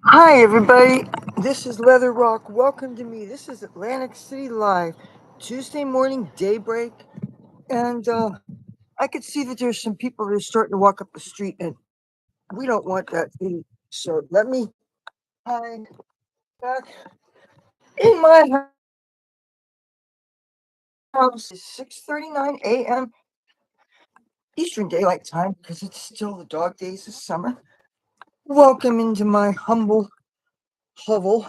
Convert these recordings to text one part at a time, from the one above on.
Hi, everybody. This is Leather Rock. Welcome to me. This is Atlantic City Live, Tuesday morning, Daybreak. And I could see that there's some people that are starting to walk up the street, and we don't want that. So let me hide back in my house. It's 6:39 a.m. Eastern Daylight Time because it's still the dog days of summer. Welcome into my humble hovel.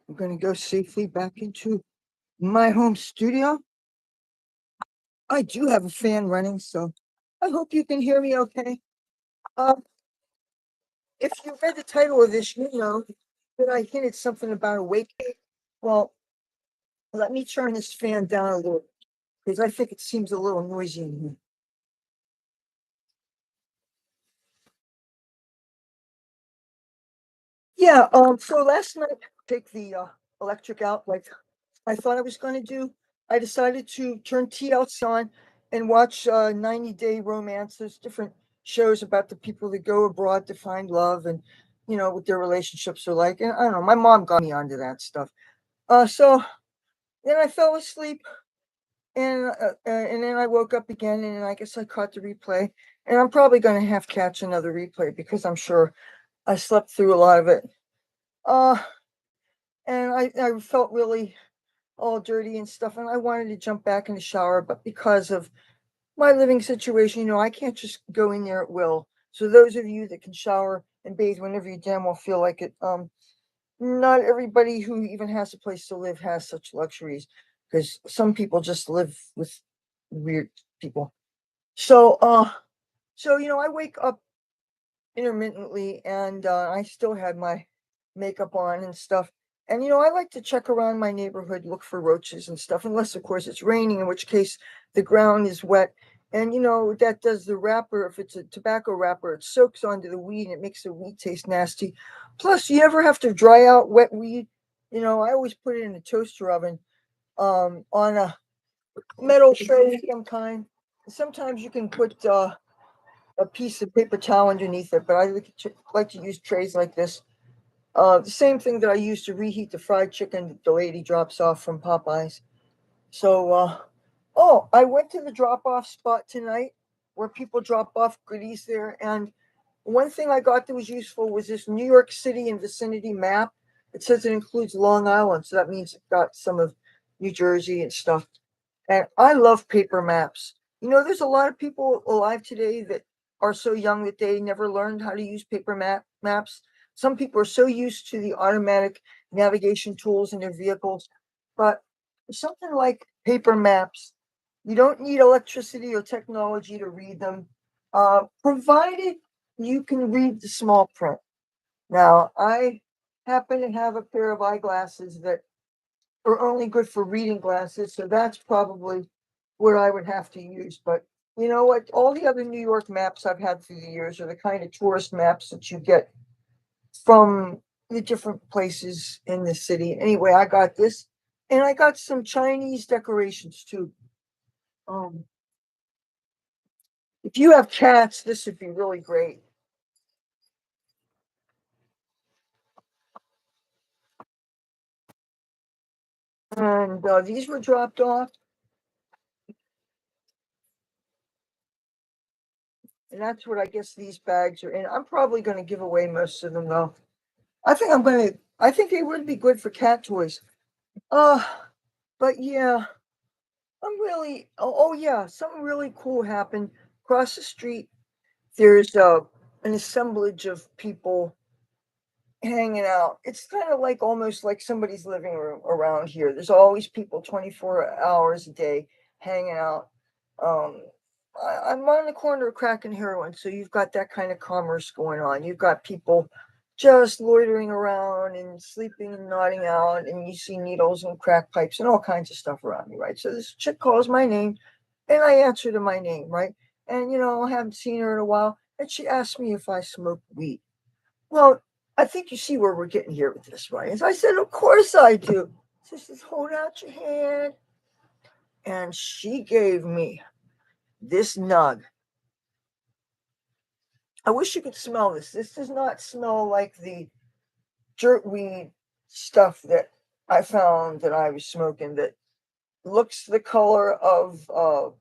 I'm going to go safely back into my home studio. I do have a fan running, so I hope you can hear me okay. Um, if you read the title of this, you know that I hinted something about a Wakenbake. Well, let me turn this fan down a little because I think it seems a little noisy in here. Yeah, so last night, take the electric out like I thought I was going to do. I decided to turn TLC on and watch 90-Day Romances, different shows about the people that go abroad to find love and, what their relationships are like. And I don't know, my mom got me onto that stuff. So then I fell asleep and then I woke up again and I guess I caught the replay. And I'm probably going to have to catch another replay because I'm sure I slept through a lot of it. Uh, and I felt really all dirty and stuff. And I wanted to jump back in the shower, but because of my living situation, I can't just go in there at will. So those of you that can shower and bathe whenever you damn well feel like it, not everybody who even has a place to live has such luxuries because some people just live with weird people. So I wake up intermittently and I still had my makeup on and stuff. And I like to check around my neighborhood, look for roaches and stuff, unless of course it's raining, in which case the ground is wet. And that does the wrapper. If it's a tobacco wrapper, it soaks onto the weed and it makes the weed taste nasty. Plus, you never have to dry out wet weed. I always put it in a toaster oven on a metal tray of some kind. Sometimes you can put a piece of paper towel underneath it, but I like to use trays like this. The same thing that I use to reheat the fried chicken that the lady drops off from Popeyes. So, I went to the drop off spot tonight where people drop off goodies there. And one thing I got that was useful was this New York City and vicinity map. It says it includes Long Island, so that means it got some of New Jersey and stuff. And I love paper maps. There's a lot of people alive today that are so young that they never learned how to use maps. Some people are so used to the automatic navigation tools in their vehicles, but something like paper maps, you don't need electricity or technology to read them, provided you can read the small print. Now, I happen to have a pair of eyeglasses that are only good for reading glasses, so that's probably what I would have to use. But you know what? All the other New York maps I've had through the years are the kind of tourist maps that you get from the different places in the city. Anyway, I got this, and I got some Chinese decorations too. Um, if you have cats, this would be really great. And these were dropped off, and that's what I guess these bags are in. I'm probably going to give away most of them though. I think they would be good for cat toys. Uh, but yeah, yeah, something really cool happened across the street. There's an assemblage of people hanging out. It's kind of like almost like somebody's living room around here. There's always people 24 hours a day hanging out. Um, I'm on the corner of crack and heroin, so you've got that kind of commerce going on. You've got people just loitering around and sleeping and nodding out, and you see needles and crack pipes and all kinds of stuff around me, right? So this chick calls my name, and I answer to my name, right? And I haven't seen her in a while, and she asked me if I smoke weed. Well, I think you see where we're getting here with this, right? And so I said, of course I do. She says, hold out your hand. And she gave me this nug. I wish you could smell this. This does not smell like the jerkweed stuff that I found that I was smoking that looks the color of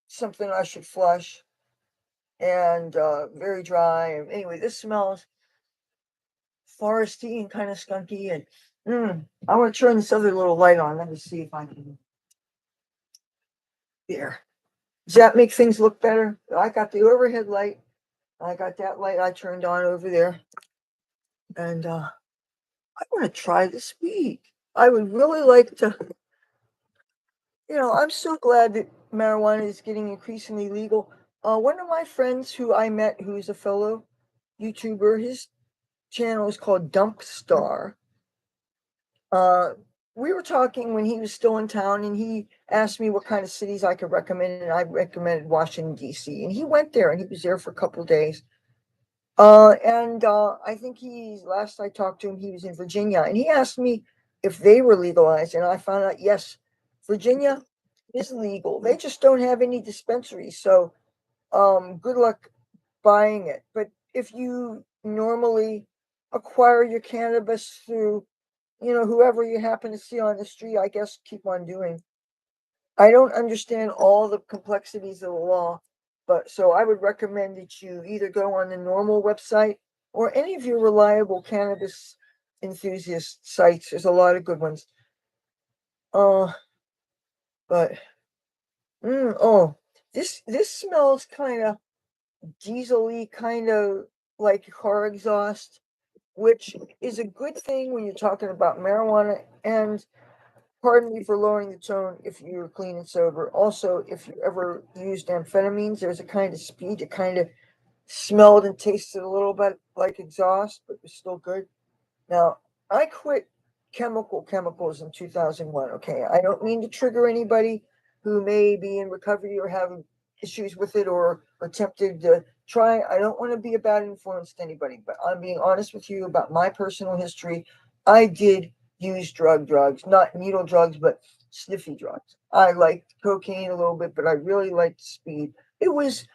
something I should flush, and very dry. And anyway, this smells foresty and kind of skunky. And I want to turn this other little light on. Let me see if I can. There. Does that make things look better? I got the overhead light. I got that light I turned on over there. And I want to try this weed. I would really like to. I'm so glad that marijuana is getting increasingly legal. One of my friends who I met, who's a fellow YouTuber, his channel is called Dump Star. Uh, we were talking when he was still in town, and he asked me what kind of cities I could recommend, and I recommended Washington, D.C. And he went there, and he was there for a couple of days. And I think last I talked to him, he was in Virginia, and he asked me if they were legalized, and I found out, yes, Virginia is legal. They just don't have any dispensaries. So, good luck buying it. But if you normally acquire your cannabis through, whoever you happen to see on the street, I guess keep on doing. I don't understand all the complexities of the law, but so I would recommend that you either go on the normal website or any of your reliable cannabis enthusiast sites. There's a lot of good ones. Uh, but oh, this smells kind of diesel-y, kind of like car exhaust, which is a good thing when you're talking about marijuana. And pardon me for lowering the tone if you're clean and sober. Also, if you ever used amphetamines, there's a kind of speed that kind of smelled and tasted a little bit like exhaust, but was still good. Now, I quit chemicals in 2001. Okay. I don't mean to trigger anybody who may be in recovery or have issues with it or attempted to try. I don't want to be a bad influence to anybody, but I'm being honest with you about my personal history. I did use drugs, not needle drugs, but sniffy drugs. I liked cocaine a little bit, but I really liked speed. It was,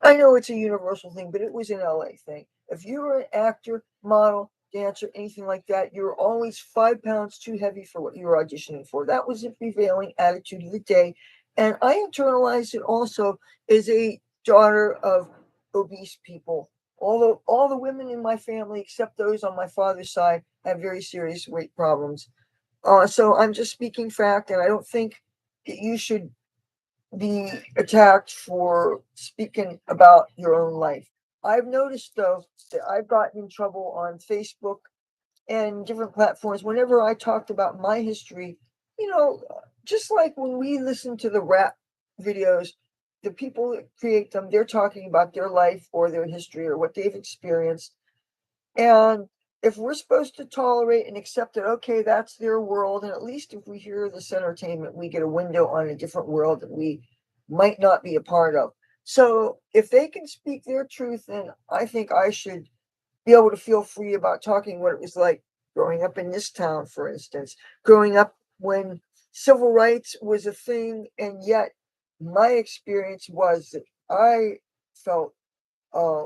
I know it's a universal thing, but it was an LA thing. If you were an actor, model, dancer, anything like that, you were always 5 pounds too heavy for what you were auditioning for. That was the prevailing attitude of the day. And I internalized it also as a daughter of obese people. Although all the women in my family, except those on my father's side, have very serious weight problems. So I'm just speaking fact, and I don't think that you should be attacked for speaking about your own life. I've noticed though that I've gotten in trouble on Facebook and different platforms whenever I talked about my history. You know, just like when we listen to the rap videos, the people that create them, they're talking about their life or their history or what they've experienced. And if we're supposed to tolerate and accept it, okay, that's their world. And at least if we hear this entertainment, we get a window on a different world that we might not be a part of. So if they can speak their truth, then I think I should be able to feel free about talking what it was like growing up in this town, for instance, growing up when civil rights was a thing. And yet my experience was that I felt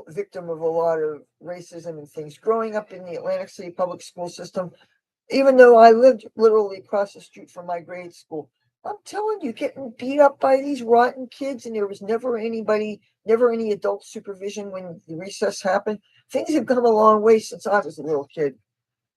victim of a lot of racism and things growing up in the Atlantic City public school system, even though I lived literally across the street from my grade school. I'm telling you, getting beat up by these rotten kids, and there was never anybody, never any adult supervision when the recess happened. Things have come a long way since I was a little kid.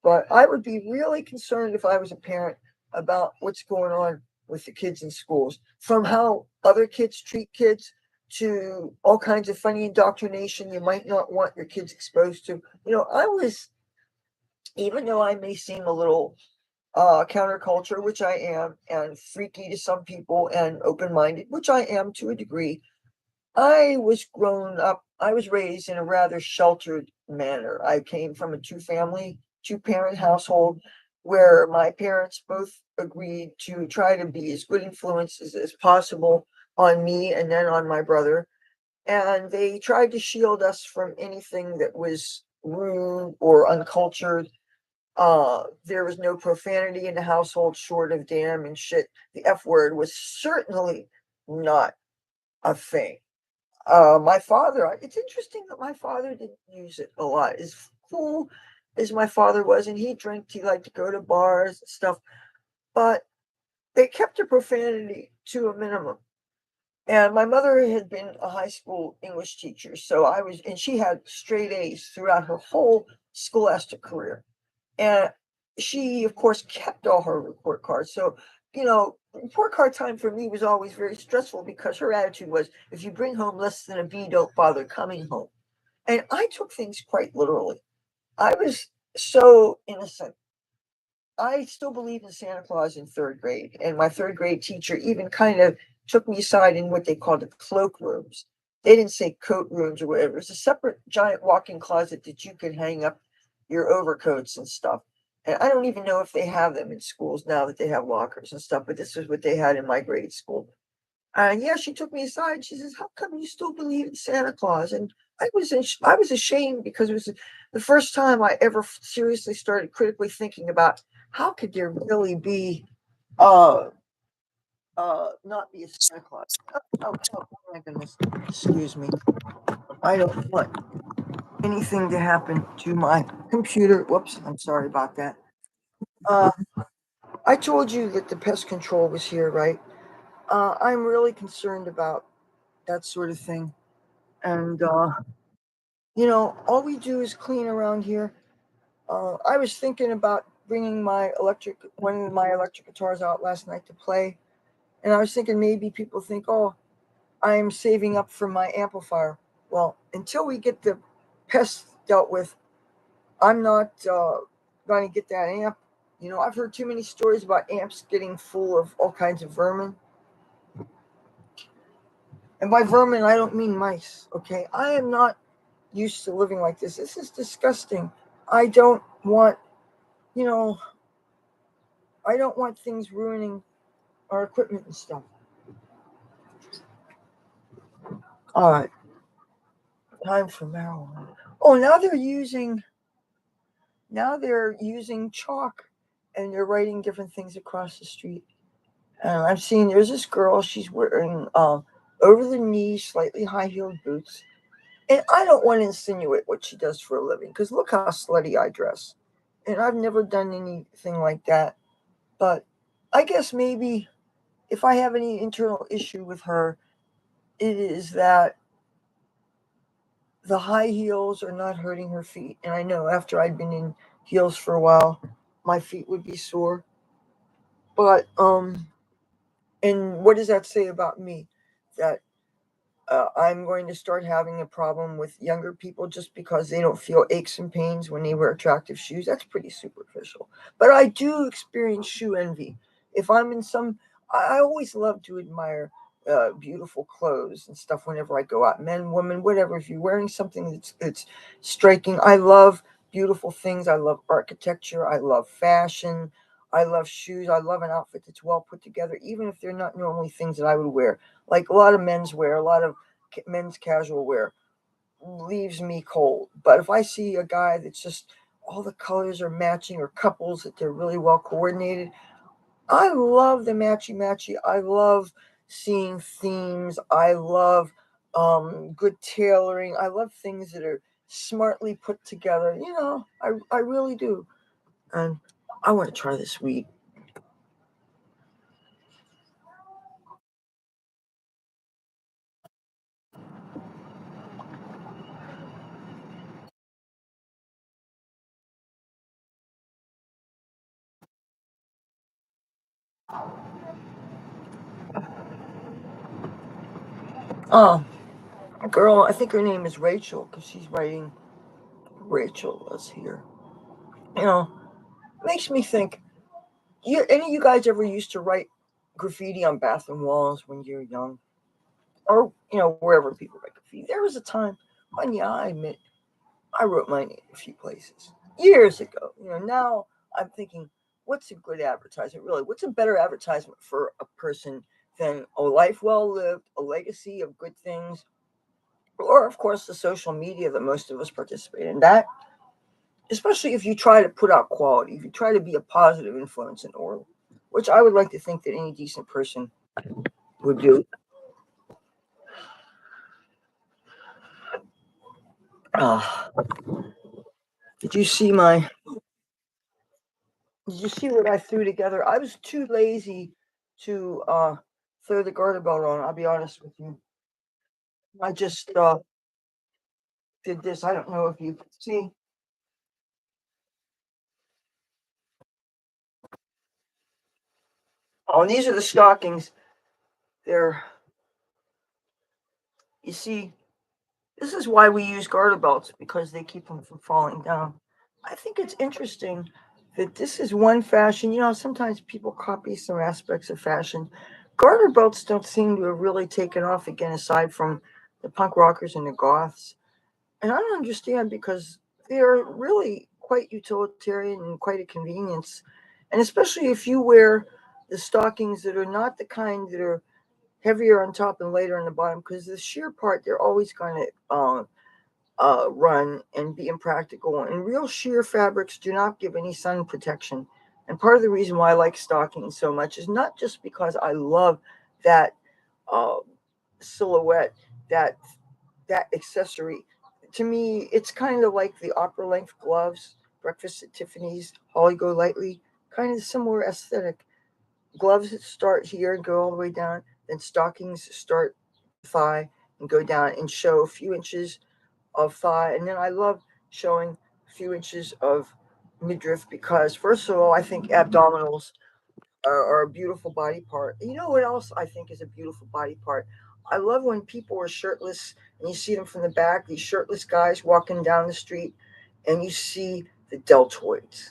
But I would be really concerned if I was a parent about what's going on with the kids in schools, from how other kids treat kids to all kinds of funny indoctrination you might not want your kids exposed to. I was, even though I may seem a little counterculture, which I am, and freaky to some people and open minded, which I am to a degree, I was raised in a rather sheltered manner. I came from a two-parent household where my parents both agreed to try to be as good influences as possible on me and then on my brother. And they tried to shield us from anything that was rude or uncultured. There was no profanity in the household short of damn and shit. The F word was certainly not a thing. My father, it's interesting that my father didn't use it a lot. It's cool as my father was, and he drank. He liked to go to bars and stuff, but they kept the profanity to a minimum. And my mother had been a high school English teacher, so and she had straight A's throughout her whole scholastic career. And she, of course, kept all her report cards. So, report card time for me was always very stressful because her attitude was, if you bring home less than a B, don't bother coming home. And I took things quite literally. I was so innocent. I still believe in Santa Claus in third grade, and my third grade teacher even kind of took me aside in what they called the cloak rooms. They didn't say coat rooms or whatever. It's a separate giant walk-in closet that you could hang up your overcoats and stuff. And I don't even know if they have them in schools now that they have lockers and stuff, but this is what they had in my grade school. And yeah, she took me aside. She says, "How come you still believe in Santa Claus?" And I was ashamed because it was the first time I ever seriously started critically thinking about how could there really be uh not be a Santa Claus. Oh my goodness. Excuse me. I don't want anything to happen to my computer. Whoops, I'm sorry about that. Uh I told you that the pest control was here, right? I'm really concerned about that sort of thing. And all we do is clean around here. I was thinking about bringing one of my electric guitars out last night to play, and I was thinking maybe people think, oh, I'm saving up for my amplifier. Well, until we get the pests dealt with, I'm not going to get that amp. I've heard too many stories about amps getting full of all kinds of vermin. And by vermin, I don't mean mice, okay? I am not used to living like this. This is disgusting. I don't want, you know, I don't want things ruining our equipment and stuff. All right, time for marijuana. Oh, now they're using chalk, and they're writing different things across the street. And I've seen there's this girl. She's wearing over the knee, slightly high heeled boots. And I don't want to insinuate what she does for a living because look how slutty I dress. And I've never done anything like that. But I guess maybe if I have any internal issue with her, it is that the high heels are not hurting her feet. And I know after I'd been in heels for a while, my feet would be sore. But and what does that say about me? That I'm going to start having a problem with younger people just because they don't feel aches and pains when they wear attractive shoes. That's pretty superficial. But I do experience shoe envy. If I'm in I always love to admire beautiful clothes and stuff whenever I go out, men, women, whatever. If you're wearing something that's striking, I love beautiful things. I love architecture. I love fashion. I love shoes. I love an outfit that's well put together, even if they're not normally things that I would wear. Like a lot of men's wear, a lot of men's casual wear leaves me cold. But if I see a guy that's just all the colors are matching or couples that they're really well coordinated, I love the matchy matchy. I love seeing themes. I love good tailoring. I love things that are smartly put together. I really do. And I want to try this weed. Oh, a girl, I think her name is Rachel because she's writing Rachel was here. You know, makes me think. Any of you guys ever used to write graffiti on bathroom walls when you're young, or wherever people write graffiti? There was a time when, yeah, I admit I wrote my name a few places years ago. Now I'm thinking, what's a good advertisement? Really, what's a better advertisement for a person than a life well lived, a legacy of good things, or of course the social media that most of us participate in? That, especially if you try to put out quality, if you try to be a positive influence in the world, which I would like to think that any decent person would do. Uh, Did you see my? Did you see what I threw together? I was too lazy to throw the garter belt on. I'll be honest with you. I just did this. I don't know if you can see. Oh, and these are the stockings. They're, you see, this is why we use garter belts, because they keep them from falling down. I think it's interesting that this is one fashion. You know, sometimes people copy some aspects of fashion. Garter belts don't seem to have really taken off again, aside from the punk rockers and the goths. And I don't understand, because they're really quite utilitarian and quite a convenience. And especially if you wear the stockings that are not the kind that are heavier on top and lighter on the bottom, because the sheer part, they're always going to run and be impractical. And real sheer fabrics do not give any sun protection. And part of the reason why I like stockings so much is not just because I love that uh, silhouette, that accessory. To me, it's kind of like the opera length gloves, breakfast at Tiffany's, Holly Go Lightly, kind of similar aesthetic. Gloves that start here and go all the way down, then stockings start thigh and go down and show a few inches of thigh. And then I love showing a few inches of midriff, because, first of all, I think abdominals are a beautiful body part. You know what else I think is a beautiful body part? I love when people are shirtless and you see them from the back, these shirtless guys walking down the street, and you see the deltoids.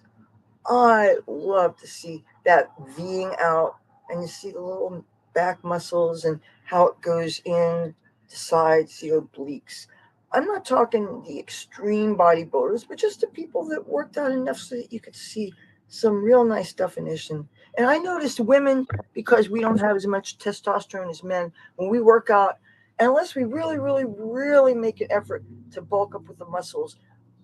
I love to see that Ving out, and you see the little back muscles and how it goes in the sides, the obliques. I'm not talking the extreme bodybuilders, but just the people that worked out enough so that you could see some real nice definition. And I noticed women, because we don't have as much testosterone as men, when we work out, unless we really, really, really make an effort to bulk up with the muscles,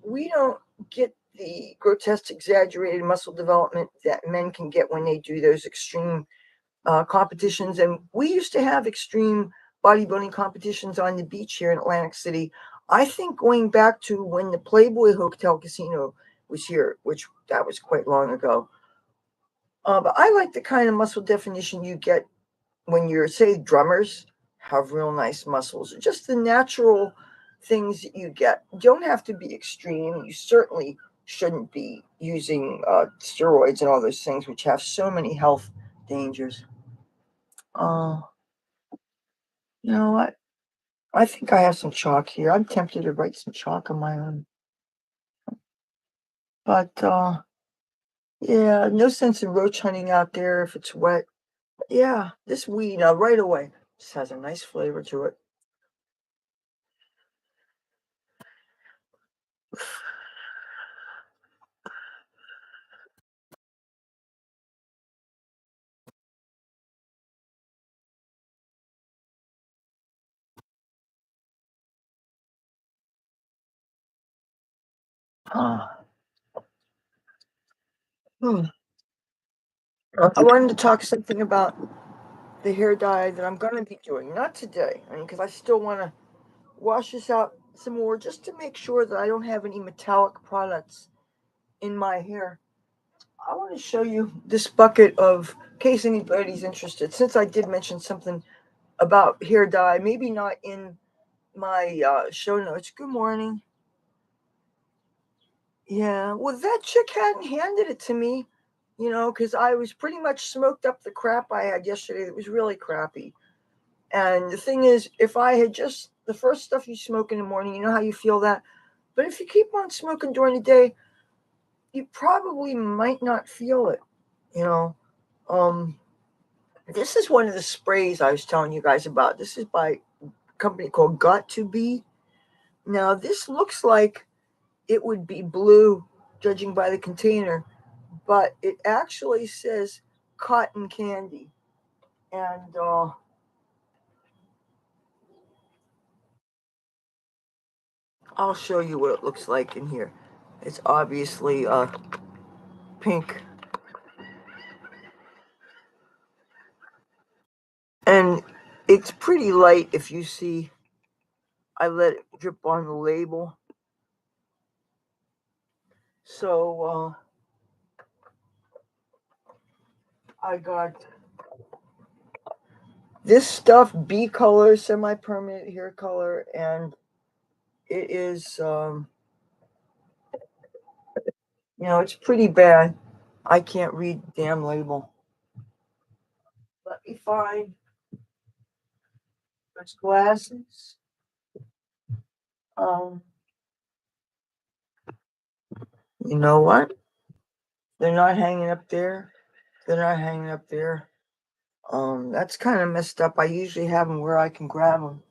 we don't get the grotesque, exaggerated muscle development that men can get when they do those extreme competitions. And we used to have extreme bodybuilding competitions on the beach here in Atlantic City. I think going back to when the Playboy Hotel Casino was here, which that was quite long ago. But I like the kind of muscle definition you get when you're, say, drummers have real nice muscles. Just the natural things that you get. You don't have to be extreme. You certainly shouldn't be using steroids and all those things, which have so many health dangers. Uh, you know what? I think I have some chalk here. I'm tempted to write some chalk on my own. But yeah, no sense in roach hunting out there if it's wet. Yeah, this weed now right away just has a nice flavor to it. Ah, hmm. I wanted to talk something about the hair dye that I'm going to be doing. Not today, I mean, because I still want to wash this out some more just to make sure that I don't have any metallic products in my hair. I want to show you this bucket of, in case anybody's interested, since I did mention something about hair dye, maybe not in my show notes. Good morning. Yeah, well, that chick hadn't handed it to me, because I was pretty much smoked up the crap I had yesterday. It was really crappy. And the thing is, if I had just the first stuff you smoke in the morning, you know how you feel that. But if you keep on smoking during the day, you probably might not feel it. You know, um, this is one of the sprays I was telling you guys about. This is by a company called Got to Be. Now, this looks like it would be blue, judging by the container, but it actually says cotton candy. And I'll show you what it looks like in here. It's obviously pink. And it's pretty light if you see. I let it drip on the label. So I got this stuff, B color, semi-permanent hair color, and it is it's pretty bad. I can't read the damn label. Let me find those glasses. Um, you know what? They're not hanging up there. They're not hanging up there. That's kind of messed up. I usually have them where I can grab them.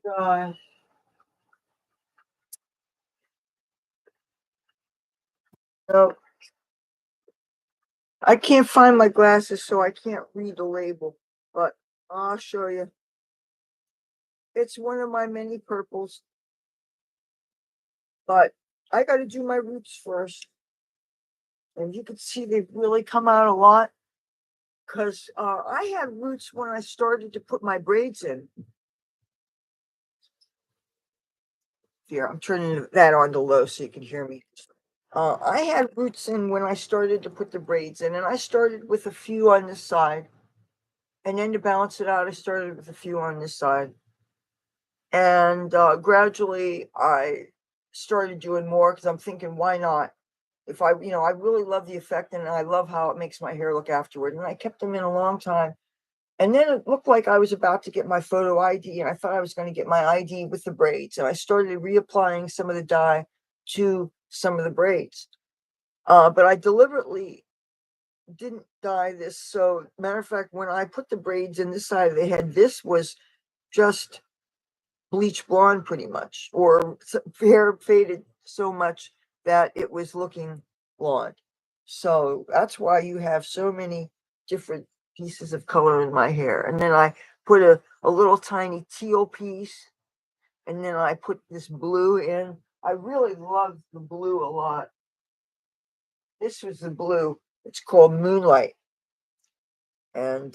God. No, I can't find my glasses, so I can't read the label. But I'll show you. It's one of my many purples. But I got to do my roots first. And you can see they've really come out a lot. Because I had roots when I started to put my braids in. Here, I'm turning that on to low so you can hear me. I had roots in when I started to put the braids in, and I started with a few on this side. And then to balance it out, I started with a few on this side. And gradually I started doing more because I'm thinking, why not? If I really love the effect and I love how it makes my hair look afterward. And I kept them in a long time. And then it looked like I was about to get my photo ID, and I thought I was going to get my ID with the braids. And I started reapplying some of the dye to some of the braids. But I deliberately didn't dye this. So, matter of fact, when I put the braids in this side of the head, this was just bleach blonde pretty much, or hair faded so much that it was looking blonde. So that's why you have so many different pieces of color in my hair. And then I put a little tiny teal piece, and then I put this blue in. I really love the blue a lot. This was the blue. It's called Moonlight. And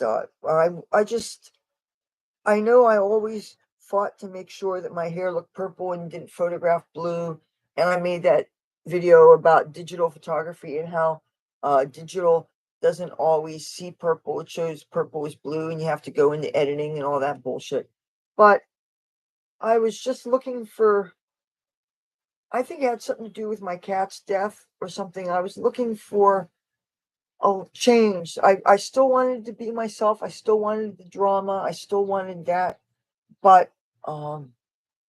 I know I always fought to make sure that my hair looked purple and didn't photograph blue. And I made that video about digital photography and how digital doesn't always see purple. It shows purple is blue, and you have to go into editing and all that bullshit. But I was just looking for, I think it had something to do with my cat's death or something. I was looking for a change. I still wanted to be myself. I still wanted the drama. I still wanted that. But um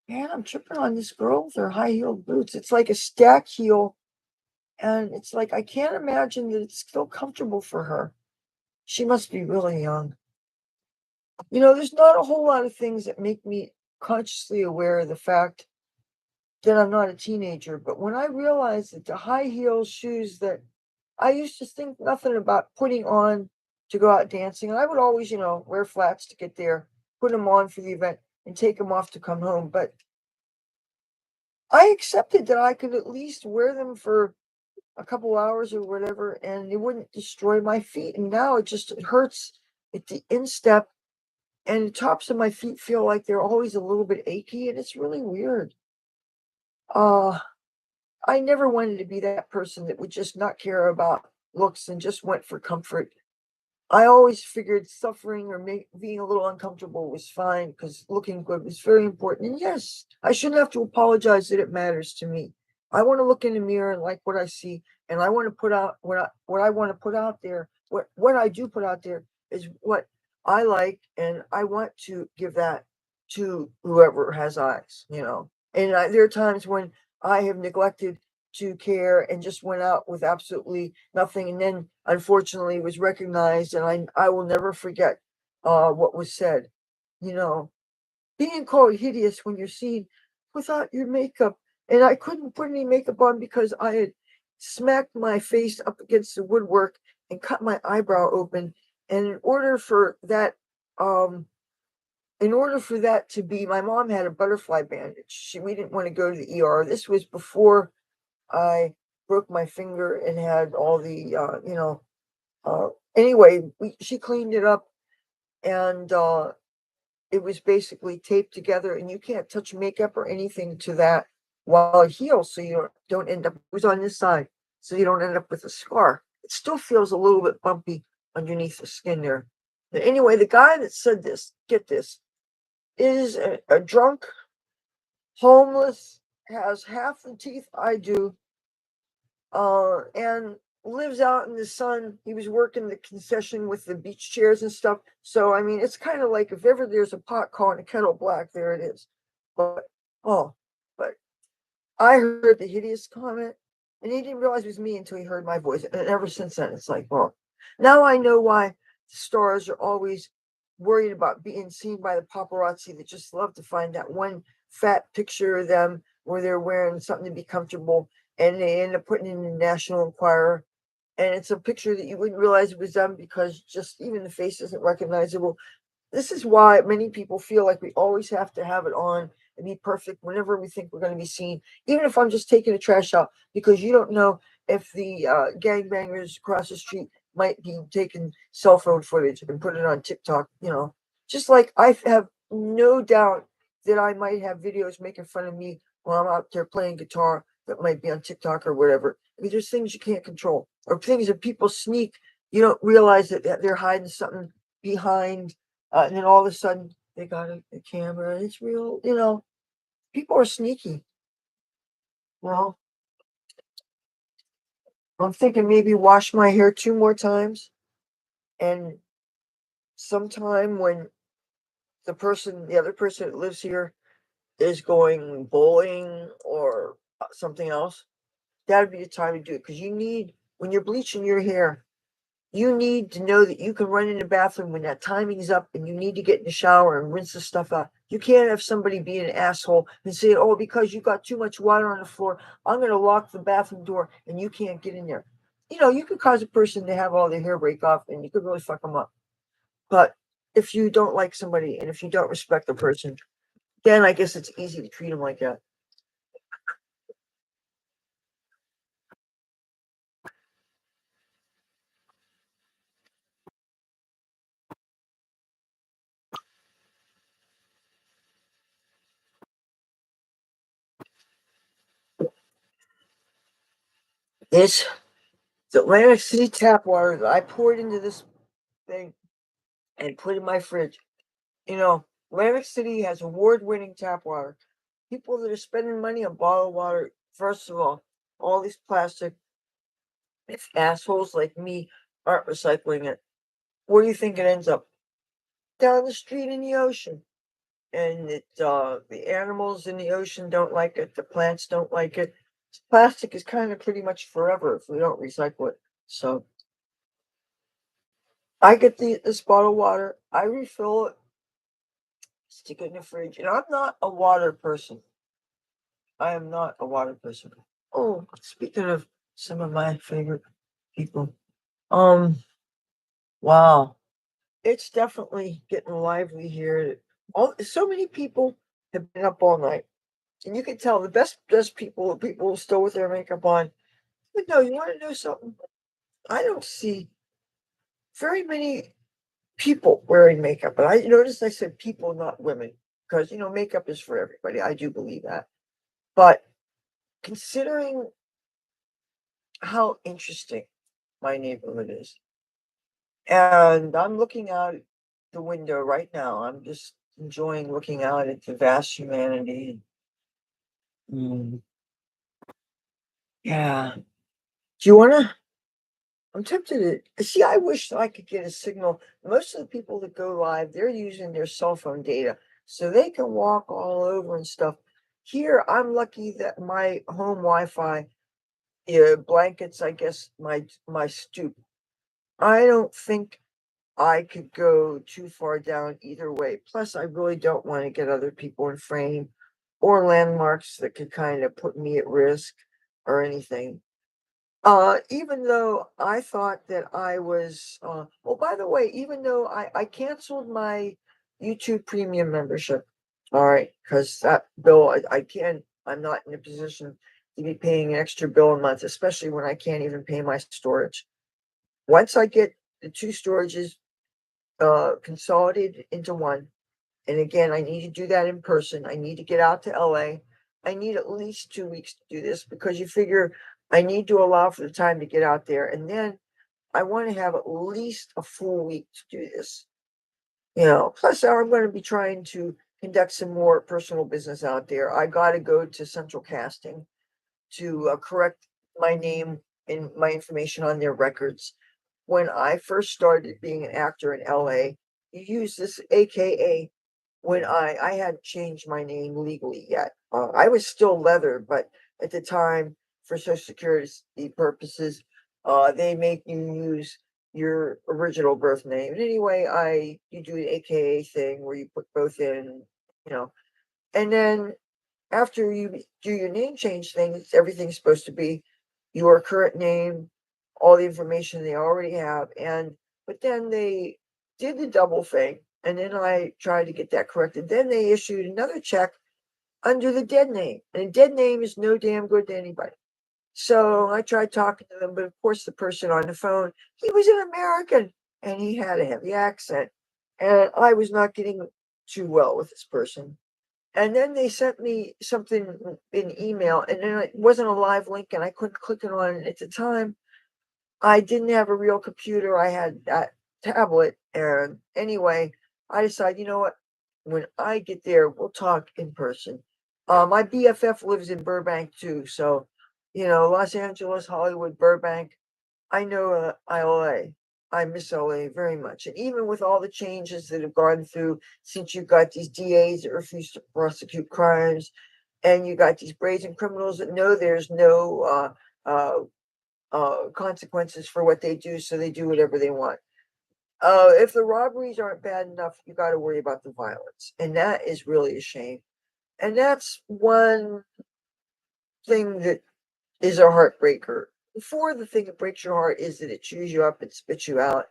man, I'm tripping on this girl with her high-heeled boots. It's like a stack heel, and it's like I can't imagine that it's still comfortable for her. She must be really young. There's not a whole lot of things that make me consciously aware of the fact that I'm not a teenager. But when I realized that the high heel shoes that I used to think nothing about putting on to go out dancing, and I would always, wear flats to get there, put them on for the event, and take them off to come home. But I accepted that I could at least wear them for a couple hours or whatever, and it wouldn't destroy my feet. And now it hurts at the instep, and the tops of my feet feel like they're always a little bit achy, and it's really weird. Uh, I never wanted to be that person that would just not care about looks and just went for comfort. I always figured suffering or being a little uncomfortable was fine because looking good was very important. And yes, I shouldn't have to apologize that it matters to me. I want to look in the mirror and like what I see, and I want to put out what I want to put out there. What I do put out there is what I like, and I want to give that to whoever has eyes. And there are times when I have neglected to care and just went out with absolutely nothing, and then unfortunately was recognized, and I will never forget what was said. you know Being called hideous when you're seen without your makeup, and I couldn't put any makeup on because I had smacked my face up against the woodwork and cut my eyebrow open. And in order for that to be, my mom had a butterfly bandage. We didn't want to go to the ER. This was before I broke my finger and had all the, anyway, she cleaned it up, and it was basically taped together, and you can't touch makeup or anything to that while it heals, so you don't end up, it was on this side, so you don't end up with a scar. It still feels a little bit bumpy underneath the skin there. But anyway, the guy that said this, get this, is a drunk, homeless, has half the teeth I do, and lives out in the sun. He was working the concession with the beach chairs and stuff. So I mean, it's kind of like if ever there's a pot calling a kettle black, there it is. But oh, but I heard the hideous comment, and he didn't realize it was me until he heard my voice. And ever since then, it's like, well, now I know why the stars are always worried about being seen by the paparazzi that just love to find that one fat picture of them where they're wearing something to be comfortable, and they end up putting it in the National Enquirer. And it's a picture that you wouldn't realize it was them because just even the face isn't recognizable. This is why many people feel like we always have to have it on and be perfect whenever we think we're going to be seen, even if I'm just taking the trash out, because you don't know if the gangbangers across the street might be taking cell phone footage and put it on TikTok. Just like I have no doubt that I might have videos making fun of me while I'm out there playing guitar that might be on TikTok or whatever. I mean, there's things you can't control, or things that people sneak. You don't realize that they're hiding something behind, and then all of a sudden they got a camera. It's real. People are sneaky. Well, I'm thinking maybe wash my hair 2 more times, and sometime when the other person that lives here is going bowling or something else, that'd be the time to do it. Because when you're bleaching your hair, you need to know that you can run in the bathroom when that timing's up and you need to get in the shower and rinse the stuff out. You can't have somebody be an asshole and say, oh, because you got too much water on the floor, I'm going to lock the bathroom door and you can't get in there. You could cause a person to have all their hair break off and you could really fuck them up. But if you don't like somebody and if you don't respect the person, then I guess it's easy to treat them like that. It's the Atlantic City tap water that I poured into this thing and put in my fridge. Atlantic City has award-winning tap water. People that are spending money on bottled water, first of all these plastic assholes like me aren't recycling it. Where do you think it ends up? Down the street in the ocean. And the animals in the ocean don't like it. The plants don't like it. Plastic is kind of pretty much forever if we don't recycle it. So I get this bottled water, I refill it, stick it in the fridge, and I'm not a water person. I am not a water person. Oh, speaking of some of my favorite people, um, wow, it's definitely getting lively here. So many people have been up all night, and you can tell the best people still with their makeup on. But no, you want to know something? I don't see very many people wearing makeup, but I noticed I said people, not women, because makeup is for everybody. I do believe that, but considering how interesting my neighborhood is. And I'm looking out the window right now. I'm just enjoying looking out at the vast humanity. Mm, yeah. Do you want to? I'm tempted to see. I wish I could get a signal. Most of the people that go live, they're using their cell phone data so they can walk all over and stuff. Here, I'm lucky that my home Wi-Fi blankets, I guess, my stoop. I don't think I could go too far down either way. Plus, I really don't want to get other people in frame or landmarks that could kind of put me at risk or anything. Even though I thought that I was, well, by the way, even though I canceled my YouTube premium membership, all right, because that bill, I'm not in a position to be paying an extra bill a month, especially when I can't even pay my storage. Once I get the two storages consolidated into one, And again, I need to do that in person. I need to get out to LA. I need at least 2 weeks to do this because you figure I need to allow for the time to get out there. And then I want to have at least a full week to do this. Plus I'm going to be trying to conduct some more personal business out there. I got to go to Central Casting to correct my name and my information on their records. When I first started being an actor in LA, you use this AKA when I hadn't changed my name legally yet. I was still Leather, but at the time, for Social Security purposes, they make you use your original birth name. And anyway, you do an AKA thing where you put both in, you know, and then after you do your name change thing, everything's supposed to be your current name, all the information they already have. But then they did the double thing, and then I tried to get that corrected. Then they issued another check under the dead name, and a dead name is no damn good to anybody. So I tried talking to them, but of course the person on the phone, he was an American and he had a heavy accent, and I was not getting too well with this person. And then they sent me something in email, and then it wasn't a live link, and I couldn't click it on it at the time. I didn't have a real computer. I had that tablet. And anyway, I decided, you know what? When I get there, we'll talk in person. My BFF lives in Burbank too. So, Los Angeles, Hollywood, Burbank. I know LA. I miss LA very much. And even with all the changes that have gone through since you've got these DAs that refuse to prosecute crimes, and you got these brazen criminals that know there's no consequences for what they do, so they do whatever they want. If the robberies aren't bad enough, you got to worry about the violence, and that is really a shame. And that's one thing that is a heartbreaker. Before, the thing that breaks your heart is that it chews you up and spits you out,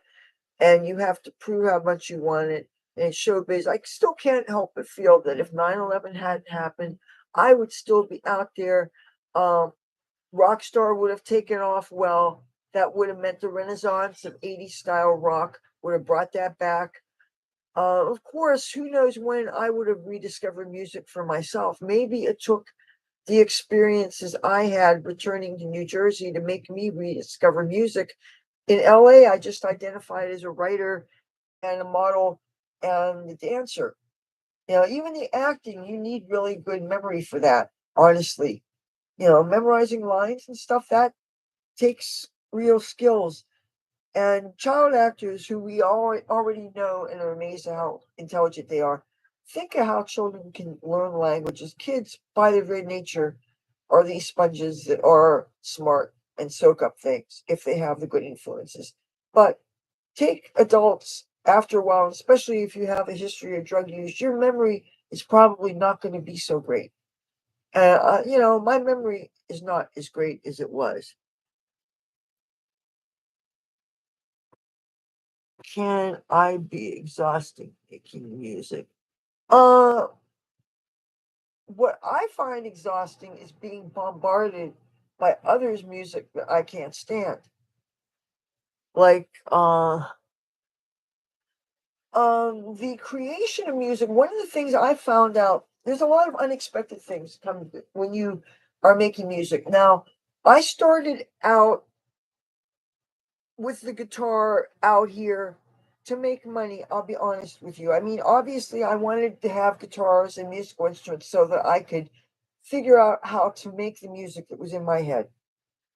and you have to prove how much you want it. And it's showbiz. I still can't help but feel that if 9/11 hadn't happened, I would still be out there. Um, Rockstar would have taken off well. That would have meant the renaissance of 80s style rock, would have brought that back. Of course, who knows when I would have rediscovered music for myself. Maybe it took the experiences I had returning to New Jersey to make me rediscover music. In LA, I just identified as a writer and a model and a dancer. Even the acting, you need really good memory for that, honestly. Memorizing lines and stuff, that takes real skills. And child actors who we all already know and are amazed at how intelligent they are. Think of how children can learn languages. Kids, by their very nature, are these sponges that are smart and soak up things if they have the good influences. But take adults after a while, especially if you have a history of drug use, your memory is probably not going to be so great. My memory is not as great as it was. Can I be exhausting making music? Uh, what I find exhausting is being bombarded by others' music that I can't stand. Like, the creation of music. One of the things I found out, there's a lot of unexpected things come when you are making music. Now, I started out with the guitar out here to make money. I'll be honest with you. I mean, obviously, I wanted to have guitars and musical instruments so that I could figure out how to make the music that was in my head.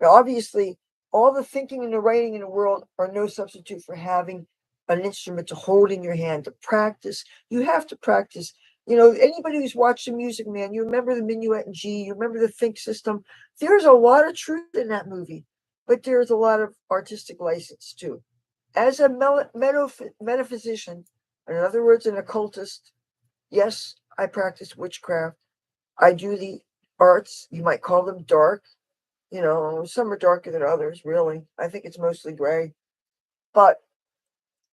Now, obviously, all the thinking and the writing in the world are no substitute for having an instrument to hold in your hand to practice. You have to practice. Anybody who's watched the Music Man, you remember the Minuet in G, you remember the Think system. There's a lot of truth in that movie, but there's a lot of artistic license too. As a metaphysician, in other words, an occultist, yes, I practice witchcraft. I do the arts. You might call them dark. Some are darker than others, really. I think it's mostly gray. But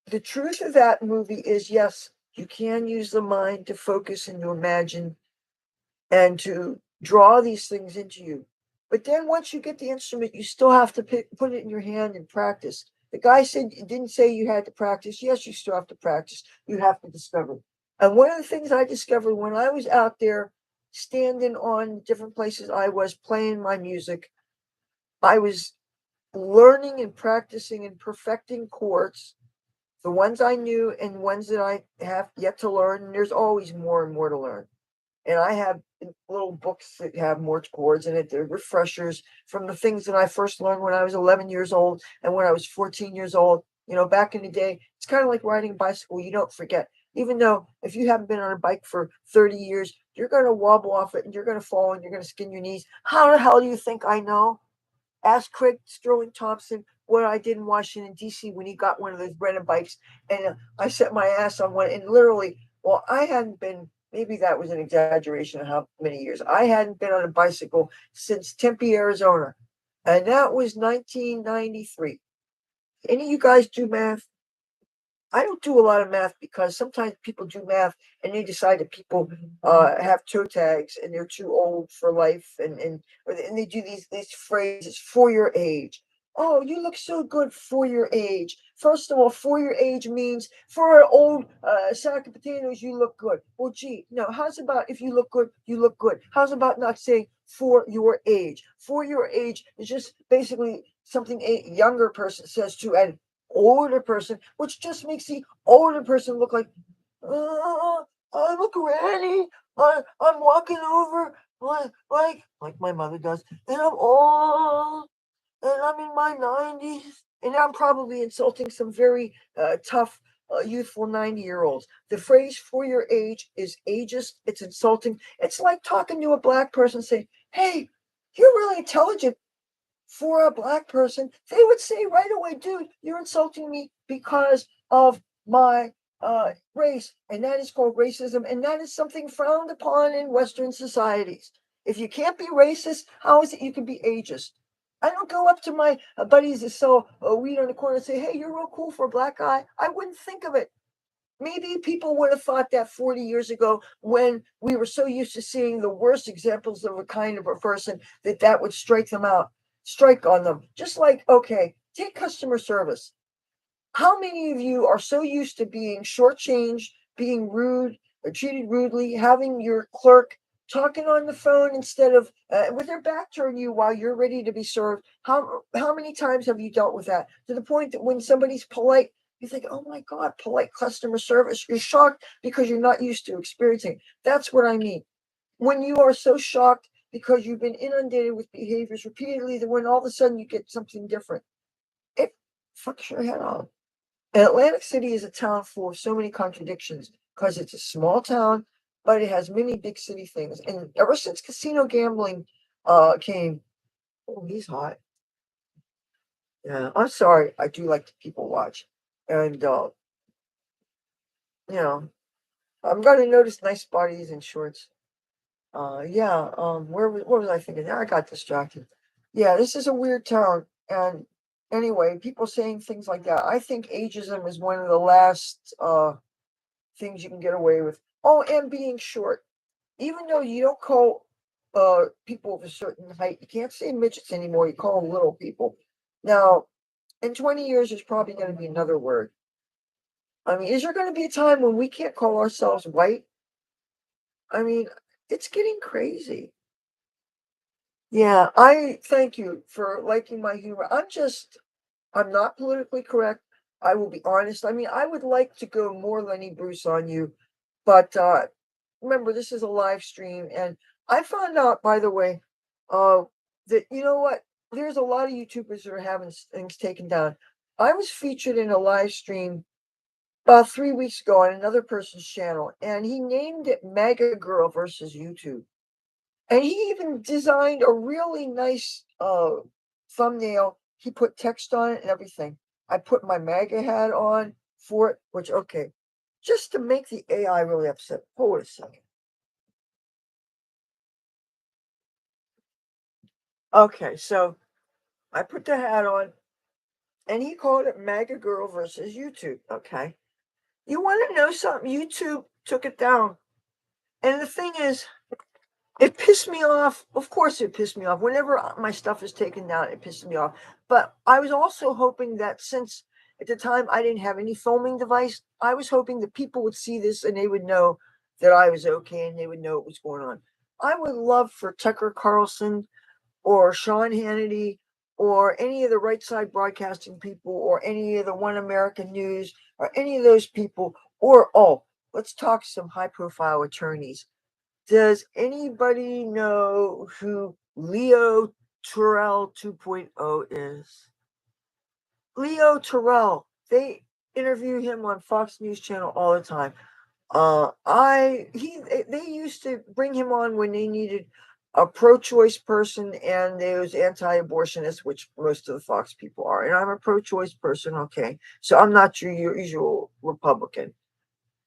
the truth of that movie is, yes, you can use the mind to focus and to imagine and to draw these things into you. But then once you get the instrument, you still have to put it in your hand and practice. The guy said, didn't say you had to practice. Yes, you still have to practice. You have to discover. And one of the things I discovered when I was out there standing on different places I was playing my music, I was learning and practicing and perfecting chords, the ones I knew and ones that I have yet to learn. And there's always more and more to learn. And I have little books that have more chords in it. They're refreshers from the things that I first learned when I was 11 years old and when I was 14 years old. You know, back in the day, it's kind of like riding a bicycle. You don't forget. Even though if you haven't been on a bike for 30 years, you're going to wobble off it and you're going to fall and you're going to skin your knees. How the hell do you think I know? Ask Craig Sterling Thompson what I did in Washington, D.C. when he got one of those Brennan bikes. And I set my ass on one. And literally, well, I hadn't been, maybe that was an exaggeration of how many years. I hadn't been on a bicycle since Tempe, Arizona. And that was 1993. Any of you guys do math? I don't do a lot of math because sometimes people do math and they decide that people have toe tags and they're too old for life, and they do these phrases for your age. Oh, you look so good for your age. First of all, for your age means for an old sack of potatoes, you look good. Well, gee, no. How's about if you look good, you look good? How's about not saying for your age? For your age is just basically something a younger person says to an older person, which just makes the older person look like, I look ready. I'm walking over like my mother does, and I'm old, and I'm in my 90s, and I'm probably insulting some very tough, youthful 90-year-olds. The phrase "for your age" is ageist. It's insulting. It's like talking to a black person, saying, "Hey, you're really intelligent for a black person," they would say right away, dude, you're insulting me because of my race. And that is called racism. And that is something frowned upon in Western societies. If you can't be racist, how is it you can be ageist? I don't go up to my buddies that sell weed on the corner and say, hey, you're real cool for a black guy. I wouldn't think of it. Maybe people would have thought that 40 years ago when we were so used to seeing the worst examples of a kind of a person that that would strike on them. Just like, okay, take customer service. How many of you are so used to being shortchanged, being rude or treated rudely, having your clerk talking on the phone instead of with their back turned you while you're ready to be served? How many times have you dealt with that to the point that when somebody's polite, you think, oh my God, polite customer service. You're shocked because you're not used to experiencing. That's what I mean. When you are so shocked because you've been inundated with behaviors repeatedly, that when all of a sudden you get something different, it fucks your head off. And Atlantic City is a town full of so many contradictions because it's a small town, but it has many big city things. And ever since casino gambling came, oh, he's hot. Yeah, I'm sorry. I do like to people watch. And you know, I'm gonna notice nice bodies and shorts. Yeah, what was I thinking? I got distracted. Yeah, this is a weird town. And anyway, people saying things like that. I think ageism is one of the last things you can get away with. Oh, and being short. Even though you don't call people of a certain height, you can't say midgets anymore. You call them little people. Now, in 20 years, there's probably going to be another word. I mean, is there going to be a time when we can't call ourselves white? I mean, it's getting crazy. Yeah, I thank you for liking my humor. I'm not politically correct. I will be honest. I mean, I would like to go more Lenny Bruce on you, but remember, this is a live stream. And I found out, by the way, uh, that you know what? There's a lot of YouTubers that are having things taken down. I was featured in a live stream about 3 weeks ago on another person's channel, and he named it MAGA Girl versus YouTube. And he even designed a really nice thumbnail. He put text on it and everything. I put my MAGA hat on for it, which, okay, just to make the AI really upset. Hold a second. Okay, so I put the hat on, and he called it MAGA Girl versus YouTube. Okay. You want to know something? YouTube took it down. And the thing is, it pissed me off. Of course, it pissed me off. Whenever my stuff is taken down, it pisses me off. But I was also hoping that since At the time, I didn't have any filming device. I was hoping that people would see this and they would know that I was okay and they would know what was going on. I would love for Tucker Carlson or Sean Hannity or any of the right side broadcasting people or any of the One American News or any of those people, or let's talk some high profile attorneys. Does anybody know who Leo Terrell 2.0 is? Leo Terrell. They interview him on Fox News Channel all the time. They used to bring him on when they needed a pro-choice person and those anti-abortionists, which most of the Fox people are. And I'm a pro-choice person, okay. So I'm not your usual Republican.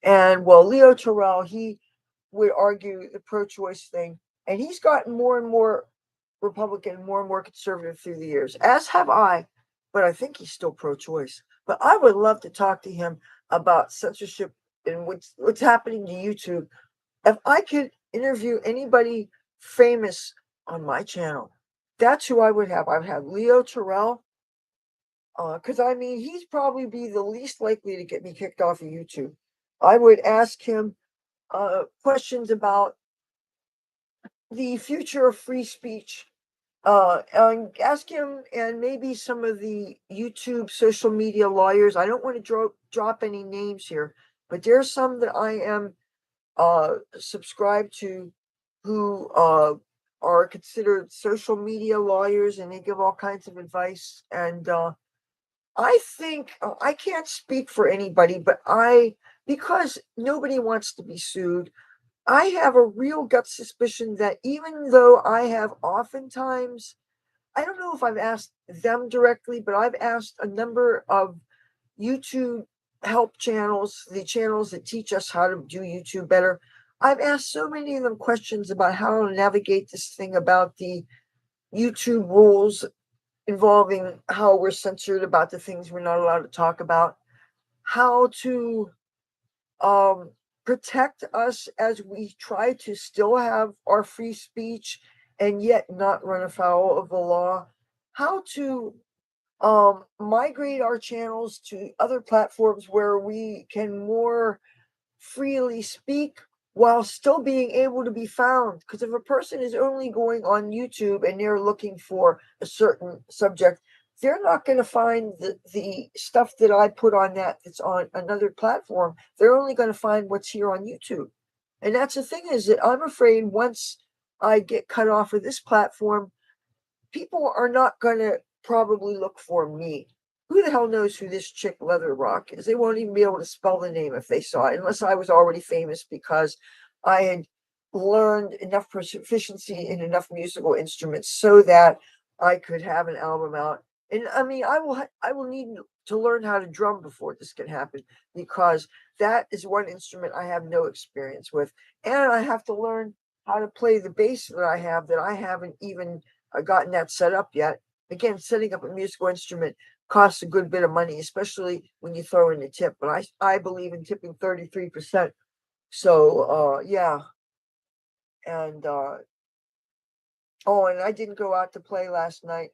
And well, Leo Terrell, he would argue the pro-choice thing, and he's gotten more and more Republican, more and more conservative through the years, as have I, but I think he's still pro-choice. But I would love to talk to him about censorship and what's happening to YouTube. If I could interview anybody famous on my channel, that's who I would have. I would have Leo Terrell, because I mean, he'd probably be the least likely to get me kicked off of YouTube. I would ask him questions about the future of free speech, and ask him and maybe some of the YouTube social media lawyers. I don't want to drop any names here, but there's some that I am subscribed to who are considered social media lawyers, and they give all kinds of advice. And I think I can't speak for anybody, but because nobody wants to be sued, I have a real gut suspicion that even though I have oftentimes, I don't know if I've asked them directly, but I've asked a number of YouTube help channels, the channels that teach us how to do YouTube better. I've asked so many of them questions about how to navigate this thing about the YouTube rules involving how we're censored about the things we're not allowed to talk about, how to um, protect us as we try to still have our free speech and yet not run afoul of the law, how to migrate our channels to other platforms where we can more freely speak while still being able to be found. Because if a person is only going on YouTube and they're looking for a certain subject, they're not going to find the stuff that I put on that's on another platform. They're only going to find what's here on YouTube. And that's the thing, is that I'm afraid once I get cut off of this platform, people are not going to probably look for me. Who the hell knows who this chick Leathur Rokk is? They won't even be able to spell the name if they saw it, unless I was already famous because I had learned enough proficiency in enough musical instruments so that I could have an album out. And I mean, I will need to learn how to drum before this can happen, because that is one instrument I have no experience with, and I have to learn how to play the bass that I haven't even gotten that set up yet. Again, setting up a musical instrument costs a good bit of money, especially when you throw in the tip. But I believe in tipping 33%. So yeah. And and I didn't go out to play last night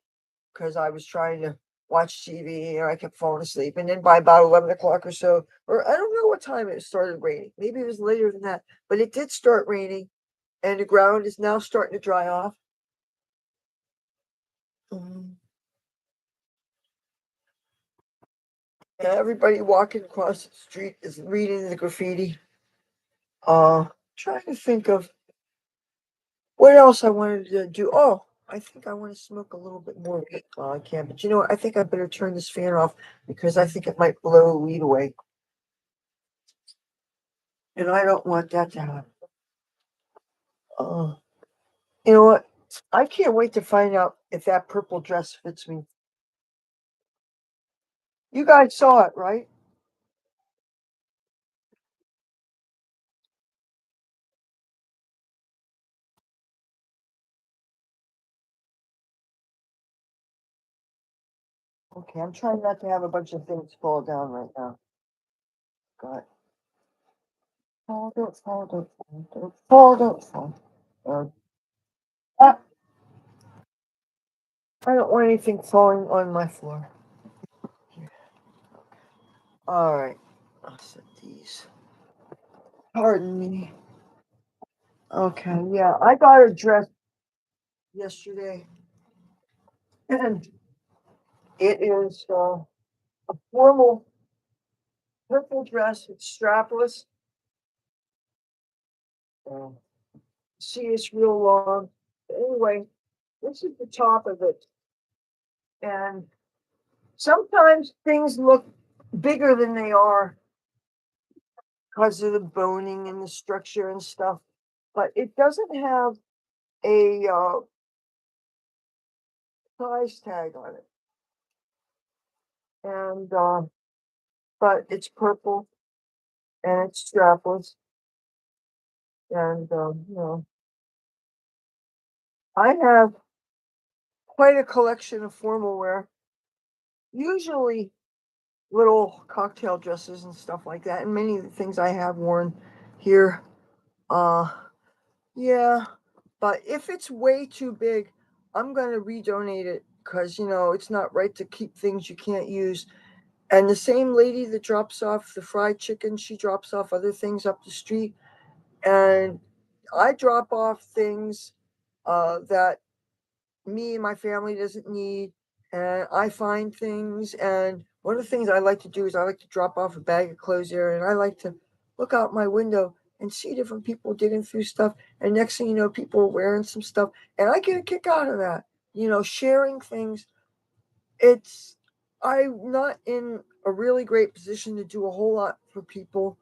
because I was trying to watch TV and I kept falling asleep. And then by about 11 o'clock or so, or I don't know what time it started raining. Maybe it was later than that, but it did start raining and the ground is now starting to dry off. Mhm. Everybody walking across the street is reading the graffiti. Trying to think of what else I wanted to do. Oh, I think I want to smoke a little bit more weed while I can. But you know what? I think I better turn this fan off because I think it might blow the weed away. And I don't want that to happen. Uh, you know what? I can't wait to find out if that purple dress fits me. You guys saw it, right? Okay, I'm trying not to have a bunch of things fall down right now. God. Fall, don't fall, don't fall, don't fall, don't fall. Uh, I don't want anything falling on my floor. All right. I'll set these. Pardon me. Okay. Yeah, I got a dress yesterday, and it is a formal purple dress. It's strapless. Uh, See, it's real long. Anyway, this is the top of it, and sometimes things look bigger than they are because of the boning and the structure and stuff. But it doesn't have a price tag on it, and but it's purple and it's strapless, and I have quite a collection of formal wear. Usually little cocktail dresses and stuff like that, and many of the things I have worn here. Uh, yeah, but if it's way too big, I'm gonna redonate it because it's not right to keep things you can't use. And the same lady that drops off the fried chicken, she drops off other things up the street, and I drop off things that me and my family doesn't need, and I find things. And one of the things I like to do is I like to drop off a bag of clothes there, and I like to look out my window and see different people digging through stuff. And next thing you know, people are wearing some stuff, and I get a kick out of that. Sharing things. It's I'm not in a really great position to do a whole lot for people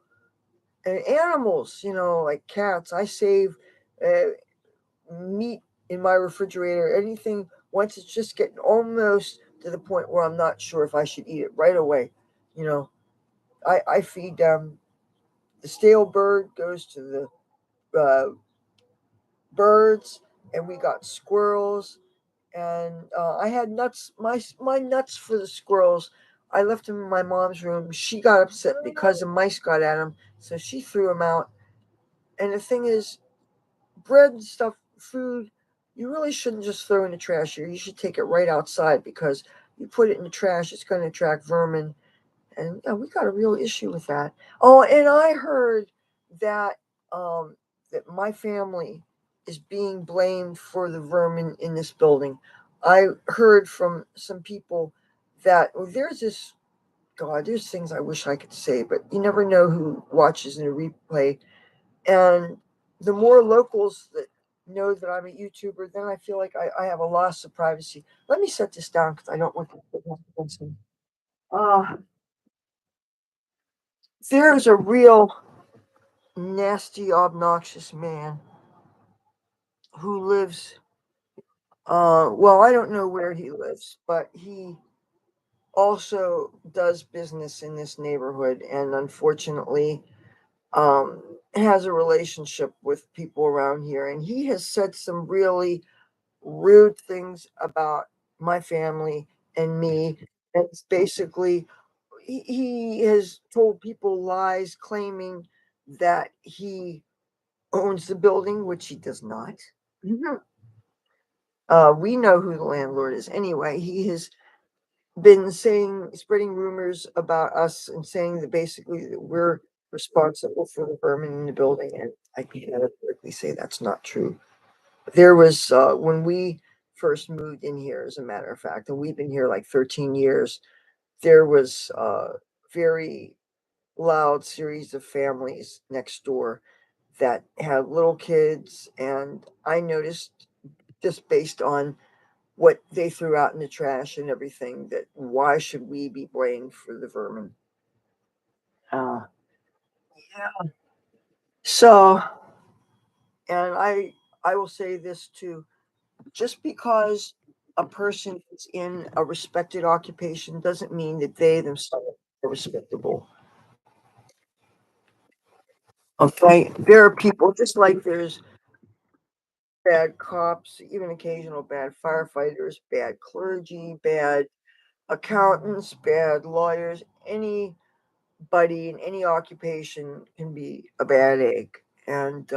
and animals. Like cats. I save uh, meat in my refrigerator, anything, once it's just getting almost to the point where I'm not sure if I should eat it right away. You know, I feed them. The stale bird goes to the birds, and we got squirrels. And I had nuts. My nuts for the squirrels, I left them in my mom's room. She got upset because the mice got at them, so she threw them out. And the thing is, bread and stuff, food, you really shouldn't just throw in the trash here. You should take it right outside because you put it in the trash, it's going to attract vermin. And yeah, we got a real issue with that. Oh, and I heard that that my family is being blamed for the vermin in this building. I heard from some people that there's this God, there's things I wish I could say, but you never know who watches in a replay. And the more locals that know that I'm a YouTuber, then I feel like I have a loss of privacy. Let me set this down because I don't want to put that against me. Uh, there's a real nasty, obnoxious man who lives, well, I don't know where he lives, but he also does business in this neighborhood, and unfortunately, has a relationship with people around here. And he has said some really rude things about my family and me. And it's basically, he has told people lies, claiming that he owns the building, which he does not. Mhm. We know who the landlord is. Anyway, he has been spreading rumors about us and saying that basically that we're responsible for the vermin in the building. And I can categorically say that's not true. There was when we first moved in here, as a matter of fact, and we've been here like 13 years. There was a very loud series of families next door that had little kids, and I noticed, just based on what they threw out in the trash and everything, that why should we be blamed for the vermin? Uh, yeah. So, and I will say this too: just because a person is in a respected occupation doesn't mean that they themselves are respectable. Okay, there are people, just like there's bad cops, even occasional bad firefighters, bad clergy, bad accountants, bad lawyers. Anybody in any occupation can be a bad egg. And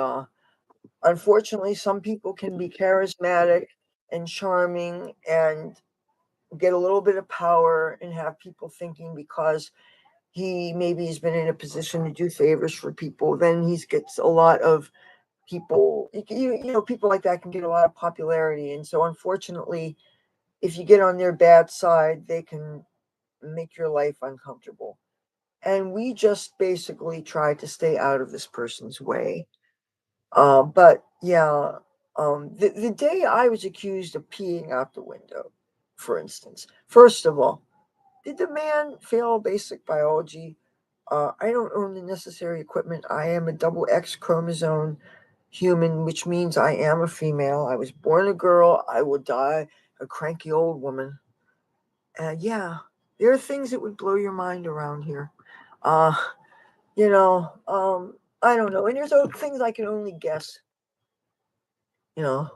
unfortunately, some people can be charismatic and charming and get a little bit of power and have people thinking because he maybe has been in a position to do favors for people, then he gets a lot of people. People like that can get a lot of popularity, and so unfortunately, if you get on their bad side, they can make your life uncomfortable. And we just basically try to stay out of this person's way. But yeah, the day I was accused of peeing out the window, for instance, first of all, did the man fail basic biology? I don't own the necessary equipment. I am a double X chromosome human, which means I am a female. I was born a girl. I will die a cranky old woman. Yeah, there are things that would blow your mind around here. Uh, I don't know. And there's things I can only guess, you know.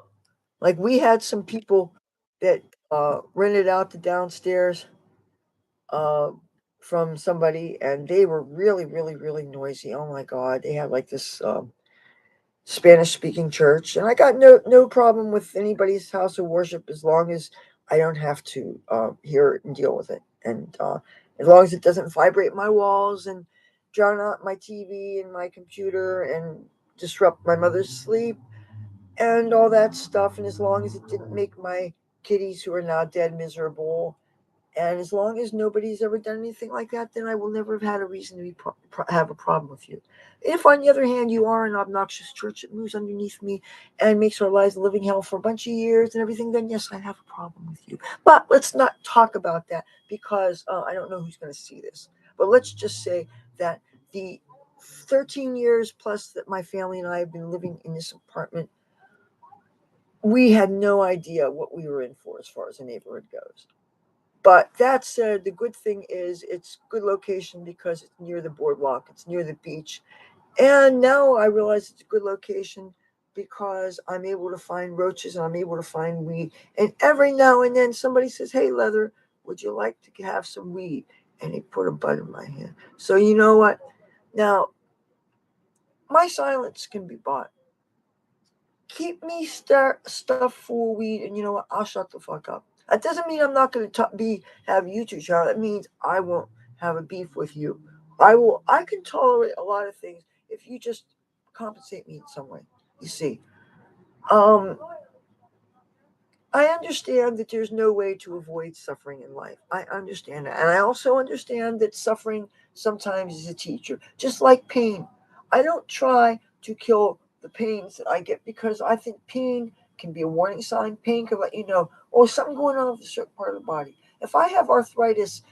Like we had some people that rented out the downstairs uh, from somebody, and they were really, really, really noisy. Oh my God, they had like this Spanish speaking church, and I got no problem with anybody's house of worship as long as I don't have to hear it and deal with it, and as long as it doesn't vibrate my walls and drown out my TV and my computer and disrupt my mother's sleep and all that stuff, and as long as it didn't make my kitties who are now dead miserable, and as long as nobody's ever done anything like that, then I will never have had a reason to have a problem with you. If, on the other hand, you are an obnoxious church that moves underneath me and makes our lives a living hell for a bunch of years and everything, then yes, I have a problem with you. But let's not talk about that because I don't know who's going to see this. But let's just say that the 13 years plus that my family and I have been living in this apartment, we had no idea what we were in for as far as the neighborhood goes. But that said, the good thing is it's good location because it's near the boardwalk, it's near the beach. And now I realize it's a good location because I'm able to find roaches and I'm able to find weed. And every now and then somebody says, "Hey, Leather, would you like to have some weed?" And they put a bud in my hand. So you know what? Now, my silence can be bought. Keep me stuffed full of weed, and you know what? I'll shut the fuck up. That doesn't mean I'm not going to be have you two shower. That means I won't have a beef with you. I will. I can tolerate a lot of things if you just compensate me in some way. You see, um, I understand that there's no way to avoid suffering in life. I understand that. And I also understand that suffering sometimes is a teacher, just like pain. I don't try to kill the pains that I get because I think pain can be a warning sign. Pain can let you know, oh, something going on with a certain part of the body. If I have arthritis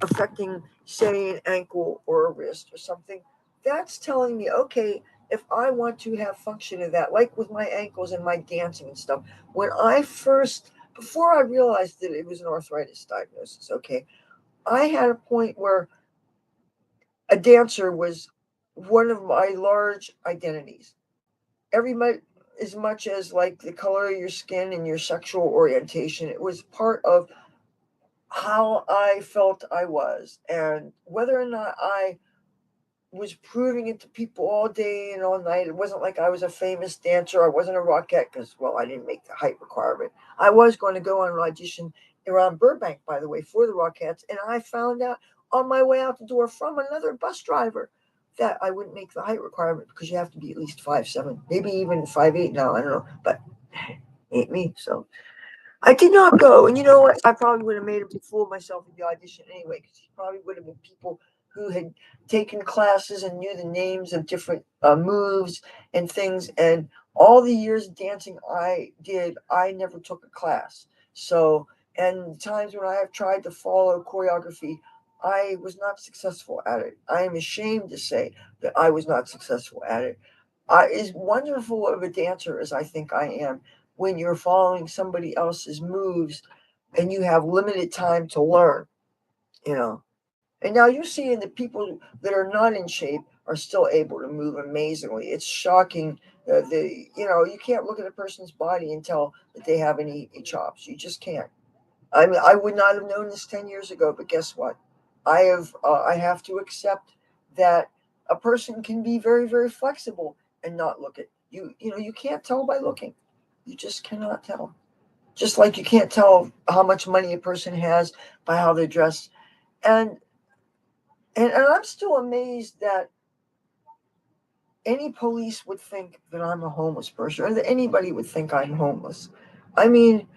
affecting, say, an ankle or a wrist or something, that's telling me, okay, if I want to have function of that, like with my ankles and my dancing and stuff, when I first, before I realized that it was an arthritis diagnosis, okay, I had a point where a dancer was one of my large identities. Every much as much as like the color of your skin and your sexual orientation, it was part of how I felt I was, and whether or not I was proving it to people all day and all night. It wasn't like I was a famous dancer. I wasn't a rockette because, well, I didn't make the height requirement. I was going to go on an audition around Burbank, by the way, for the Rockettes. And I found out on my way out the door from another bus driver that I wouldn't make the height requirement because you have to be at least 5'7", maybe even 5'8" now. I don't know, but ain't me. So I did not go. And you know what? I probably would have made a fool of myself in the audition anyway, because he probably would have been people who had taken classes and knew the names of different moves and things. And all the years of dancing I did, I never took a class. So, and the times when I have tried to follow choreography, I was not successful at it. I am ashamed to say that I was not successful at it. As wonderful of a dancer as I think I am, when you're following somebody else's moves and you have limited time to learn, you know. And now you're seeing that people that are not in shape are still able to move amazingly. It's shocking. You can't look at a person's body and tell that they have any chops. You just can't. I mean, I would not have known this 10 years ago, but guess what? I have to accept that a person can be very, very flexible and not look at you. You know, you can't tell by looking. You just cannot tell. Just like you can't tell how much money a person has by how they're dressed. And And I'm still amazed that any police would think that I'm a homeless person, or that anybody would think I'm homeless. I mean,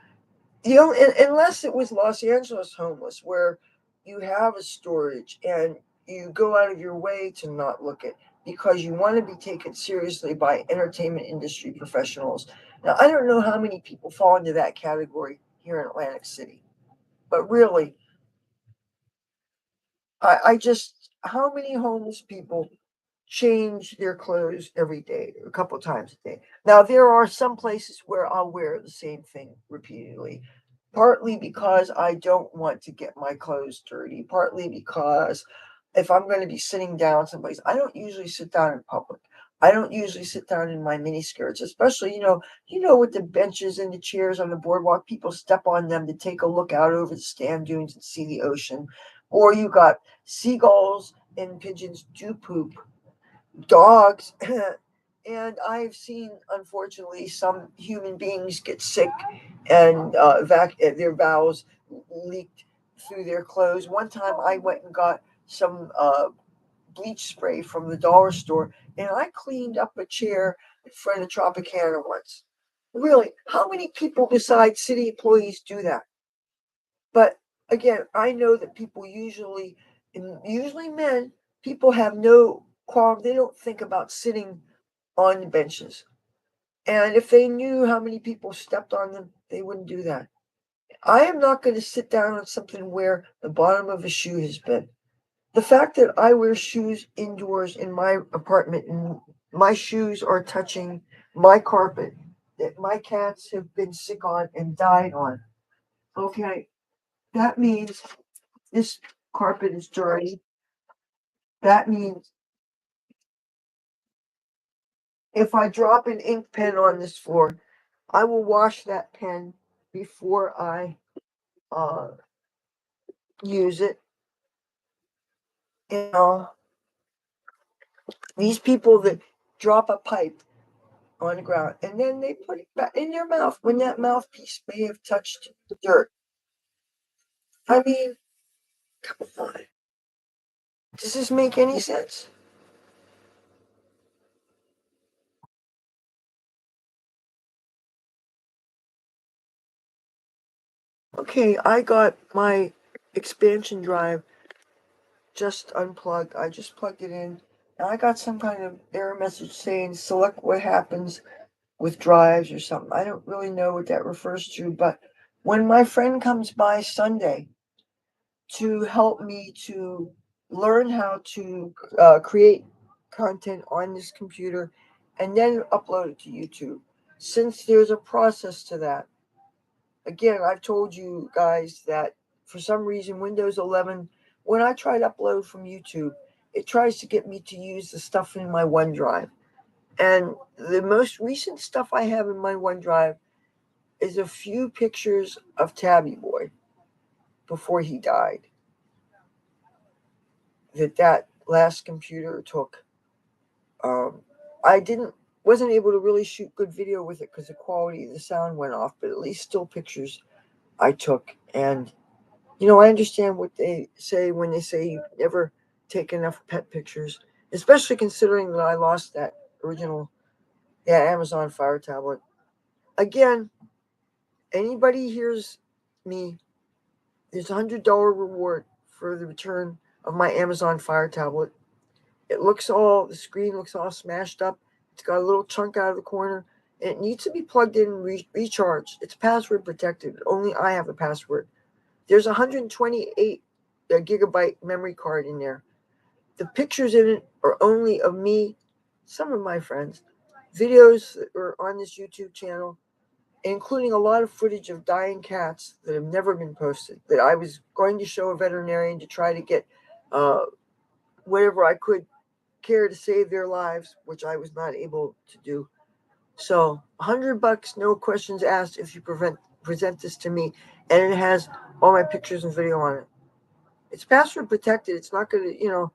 unless it was Los Angeles homeless, where you have a storage and you go out of your way to not look at because you want to be taken seriously by entertainment industry professionals. Now, I don't know how many people fall into that category here in Atlantic City, but really, I just, how many homeless people change their clothes every day, a couple times a day? Now, there are some places where I'll wear the same thing repeatedly, partly because I don't want to get my clothes dirty, partly because if I'm going to be sitting down someplace, I don't usually sit down in public. I don't usually sit down in my mini skirts, especially, with the benches and the chairs on the boardwalk, people step on them to take a look out over the stand dunes and see the ocean. Or you got seagulls and pigeons do poop, dogs. And I've seen, unfortunately, some human beings get sick and their bowels leaked through their clothes. One time I went and got some bleach spray from the dollar store and I cleaned up a chair in front of Tropicana once. Really, how many people besides city employees do that? But again, I know that people usually, and usually men, people have no qualm. They don't think about sitting on the benches. And if they knew how many people stepped on them, they wouldn't do that. I am not going to sit down on something where the bottom of a shoe has been. The fact that I wear shoes indoors in my apartment and my shoes are touching my carpet that my cats have been sick on and died on. Okay, that means this carpet is dirty. That means if I drop an ink pen on this floor, I will wash that pen before I uh, use it. You know, these people that drop a pipe on the ground and then they put it back in their mouth when that mouthpiece may have touched the dirt. I mean, come on. Does this make any sense? Okay, I got my expansion drive just unplugged. I just plugged it in, and I got some kind of error message saying select what happens with drives or something. I don't really know what that refers to, but when my friend comes by Sunday to help me to learn how to create content on this computer and then upload it to YouTube, since there's a process to that. Again, I've told you guys that for some reason, Windows 11, when I try to upload from YouTube, it tries to get me to use the stuff in my OneDrive. And the most recent stuff I have in my OneDrive is a few pictures of Tabby Boy before he died. That last computer took. Um, I didn't wasn't able to really shoot good video with it because the quality of the sound went off, but at least still pictures I took. And I understand what they say when they say you never take enough pet pictures, especially considering that I lost that original, Amazon Fire tablet. Again, anybody hears me, there's $100 reward for the return of my Amazon Fire tablet. The screen looks all smashed up. It's got a little chunk out of the corner. And it needs to be plugged in and recharged. It's password protected. Only I have a password. There's a 128 gigabyte memory card in there. The pictures in it are only of me, some of my friends, videos that are on this YouTube channel, including a lot of footage of dying cats that have never been posted, that I was going to show a veterinarian to try to get uh, whatever I could care to save their lives, which I was not able to do. So, $100, no questions asked if you present this to me, and it has all my pictures and video on it. It's password protected. It's not going to,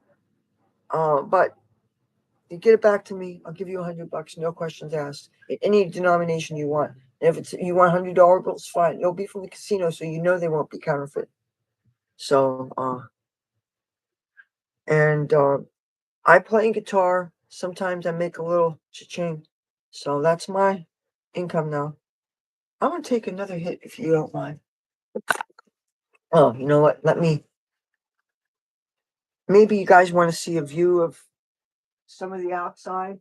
but you get it back to me. I'll give you $100, no questions asked, in any denomination you want. And if you want $100 bills, fine. It'll be from the casino, so you know they won't be counterfeit. So, And I play guitar. Sometimes I make a little cha-ching. So that's my income now. I'm gonna take another hit if you don't mind. Oh, you know what? Maybe you guys want to see a view of some of the outside.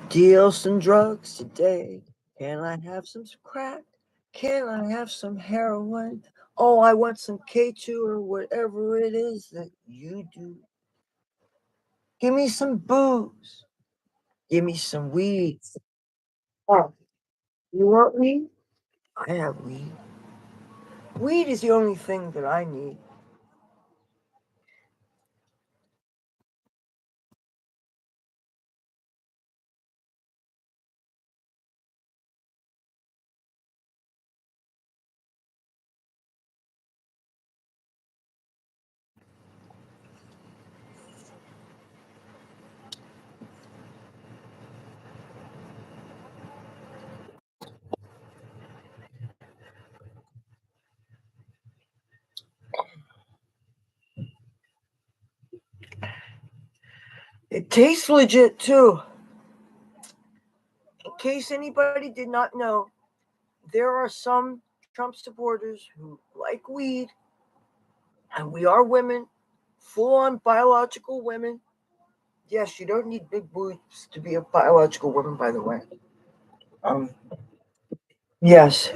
Deal some drugs today. Can I have some crack? Can I have some heroin? Oh, I want some K2 or whatever it is that you do. Give me some booze. Give me some weed. Oh, you want weed? I have weed. Weed is the only thing that I need. It tastes legit too. In case anybody did not know, there are some Trump supporters who like weed, and we are women, full on biological women. Yes, you don't need big boobs to be a biological woman, by the way. Um, yes,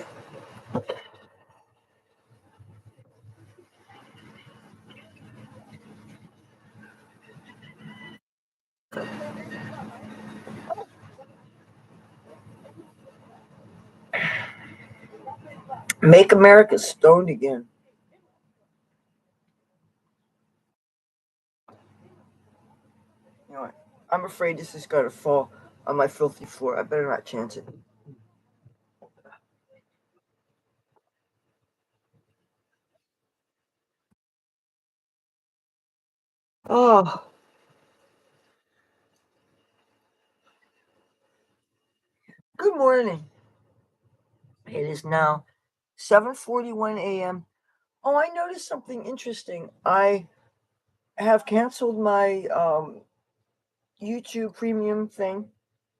make America stoned again. You know what? I'm afraid this is going to fall on my filthy floor. I better not chance it. Oh, good morning. It is now 7:41 a.m. Oh, I noticed something interesting. I have canceled my YouTube premium thing.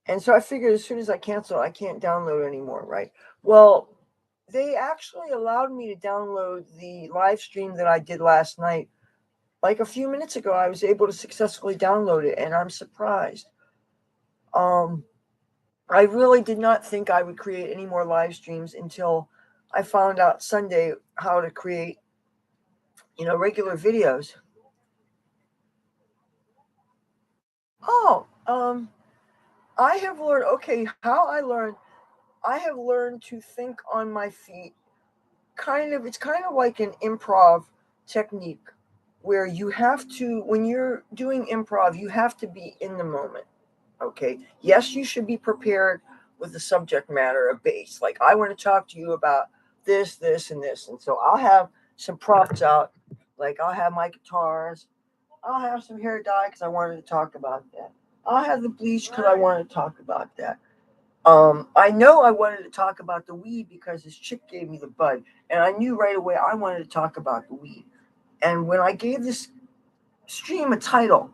And so I figured as soon as I cancel, I can't download anymore, right? Well, they actually allowed me to download the live stream that I did last night. Like a few minutes ago, I was able to successfully download it, and I'm surprised. Um, I really did not think I would create any more live streams until I found out Sunday how to create, regular videos. Oh, I have learned. Okay, how I learned. I have learned to think on my feet. It's kind of like an improv technique where you have to, when you're doing improv, you have to be in the moment. Okay, yes, you should be prepared with the subject matter, a base. Like, I want to talk to you about this and this, and so I'll have some props out. Like, I'll have my guitars, I'll have some hair dye because I wanted to talk about that, I'll have the bleach because I wanted to talk about that. I know I wanted to talk about the weed because this chick gave me the bud, and I knew right away I wanted to talk about the weed. And when I gave this stream a title,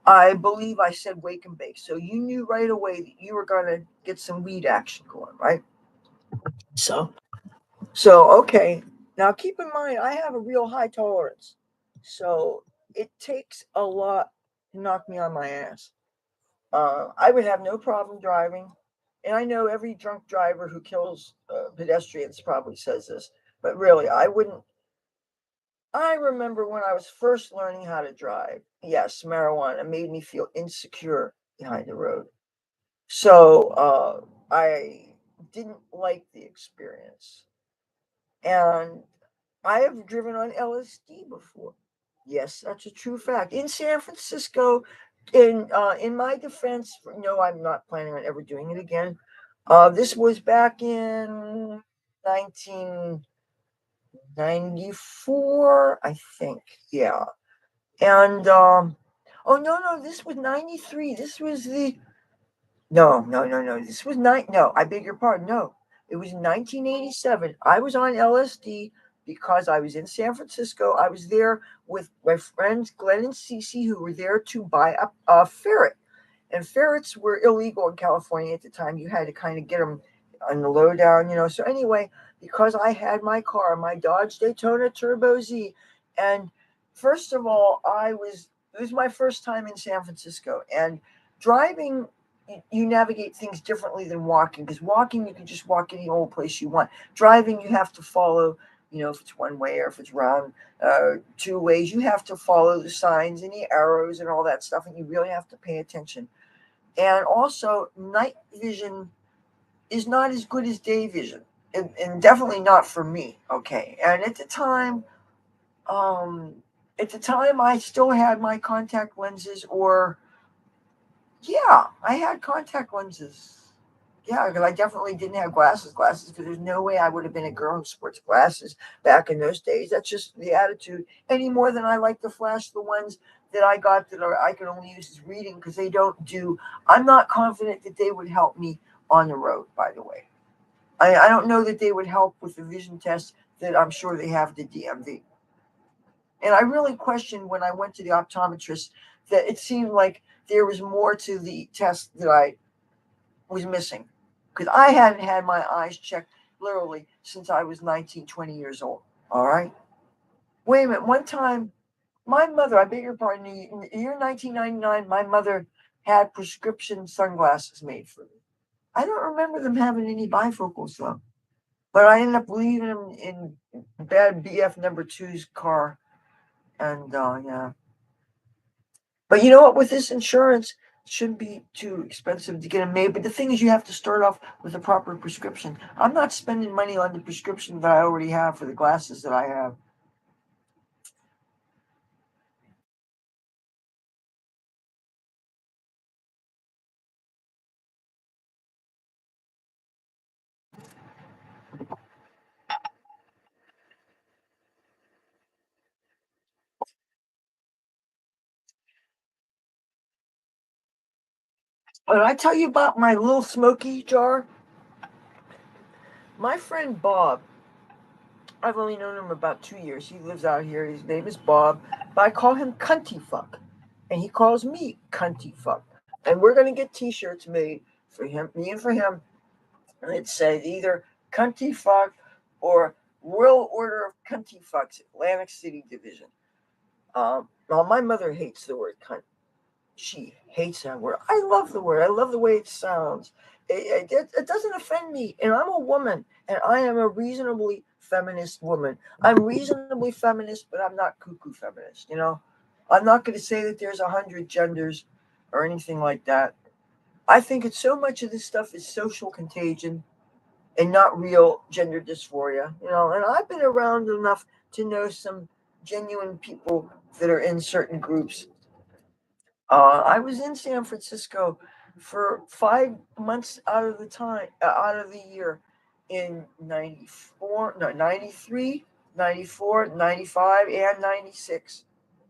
I believe I said Wakenbake. So you knew right away that you were gonna get some weed action going, right? So okay. Now keep in mind I have a real high tolerance. So it takes a lot to knock me on my ass. I would have no problem driving. And I know every drunk driver who kills pedestrians probably says this, but really, I wouldn't. I remember when I was first learning how to drive, yes, marijuana made me feel insecure behind the road. So I didn't like the experience. And I have driven on LSD before. Yes, that's a true fact. In San Francisco, in my defense, no, I'm not planning on ever doing it again. This was back in 1994, I think. Yeah, and oh no, this was 93. This was the no. This was no, I beg your pardon. No, it was 1987. I was on LSD because I was in San Francisco. I was there with my friends Glenn and Cece, who were there to buy a ferret. And ferrets were illegal in California at the time. You had to kind of get them on the lowdown. So anyway, because I had my car, my Dodge Daytona Turbo Z, and first of all, it was my first time in San Francisco, and driving, you navigate things differently than walking, because walking you can just walk any old place you want. Driving, you have to follow, if it's one way or if it's round, two ways, you have to follow the signs and the arrows and all that stuff, and you really have to pay attention. And also, night vision is not as good as day vision, and definitely not for me. Okay, and um, at the time, I still had my contact lenses, or yeah, I had contact lenses. Yeah, because I definitely didn't have glasses, because there's no way I would have been a girl who sports glasses back in those days. That's just the attitude. Any more than I like to flash the ones that I got that I can only use as reading, because they don't do. I'm not confident that they would help me on the road. By the way, I don't know that they would help with the vision test that I'm sure they have at the DMV. And I really questioned when I went to the optometrist that it seemed like there was more to the test that I was missing, because I hadn't had my eyes checked literally since I was 19, 20 years old. All right. Wait a minute. One time, my mother, I beg your pardon, in the year 1999, my mother had prescription sunglasses made for me. I don't remember them having any bifocals though, but I ended up leaving them in bad BF number two's car. And yeah. But you know what? With this insurance, it shouldn't be too expensive to get them made. But the thing is, you have to start off with a proper prescription. I'm not spending money on the prescription that I already have for the glasses that I have. When I tell you about my little smoky jar, my friend Bob, I've only known him about 2 years. He lives out here. His name is Bob, but I call him Cunty Fuck, and he calls me Cunty Fuck. And we're gonna get T-shirts made for him, me and for him, and it said either Cunty Fuck or Royal Order of Cunty Fucks, Atlantic City Division. Well, my mother hates the word cunt. She hates that word. I love the word. I love the way it sounds. It doesn't offend me. And I'm a woman, and I am a reasonably feminist woman. I'm reasonably feminist, but I'm not cuckoo feminist. I'm not going to say that there's 100 genders or anything like that. I think it's so much of this stuff is social contagion and not real gender dysphoria. And I've been around enough to know some genuine people that are in certain groups. I was in San Francisco for 5 months out of the year, in 94, no, 93, 94, 95, and 96.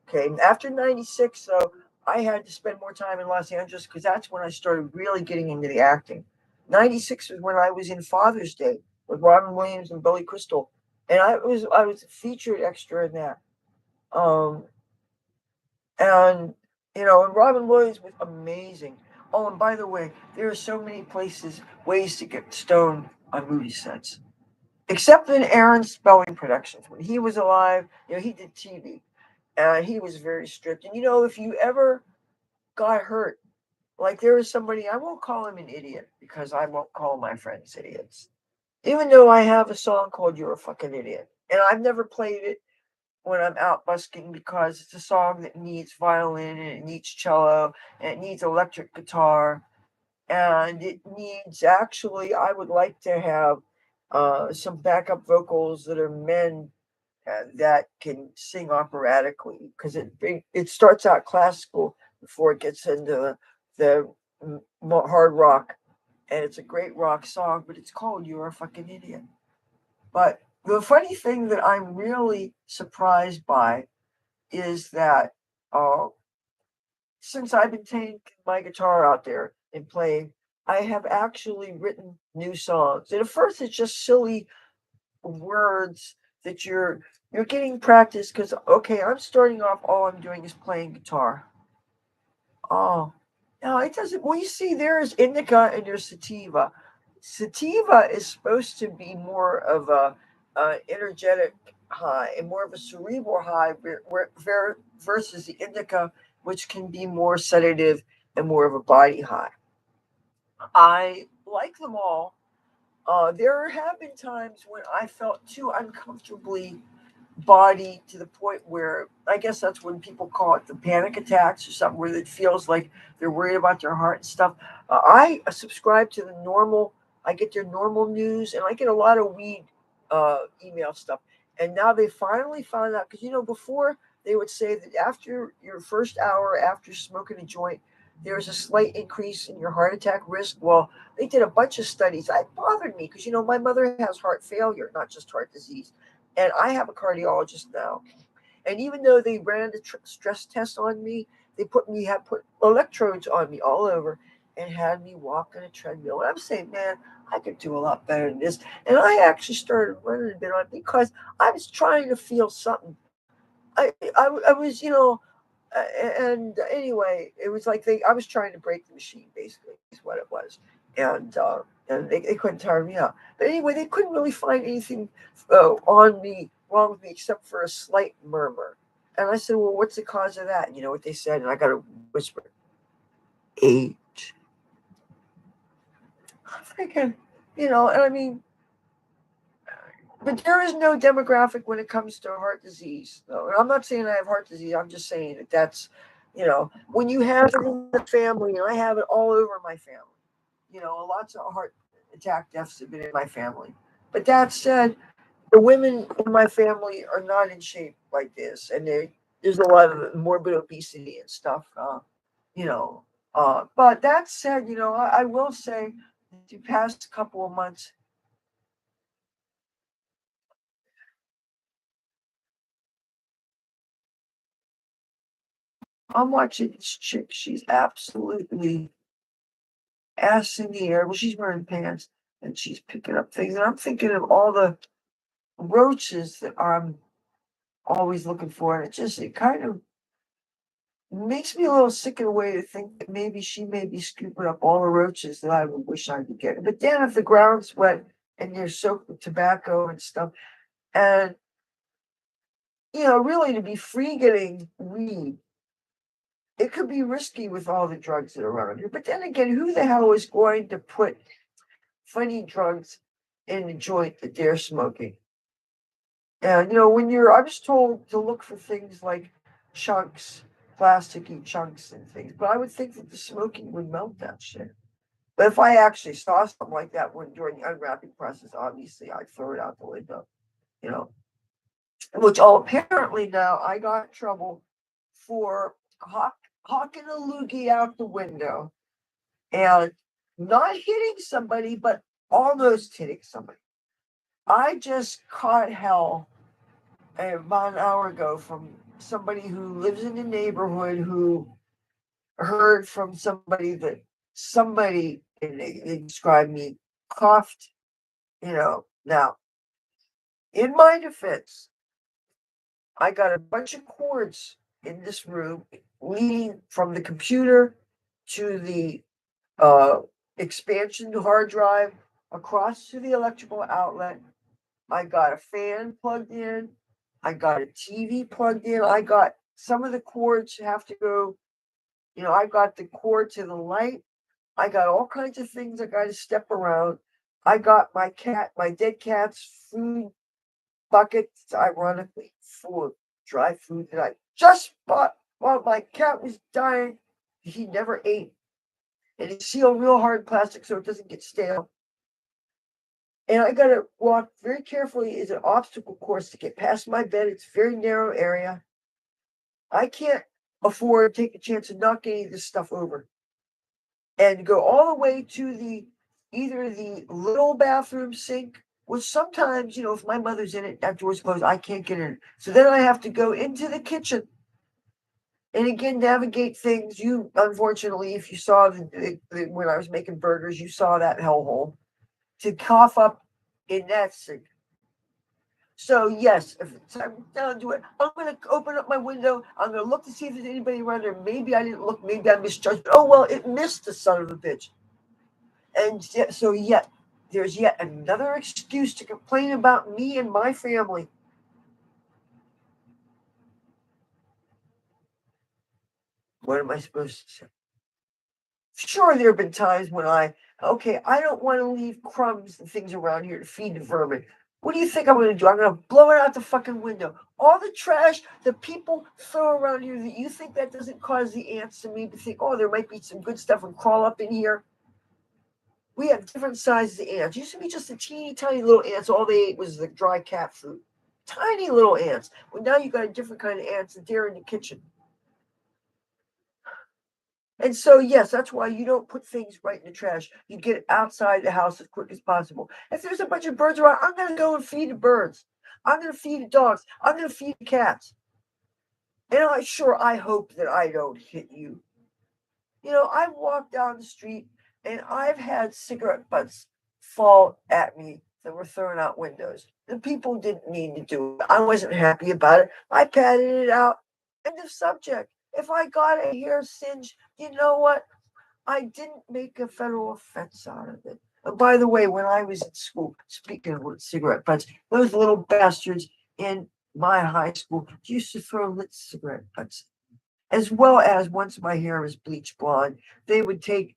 Okay, after 96, though, I had to spend more time in Los Angeles, because that's when I started really getting into the acting. 96 was when I was in Father's Day with Robin Williams and Billy Crystal, and I was a featured extra in that. Um, and and Robin Williams was amazing. Oh, and by the way, there are so many ways to get stoned on movie sets, except in Aaron Spelling Productions. When he was alive, he did TV, and he was very strict. And if you ever got hurt, like there was somebody, I won't call him an idiot, because I won't call my friends idiots, even though I have a song called "You're a Fucking Idiot," and I've never played it when I'm out busking, because it's a song that needs violin, and it needs cello, and it needs electric guitar, and it needs, actually, I would like to have some backup vocals that are men, that can sing operatically, because it starts out classical before it gets into the hard rock, and it's a great rock song, but it's called "You're a Fucking Idiot." But the funny thing that I'm really surprised by is that uh, since I've been taking my guitar out there and playing, I have actually written new songs. And at first, it's just silly words that you're getting practice, because okay, I'm starting off, all I'm doing is playing guitar. Oh, no, it doesn't. Well, you see, there's indica and there's sativa. Sativa is supposed to be more of a energetic high and more of a cerebral high, versus the indica, which can be more sedative and more of a body high. I like them all. There have been times when I felt too uncomfortably body, to the point where I guess that's when people call it the panic attacks or something, where it feels like they're worried about their heart and stuff. I subscribe to the normal. I get their normal news, and I get a lot of weed email stuff. And now they finally found out, because before they would say that after your first hour after smoking a joint, there's a slight increase in your heart attack risk. Well, they did a bunch of studies. That bothered me, because my mother has heart failure, not just heart disease, and I have a cardiologist now. And even though they ran the stress test on me, had put electrodes on me all over and had me walk on a treadmill. And I'm saying, man, I could do a lot better than this. And I actually started running a bit on it, because I was trying to feel something. I was, and anyway, it was like I was trying to break the machine, basically, is what it was. And they couldn't tire me out. But anyway, they couldn't really find anything on me, wrong with me, except for a slight murmur. And I said, well, what's the cause of that? And you know what they said? And I got to whisper, age. I'm thinking, and I mean, but there is no demographic when it comes to heart disease. No, I'm not saying I have heart disease. I'm just saying that's, when you have it in the family, and I have it all over my family. Lots of heart attack deaths have been in my family. But that said, the women in my family are not in shape like this, and there's a lot of morbid obesity and stuff. You know, but that said, I will say, the past couple of months, I'm watching this chick. She's absolutely ass in the air. Well, she's wearing pants and she's picking up things. And I'm thinking of all the roaches that I'm always looking for. And it kind of makes me a little sick in a way to think that maybe she may be scooping up all the roaches that I would wish I could get. But then if the ground's wet and you're soaked with tobacco and stuff, and really to be free getting weed, it could be risky with all the drugs that are around here. But then again, who the hell is going to put funny drugs in the joint that they're smoking? And I was told to look for things like chunks, plasticky chunks and things, but I would think that the smoking would melt that shit. But if I actually saw something like that during the unwrapping process, obviously I'd throw it out the window, you know. Which all apparently now I got in trouble for hawking a loogie out the window and not hitting somebody, but almost hitting somebody. I just caught hell about an hour ago from somebody who lives in the neighborhood, who heard from somebody that somebody, and they described me, coughed. Now, in my defense, I got a bunch of cords in this room leading from the computer to the uh, expansion hard drive, across to the electrical outlet. I got a fan plugged in. I got a TV plugged in. I got some of the cords have to go. I got the cord to the light. I got all kinds of things I got to step around. I got my dead cat's food bucket, ironically, full of dry food that I just bought while my cat was dying. He never ate. And it's sealed real hard plastic so it doesn't get stale. and I gotta walk very carefully. It's an obstacle course to get past my bed. It's a very narrow area. I can't afford to take a chance of knocking any of this stuff over. And go all the way to the either the little bathroom sink, which sometimes, if my mother's in it, that door's closed, I can't get in. So then I have to go into the kitchen and again navigate things. You unfortunately, if you saw when I was making burgers, you saw that hellhole to cough up in that sink. So yes, if it's time down to it, I'm gonna open up my window. I'm gonna look to see if there's anybody around there. Maybe I didn't look. Maybe I misjudged. Oh well, it missed the son of a bitch. And so yet there's yet another excuse to complain about me and my family. What am I supposed to say? Sure, there have been times when I don't want to leave crumbs and things around here to feed the vermin. What do you think I'm going to do? I'm going to blow it out the fucking window. All the trash that people throw around here, that you think that doesn't cause the ants to maybe think, oh, there might be some good stuff and crawl up in here. We have different sizes of ants. Used to be just a teeny tiny little ants. All they ate was the dry cat food. Tiny little ants. Well, now you got a different kind of ants that they're in the kitchen. And so, yes, that's why you don't put things right in the trash. You get it outside the house as quick as possible. If there's a bunch of birds around, I'm going to go and feed the birds. I'm going to feed the dogs. I'm going to feed the cats. And I hope that I don't hit you. I've walked down the street and I've had cigarette butts fall at me that were thrown out windows. The people didn't mean to do it. I wasn't happy about it. I patted it out. End of subject. If I got a hair singe, you know what? I didn't make a federal offense out of it. And by the way, when I was in school, speaking of cigarette butts, those little bastards in my high school used to throw lit cigarette butts, as well as once my hair was bleached blonde, they would take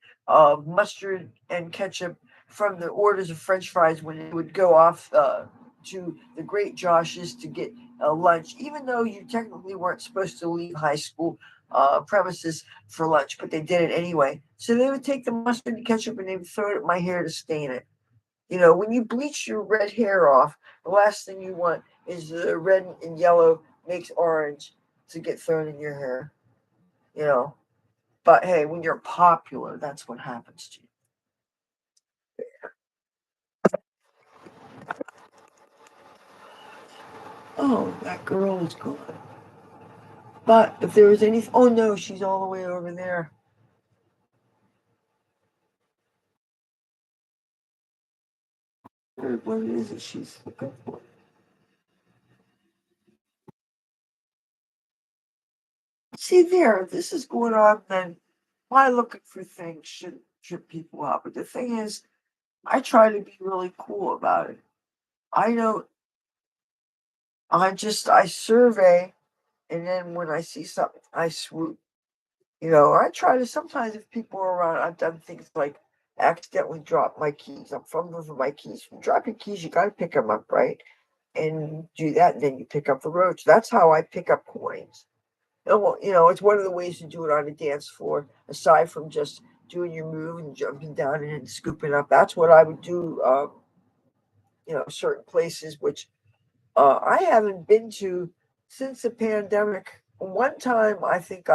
mustard and ketchup from the orders of French fries when it would go off to the Great Josh's to get lunch, even though you technically weren't supposed to leave high school premises for lunch, but they did it anyway. So they would take the mustard and ketchup and they would throw it at my hair to stain it. When you bleach your red hair off, the last thing you want is the red and yellow makes orange to get thrown in your hair you know. But hey, when you're popular, that's what happens to you. Oh, that girl is gone. But if there was any, oh no, she's all the way over there. What is it she's looking for? See there, this is going on. Then why looking for things should trip people out. But the thing is, I try to be really cool about it. I don't. I survey, and then when I see something, I swoop. I try to sometimes if people are around, I've done things like accidentally drop my keys. I'm fumbling for my keys. When you drop your keys, you got to pick them up, right? And do that, and then you pick up the roach. That's how I pick up coins. Well, it's one of the ways to do it on a dance floor, aside from just doing your move and jumping down and scooping up. That's what I would do, certain places, which I haven't been to since the pandemic. One time, I think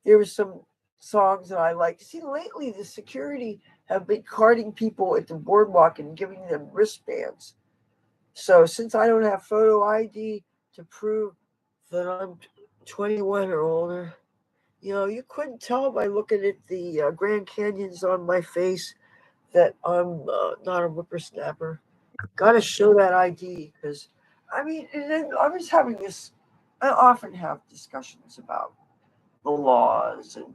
there was some songs that I liked. See, lately the security have been carding people at the boardwalk and giving them wristbands. So since I don't have photo ID to prove that I'm 21 or older, you couldn't tell by looking at the Grand Canyons on my face that I'm not a whippersnapper. Got to show that ID because, I mean, and then I was having this. I often have discussions about the laws and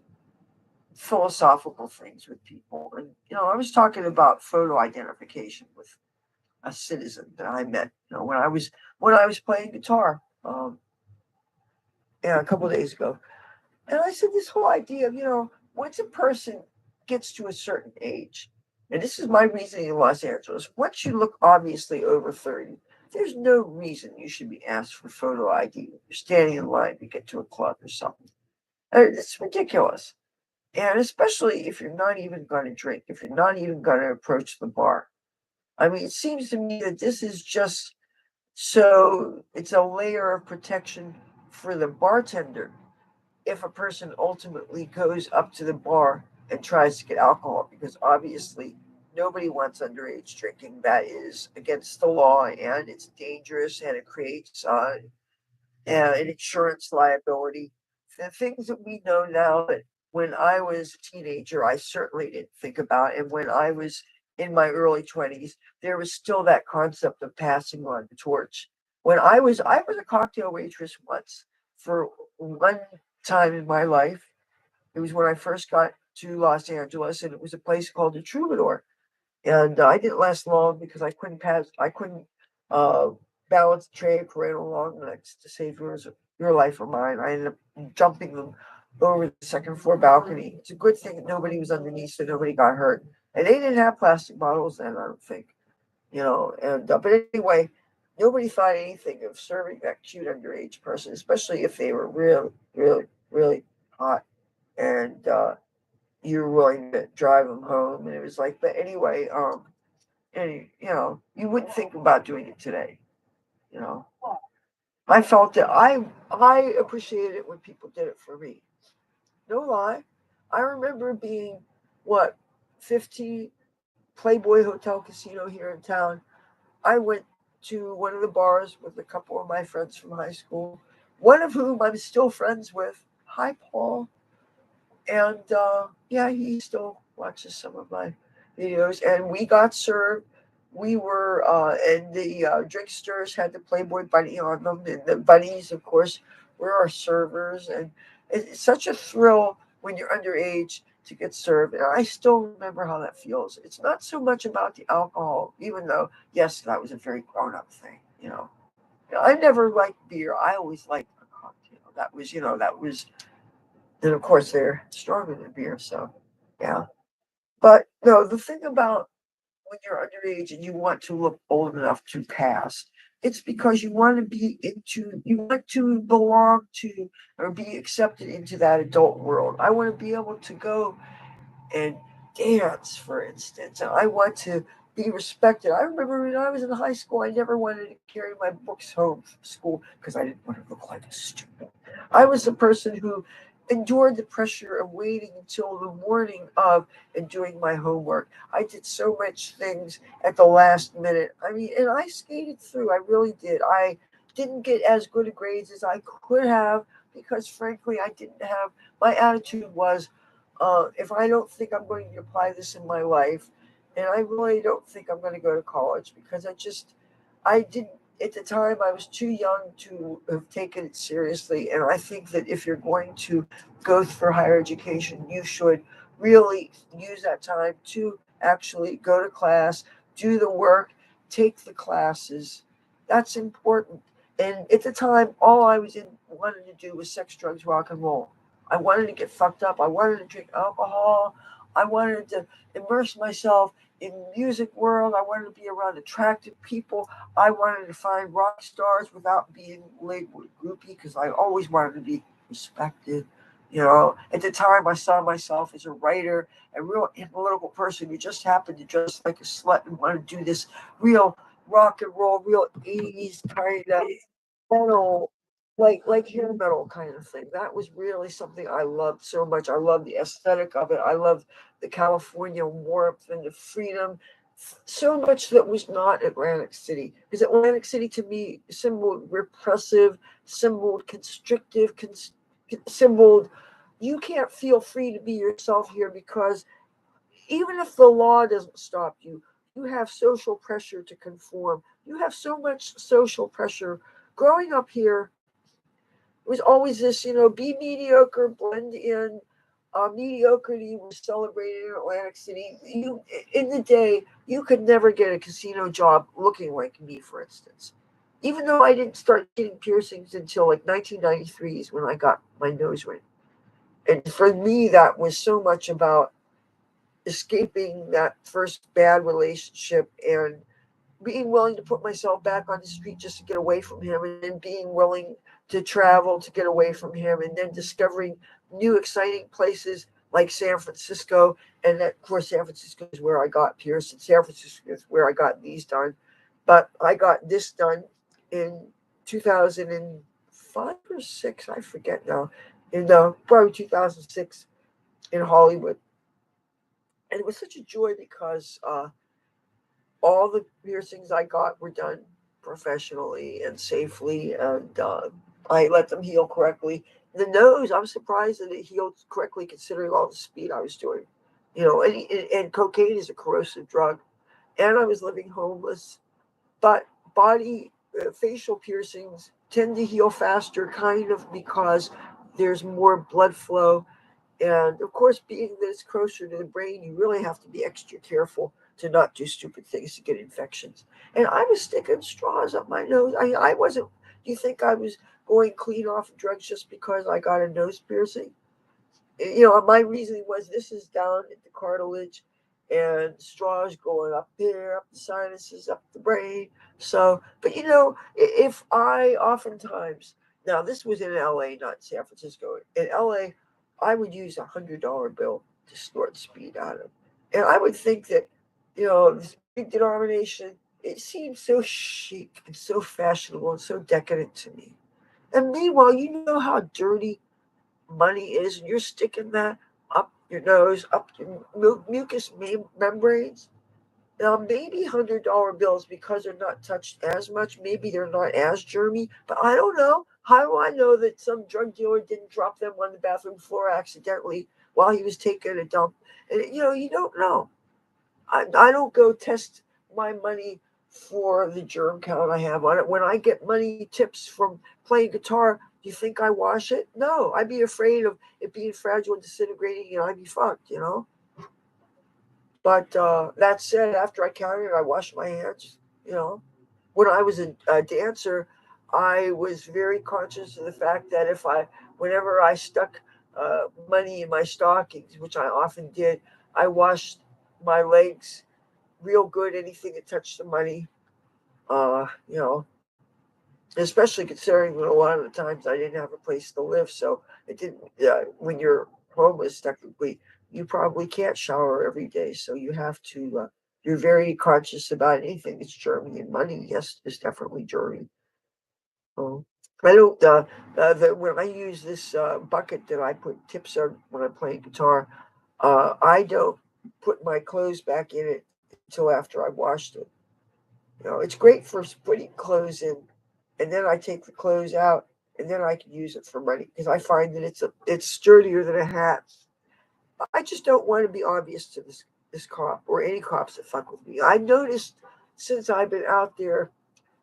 philosophical things with people, and I was talking about photo identification with a citizen that I met. When I was playing guitar, yeah, a couple of days ago, and I said this whole idea of once a person gets to a certain age, and this is my reasoning in Los Angeles, once you look obviously over 30, there's no reason you should be asked for photo ID when you're standing in line to get to a club or something. It's ridiculous. And especially if you're not even going to drink, if you're not even going to approach the bar. I mean, it seems to me that this is just so it's a layer of protection for the bartender if a person ultimately goes up to the bar and tries to get alcohol, because obviously nobody wants underage drinking. That is against the law and it's dangerous and it creates an insurance liability. The things that we know now that when I was a teenager, I certainly didn't think about. And when I was in my early 20s, there was still that concept of passing on the torch. I was a cocktail waitress once for one time in my life. It was when I first got to Los Angeles, and it was a place called the Troubadour. And I didn't last long because I couldn't uh, balance the tray of parental long necks to save your life or mine. I ended up jumping them over the second floor balcony. It's a good thing that nobody was underneath, so nobody got hurt. And they didn't have plastic bottles then, I don't think, you know. And but anyway, nobody thought anything of serving that cute underage person, especially if they were really, really, really hot. And you were willing to drive them home. And it was like, but anyway, and you wouldn't think about doing it today. You know, I felt that I appreciated it when people did it for me. No lie, I remember being what 50 Playboy Hotel Casino here in town. I went to one of the bars with a couple of my friends from high school, one of whom I'm still friends with. Hi, Paul. And yeah, he still watches some of my videos. And we got served. We were, and the drinksters had the Playboy bunny on them, and the bunnies, of course, were our servers. And it's such a thrill when you're underage to get served. And I still remember how that feels. It's not so much about the alcohol, even though, yes, that was a very grown up thing. I never liked beer. I always liked a cocktail. That was and of course they're stronger than beer, so yeah. But no, the thing about when you're underage and you want to look old enough to pass, it's because you want to belong to or be accepted into that adult world. I want to be able to go and dance, for instance. And I want to be respected. I remember when I was in high school, I never wanted to carry my books home from school because I didn't want to look like a student. I was the person who endured the pressure of waiting until the morning of and doing my homework. I did so much things at the last minute. I mean, and I skated through. I really did. I didn't get as good a grades as I could have because, frankly, I didn't have. My attitude was if I don't think I'm going to apply this in my life, and I really don't think I'm going to go to college because I didn't, at the time, I was too young to have taken it seriously. And I think that if you're going to go for higher education, you should really use that time to actually go to class, do the work, take the classes. That's important. And at the time, all wanted to do was sex, drugs, rock and roll. I wanted to get fucked up. I wanted to drink alcohol. I wanted to immerse myself in the music world. I wanted to be around attractive people. I wanted to find rock stars without being labeled a groupie because I always wanted to be respected. At the time, I saw myself as a writer, a real analytical person who just happened to dress like a slut and want to do this real rock and roll, real 80s kind of metal, like hair metal kind of thing. That was really something I loved so much. I loved the aesthetic of it. I loved the California warmth and the freedom. So much that was not Atlantic City. Because Atlantic City to me symboled repressive, symboled constrictive, symboled you can't feel free to be yourself here because even if the law doesn't stop you, you have social pressure to conform. You have so much social pressure. Growing up here was always this, be mediocre, blend in. Mediocrity was celebrated in Atlantic City. In the day, you could never get a casino job looking like me, for instance. Even though I didn't start getting piercings until like 1993 is when I got my nose ring. And for me, that was so much about escaping that first bad relationship and being willing to put myself back on the street just to get away from him, and then being willing to travel to get away from him, and then discovering new exciting places like San Francisco, and that, of course, San Francisco is where I got pierced, and San Francisco is where I got these done. But I got this done in 2005 or six, I forget now, in probably 2006 in Hollywood, and it was such a joy because all the piercings I got were done professionally and safely, and I let them heal correctly. The nose, I'm surprised that it healed correctly considering all the speed I was doing. And cocaine is a corrosive drug, and I was living homeless. But body facial piercings tend to heal faster, kind of because there's more blood flow, and of course, being that it's closer to the brain, you really have to be extra careful to not do stupid things to get infections. And I was sticking straws up my nose. I wasn't. Do you think I was going clean off drugs just because I got a nose piercing? My reasoning was this is down at the cartilage, and straws going up there, up the sinuses, up the brain. So, but if I oftentimes, now this was in LA, not San Francisco. In LA, I would use $100 bill to snort speed out of. And I would think that, this big denomination, it seemed so chic and so fashionable and so decadent to me. And meanwhile, you know how dirty money is, and you're sticking that up your nose, up your mucous membranes. Now, maybe $100 bills, because they're not touched as much, maybe they're not as germy, but I don't know. How do I know that some drug dealer didn't drop them on the bathroom floor accidentally while he was taking a dump? And you don't know. I don't go test my money for the germ count I have on it. When I get money tips from playing guitar, do you think I wash it? No, I'd be afraid of it being fragile and disintegrating, and I'd be fucked. But that said, after I counted, I washed my hands. You know, when I was a dancer, I was very conscious of the fact that whenever I stuck money in my stockings, which I often did, I washed my legs real good. Anything that touched the money, uh, you know, especially considering that a lot of the times I didn't have a place to live, so it didn't. When you're homeless, technically, you probably can't shower every day, so you have to. You're very conscious about anything that's germy, and money, yes, is definitely germy. Oh, I don't. When I use this bucket that I put tips on when I'm playing guitar, I don't put my clothes back in it until after I washed it. It's great for putting clothes in, and then I take the clothes out, and then I can use it for money because I find that it's sturdier than a hat. I just don't want to be obvious to this cop or any cops that fuck with me. I've noticed since I've been out there,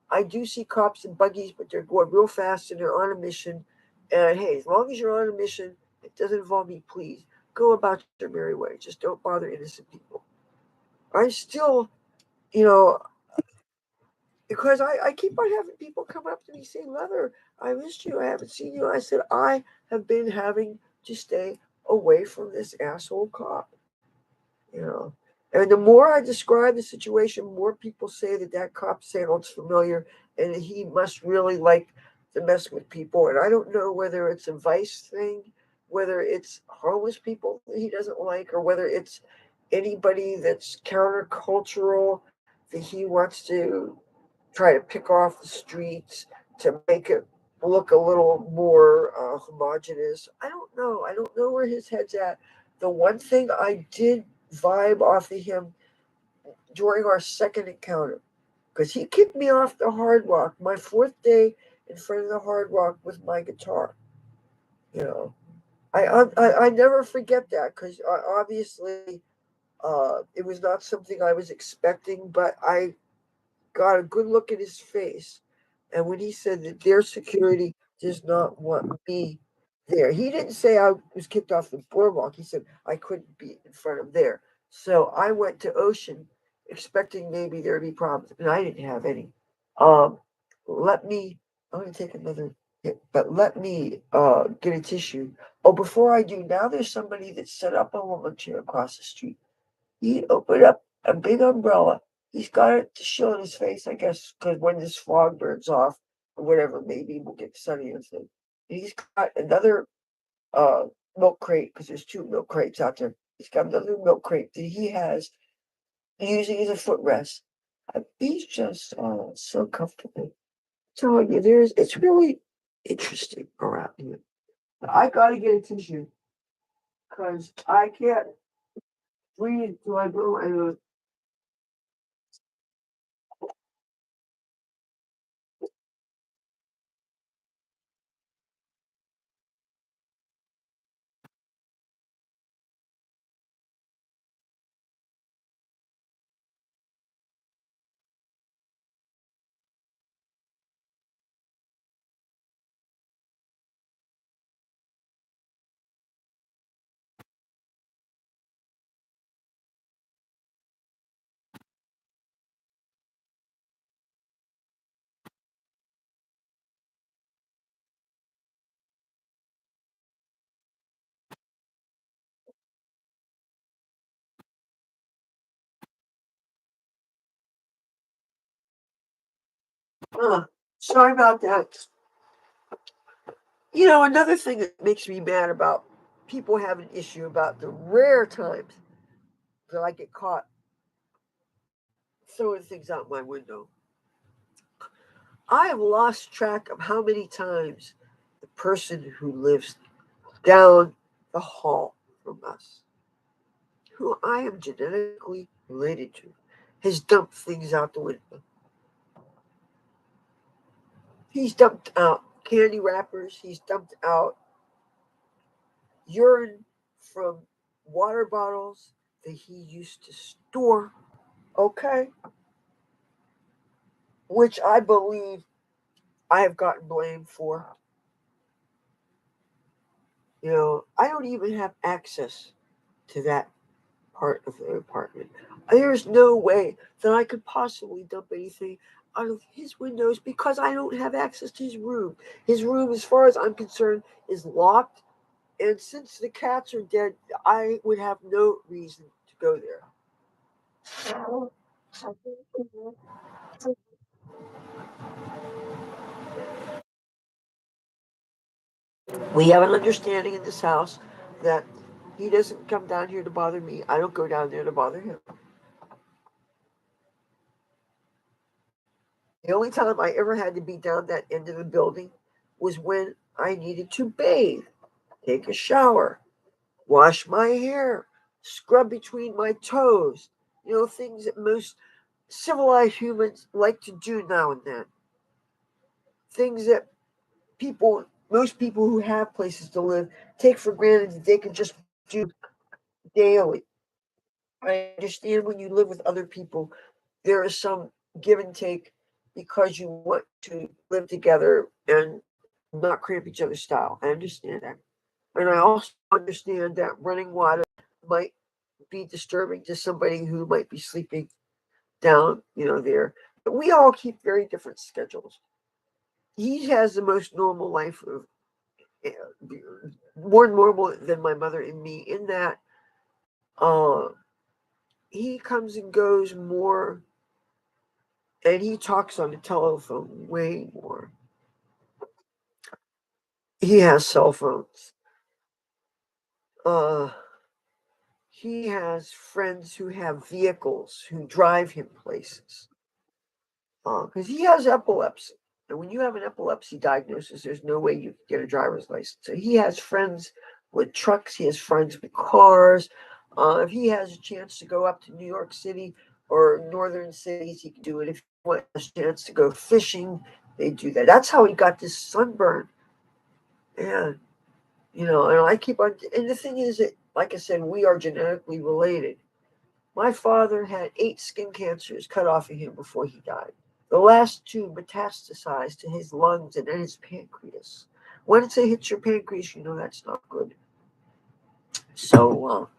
I do see cops in buggies, but they're going real fast and they're on a mission. And hey, as long as you're on a mission, it doesn't involve me. Please go about your merry way. Just don't bother innocent people. I still, you know, because I keep on having people come up to me saying, Leather, I missed you. I haven't seen you. I said, I have been having to stay away from this asshole cop, you know. And the more I describe the situation, more people say that cop sounds familiar and that he must really like to mess with people. And I don't know whether it's a vice thing, whether it's homeless people that he doesn't like, or whether it's anybody that's countercultural that he wants to try to pick off the streets to make it look a little more homogenous. I don't know. I don't know where his head's at. The one thing I did vibe off of him during our second encounter, because he kicked me off the hard rock, my fourth day in front of the hard rock with my guitar. You know, I never forget that because obviously it was not something I was expecting, but I got a good look at his face. And when he said that their security does not want me there, he didn't say I was kicked off the boardwalk. He said I couldn't be in front of there. So I went to Ocean expecting maybe there'd be problems, and I didn't have any. Um, let me, I'm going to take another hit, but let me get a tissue. Oh, before I do, now there's somebody that set up a woman chair across the street. He opened up a big umbrella. He's got it to shield his face, I guess, because when this fog burns off or whatever, maybe we'll get sunny or something. He's got another milk crate because there's two milk crates out there. He's got another milk crate that he has using as a footrest. He's just so comfortable. Telling you, it's really interesting around here. I gotta get a tissue because I can't breathe till I go and sorry about that. Another thing that makes me mad about people have an issue about the rare times that I get caught throwing things out my window. I have lost track of how many times the person who lives down the hall from us, who I am genetically related to, has dumped things out the window. He's dumped out candy wrappers. He's dumped out urine from water bottles that he used to store. Okay. Which I believe I have gotten blamed for. I don't even have access to that part of the apartment. There's no way that I could possibly dump anything out of his windows because I don't have access to his room. His room, as far as I'm concerned, is locked. And since the cats are dead, I would have no reason to go there. We have an understanding in this house that he doesn't come down here to bother me. I don't go down there to bother him. The only time I ever had to be down that end of the building was when I needed to bathe, take a shower, wash my hair, scrub between my toes. Things that most civilized humans like to do now and then. Things that most people who have places to live, take for granted that they can just do daily. I understand when you live with other people, there is some give and take because you want to live together and not cramp each other's style. I understand that. And I also understand that running water might be disturbing to somebody who might be sleeping down, there. But we all keep very different schedules. He has the most normal life of eh, more normal than my mother and me in that uh, he comes and goes more and he talks on the telephone way more. He has cell phones. Uh, he has friends who have vehicles who drive him places because he has epilepsy. And when you have an epilepsy diagnosis, there's no way you can get a driver's license. So he has friends with trucks. He has friends with cars. If he has a chance to go up to New York City or northern cities, he can do it. If he wants a chance to go fishing, they do that. That's how he got this sunburn. And and I keep on. And the thing is that, like I said, we are genetically related. My father had 8 skin cancers cut off of him before he died. The last 2 metastasized to his lungs and then his pancreas. Once it hits your pancreas, that's not good. So,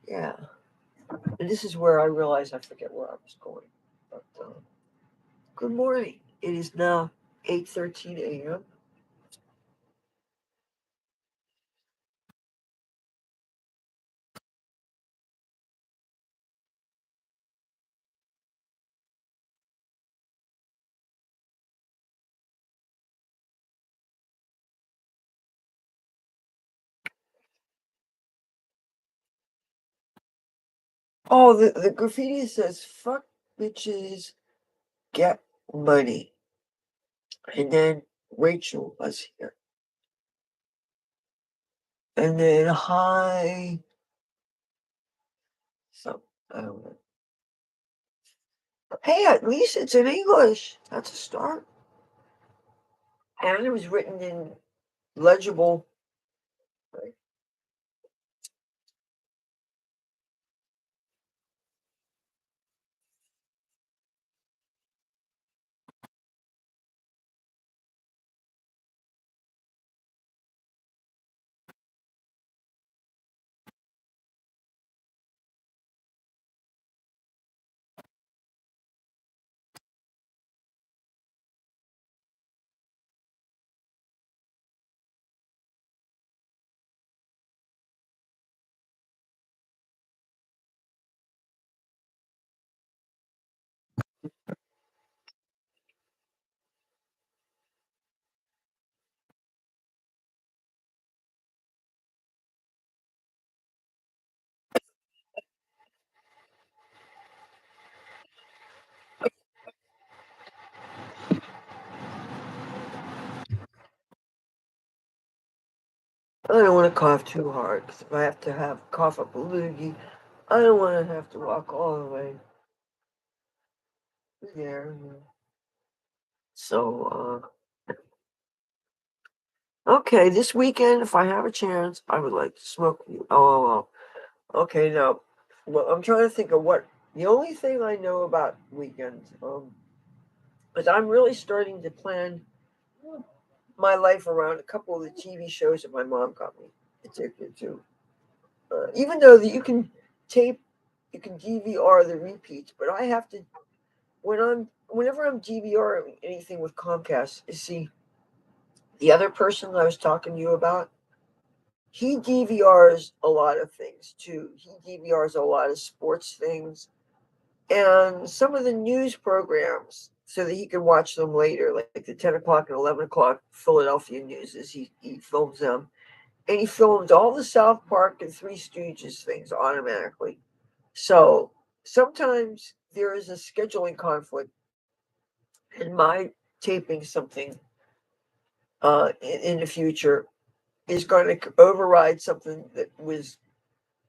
yeah. And this is where I realize I forget where I was going. But good morning. It is now 8:13 a.m. Oh, the graffiti says "fuck bitches, get money," and then Rachel was here, and then hi. So I don't know. Hey, at least it's in English. That's a start. And it was written in legible. Right? I don't want to cough too hard because if I have to have cough up a loogie, I don't want to have to walk all the way there. So, okay, this weekend, if I have a chance, I would like to smoke you. Oh, okay, now, well, I'm trying to think of what the only thing I know about weekends, is I'm really starting to plan my life around a couple of the TV shows that my mom got me addicted to. Even though that you can tape, you can DVR the repeats, but I have to whenever I'm DVRing anything with Comcast. You see, the other person that I was talking to you about, he DVRs a lot of things too. He DVRs a lot of sports things and some of the news programs so that he can watch them later, like the 10 o'clock and 11 o'clock Philadelphia news. As he films them, and he filmed all the South Park and Three Stooges things automatically. So sometimes there is a scheduling conflict, and my taping something in the future is going to override something that was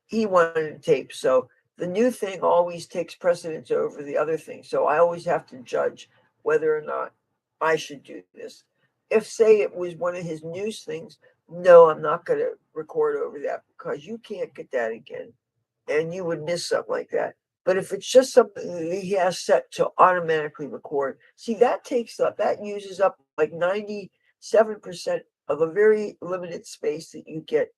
he wanted to tape. So the new thing always takes precedence over the other thing. So I always have to judge whether or not I should do this. If, say, it was one of his news things, no, I'm not going to record over that because you can't get that again and you would miss something like that. But if it's just something that he has set to automatically record, see, that takes up, that uses up like 97% of a very limited space that you get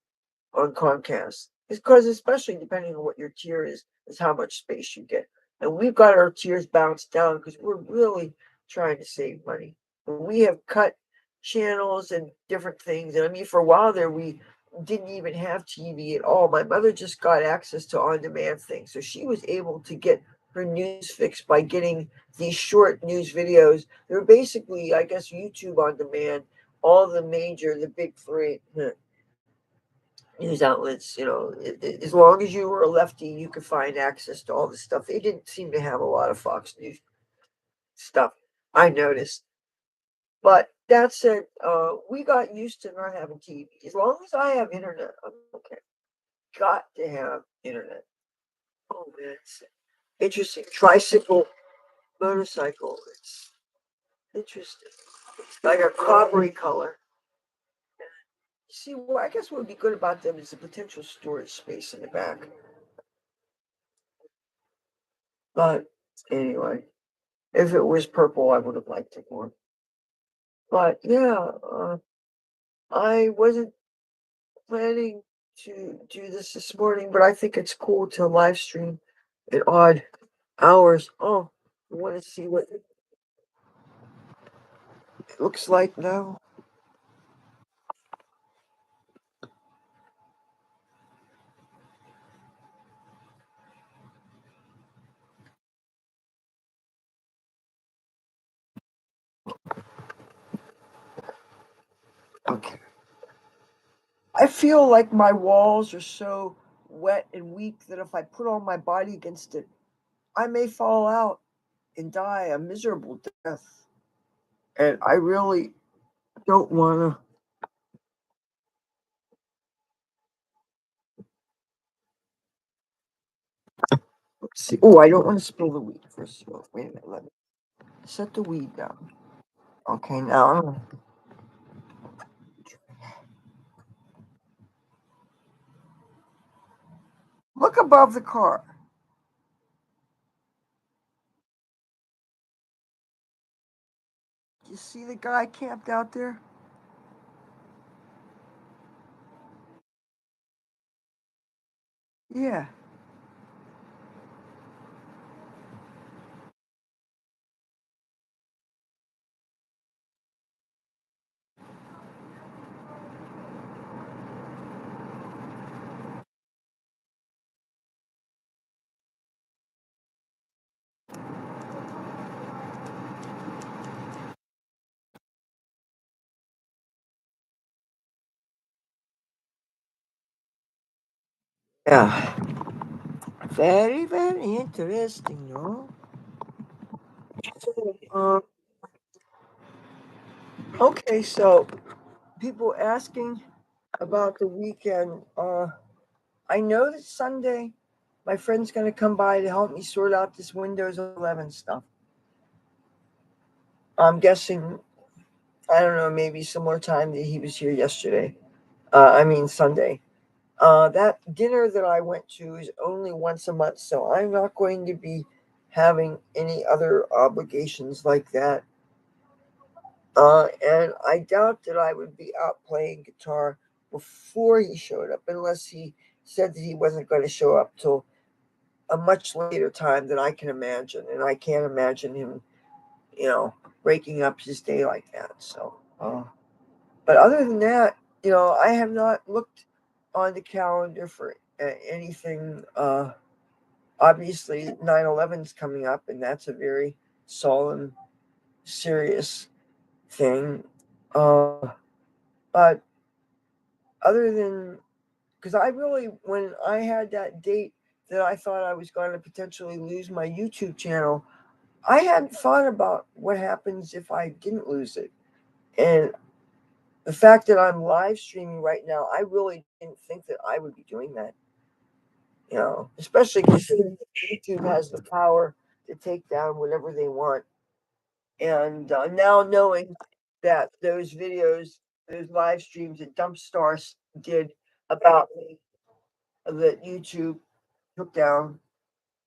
on Comcast. It's because, especially depending on what your tier is how much space you get. And we've got our tiers bounced down because we're really trying to save money. We have cut channels and different things. And I mean, for a while there, we didn't even have TV at all. My mother just got access to on demand things. So she was able to get her news fix by getting these short news videos. They're basically, I guess, YouTube on demand, all the big three news outlets. As long as you were a lefty, you could find access to all this stuff. They didn't seem to have a lot of Fox News stuff, I noticed. But that said, we got used to not having TV. As long as I have internet, I'm okay. Got to have internet. Oh man, it's interesting. Tricycle, motorcycle. It's interesting. It's like a coppery color. See, well, I guess what would be good about them is the potential storage space in the back. But anyway, if it was purple, I would have liked it more. But yeah, I wasn't planning to do this morning, but I think it's cool to live stream at odd hours. Oh, you want to see what it looks like now? Okay. I feel like my walls are so wet and weak that if I put all my body against it, I may fall out and die a miserable death. And I really don't want to. See. Oh, I don't want to spill the weed. First of all, wait a minute. Let me set the weed down. Okay, now look above the car. You see the guy camped out there? Yeah. Yeah. Very, very interesting, no? Uh, okay, so people asking about the weekend. I know that Sunday my friend's going to come by to help me sort out this Windows 11 stuff. I'm guessing, I don't know, maybe similar time that he was here yesterday. I mean, Sunday. That dinner that I went to is only once a month, so I'm not going to be having any other obligations like that. And I doubt that I would be out playing guitar before he showed up, unless he said that he wasn't going to show up till a much later time than I can imagine. And I can't imagine him, breaking up his day like that. So, but other than that, I have not looked on the calendar for anything. Obviously, 9/11 is coming up, and that's a very solemn, serious thing. But other than, because I really, when I had that date that I thought I was going to potentially lose my YouTube channel, I hadn't thought about what happens if I didn't lose it. And the fact that I'm live streaming right now, I really didn't think that I would be doing that. Especially considering that YouTube has the power to take down whatever they want. And now knowing that those videos, those live streams that Dumpstars did about me, that YouTube took down,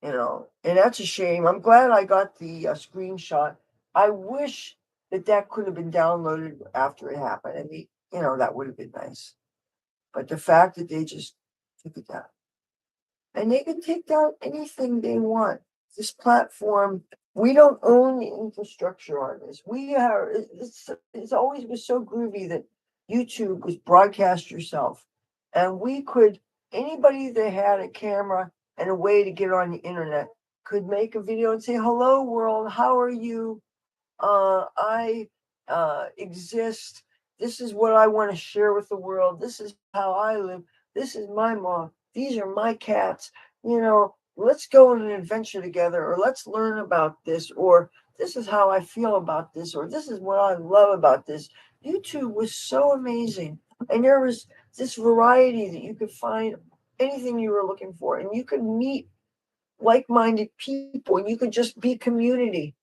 and that's a shame. I'm glad I got the screenshot. I wish that could have been downloaded after it happened. I mean, that would have been nice. But the fact that they just took it down, and they can take down anything they want. This platform, we don't own the infrastructure on this. We are. It's always was so groovy that YouTube was broadcast yourself, and we could anybody that had a camera and a way to get on the internet could make a video and say, "Hello, world. How are you? I exist. This is what I want to share with the world. This is how I live. This is my mom. These are my cats. Let's go on an adventure together, or let's learn about this, or this is how I feel about this, or this is what I love about this." YouTube was so amazing. And there was this variety that you could find anything you were looking for, and you could meet like minded people, and you could just be community,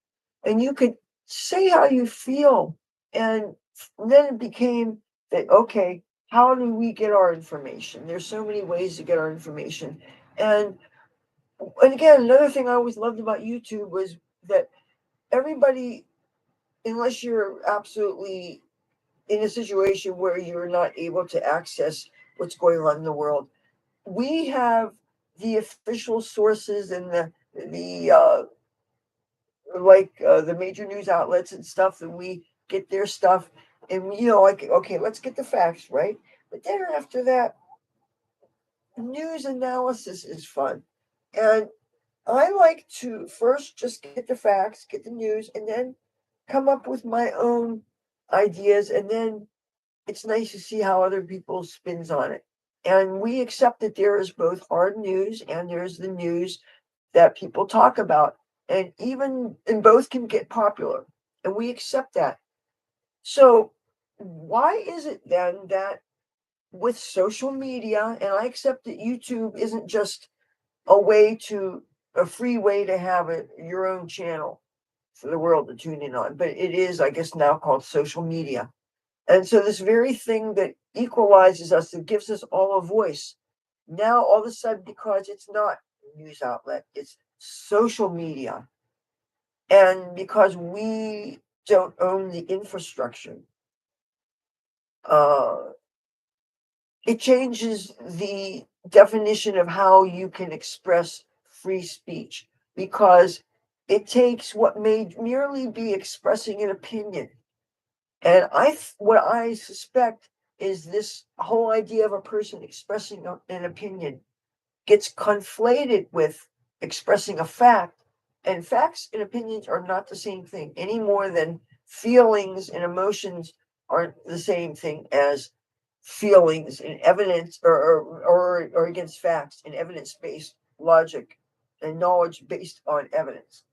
and you could say how you feel. And then it became that, okay, how do we get our information? There's so many ways to get our information. And again, another thing I always loved about YouTube was that everybody, unless you're absolutely in a situation where you're not able to access what's going on in the world, we have the official sources and the the major news outlets and stuff, that we get their stuff, and like, okay, let's get the facts right. But then after that, news analysis is fun. And I like to first just get the facts, get the news, and then come up with my own ideas. And then it's nice to see how other people spins on it. And we accept that there is both hard news and there's the news that people talk about. And even and both can get popular. And we accept that. So why is it then that with social media, and I accept that YouTube isn't just a free way to have your own channel for the world to tune in on, but it is, I guess, now called social media. And so this very thing that equalizes us, that gives us all a voice, now all of a sudden, because it's not a news outlet, it's social media, and because we don't own the infrastructure, uh, it changes the definition of how you can express free speech, because it takes what may merely be expressing an opinion. And what I suspect is this whole idea of a person expressing an opinion gets conflated with expressing a fact. And facts and opinions are not the same thing any more than feelings and emotions aren't the same thing as feelings and evidence, or against facts and evidence-based logic and knowledge based on evidence.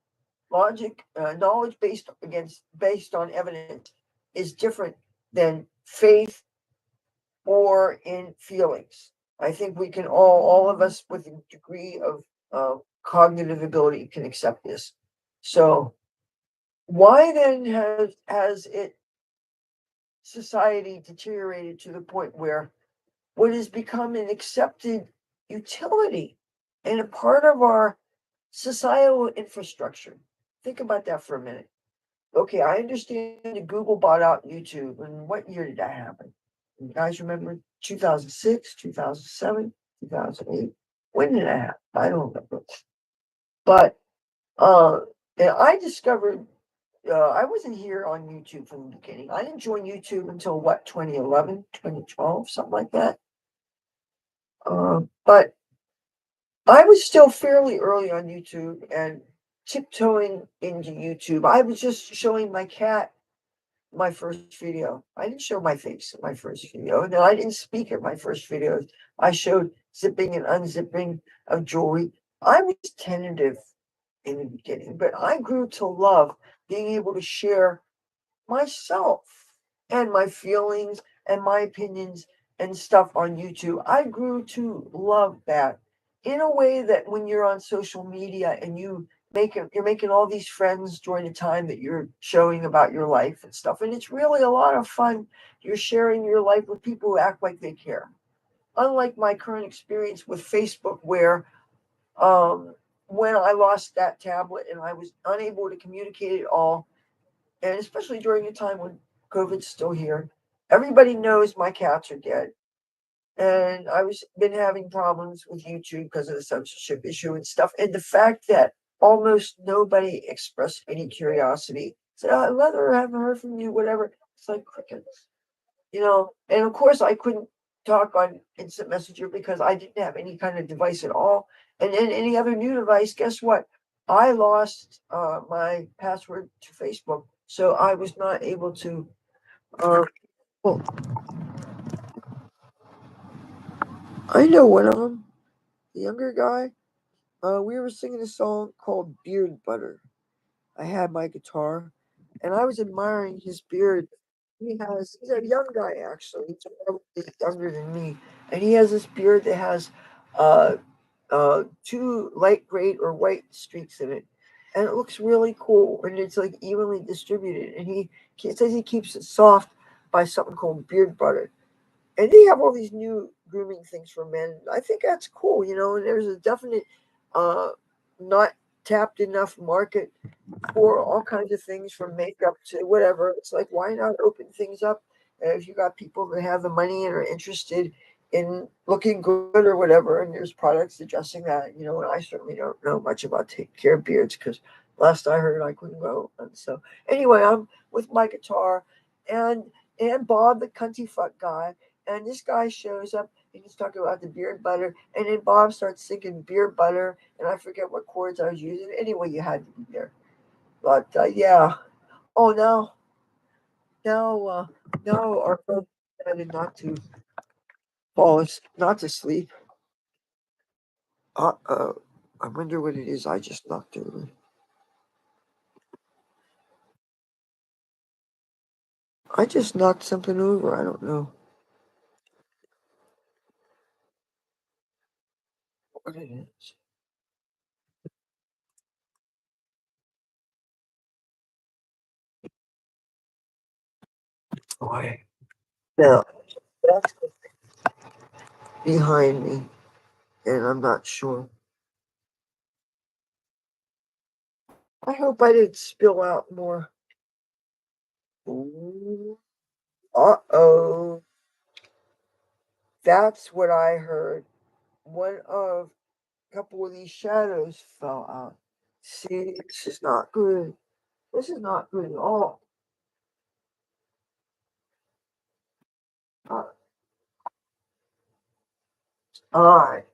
Knowledge based on evidence is different than faith or in feelings. I think we can all of us with a degree of cognitive ability can accept this. So why then has it society deteriorated to the point where what has become an accepted utility and a part of our societal infrastructure? Think about that for a minute. Okay, I understand that Google bought out YouTube. And what year did that happen? You guys remember 2006, 2007, 2008? When did that happen? I don't remember. But uh, and I discovered I wasn't here on YouTube from the beginning. I didn't join YouTube until what, 2011, 2012, something like that. But I was still fairly early on YouTube and tiptoeing into YouTube. I was just showing my cat my first video. I didn't show my face in my first video. And I didn't speak in my first videos. I showed zipping and unzipping of jewelry. I was tentative in the beginning, but I grew to love being able to share myself and my feelings and my opinions and stuff on YouTube. I grew to love that in a way that when you're on social media and you're making all these friends during the time that you're showing about your life and stuff. And it's really a lot of fun. You're sharing your life with people who act like they care. Unlike my current experience with Facebook, where um, when I lost that tablet and I was unable to communicate at all, and especially during a time when COVID's still here, everybody knows my cats are dead. And I was been having problems with YouTube because of the censorship issue and stuff. And the fact that almost nobody expressed any curiosity. Said, "Oh, Leather, I haven't heard from you, whatever." It's like crickets, you know. And of course, I couldn't talk on Instant Messenger because I didn't have any kind of device at all. And then any other new device, guess what? I lost my password to Facebook, so I was not able to. Well, I know one of them, the younger guy. We were singing a song called "Beard Butter." I had my guitar, and I was admiring his beard. He's a young guy actually. He's probably younger than me, and he has this beard that has uh, two light gray or white streaks in it, and it looks really cool. And it's like evenly distributed. And he says he keeps it soft by something called beard butter. And they have all these new grooming things for men. I think that's cool, you know. And there's a definite, uh, not tapped enough market for all kinds of things from makeup to whatever. It's like, why not open things up if you got people that have the money and are interested in looking good or whatever, and there's products addressing that, you know. And I certainly don't know much about taking care of beards because last I heard I couldn't grow. And so anyway, I'm with my guitar and Bob, the cunty fuck guy, and this guy shows up and he's talking about the beard butter, and then Bob starts singing beard butter, and I forget what chords I was using. Anyway, you had to be there. But yeah. Oh, now, now our friend decided not to not to sleep. I wonder what it is I just knocked over. I just knocked something over. I don't know what it is. Why? Now, that's behind me, and I'm not sure. I hope I didn't spill out more. Ooh. Uh-oh. That's what I heard. One of a couple of these shadows fell out. See, this is not good. This is not good at all. Uh, all right.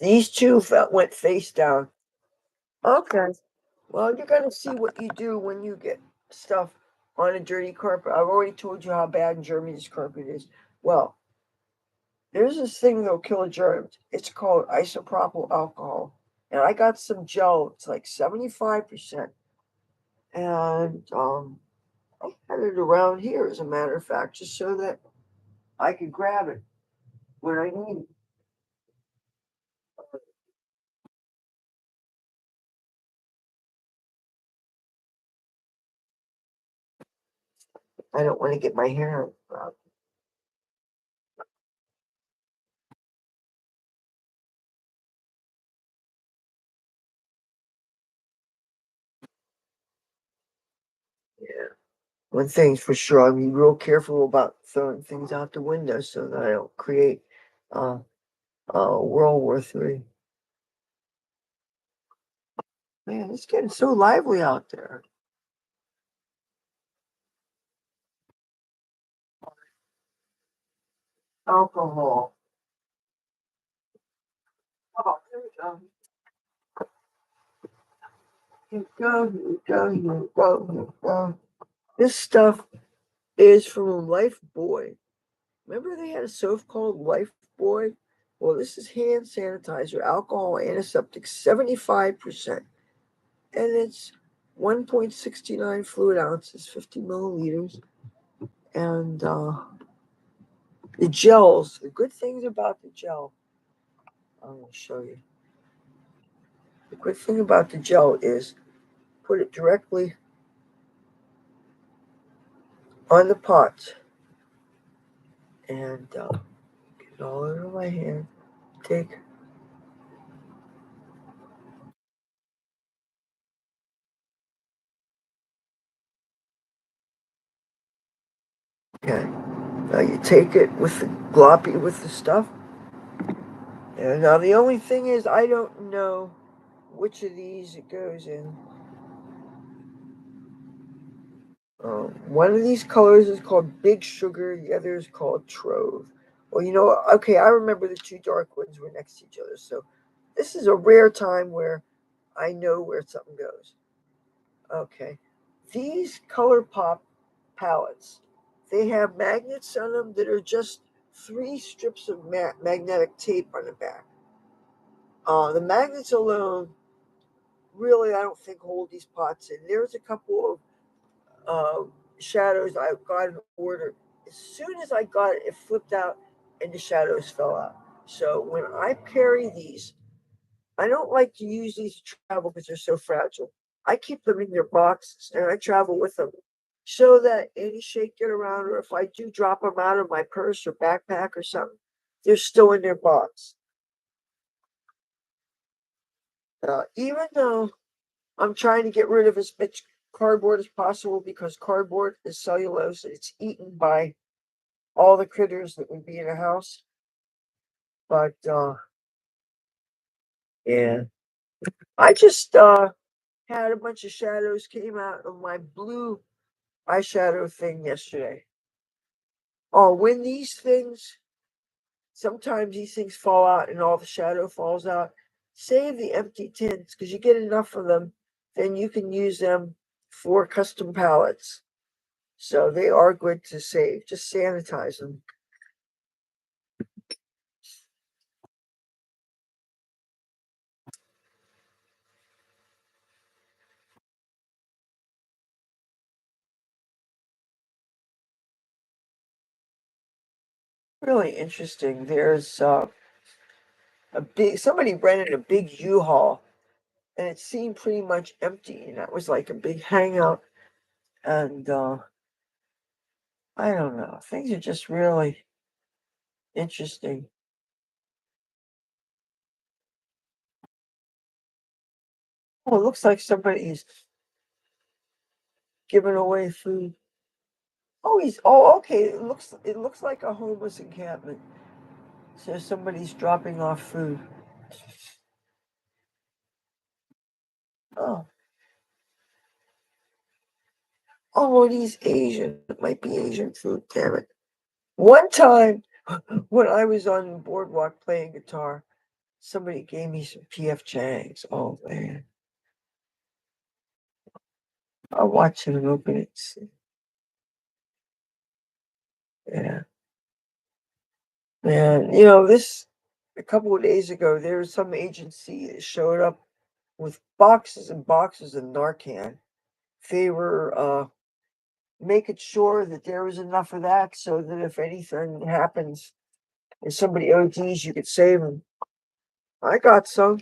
These two went face down. Okay. Well, you're gonna see what you do when you get stuff on a dirty carpet. I've already told you how bad in Germany this carpet is. Well, there's this thing that'll kill germs. It's called isopropyl alcohol. And I got some gel. It's like 75%. And I had it around here, as a matter of fact, just so that I could grab it when I need it. I don't want to get my hair out. Yeah. One thing's for sure, I'll be real careful about throwing things out the window so that I don't create uh, World War III. Man, it's getting so lively out there. Alcohol. Oh, here we go. Here we go, here we go, here we go, here we go. This stuff is from Life Boy. Remember they had a soap called Life Boy? Well, this is hand sanitizer, alcohol, antiseptic, 75%. And it's 1.69 fluid ounces, 50 milliliters. And the gels, the good things about the gel, I'm going to show you. The good thing about the gel is put it directly on the pot and get it all over my hand. Take, okay. Now you take it with the gloppy with the stuff. And now the only thing is, I don't know which of these it goes in. One of these colors is called Big Sugar, the other is called Trove. Well, okay, I remember the two dark ones were next to each other. So this is a rare time where I know where something goes. Okay. These Color Pop palettes, they have magnets on them that are just three strips of magnetic tape on the back. The magnets alone, really, I don't think hold these pots in. There's a couple of shadows I got in order. As soon as I got it, it flipped out and the shadows fell out. So when I carry these, I don't like to use these to travel because they're so fragile. I keep them in their boxes and I travel with them so that any shake get around, or if I do drop them out of my purse or backpack or something, they're still in their box. Even though I'm trying to get rid of as much cardboard as possible because cardboard is cellulose and it's eaten by all the critters that would be in a house. But yeah, I just had a bunch of shadows came out of my blue eyeshadow thing yesterday. Oh, when these things, sometimes these things fall out and all the shadow falls out. Save the empty tins because you get enough of them, then you can use them for custom palettes. So they are good to save. Just sanitize them. Really interesting. There's a big somebody rented a big U-Haul and it seemed pretty much empty, and that was like a big hangout. And I don't know, things are just really interesting. Oh, it looks like somebody's giving away food. Oh, he's oh okay. It looks like a homeless encampment. So somebody's dropping off food. Oh, oh, he's Asian. It might be Asian food. Damn it. One time when I was on the boardwalk playing guitar, somebody gave me some PF Chang's. Oh man, I'll watch him open it. Yeah, man. This a couple of days ago, there was some agency that showed up with boxes and boxes of Narcan. They were making sure that there was enough of that so that if anything happens and somebody ODs, you could save them. I got some.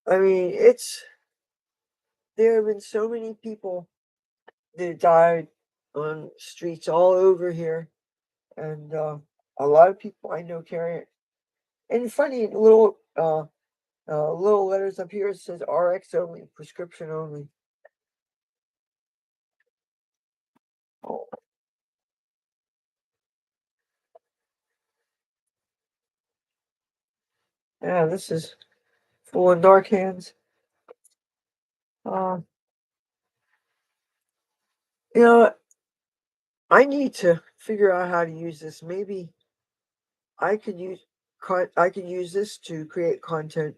I mean, there have been so many people that died on streets all over here, and a lot of people I know carry it. And funny little letters up here it says RX only, prescription only. Oh, yeah, this is full of Narcans. Uh, you know, I need to figure out how to use this. Maybe I could use I could use this to create content,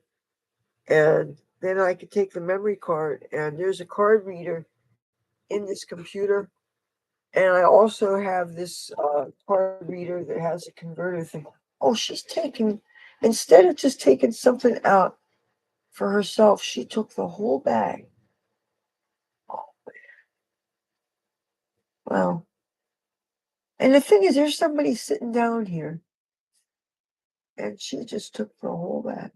and then I could take the memory card, and there's a card reader in this computer, and I also have this card reader that has a converter thing. Oh, she's taking instead of just taking something out for herself, she took the whole bag. Oh, wow. And the thing is, there's somebody sitting down here, and she just took the whole bag.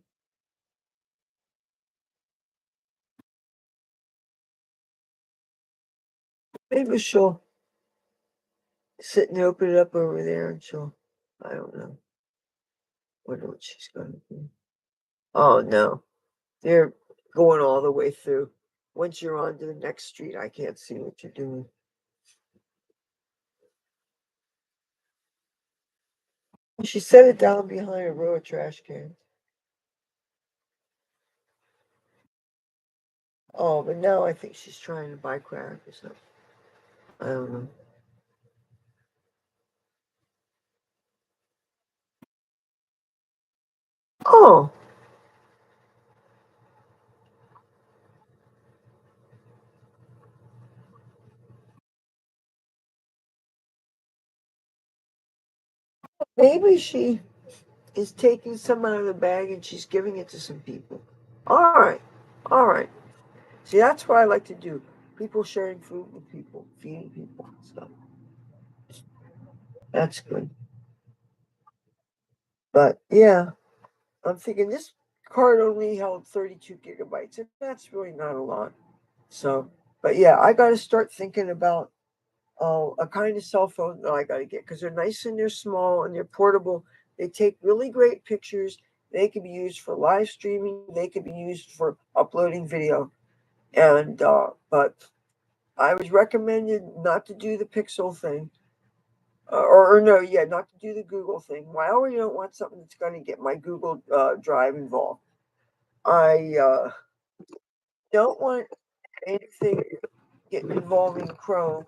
Maybe she'll sit and open it up over there, and I don't know. Wonder what she's gonna do. Oh no, they're going all the way through. Once you're on to the next street, I can't see what you're doing. She set it down behind a row of trash cans. Oh, but now I think she's trying to buy crack or something. I don't know. Oh, maybe she is taking some out of the bag and she's giving it to some people. All right, all right. See, that's what I like to do. People sharing food with people, feeding people and stuff. That's good. But yeah, I'm thinking this card only held 32 gigabytes, and that's really not a lot. So, but yeah, I got to start thinking about a kind of cell phone that I got to get because they're nice and they're small and they're portable. They take really great pictures. They can be used for live streaming. They can be used for uploading video. And but I was recommended not to do the Pixel thing, or no, yeah, not to do the Google thing. Well, I already don't want something that's going to get my Google Drive involved. I don't want anything getting involving Chrome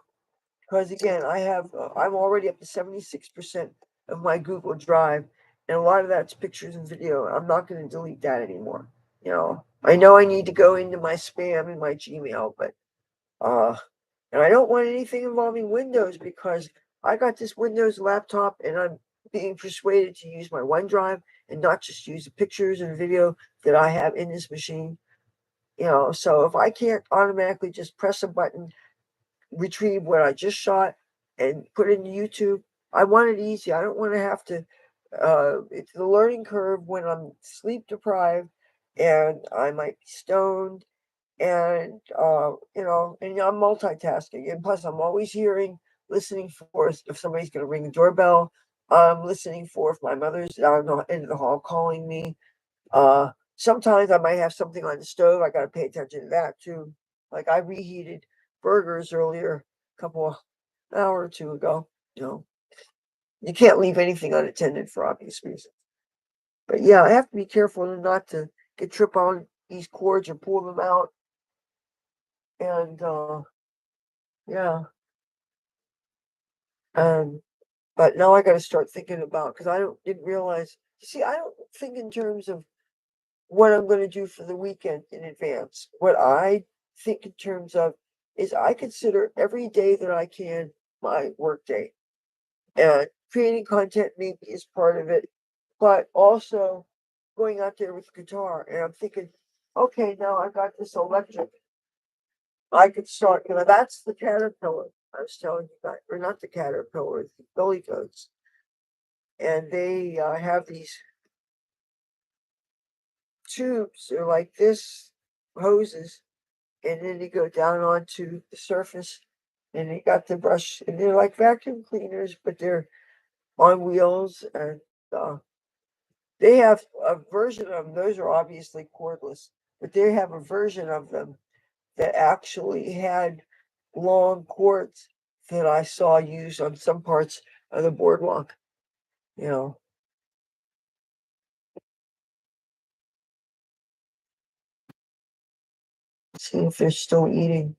because again, I'm already up to 76% of my Google Drive, and a lot of that's pictures and video. I'm not going to delete that anymore. I know I need to go into my spam and my Gmail, but uh, and I don't want anything involving Windows because I got this Windows laptop and I'm being persuaded to use my OneDrive and not just use the pictures and video that I have in this machine. So if I can't automatically just press a button, retrieve what I just shot, and put it into YouTube, I want it easy. I don't want to have to. It's the learning curve when I'm sleep deprived, and I might be stoned, and and I'm multitasking, and plus I'm always listening for if somebody's going to ring the doorbell. I'm listening for if my mother's down the end of the hall calling me. Sometimes I might have something on the stove. I got to pay attention to that too. Like I reheated burgers earlier, a couple of hour or two ago. You know, you can't leave anything unattended for obvious reasons. But yeah, I have to be careful not to get trip on these cords or pull them out. And yeah, um, but now I got to start thinking about because I don't didn't realize. You see, I don't think in terms of what I'm going to do for the weekend in advance. What I think in terms of is I consider every day that I can my work day. And creating content maybe is part of it, but also going out there with guitar. And I'm thinking, okay, now I got this electric. I could start, that's the caterpillar I was telling you about, or not the caterpillar, the billy goats. And they have these tubes, they're like this, hoses, and then they go down onto the surface, and they got the brush, and they're like vacuum cleaners, but they're on wheels, and uh, they have a version of them. Those are obviously cordless, but they have a version of them that actually had long cords that I saw used on some parts of the boardwalk. You know, see if they're still eating.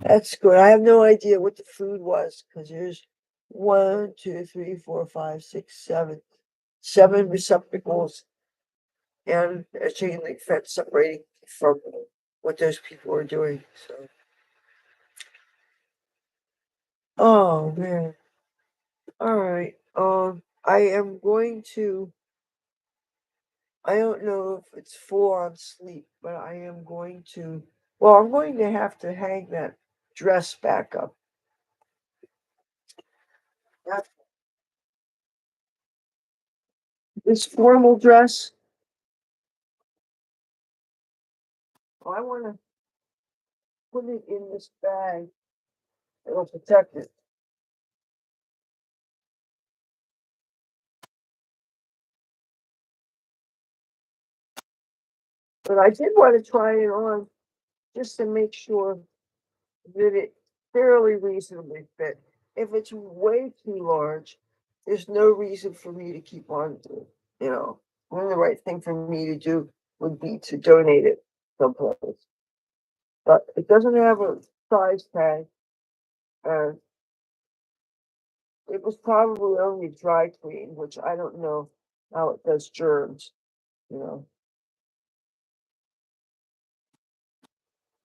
That's good. I have no idea what the food was because there's one, two, three, four, five, six, seven receptacles and a chain link fence separating from what those people are doing. So, oh man. All right. I am going to. I don't know if it's full on sleep, but I am going to. Well, I'm going to have to hang that dress back up. That, this formal dress. I want to put it in this bag. It'll protect it. But I did want to try it on just to make sure that it fairly reasonably fit. If it's way too large, there's no reason for me to keep on to it. One of the right thing for me to do would be to donate it someplace. But it doesn't have a size tag, and it was probably only dry clean, which I don't know how it does germs, you know.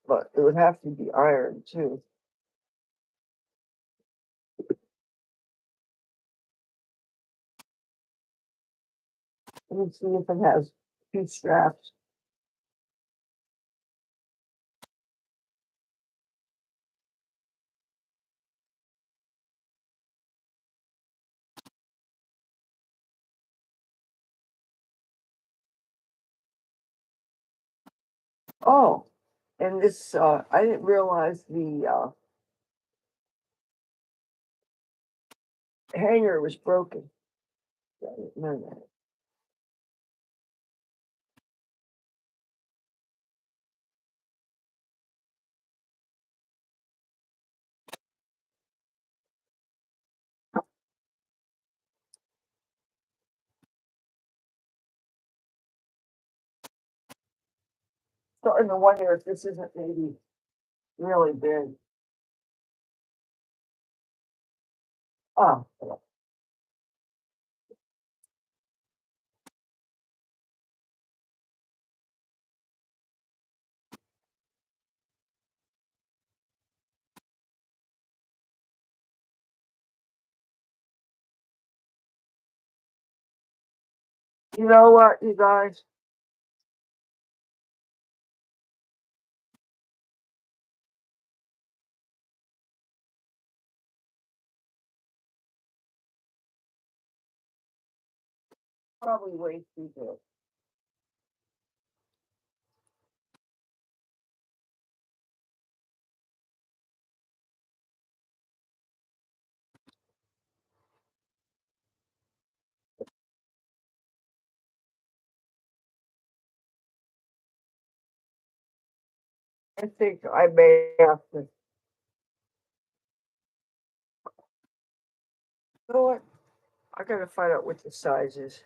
But it would have to be ironed too. Let me see if it has two straps. Oh, and this I didn't realize the hanger was broken. I didn't know that. Starting to wonder if this isn't maybe really big. Oh, you know what, you guys? Probably way too big. I think I may have to. You know what? I gotta find out what the size is.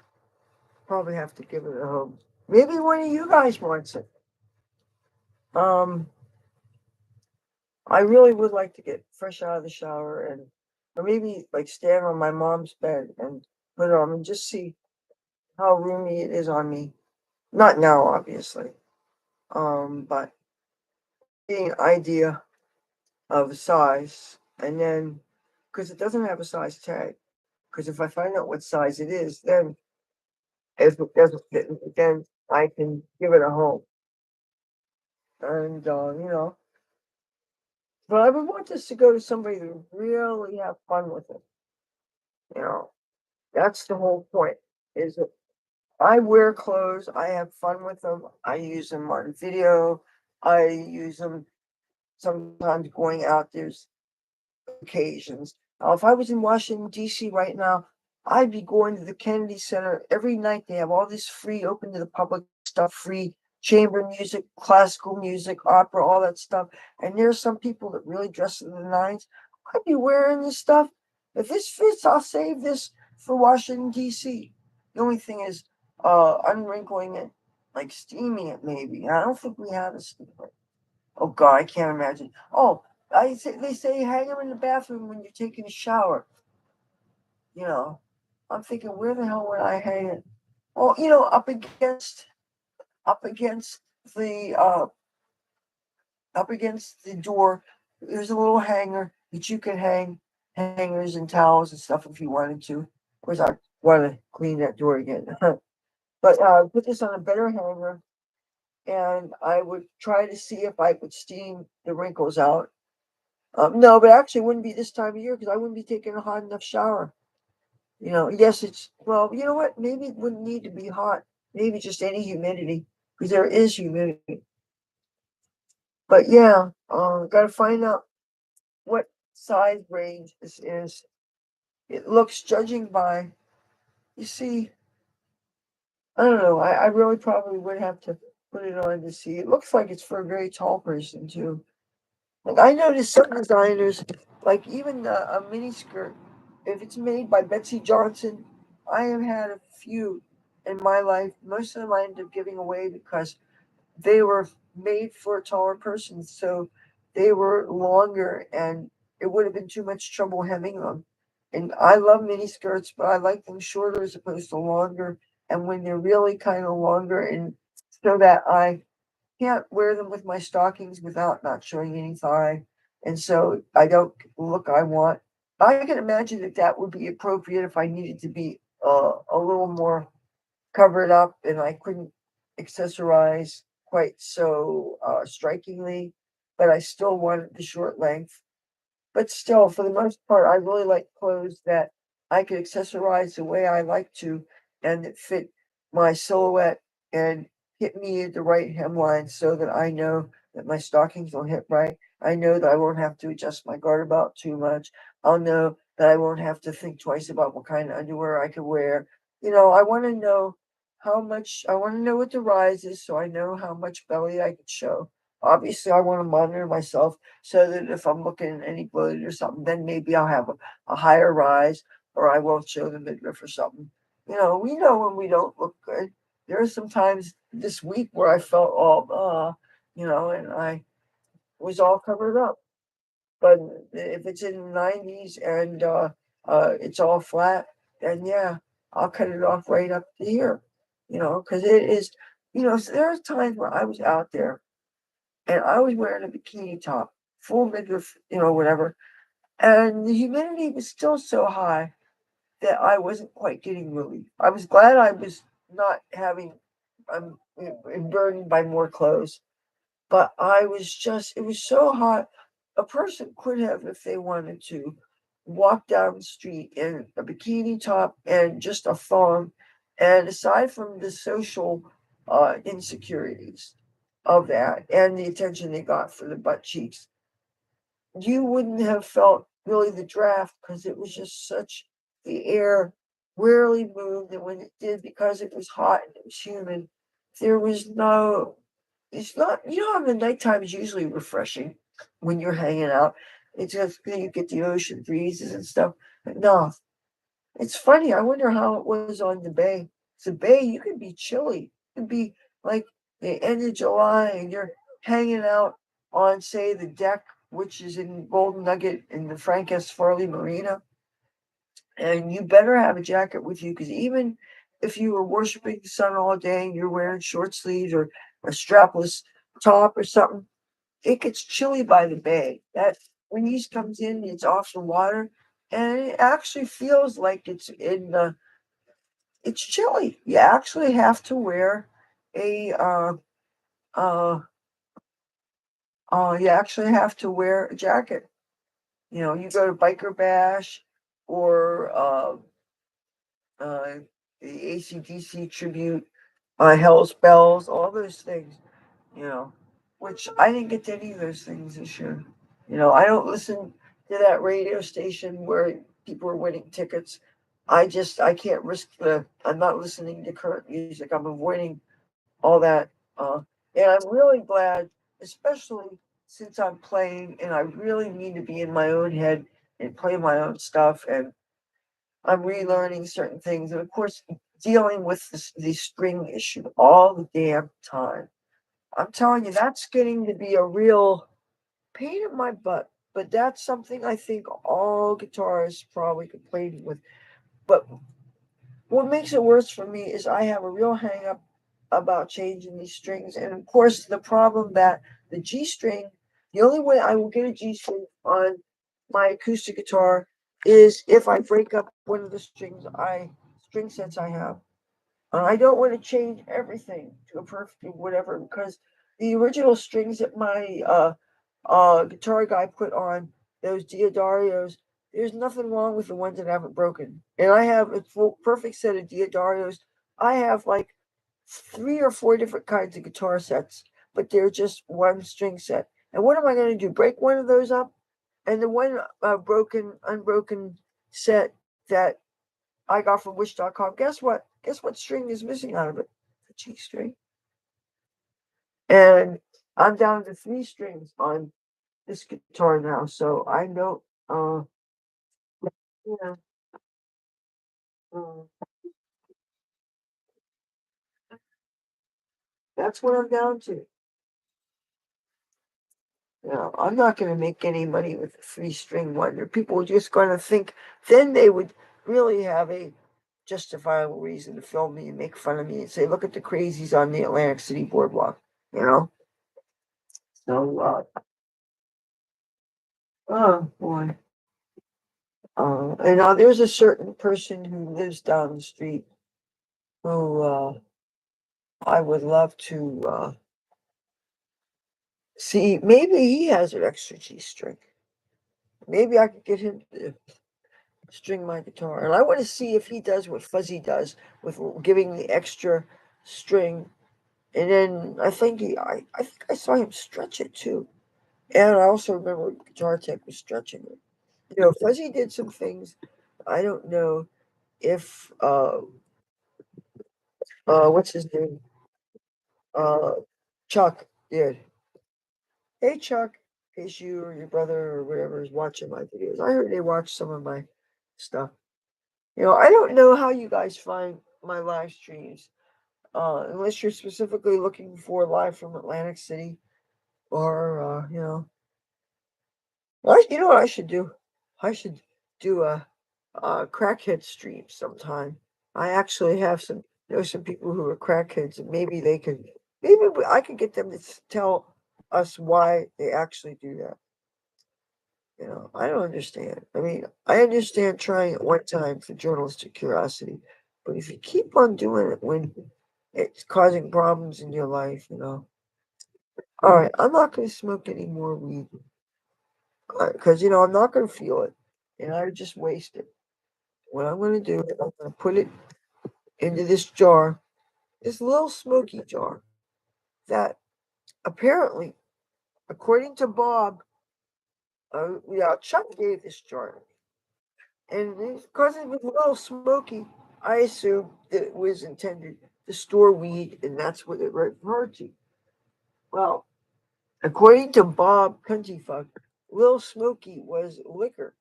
Probably have to give it a home. Maybe one of you guys wants it. Um, I really would like to get fresh out of the shower and, or maybe like stand on my mom's bed and put it on and just see how roomy it is on me. Not now, obviously. But getting an idea of size, and then because it doesn't have a size tag. Because if I find out what size it is, then if it doesn't fit, then I can give it a home. And but I would want this to go to somebody to really have fun with it. You know, that's the whole point. Is that I wear clothes, I have fun with them, I use them on video, I use them sometimes going out. There's occasions. Now, if I was in Washington, D.C. right now, I'd be going to the Kennedy Center every night. They have all this free, open to the public stuff, free chamber music, classical music, opera, all that stuff. And there's some people that really dress to the nines. I'd be wearing this stuff. If this fits, I'll save this for Washington, D.C. The only thing is unwrinkling it, like steaming it, maybe. I don't think we have a steamer. Oh God, I can't imagine. Oh, they say hang them in the bathroom when you're taking a shower. You know, I'm thinking, where the hell would I hang it? Well, up against the uh, up against the door. There's a little hanger that you can hang hangers and towels and stuff if you wanted to. Of course, I want to clean that door again. But put this on a better hanger, and I would try to see if I could steam the wrinkles out. No, but actually, it wouldn't be this time of year because I wouldn't be taking a hot enough shower. Yes, it's well. You know what? Maybe it wouldn't need to be hot. Maybe just any humidity because there is humidity. But yeah, got to find out what size range this is. It looks, judging by, you see, I don't know. I really probably would have to put it on to see. It looks like it's for a very tall person too. Like I noticed some designers, like even a mini skirt, if it's made by Betsy Johnson, I have had a few in my life. Most of them I ended up giving away because they were made for a taller person, so they were longer, and it would have been too much trouble hemming them. And I love mini skirts, but I like them shorter as opposed to longer. And when they're really kind of longer, and so that I can't wear them with my stockings without not showing any thigh, and so I don't look I want. I can imagine that that would be appropriate if I needed to be a little more covered up and I couldn't accessorize quite so strikingly, but I still wanted the short length. But still, for the most part, I really like clothes that I could accessorize the way I like to and that fit my silhouette and hit me at the right hemline so that I know that my stockings will hit right. I know that I won't have to adjust my garter belt too much. I'll know that I won't have to think twice about what kind of underwear I could wear. I want to know I want to know what the rise is so I know how much belly I could show. Obviously, I want to monitor myself so that if I'm looking any bloated or something, then maybe I'll have a higher rise or I won't show the midriff or something. We know when we don't look good. There are some times this week where I felt all, and I was all covered up. But if it's in the 90s and it's all flat, then yeah, I'll cut it off right up to here, because it is, so there are times where I was out there and I was wearing a bikini top, full midriff, whatever. And the humidity was still so high that I wasn't quite getting relief. I was glad I was not having burdened by more clothes, but it was so hot. A person could have, if they wanted to, walk down the street in a bikini top and just a thong And aside from the social insecurities of that and the attention they got for the butt cheeks, you wouldn't have felt really the draft because it was just such the air rarely moved, and when it did, because it was hot and it was humid, there was no. It's not. You know how the nighttime is usually refreshing when you're hanging out. It's just you get the ocean breezes and stuff. But no, it's funny. I wonder how it was on the bay. The bay, you can be chilly. It can be like the end of July, and you're hanging out on, say, the deck, which is in Golden Nugget in the Frank S. Farley Marina, and you better have a jacket with you because even if you were worshiping the sun all day and you're wearing short sleeves or a strapless top or something, it gets chilly by the bay. That breeze comes in, it's off the water, and it actually feels like it's in the. It's chilly. You actually have to wear a. Uh, you actually have to wear a jacket. You know, you go to Biker Bash or uh, the ACDC tribute, Hell's Bells, all those things. You know, which I didn't get to any of those things this year. You know, I don't listen to that radio station where people are winning tickets. I can't risk I'm not listening to current music. I'm avoiding all that. And I'm really glad, especially since I'm playing and I really need to be in my own head and play my own stuff. And I'm relearning certain things. And of course, dealing with the string issue all the damn time. I'm telling you, that's getting to be a real pain in my butt. But that's something I think all guitarists probably complain with. But what makes it worse for me is I have a real hang up about changing these strings. And of course, the problem that the G string, the only way I will get a G string on my acoustic guitar is if I break up one of the string sets I have. I don't want to change everything to a perfect whatever because the original strings that my guitar guy put on those Diodarios, there's nothing wrong with the ones that haven't broken. And I have a full perfect set of Diodarios. I have like 3 or 4 different kinds of guitar sets, but they're just one string set. And what am I going to do? Break one of those up? And the one unbroken set that I got from Wish.com. Guess what? Guess what string is missing out of it? The G string. And I'm down to 3 strings on this guitar now. So I know, yeah, uh, that's what I'm down to. You know, I'm not going to make any money with a 3 string wonder. People are just going to think, then they would really have a justifiable reason to film me and make fun of me and say, look at the crazies on the Atlantic City boardwalk, you know? So, oh boy. And now there's a certain person who lives down the street who I would love to see. Maybe he has an extra G string. Maybe I could get him to string my guitar. And I want to see if he does what Fuzzy does with giving the extra string. And then I think I saw him stretch it too. And I also remember Guitar Tech was stretching it. You know, Fuzzy did some things. I don't know if what's his name? Uh, Chuck did. Hey Chuck, in case you or your brother or whatever is watching my videos. I heard they watch some of my stuff. You know, I don't know how you guys find my live streams, unless you're specifically looking for live from Atlantic City or you know what I should do? I should do a crackhead stream sometime. I actually have some people who are crackheads, and maybe I could get them to tell us why they actually do that. You know, I don't understand. I mean, I understand trying at one time for journalistic curiosity, but if you keep on doing it when it's causing problems in your life, you know. All right, I'm not going to smoke any more weed because you know I'm not going to feel it, and I just waste it. What I'm going to do is I'm going to put it into this jar, this little smoky jar that apparently, according to Bob, yeah, Chuck gave this jar. And because it was a little smoky, I assumed that it was intended to store weed, and that's what it referred to. Well, according to Bob Cuntyfuck, Little Smoky was liquor,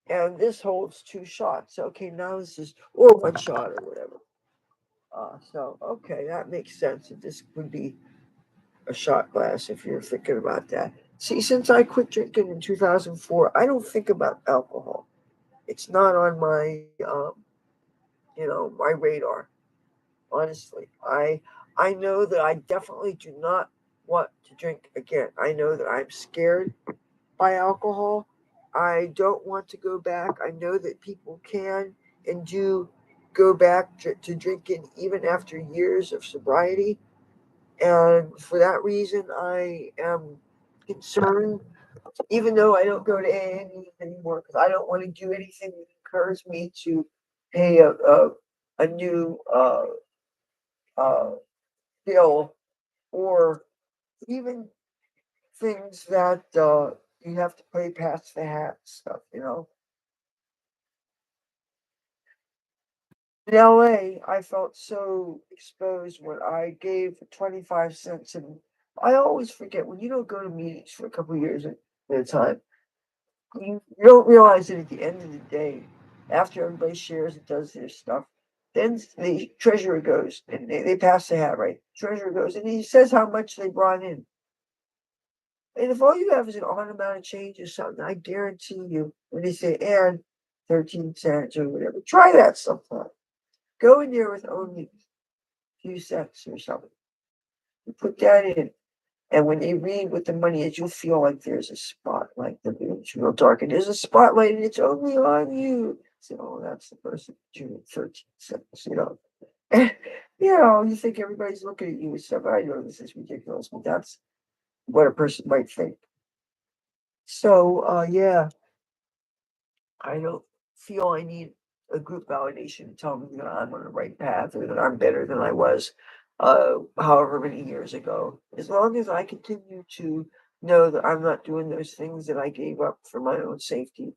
and this holds 2 shots. Okay, now this is or 1 shot or whatever. So okay, that makes sense. That this would be a shot glass if you're thinking about that. See, since I quit drinking in 2004, I don't think about alcohol. It's not on my, my radar. Honestly, I know that I definitely do not want to drink again. I know that I'm scared by alcohol. I don't want to go back. I know that people can and do go back to drinking even after years of sobriety. And for that reason, I am concerned, even though I don't go to AA meetings anymore, because I don't want to do anything that encourages me to pay a new uh, bill, or even things that you have to play past the hat stuff. In LA, I felt so exposed when I gave 25 cents. And I always forget when you don't go to meetings for a couple of years at a time, you don't realize that at the end of the day, after everybody shares and does their stuff, then the treasurer goes and they pass the hat, right? Treasurer goes and he says how much they brought in. And if all you have is an odd amount of change or something, I guarantee you, when they say, and 13 cents or whatever, try that sometime. Go in there with only a few cents or something. You put that in. And when they read what the money is, you'll feel like there's a spotlight. It's real dark, and there's a spotlight, and it's only on you. So, oh, that's the person doing 13 cents. You think everybody's looking at you and stuff. I know this is ridiculous, but that's what a person might think. So, yeah, I don't feel I need a group validation to tell me that I'm on the right path or that I'm better than I was however many years ago. As long as I continue to know that I'm not doing those things that I gave up for my own safety,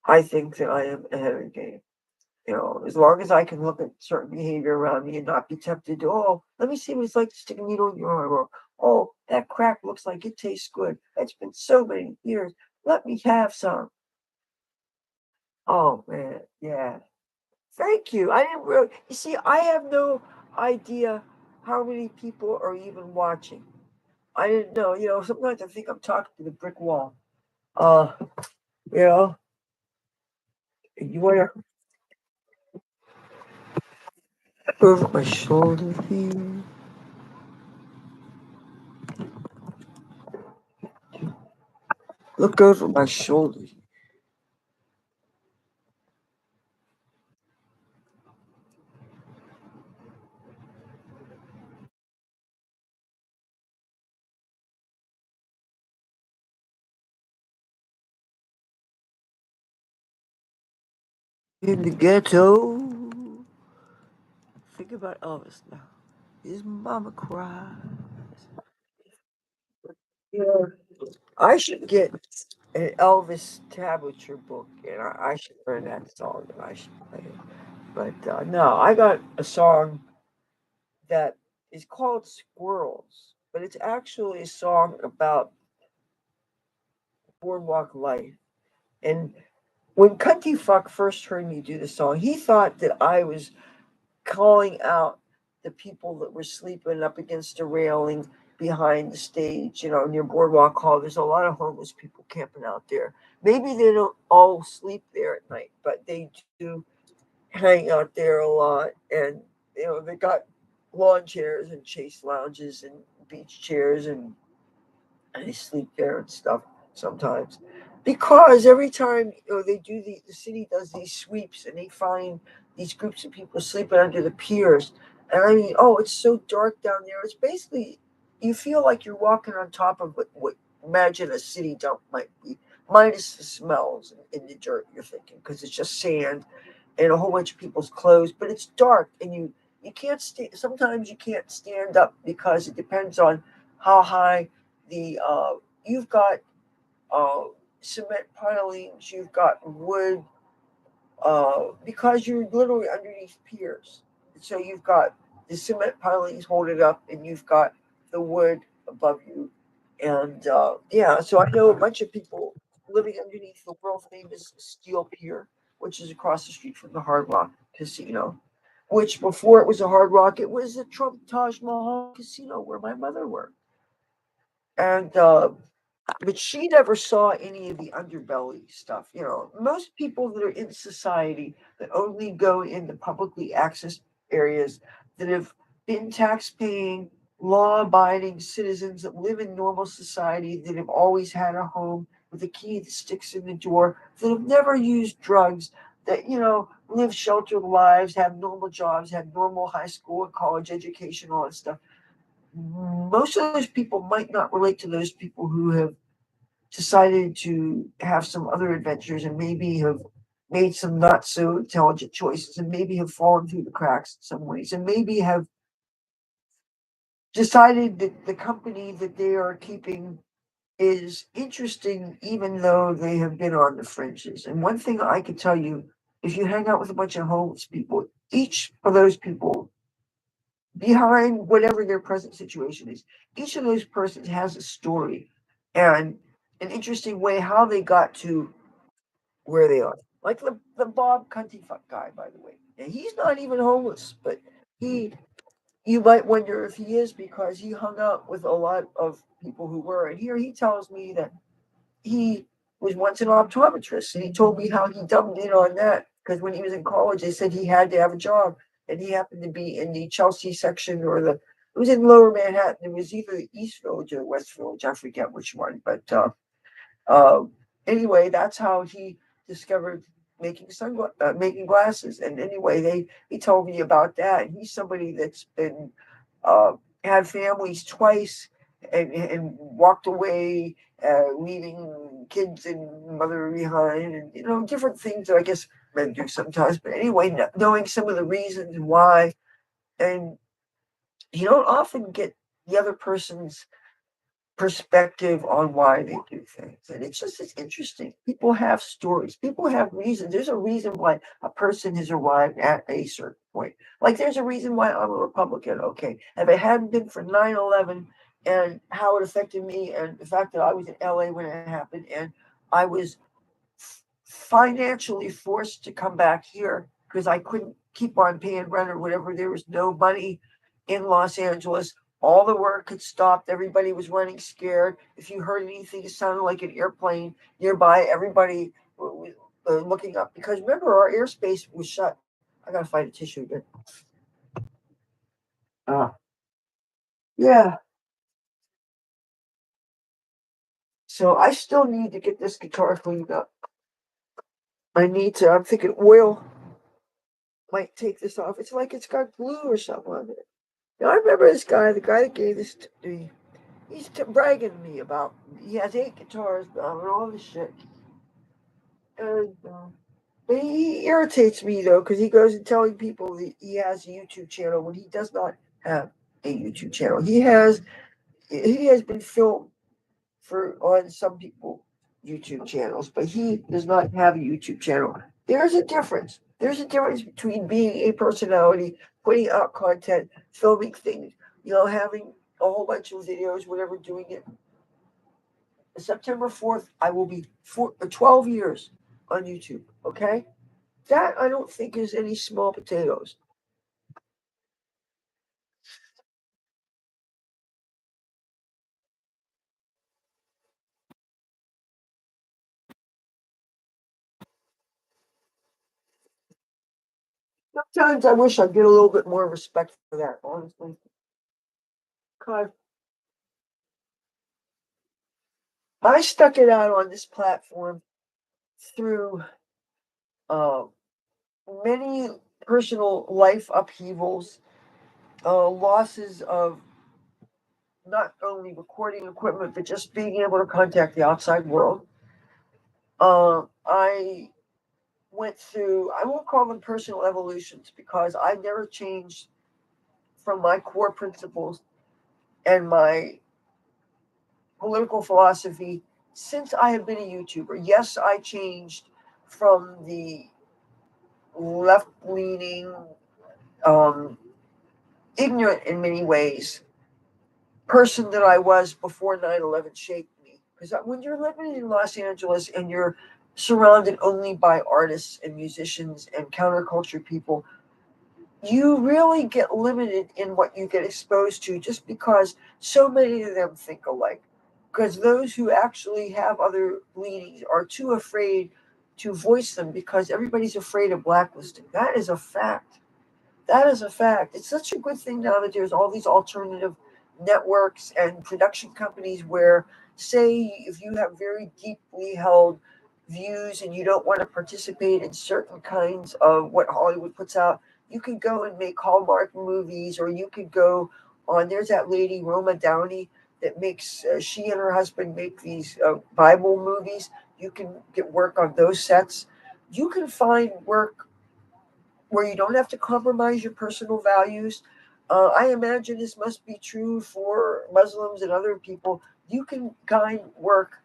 I think that I am ahead of the game. As long as I can look at certain behavior around me and not be tempted to, oh, let me see what it's like to stick a needle in your arm, or, oh, that crack looks like it tastes good. It's been so many years. Let me have some. Oh man, yeah. Thank you. I didn't really, you see, I have no idea how many people are even watching. I didn't know, sometimes I think I'm talking to the brick wall. Uh, you know, you want to over my shoulder here. Look over my shoulder. In the ghetto. Think about Elvis now. His mama cries. Yeah. I should get an Elvis tablature book, and I should learn that song, and I should play it. But no, I got a song that is called Squirrels, but it's actually a song about boardwalk life. And when Cunty Fuck first heard me do the song, he thought that I was calling out the people that were sleeping up against the railing behind the stage, near Boardwalk Hall. There's a lot of homeless people camping out there. Maybe they don't all sleep there at night, but they do hang out there a lot. And, they got lawn chairs and chase lounges and beach chairs, and I sleep there and stuff sometimes. Because every time they do the city does these sweeps and they find these groups of people sleeping under the piers. And I mean, oh, it's so dark down there. It's basically, you feel like you're walking on top of what imagine a city dump might be, minus the smells in the dirt, you're thinking, because it's just sand and a whole bunch of people's clothes, but it's dark, and you can't sometimes you can't stand up because it depends on how high the you've got uh, cement pilings, you've got wood, because you're literally underneath piers. So you've got the cement pilings hold it up, and you've got the wood above you. And yeah, so I know a bunch of people living underneath the world famous Steel Pier, which is across the street from the Hard Rock Casino. Which before it was a Hard Rock, it was the Trump Taj Mahal Casino where my mother worked. And but she never saw any of the underbelly stuff. You know, most people that are in society that only go in the publicly accessed areas that have been tax paying, law abiding citizens that live in normal society, that have always had a home with a key that sticks in the door, that have never used drugs, that, you know, live sheltered lives, have normal jobs, have normal high school and college education, all that stuff. Most of those people might not relate to those people who have decided to have some other adventures and maybe have made some not so intelligent choices and maybe have fallen through the cracks in some ways and maybe have decided that the company that they are keeping is interesting even though they have been on the fringes. And one thing I can tell you, if you hang out with a bunch of homeless people, each of those people, behind whatever their present situation is, each of those persons has a story and an interesting way how they got to where they are. Like the Bob Cuntyfuck guy, by the way. And he's not even homeless, but he you might wonder if he is because he hung out with a lot of people who were. And here he tells me that he was once an optometrist, and he told me how he dubbed in on that because when he was in college, they said he had to have a job, and he happened to be in the Chelsea section or the it was in Lower Manhattan. It was either the East Village or the West Village. I forget which one, but uh, anyway, that's how he discovered making glasses. And anyway, they he told me about that. And he's somebody that's been uh, had families twice and walked away, leaving kids and mother behind, and you know different things that I guess men do sometimes. But anyway, knowing some of the reasons why, and you don't often get the other person's perspective on why they do things. And it's interesting. People have stories. People have reasons. There's a reason why a person has arrived at a certain point. Like there's a reason why I'm a Republican. Okay. If it hadn't been for 9/11 and how it affected me and the fact that I was in LA when it happened and I was financially forced to come back here because I couldn't keep on paying rent or whatever. There was no money in Los Angeles. All the work had stopped. Everybody was running scared. If you heard anything, it sounded like an airplane nearby. Everybody was looking up because remember, our airspace was shut. I gotta find a tissue again. Uh, yeah. So I still need to get this guitar cleaned up. I need to. I'm thinking oil might take this off. It's like it's got glue or something on it. Now, I remember this guy, the guy that gave this to me. He's bragging to me about he has 8 guitars and all this shit. And but he irritates me though because he goes and telling people that he has a YouTube channel when he does not have a YouTube channel. He has been filmed for on some people YouTube channels, but he does not have a YouTube channel. There's a difference. There's a difference between being a personality, putting out content, filming things, you know, having a whole bunch of videos, whatever, doing it. September 4th, I will be 12 years on YouTube. Okay? That I don't think is any small potatoes. Sometimes I wish I'd get a little bit more respect for that, honestly. God, I stuck it out on this platform through uh, many personal life upheavals, losses of not only recording equipment, but just being able to contact the outside world. I went through, I won't call them personal evolutions because I never changed from my core principles and my political philosophy since I have been a YouTuber. Yes, I changed from the left leaning, um, ignorant in many ways person that I was before 9/11 shaped me. Because when you're living in Los Angeles and you're surrounded only by artists and musicians and counterculture people, you really get limited in what you get exposed to just because so many of them think alike. Because those who actually have other leanings are too afraid to voice them because everybody's afraid of blacklisting. That is a fact. That is a fact. It's such a good thing now that there's all these alternative networks and production companies where, say, if you have very deeply held views and you don't want to participate in certain kinds of what Hollywood puts out, you could go and make Hallmark movies, or you could go on. There's that lady, Roma Downey, that makes, she and her husband make these Bible movies. You can get work on those sets. You can find work where you don't have to compromise your personal values. I imagine this must be true for Muslims and other people. You can find work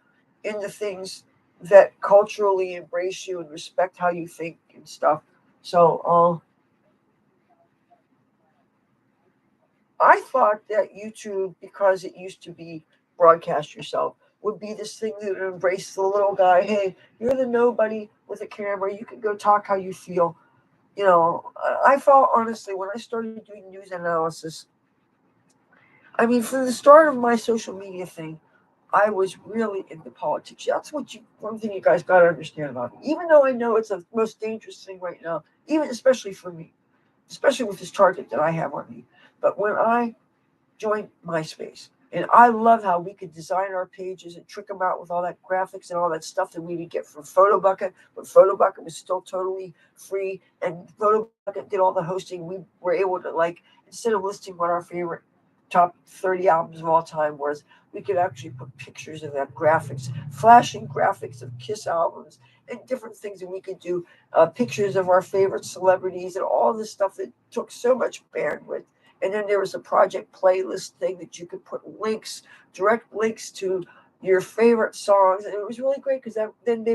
in the things that culturally embrace you and respect how you think and stuff. So I thought that YouTube, because it used to be broadcast yourself, would be this thing that would embrace the little guy. Hey, you're the nobody with a camera. You can go talk how you feel. I felt honestly when I started doing news analysis, I mean, from the start of my social media thing, I was really into politics. That's one thing you guys got to understand about me. Even though I know it's the most dangerous thing right now, even especially for me, especially with this target that I have on me. But when I joined MySpace. And I love how we could design our pages and trick them out with all that graphics and all that stuff that we would get from PhotoBucket, but PhotoBucket was still totally free. And PhotoBucket did all the hosting. We were able to, like, instead of listing what our favorite top 30 albums of all time was, we could actually put pictures of that graphics, flashing graphics of Kiss albums and different things that we could do, pictures of our favorite celebrities and all this stuff that took so much bandwidth. And then there was a project playlist thing that you could put links, direct links to your favorite songs, and it was really great because then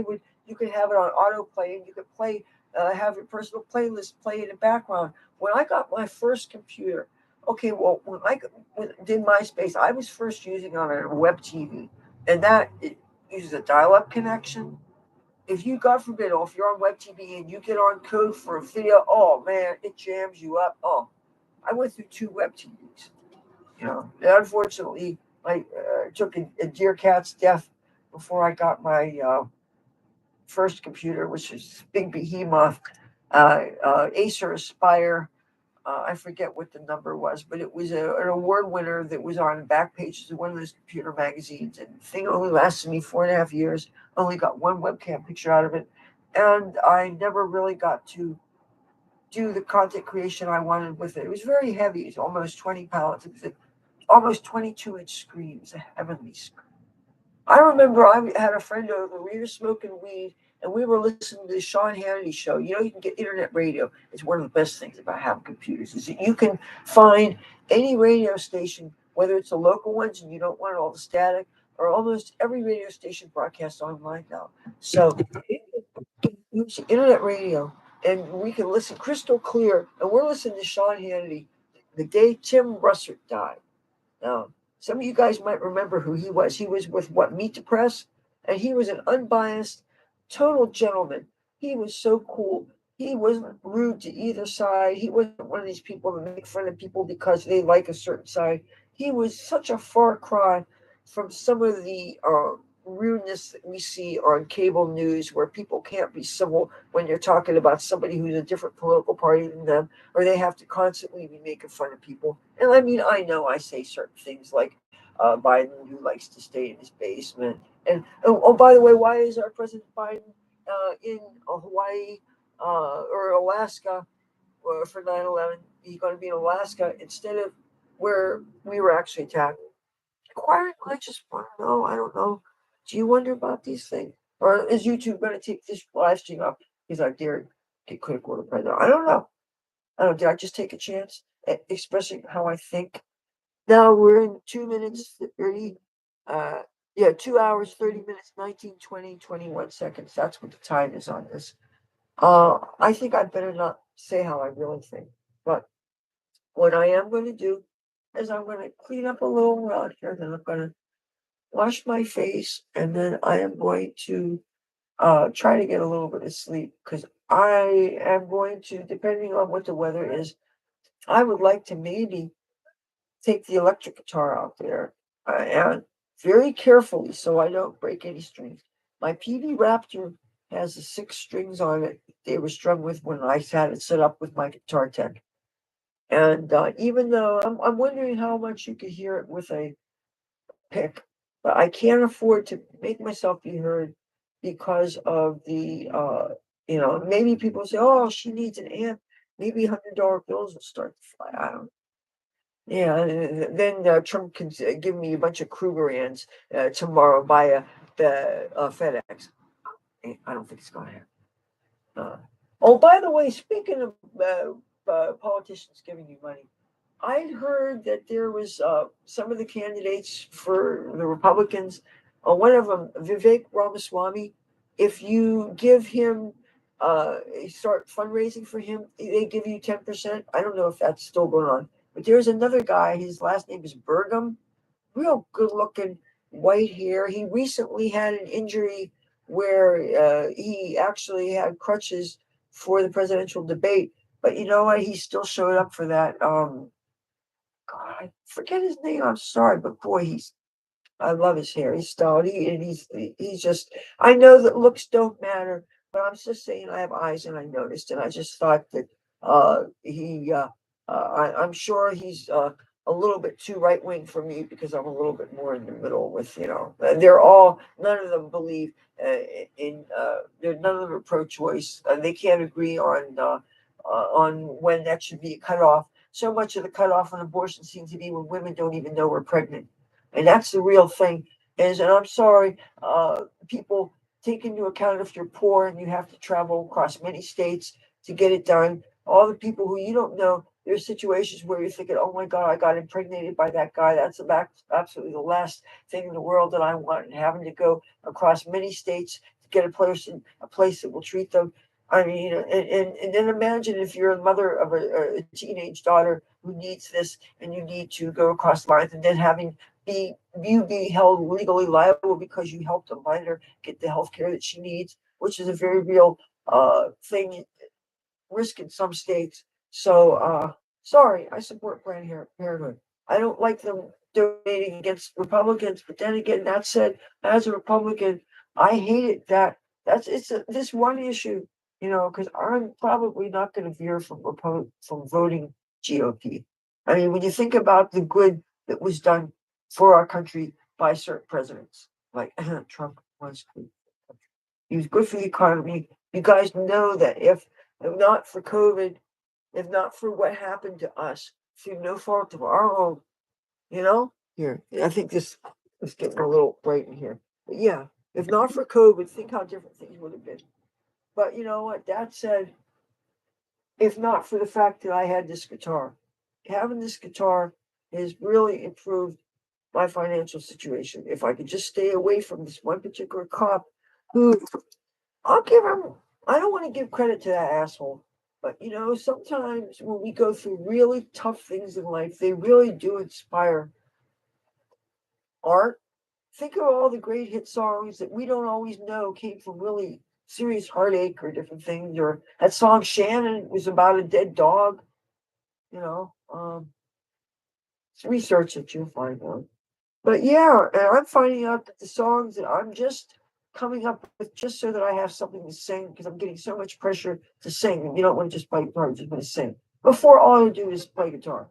you could have it on autoplay and you could play, have your personal playlist play in the background. When I got my first computer, okay, well, did MySpace, I was first using on a web TV, and that it uses a dial-up connection. If you, God forbid, if you're on web TV and you get on code for a video, oh man, it jams you up. Oh, I went through two web TVs. And unfortunately, I took a dear cat's death before I got my first computer, which is big behemoth, Acer Aspire. I forget what the number was, but it was an award winner that was on back pages of one of those computer magazines. And the thing only lasted me 4.5 years. Only got one webcam picture out of it, and I never really got to do the content creation I wanted with it. It was very heavy. It's almost 20 pounds. It was an almost 22-inch screen. It was a heavenly screen. I remember I had a friend over. We were smoking weed, and we were listening to the Sean Hannity show. You can get internet radio. It's one of the best things about having computers is that you can find any radio station, whether it's the local ones and you don't want all the static, or almost every radio station broadcasts online now. So use internet radio, and we can listen crystal clear. And we're listening to Sean Hannity the day Tim Russert died. Now, some of you guys might remember who he was. He was with Meet the Press, and he was an unbiased, total gentleman. He was so cool. He wasn't rude to either side. He wasn't one of these people that make fun of people because they like a certain side. He was such a far cry from some of the rudeness that we see on cable news, where people can't be civil when you're talking about somebody who's a different political party than them, or they have to constantly be making fun of people. And I mean, I know I say certain things like Biden, who likes to stay in his basement. And by the way, why is our President Biden in Hawaii or Alaska for 9/11? He's going to be in Alaska instead of where we were actually attacked. Why? I just want to know. I don't know. Do you wonder about these things? Or is YouTube going to take this live stream up because I dare get critical of the president? I don't know. I don't. Did I just take a chance? expressing how I think. Now we're in 2 minutes 30. Yeah, 2 hours 30 minutes 19 20 21 seconds. That's what the time is on this. I think I better not say how I really think, but what I am going to do is I'm going to clean up a little around here, then I'm going to wash my face, and then I am going to try to get a little bit of sleep because I am going to, depending on what the weather is, I would like to maybe take the electric guitar out there and very carefully so I don't break any strings. My PV Raptor has the 6 strings on it they were strung with when I had it set up with my guitar tech. And even though I'm wondering how much you could hear it with a pick, but I can't afford to make myself be heard because of the, maybe people say, oh, she needs an amp. Maybe $100 bills will start to fly. I don't. Yeah, and then Trump can give me a bunch of Kruger ants tomorrow via the FedEx. I don't think it's going to happen. Oh, by the way, speaking of politicians giving you money, I'd heard that there was some of the candidates for the Republicans, one of them, Vivek Ramaswamy, if you give him, start fundraising for him, they give you 10%. I don't know if that's still going on. But there's another guy, his last name is Burgum, real good looking, white hair. He recently had an injury where he actually had crutches for the presidential debate. But you know what? He still showed up for that. God, I forget his name. I'm sorry, but boy, I love his hair. He's styled. He's just. I know that looks don't matter, but I'm just saying I have eyes and I noticed, and I just thought that he. I'm sure he's a little bit too right wing for me because I'm a little bit more in the middle with they're all none of them believe in they're none of them are pro-choice. They can't agree on when that should be cut off. So much of the cutoff on abortion seems to be when women don't even know we're pregnant. And that's the real thing. And I'm sorry, people take into account if you're poor and you have to travel across many states to get it done. All the people who you don't know, there's situations where you're thinking, oh my God, I got impregnated by that guy. That's absolutely the last thing in the world that I want. And having to go across many states to get a place that will treat them. I mean, and then imagine if you're a mother of a teenage daughter who needs this and you need to go across lines and then having be held legally liable because you helped a minor get the health care that she needs, which is a very real thing, risk in some states. So sorry, I support Planned Parenthood. I don't like them donating against Republicans, but then again, that said, as a Republican, I hate it that this one issue, because I'm probably not going to veer from voting GOP. I mean, when you think about the good that was done for our country by certain presidents, like Trump was good. He was good for the economy. You guys know that if not for COVID, if not for what happened to us through no fault of our own, here, I think this is getting a little bright in here. But yeah, if not for COVID, think how different things would have been. But you know what? That said, if not for the fact that I had this guitar, having this guitar has really improved my financial situation. If I could just stay away from this one particular cop who I'll give him, I don't want to give credit to that asshole, but sometimes when we go through really tough things in life, they really do inspire art. Think of all the great hit songs that we don't always know came from really serious heartache or different things, or that song Shannon was about a dead dog, you know. Research it, you'll find out. But yeah, and I'm finding out that the songs that I'm just coming up with just so that I have something to sing because I'm getting so much pressure to sing. And you don't want to just play guitar, you just want to sing. Before all you do is play guitar.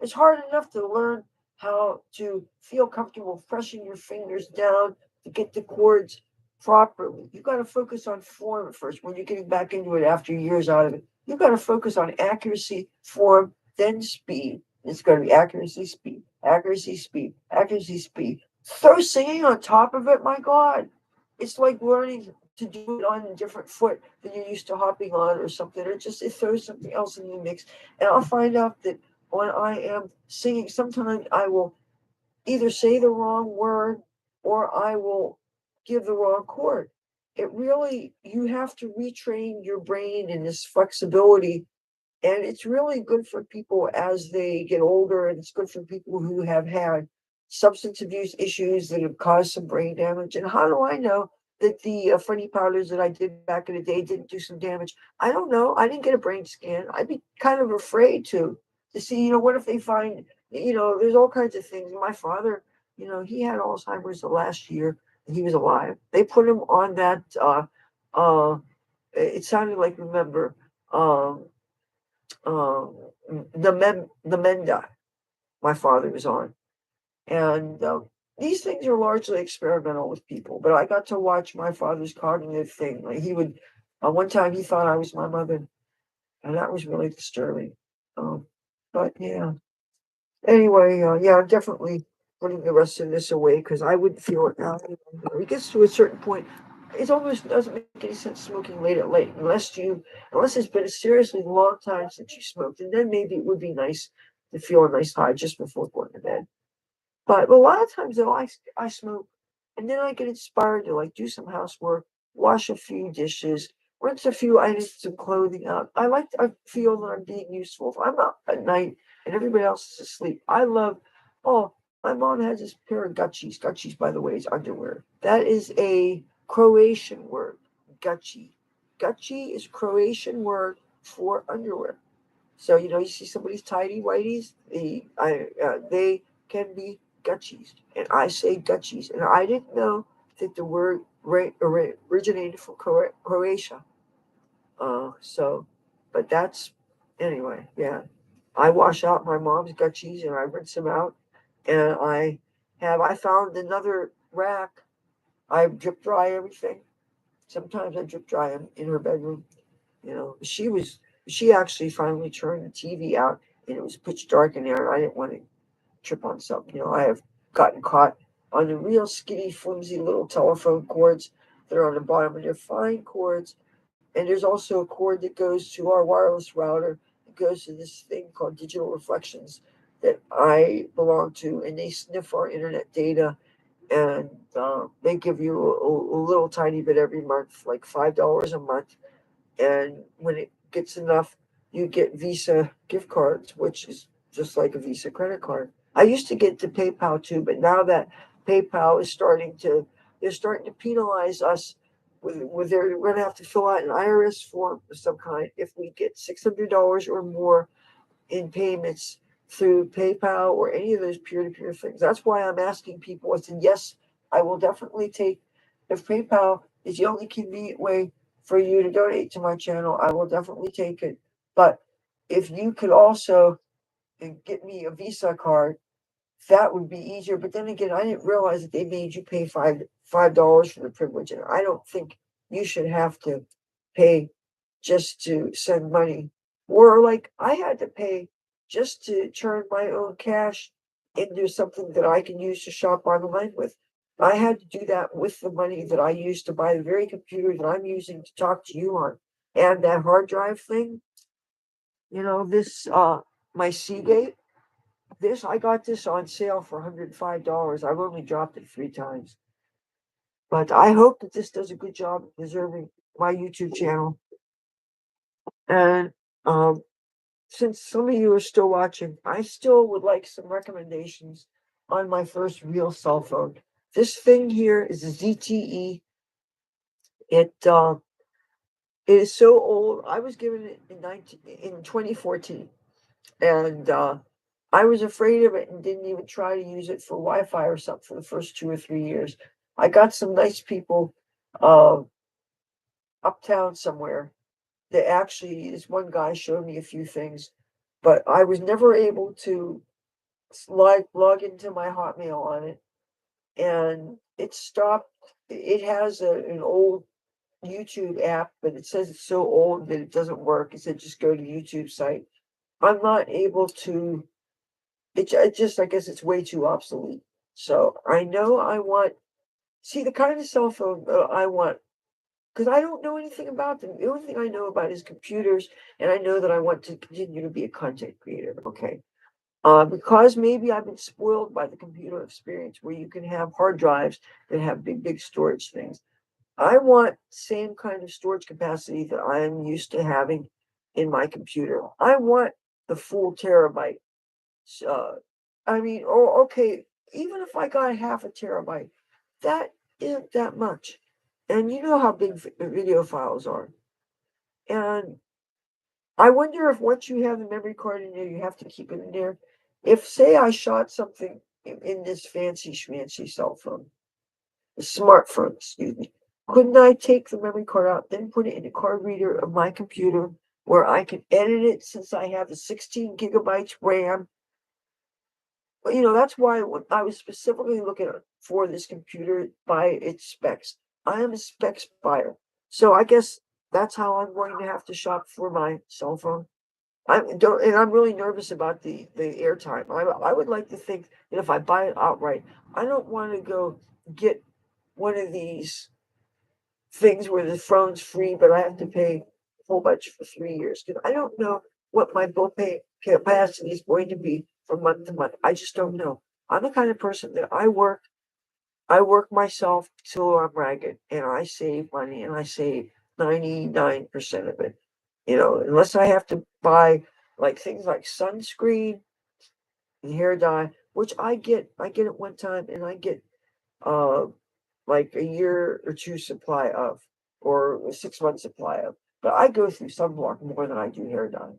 It's hard enough to learn how to feel comfortable pressing your fingers down to get the chords properly. You've got to focus on form at first when you're getting back into it after years out of it. You've got to focus on accuracy, form, then speed. It's going to be accuracy, speed, accuracy, speed, accuracy, speed. Throw singing on top of it, my God. It's like learning to do it on a different foot than you're used to hopping on or something, or just it throws something else in the mix. And I'll find out that when I am singing, sometimes I will either say the wrong word or I will give the wrong chord. It really, you have to retrain your brain in this flexibility. And it's really good for people as they get older, and it's good for people who have had substance abuse issues that have caused some brain damage. And how do I know that the funny powders that I did back in the day didn't do some damage? I don't know. I didn't get a brain scan. I'd be kind of afraid to see, what if they find, there's all kinds of things. My father, he had Alzheimer's the last year he was alive. They put him on that. Uh, it sounded like, remember, um, um, the Menda my father was on. And these things are largely experimental with people. But I got to watch my father's cognitive thing. Like he would, one time he thought I was my mother, and that was really disturbing. Um, but yeah. Anyway, yeah, I'm definitely putting the rest of this away because I wouldn't feel it now. It gets to a certain point. It almost doesn't make any sense smoking late at night unless it's been a seriously long time since you smoked, and then maybe it would be nice to feel a nice high just before going to bed. But a lot of times though, I smoke, and then I get inspired to like do some housework, wash a few dishes, rinse a few items of clothing out. I feel that I'm being useful. If I'm up at night and everybody else is asleep, I love. Oh, my mom has this pair of gutchies. Gutchies, by the way, is underwear. That is a Croatian word. Gutchi. Gutchi is Croatian word for underwear. So you see somebody's tidy whities, they can be gutchies, and I say gutchies, and I didn't know that the word originated from Croatia. So, but that's anyway. Yeah, I wash out my mom's gutchies and I rinse them out, and I found another rack. I drip dry everything. Sometimes I drip dry them in her bedroom. She actually finally turned the TV out and it was pitch dark in there and I didn't want to trip on something. I have gotten caught on the real skinny, flimsy little telephone cords that are on the bottom, and they're fine cords. And there's also a cord that goes to our wireless router. It goes to this thing called Digital Reflections that I belong to, and they sniff our internet data, and they give you a little tiny bit every month, like $5 a month, and when it gets enough, you get Visa gift cards, which is just like a Visa credit card. I used to get the PayPal too, but now that PayPal is they're starting to penalize us with we're going to have to fill out an IRS form of some kind if we get $600 or more in payments through PayPal or any of those peer-to-peer things. That's why I'm asking people. I said, yes, I will definitely take, if PayPal is the only convenient way for you to donate to my channel, I will definitely take it. But if you could also get me a Visa card, that would be easier. But then again, I didn't realize that they made you pay $5 for the privilege, and I don't think you should have to pay just to send money. Or like I had to pay just to turn my own cash into something that I can use to shop online with. I had to do that with the money that I used to buy the very computer that I'm using to talk to you on. And that hard drive thing, this my Seagate, this I got this on sale for $105. I've only dropped it 3 times. But I hope that this does a good job of preserving my YouTube channel. And since some of you are still watching, I still would like some recommendations on my first real cell phone. This thing here is a ZTE. It is so old. I was given it in 2014, and I was afraid of it and didn't even try to use it for Wi-Fi or something for the first 2 or 3 years. I got some nice people uh, uptown somewhere that actually, this one guy showed me a few things, but I was never able to log into my Hotmail on it, and it stopped. It has an old YouTube app, but it says it's so old that it doesn't work. It said just go to YouTube site. I'm not able to. It just, I guess it's way too obsolete. So I know I want, see the kind of cell phone I want, because I don't know anything about them. The only thing I know about is computers, and I know that I want to continue to be a content creator. Okay. Because maybe I've been spoiled by the computer experience where you can have hard drives that have big storage things. I want same kind of storage capacity that I'm used to having in my computer. I want the full terabyte. Uh, I mean, oh, okay, even if I got half a terabyte, that isn't that much. And you know how big video files are. And I wonder if once you have the memory card in there, you have to keep it in there. If, say, I shot something in this fancy schmancy cell phone, a smartphone, excuse me, couldn't I take the memory card out, then put it in the card reader of my computer where I can edit it since I have the 16 gigabytes RAM? But that's why when I was specifically looking for this computer by its specs. I am a specs buyer. So I guess that's how I'm going to have to shop for my cell phone. I'm really nervous about the airtime. I would like to think that if I buy it outright, I don't want to go get one of these things where the phone's free, but I have to pay a whole bunch for 3 years because I don't know what my bill pay capacity is going to be from month to month. I just don't know. I'm the kind of person that I work myself till I'm ragged, and I save money, and I save 99% of it. Unless I have to buy like things like sunscreen and hair dye, which I get at one time, and I get uh like a year or two supply of, or a 6 month supply of. But I go through sunblock more than I do hair dye.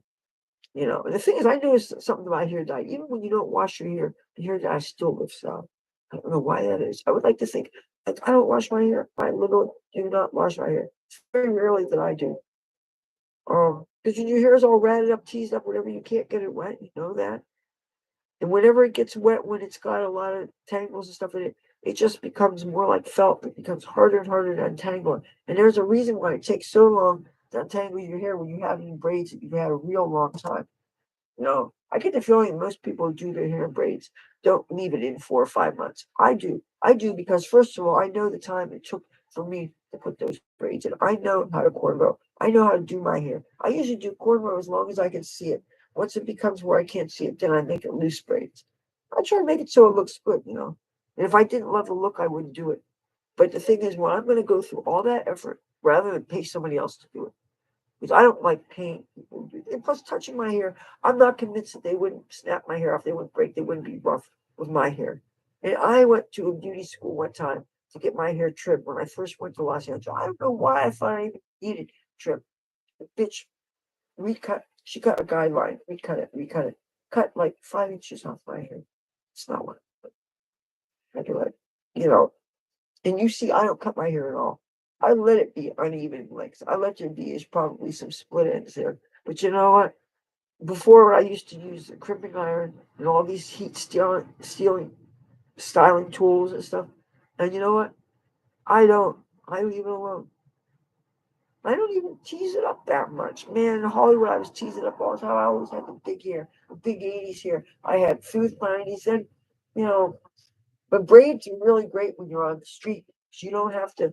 And the thing is, I noticed something about hair dye. Even when you don't wash your hair, the hair dye still lifts out. I don't know why that is. I would like to think like I don't wash my hair. I literally do not wash my hair. It's very rarely that I do. Because when your hair is all ratted up, teased up, whatever, you can't get it wet. You know that. And whenever it gets wet, when it's got a lot of tangles and stuff in it, it just becomes more like felt. It becomes harder and harder to untangle. And there's a reason why it takes so long to untangle your hair when you have any braids that you've had a real long time. I get the feeling most people who do their hair in braids don't leave it in 4 or 5 months. I do. I do because, first of all, I know the time it took for me to put those braids in. I know how to cornrow. I know how to do my hair. I usually do cornrow as long as I can see it. Once it becomes where I can't see it, then I make it loose braids. I try to make it so it looks good. And if I didn't love the look, I wouldn't do it. But the thing is, when I'm going to go through all that effort rather than pay somebody else to do it, because I don't like paying people to do it. And plus, touching my hair, I'm not convinced that they wouldn't snap my hair off. They wouldn't break. They wouldn't be rough with my hair. And I went to a beauty school one time to get my hair trimmed when I first went to Los Angeles. I don't know why I thought I even needed trim. The bitch recut. She cut a guideline. Recut it. Cut like 5 inches off my hair. It's not what I do. You know, and you see, I don't cut my hair at all. I let it be uneven lengths. I let there be is probably some split ends there. But you know what? Before I used to use the crimping iron and all these heat stealing styling tools and stuff. And you know what? I don't. I leave it alone. I don't even tease it up that much. Man, in Hollywood, I was teasing up all the time. I always had the big hair, the big 80s hair. I had Footh 90s. And, you know, but braids are really great when you're on the street. You don't have to,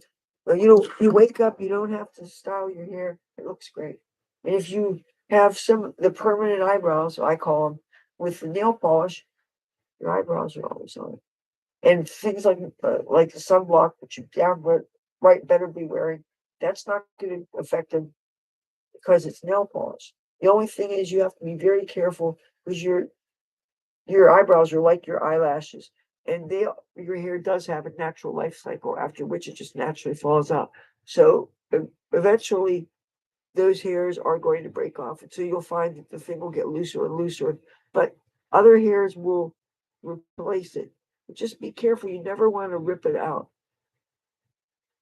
you wake up, you don't have to style your hair. It looks great. And if you have the permanent eyebrows, I call them, with the nail polish, your eyebrows are always on. And things like the sunblock that you right better be wearing, that's not going to affect them because it's nail polish. The only thing is you have to be very careful because your eyebrows are like your eyelashes, and your hair does have a natural life cycle after which it just naturally falls out. So eventually those hairs are going to break off, and so you'll find that the thing will get looser and looser, but other hairs will replace it. But just be careful. You never want to rip it out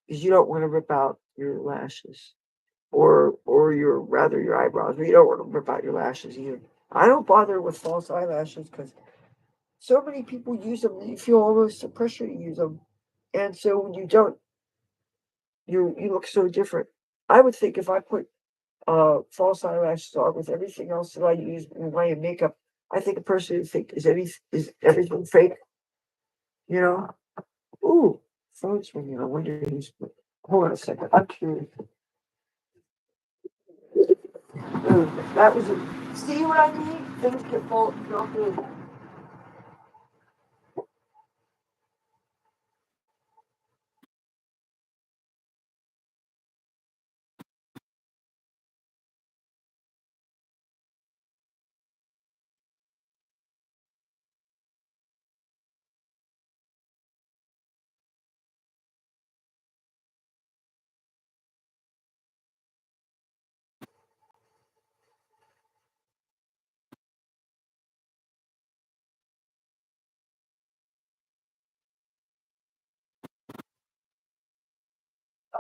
because you don't want to rip out your lashes or your eyebrows, or you don't want to rip out your lashes either. I don't bother with false eyelashes because so many people use them, you feel almost the pressure to use them. And so when you don't, you look so different. I would think if I put false eyelashes on with everything else that I use in my makeup, I think a person would think, is everything fake? You know? Ooh, phone's ringing. I wonder who's. Hold on a second. I'm curious. That was it. See what I mean? Things get fault.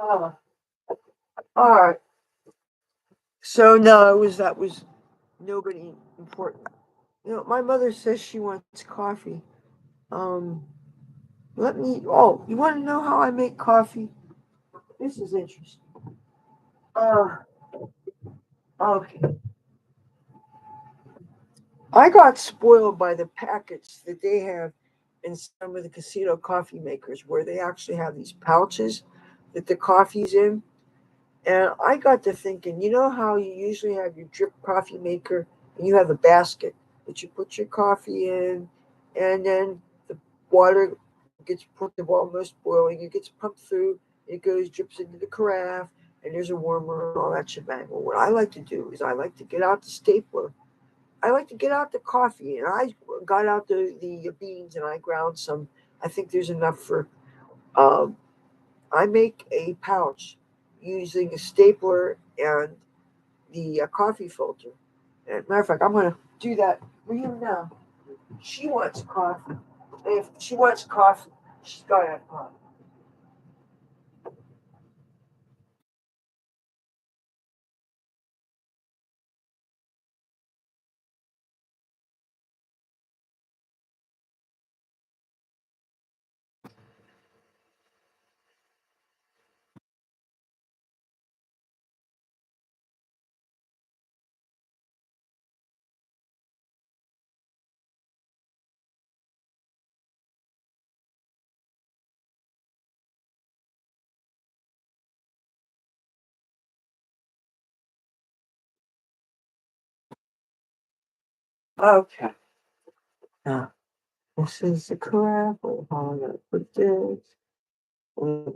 All right. So no, that was nobody important. My mother says she wants coffee. Um, you want to know how I make coffee? This is interesting. Uh, okay. I got spoiled by the packets that they have in some of the casino coffee makers where they actually have these pouches that the coffee's in. And I got to thinking, you know how you usually have your drip coffee maker and you have a basket that you put your coffee in, and then the water gets put to almost boiling, it gets pumped through, it goes drips into the carafe, and there's a warmer and all that shebang. Well, what I like to do is I like to get out the stapler. I like to get out the coffee, and I got out the beans and I ground some. I think there's enough for um, I make a pouch using a stapler and the coffee filter. And matter of fact, I'm going to do that for you now. She wants coffee. And if she wants coffee, she's got to have coffee. Okay. Now, this is the carafe. How I'm going to put this in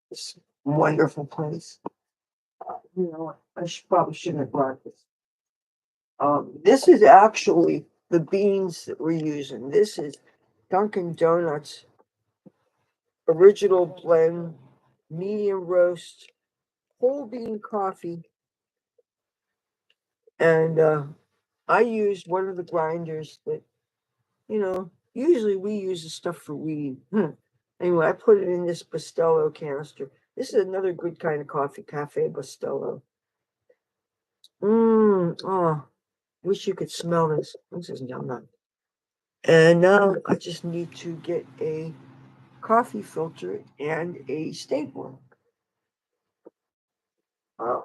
this wonderful place. You know what? Probably shouldn't have brought this. This is actually the beans that we're using. This is Dunkin' Donuts original blend, medium roast, whole bean coffee, and I used one of the grinders that usually we use the stuff for weed. Anyway, I put it in this Bustelo canister. This is another good kind of coffee, Cafe Bustelo. Oh, wish you could smell this. This is yum. And now I just need to get a coffee filter and a stapler. Oh,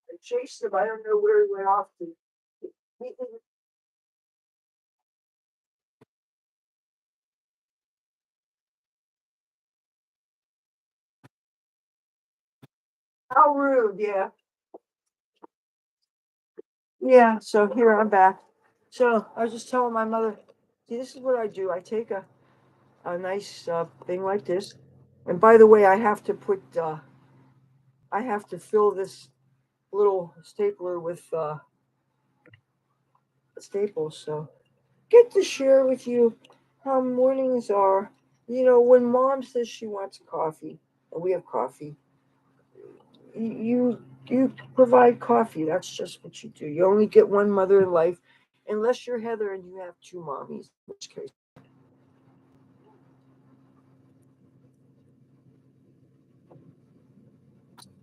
I chased him. I don't know where he went off to. How rude, yeah. Yeah, so here I'm back. So I was just telling my mother, see, this is what I do. I take a nice thing like this. And by the way, I have to fill this little stapler with staples. So get to share with you how mornings are. When mom says she wants coffee, and we have coffee, you provide coffee. That's just what you do. You only get one mother in life, unless you're Heather and you have two mommies, in which case.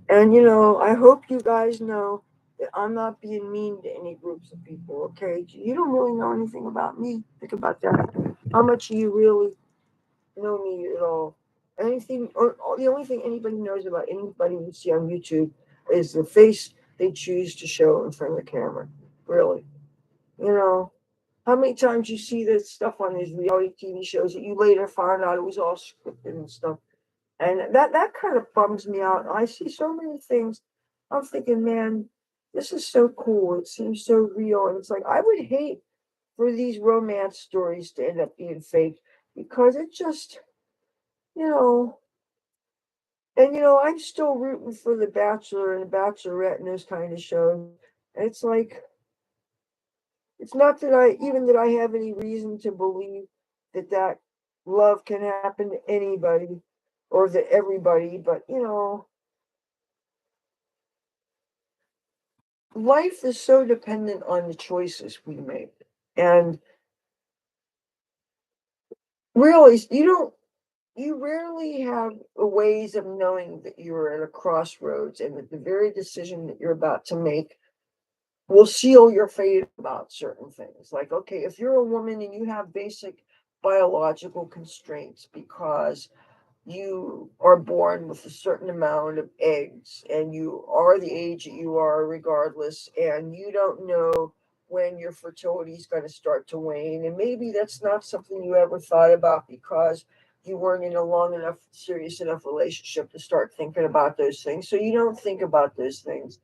And I hope you guys know that I'm not being mean to any groups of people. Okay, you don't really know anything about me. Think about that. How much do you really know me at all? Anything, or the only thing anybody knows about anybody you see on YouTube is the face they choose to show in front of the camera. Really, you know. how many times you see this stuff on these reality TV shows that you later find out it was all scripted and stuff. And that kind of bums me out. I see so many things. I'm thinking, man, this is so cool. It seems so real. And it's like I would hate for these romance stories to end up being fake because it just, you know, and I'm still rooting for the Bachelor and the Bachelorette and those kind of shows. And it's like it's not that I have any reason to believe that love can happen to anybody or to everybody, but life is so dependent on the choices we make. And really, you rarely have ways of knowing that you're at a crossroads and that the very decision that you're about to make will seal your fate about certain things. Like, okay, if you're a woman and you have basic biological constraints because you are born with a certain amount of eggs and you are the age that you are regardless, and you don't know when your fertility is going to start to wane, and maybe that's not something you ever thought about because you weren't in a long enough serious enough relationship to start thinking about those things, so you don't think about those things.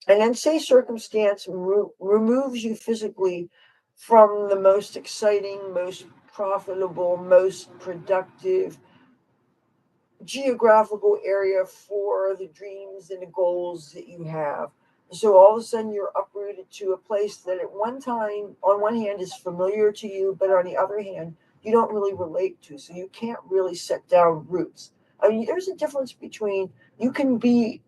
And then say circumstance removes you physically from the most exciting, most profitable, most productive geographical area for the dreams and the goals that you have. So all of a sudden you're uprooted to a place that at one time, on one hand, is familiar to you, but on the other hand, you don't really relate to. So you can't really set down roots. I mean, there's a difference between you can be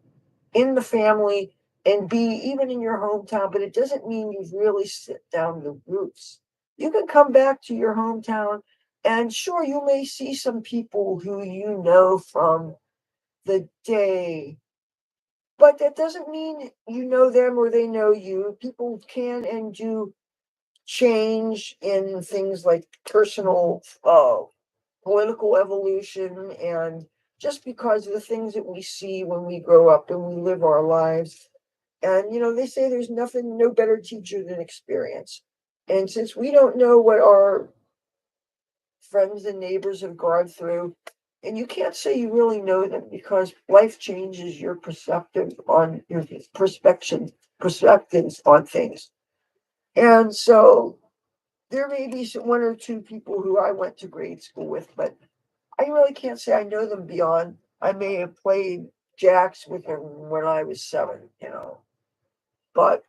in the family and be even in your hometown, but it doesn't mean you've really set down the roots. You can come back to your hometown, and sure, you may see some people who you know from the day, but that doesn't mean you know them or they know you. People can and do change in things like personal, political evolution, and just because of the things that we see when we grow up and we live our lives. And they say there's nothing, no better teacher than experience. And since we don't know what our friends and neighbors have gone through, and you can't say you really know them because life changes your perspective on your perspectives on things. And so there may be one or two people who I went to grade school with, but I really can't say I know them beyond I may have played jacks with them when I was 7. But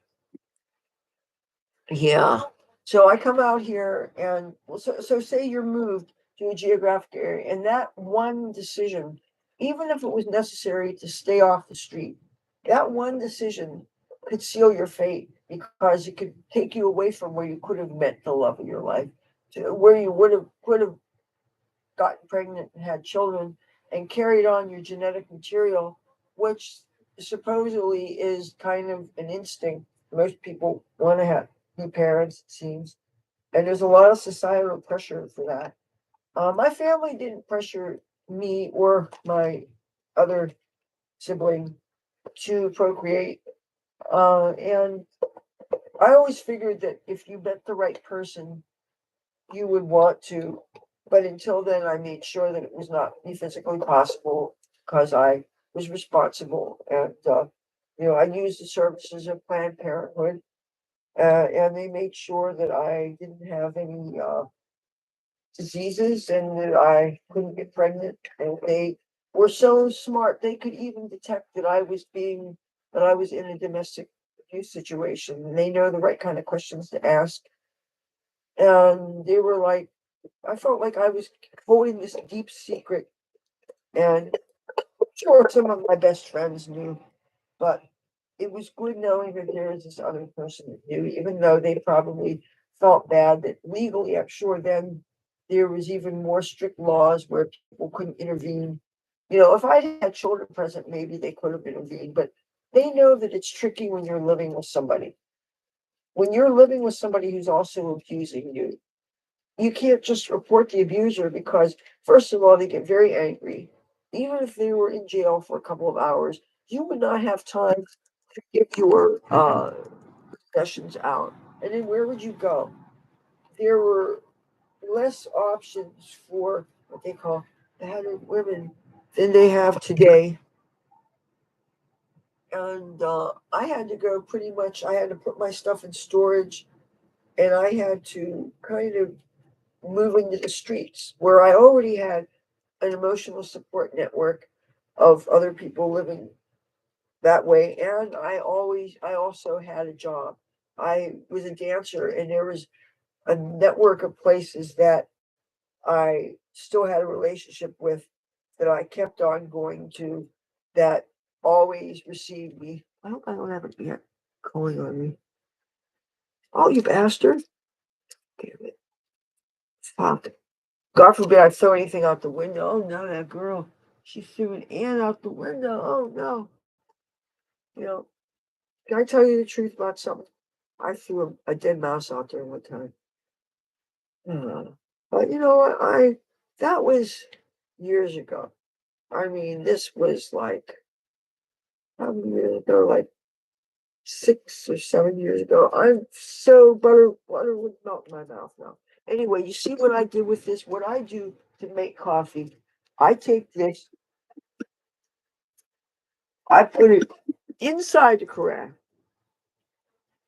yeah. So I come out here and well, so say you're moved to a geographic area, and that one decision, even if it was necessary to stay off the street, that one decision could seal your fate because it could take you away from where you could have met the love of your life to where you would have gotten pregnant and had children and carried on your genetic material, which supposedly is kind of an instinct. Most people want to have new parents, it seems. And there's a lot of societal pressure for that. My family didn't pressure me or my other sibling to procreate. And I always figured that if you met the right person, you would want to. But until then, I made sure that it was not physically possible because I was responsible. And, I used the services of Planned Parenthood, and they made sure that I didn't have any diseases and that I couldn't get pregnant. And they were so smart, they could even detect that I was in a domestic abuse situation. And they know the right kind of questions to ask. And they were like, I felt like I was holding this deep secret, and sure, some of my best friends knew, but it was good knowing that there was this other person that knew, even though they probably felt bad that legally, I'm sure then there was even more strict laws where people couldn't intervene. If I had children present, maybe they could have intervened, but they know that it's tricky when you're living with somebody. When you're living with somebody who's also abusing you, you can't just report the abuser because, first of all, they get very angry. Even if they were in jail for a couple of hours, you would not have time to get your possessions out. And then where would you go? there were less options for what they call battered women than they have today. And I had to go pretty much, I had to put my stuff in storage, and I had to kind of move into the streets where I already had an emotional support network of other people living that way. And I also had a job. I was a dancer, and there was a network of places that I still had a relationship with that I kept on going to that always received me. I hope I don't have it yet calling on me. Oh, you bastard. Damn it. Fuck. God forbid I throw anything out the window. Oh no, that girl. She threw an ant out the window. Oh no. You know, can I tell you the truth about something? I threw a dead mouse out there one time. But you know what? That was years ago. I mean, this was like how many years ago? Like 6 or 7 years ago. I'm so butter would melt in my mouth now. Anyway, you see what I did with this? What I do to make coffee? I take this, I put it inside the carafe.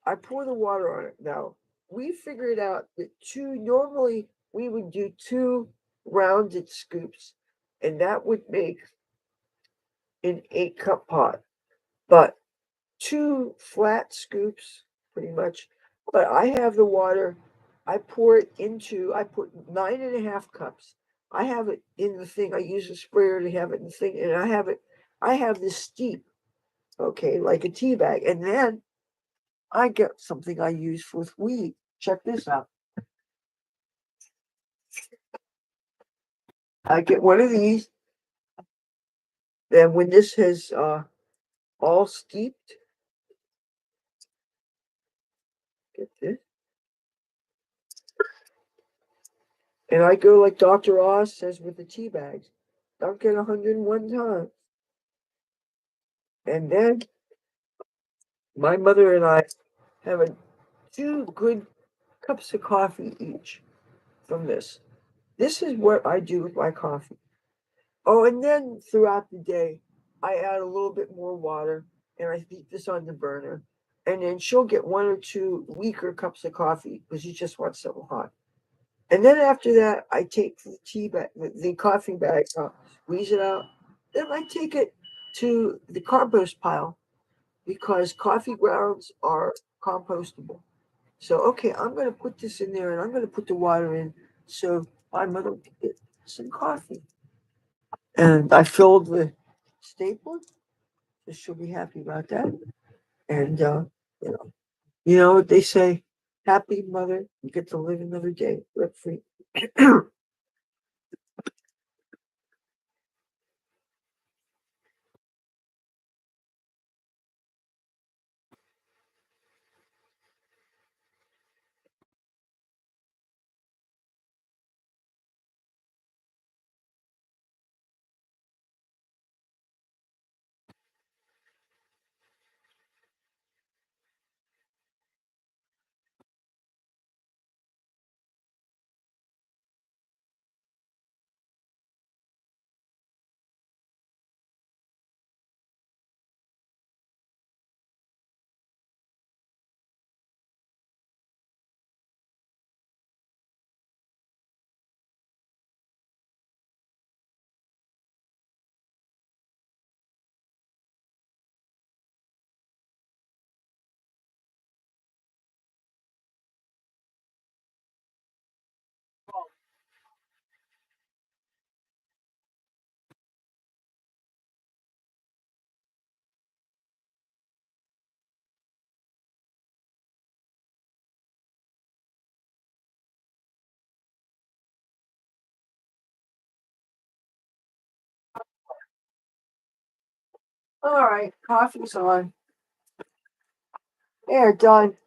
I pour the water on it. Now we figured out that normally we would do two rounded scoops, and that would make an 8 cup pot. But two flat scoops, pretty much. But I have the water. I put 9.5 cups. I have it in the thing. I use a sprayer to have it in the thing, and I have this steep, okay, like a tea bag. And then I get something I use with weed. Check this out. I get one of these. Then when this has all steeped, get this. And I go like Dr. Oz says with the tea bags. Dunk it 101 times. And then my mother and I have 2 good cups of coffee each from this. This is what I do with my coffee. Oh, and then throughout the day, I add a little bit more water, and I heat this on the burner. And then she'll get 1 or 2 weaker cups of coffee because she just wants something hot. And then after that, I take the tea bag, the coffee bag, squeeze it out. Then I take it to the compost pile because coffee grounds are compostable. So, okay, I'm going to put this in there and I'm going to put the water in so my mother can get some coffee. And I filled the stapler, so she'll be happy about that. And, you know, what they say, happy mother, you get to live another day rent free. All right, coffee's on. There, done.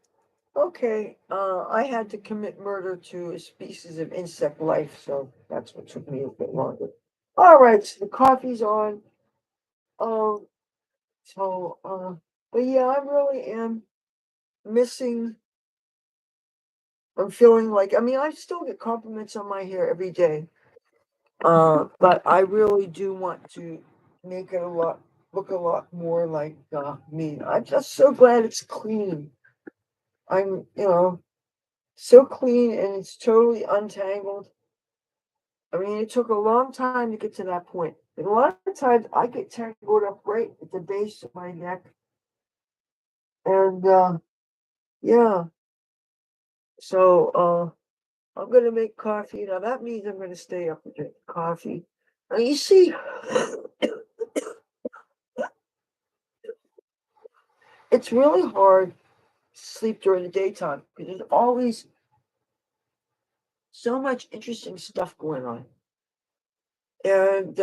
Okay, I had to commit murder to a species of insect life, so that's what took me a bit longer. All right, so the coffee's on. Um, but yeah, I really am missing I'm feeling like, I mean, I still get compliments on my hair every day. But I really do want to make it look a lot more like me. I'm just so glad it's clean. I'm, so clean and it's totally untangled. I mean, it took a long time to get to that point. And a lot of times I get tangled up right at the base of my neck. And yeah, so I'm gonna make coffee. Now that means I'm gonna stay up and drink coffee. Now you see, it's really hard to sleep during the daytime because there's always so much interesting stuff going on. And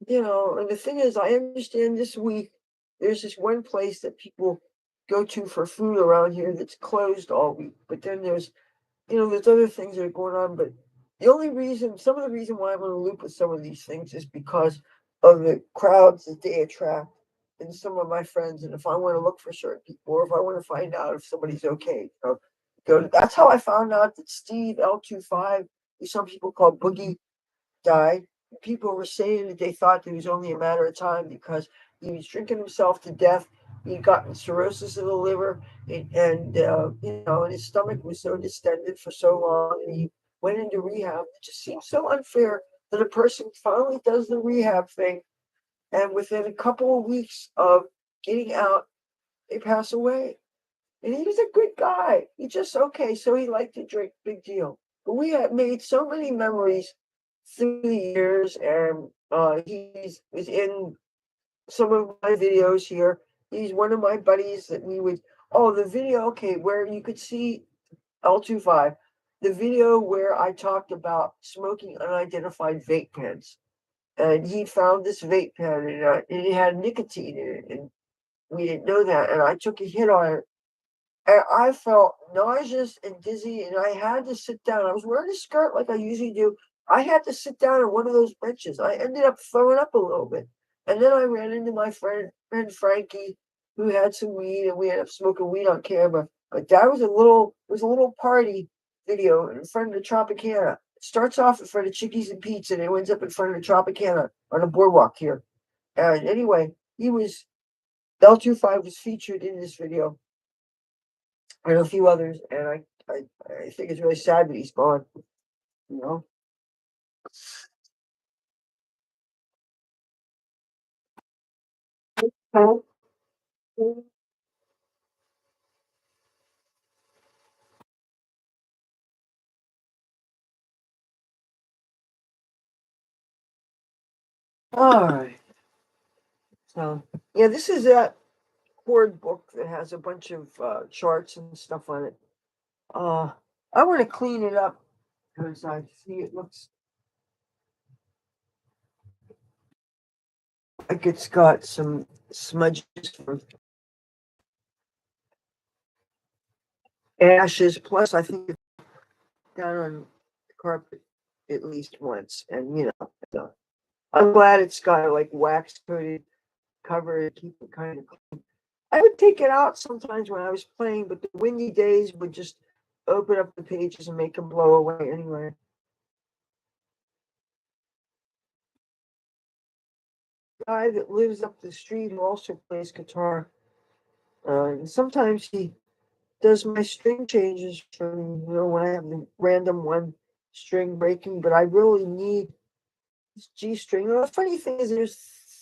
and the thing is, I understand this week there's this one place that people go to for food around here that's closed all week. But then there's other things that are going on. But some of the reason why I'm on a loop with some of these things is because of the crowds that they attract and some of my friends. And if I want to look for certain people, or if I want to find out if somebody's okay, that's how I found out that Steve L25, who some people call Boogie, died. People were saying that they thought it was only a matter of time because he was drinking himself to death. He'd gotten cirrhosis of the liver, and his stomach was so distended for so long, and he went into rehab. It just seems so unfair that a person finally does the rehab thing, and within a couple of weeks of getting out, they pass away. And he was a good guy. He just okay, so he liked to drink, big deal. But we had made so many memories through the years, and he was in some of my videos here. He's one of my buddies that we would. Oh, the video, okay, where you could see L25, the video where I talked about smoking unidentified vape pens, and he found this vape pen, and it had nicotine in it, and we didn't know that, and I took a hit on it and I felt nauseous and dizzy, and I had to sit down. I was wearing a skirt like I usually do. I had to sit down on one of those benches. I ended up throwing up a little bit. And then I ran into my friend Frankie, who had some weed, and we ended up smoking weed on camera. But that was a little party video in front of the Tropicana. It starts off in front of Chickies and Pete's, and it ends up in front of the Tropicana on a boardwalk here. And anyway, L25 was featured in this video and a few others, and I think it's really sad that he's gone. You know. All right. So yeah, this is that chord book that has a bunch of charts and stuff on it. Uh, I want to clean it up because I see it looks like it's got some smudges from ashes. Plus, I think it's down on the carpet at least once, and so I'm glad it's got like wax coated cover to keep it kind of. I would take it out sometimes when I was playing, but the windy days would just open up the pages and make them blow away anyway. Guy that lives up the street who also plays guitar. And sometimes he does my string changes for me, when I have the random one string breaking, but I really need this G string. The funny thing is, there's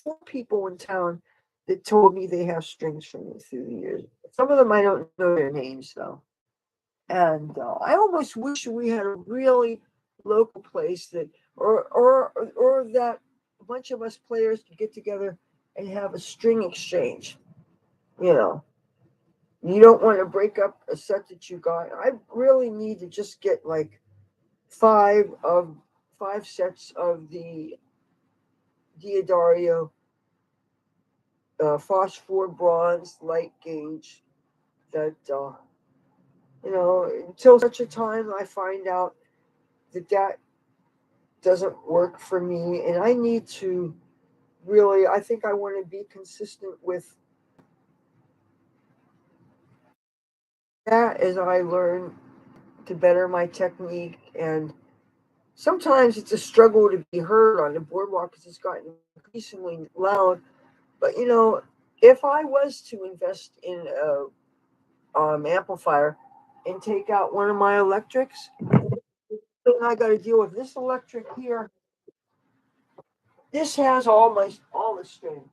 4 people in town that told me they have strings from me through the years. Some of them I don't know their names though. And I almost wish we had a really local place that, or that a bunch of us players could get together and have a string exchange. You know, you don't want to break up a set that you got. I really need to just get like five of 5 sets of the Diodario phosphor bronze light gauge that until such a time I find out that doesn't work for me, and I need to really, I think I want to be consistent with that as I learn to better my technique. And sometimes it's a struggle to be heard on the boardwalk because it's gotten increasingly loud. But if I was to invest in a amplifier and take out one of my electrics, then I got to deal with this electric here. This has all the string.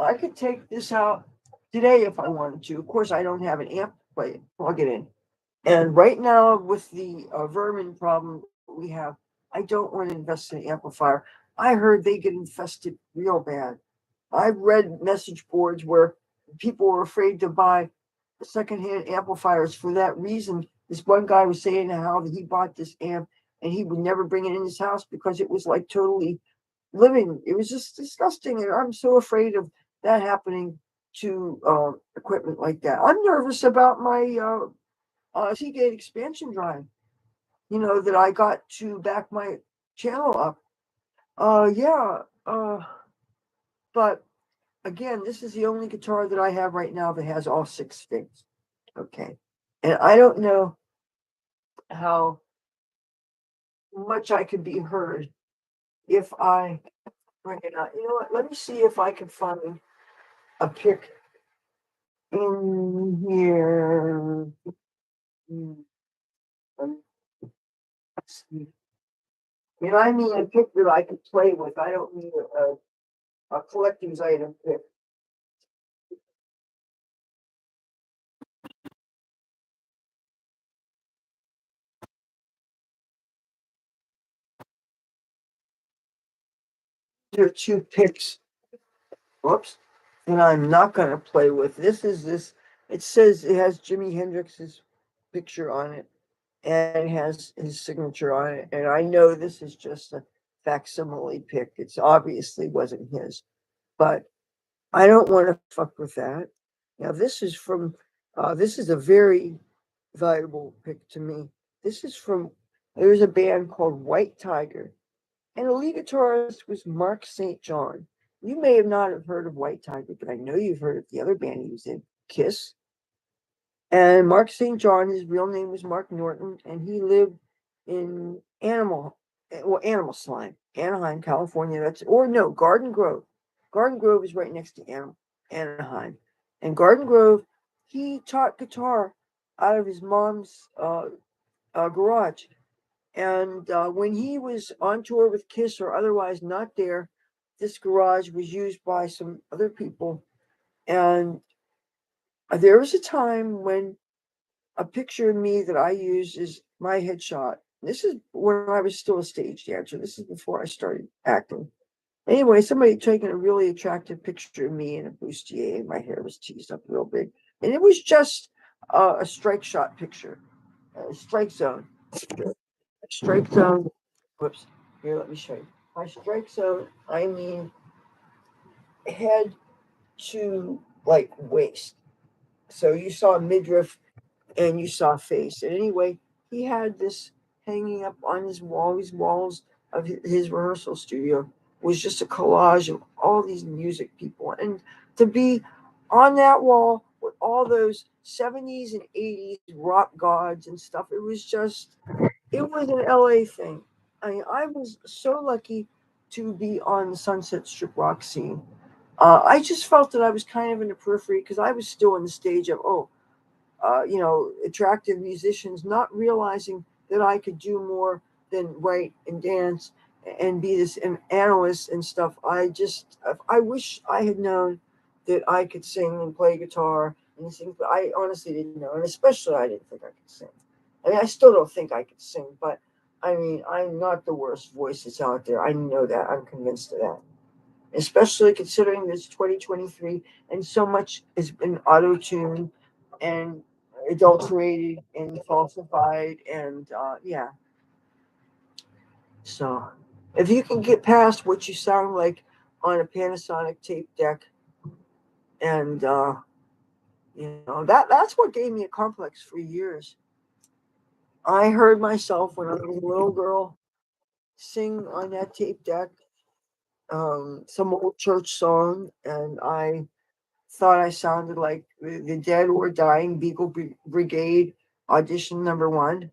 I could take this out today if I wanted to. Of course, I don't have an amp to plug it in. And right now, with the vermin problem we have, I don't want to invest in an amplifier. I heard they get infested real bad. I've read message boards where people were afraid to buy secondhand amplifiers for that reason. This one guy was saying how he bought this amp and he would never bring it in his house because it was like totally living. It was just disgusting, and I'm so afraid of that happening to equipment like that. I'm nervous about my Seagate expansion drive. That I got to back my channel up. Yeah. But again, this is the only guitar that I have right now that has all six strings. Okay. And I don't know how much I could be heard if I bring it out. You know what? Let me see if I can find a pick in here. Let's see. I mean a pick that I can play with. I don't mean a collector's item pick. There are two picks. Whoops. And I'm not going to play with. This. It says it has Jimi Hendrix's picture on it and it has his signature on it. And I know this is just a facsimile pick. It's obviously wasn't his, but I don't want to fuck with that. Now, this is a very valuable pick to me. This is there's a band called White Tiger, and the lead guitarist was Mark St. John. You may have not have heard of White Tiger, but I know you've heard of the other band he was in, Kiss. And Mark St. John, his real name was Mark Norton, and he lived in Animal Slime, Anaheim, California. Garden Grove. Garden Grove is right next to Anaheim. And Garden Grove, he taught guitar out of his mom's garage. And when he was on tour with Kiss or otherwise not there, this garage was used by some other people. And there was a time when a picture of me that I use is my headshot. This is when I was still a stage dancer. This is before I started acting. Anyway, somebody taking a really attractive picture of me in a bustier. My hair was teased up real big. And it was just a strike shot picture, a strike zone. Strike zone. Whoops. Here, let me show you. By strike zone, I mean head to like waist. So you saw midriff and you saw face. And anyway, he had this hanging up on his walls of his rehearsal studio was just a collage of all these music people. And to be on that wall with all those 70s and 80s rock gods and stuff, it was an LA thing. I was so lucky to be on the Sunset Strip rock scene. I just felt that I was kind of in the periphery because I was still in the stage of, attractive musicians, not realizing that I could do more than write and dance and be this an analyst and stuff. I wish I had known that I could sing and play guitar and sing, but I honestly didn't know. And especially I didn't think I could sing. I mean, I still don't think I could sing, but I mean, I'm not the worst voice that's out there. I know that. I'm convinced of that. Especially considering this 2023 and so much has been auto-tuned and adulterated and falsified and yeah. So if you can get past what you sound like on a Panasonic tape deck and that's what gave me a complex for years. I heard myself when I was a little girl sing on that tape deck some old church song, and I thought I sounded like the Dead or Dying Beagle Brigade audition number one.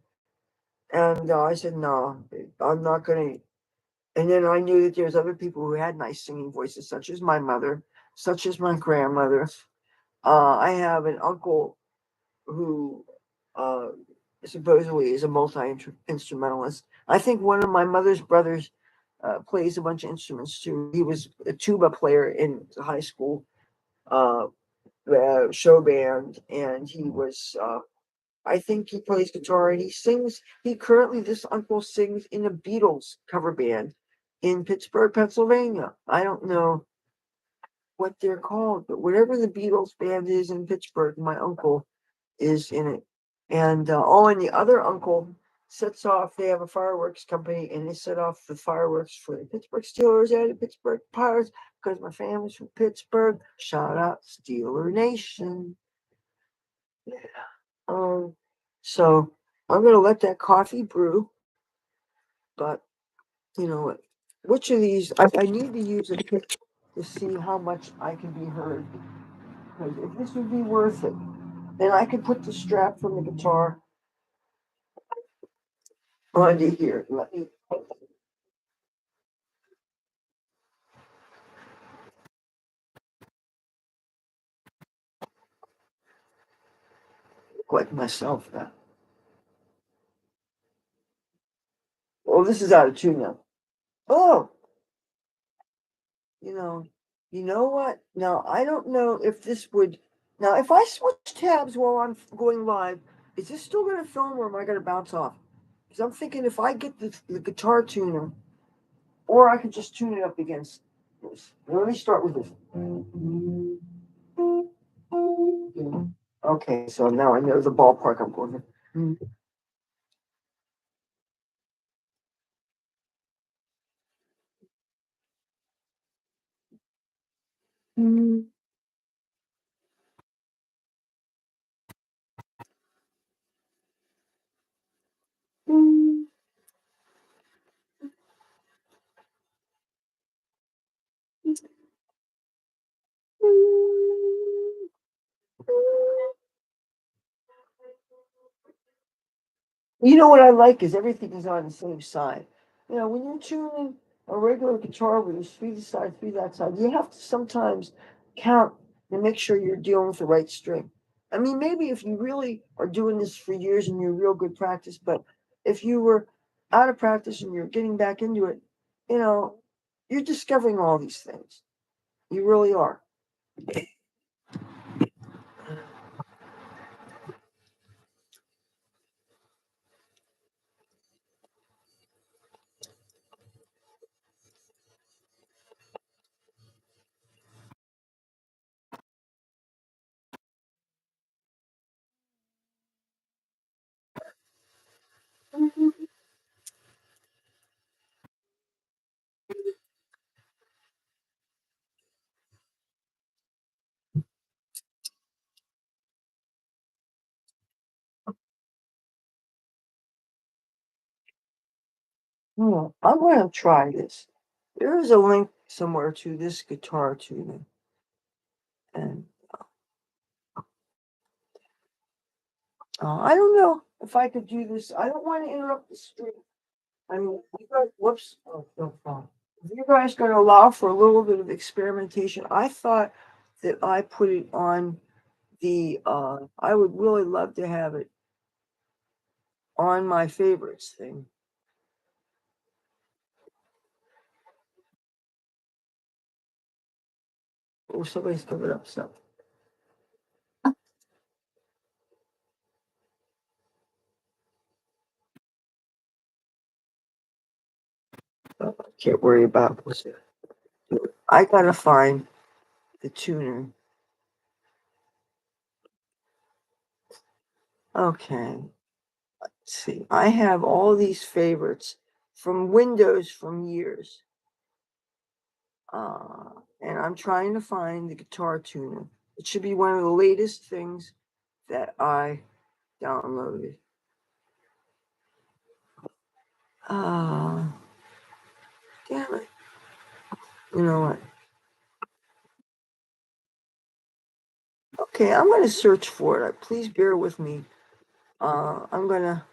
And I said, no, I'm not going to. And then I knew that there's other people who had nice singing voices, such as my mother, such as my grandmother. I have an uncle who uh, supposedly is a multi-instrumentalist. I think one of my mother's brothers plays a bunch of instruments too. He was a tuba player in high school uh, show band, and he was. I think he plays guitar and he sings. He currently, this uncle sings in a Beatles cover band in Pittsburgh, Pennsylvania. I don't know what they're called, but whatever the Beatles band is in Pittsburgh, my uncle is in it. And and the other uncle sets off. They have a fireworks company, and they set off the fireworks for the Pittsburgh Steelers and the Pittsburgh Pirates because my family's from Pittsburgh. Shout out Steeler Nation. Yeah. Um, so I'm gonna let that coffee brew, but you know, which of these I need to use a pick to see how much I can be heard. Because if this would be worth it, then I could put the strap from the guitar onto here. Let me like myself now. Oh, this is out of tune now. Oh, you know, you know what? Now I don't know if this would. Now, if I switch tabs while I'm going live, is this still going to film or am I going to bounce off? Because I'm thinking if I get the guitar tuner, or I could just tune it up against this. Let me start with this. Okay, so now I know the ballpark I'm going to. You know what I like is everything is on the same side. You know, when you're tuning a regular guitar with your three this side, three that side, you have to sometimes count and make sure you're dealing with the right string. I mean, maybe if you really are doing this for years and you're real good practice, but if you were out of practice and you're getting back into it, you know, you're discovering all these things. You really are. I'm going to try this. There is a link somewhere to this guitar tuning, and I don't know if I could do this. I don't want to interrupt the stream. I mean, you guys, whoops. Oh, no problem. If you guys going to allow for a little bit of experimentation, I thought that I put it on I would really love to have it on my favorites thing. Oh, somebody's covered up stuff. Oh, can't worry about what's it. I gotta find the tuner. Okay. Let's see. I have all these favorites from Windows from years. And I'm trying to find the guitar tuner. It should be one of the latest things that I downloaded. Uh, damn it. You know what? Okay, I'm going to search for it. Please bear with me I'm gonna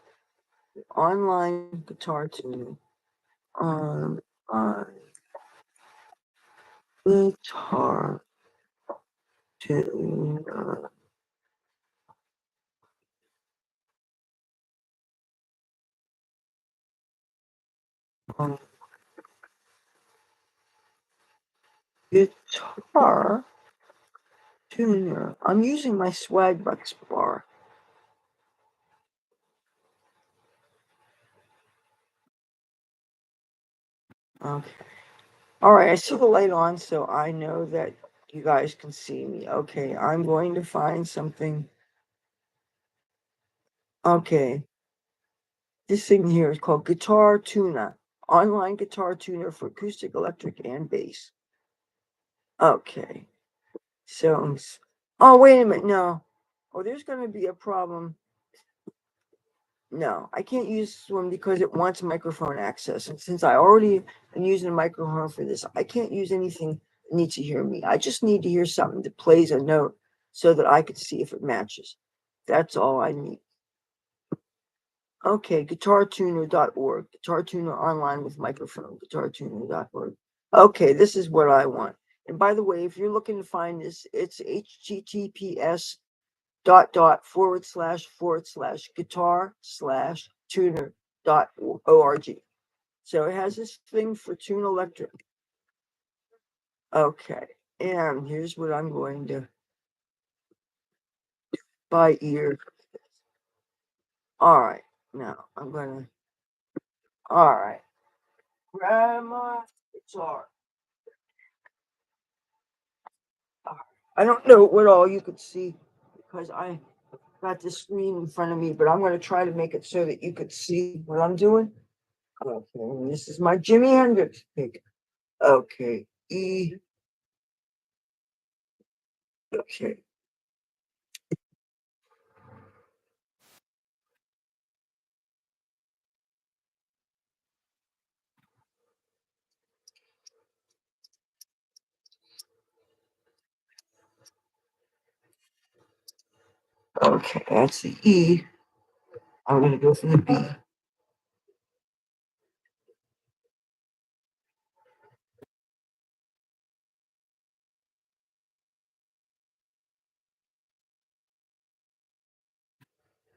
online guitar tuning. On guitar tuner. On guitar tuner. I'm using my Swagbucks bar. Okay. All right, I see the light on, so I know that you guys can see me. Okay, I'm going to find something. Okay, this thing here is called Guitar Tuner, online guitar tuner for acoustic, electric, and bass. Okay, so, oh, wait a minute, no. Oh, there's going to be a problem. No, I can't use this one because it wants microphone access. And since I already am using a microphone for this, I can't use anything that needs to hear me. I just need to hear something that plays a note so that I could see if it matches. That's all I need. Okay, guitartuner.org. Guitar tuner online with microphone. Guitartuner.org. Okay, this is what I want. And by the way, if you're looking to find this, it's https // guitar / tuner.org. So it has this thing for tune electric. Okay, and here's what I'm going to by ear. All right, now I'm gonna. All right, grab my guitar. I don't know what all you could see because I got the screen in front of me, but I'm going to try to make it so that you could see what I'm doing. Okay, this is my Jimi Hendrix pick. Okay, E. Okay. Okay, that's the E. I'm going to go for the B.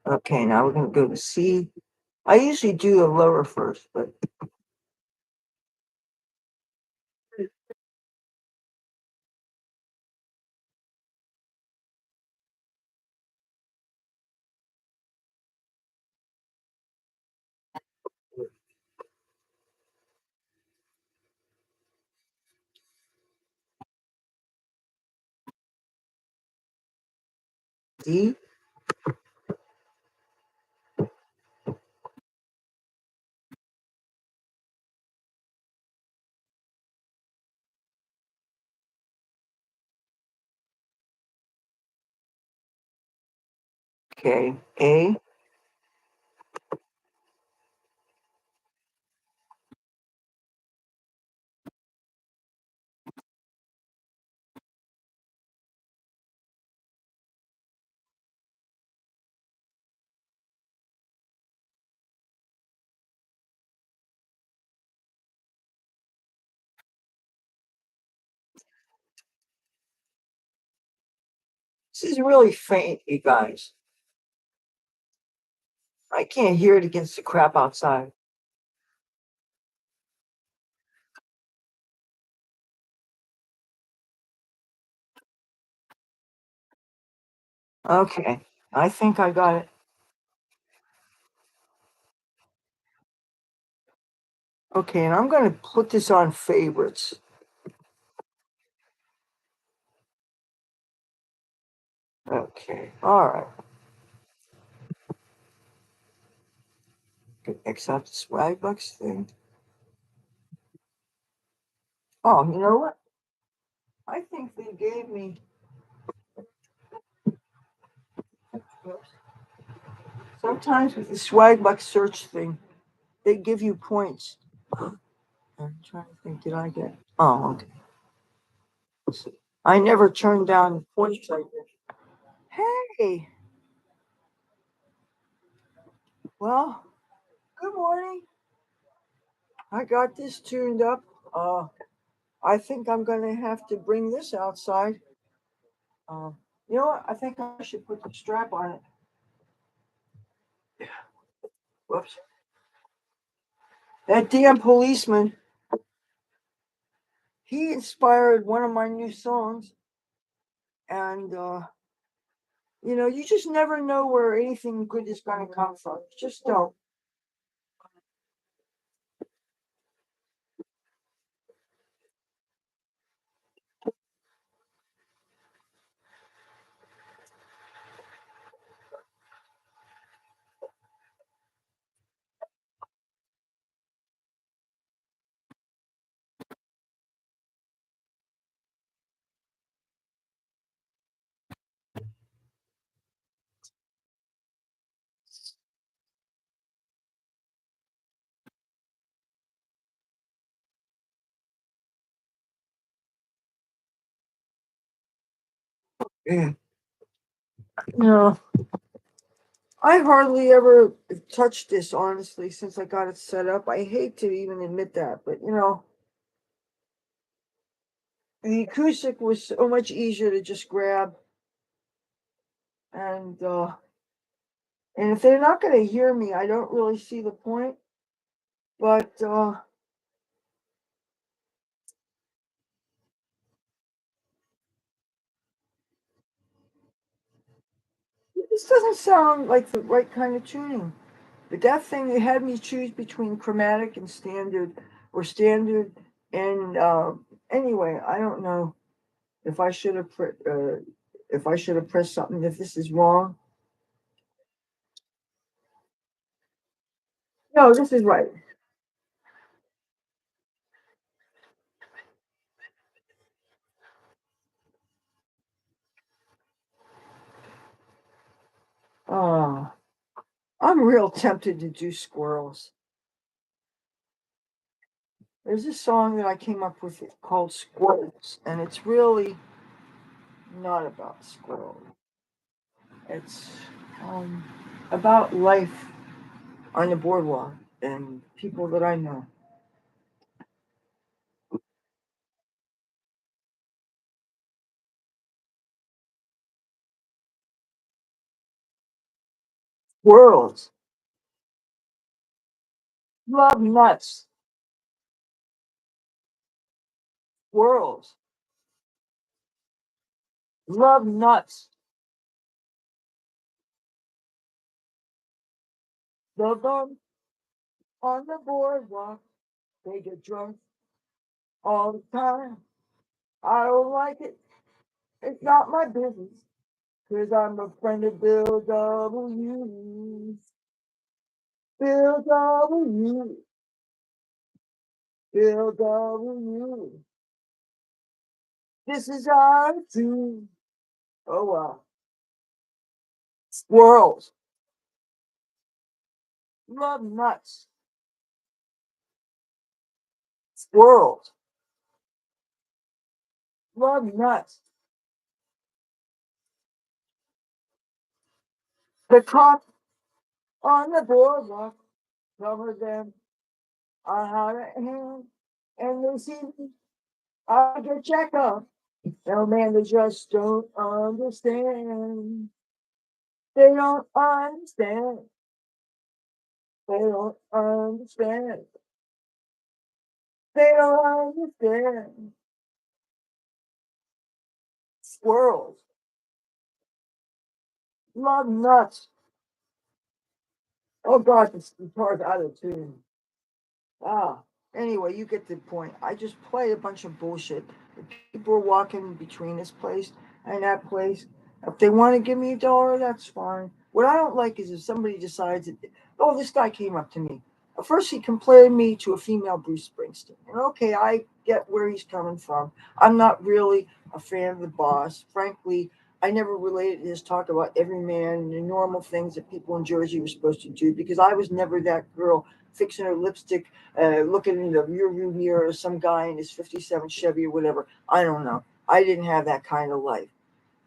Okay, now we're going to go to C. I usually do the lower first, but D. Okay, A. This is really faint, you guys. I can't hear it against the crap outside. Okay, I think I got it. Okay, and I'm going to put this on favorites. Okay, all right. X out the Swagbucks thing. Oh, you know what? I think they gave me. Sometimes with the Swagbucks search thing, they give you points. I'm trying to think. Did I get? Oh, okay. I never turned down points like this. Hey, Well, good morning. I got this tuned up. I think I'm gonna have to bring this outside. Uh, you know what? I think I should put the strap on it. Whoops. That damn policeman. He inspired one of my new songs, and you just never know where anything good is gonna come from. You just don't. Yeah. No, I hardly ever touched this honestly since I got it set up. I hate to even admit that, but the acoustic was so much easier to just grab, and if they're not going to hear me, I don't really see the point. But this doesn't sound like the right kind of tuning. But that thing, they had me choose between chromatic and standard, or standard and anyway. I don't know if I should have if I should have pressed something. If this is wrong, no, this is right. Uh, I'm real tempted to do squirrels. There's a song that I came up with called Squirrels, and it's really not about squirrels. It's um, about life on the boardwalk and people that I know. Squirrels love nuts. Squirrels love nuts. Love them on the boardwalk. They get drunk all the time. I don't like it. It's not my business. Cause I'm a friend of Bill W. Bill W. Bill W. This is our tune. Oh wow. Squirrels love nuts. Squirrels love nuts. The cops on the boardwalk cover them I had a hand and they see me. I get checked up. No man, they just don't understand. They don't understand. They don't understand. They don't understand. Squirrels love nuts. Oh God, this guitar's out of tune. Ah, anyway, you get the point. I just play a bunch of bullshit. If people are walking between this place and that place, if they want to give me $1, that's fine. What I don't like is if somebody decides that, oh, this guy came up to me. At first, he compared me to a female Bruce Springsteen. And okay, I get where he's coming from. I'm not really a fan of the boss. Frankly, I never related his talk about every man and the normal things that people in Jersey were supposed to do because I was never that girl fixing her lipstick, looking in the rearview mirror of some guy in his '57 Chevy or whatever. I don't know. I didn't have that kind of life.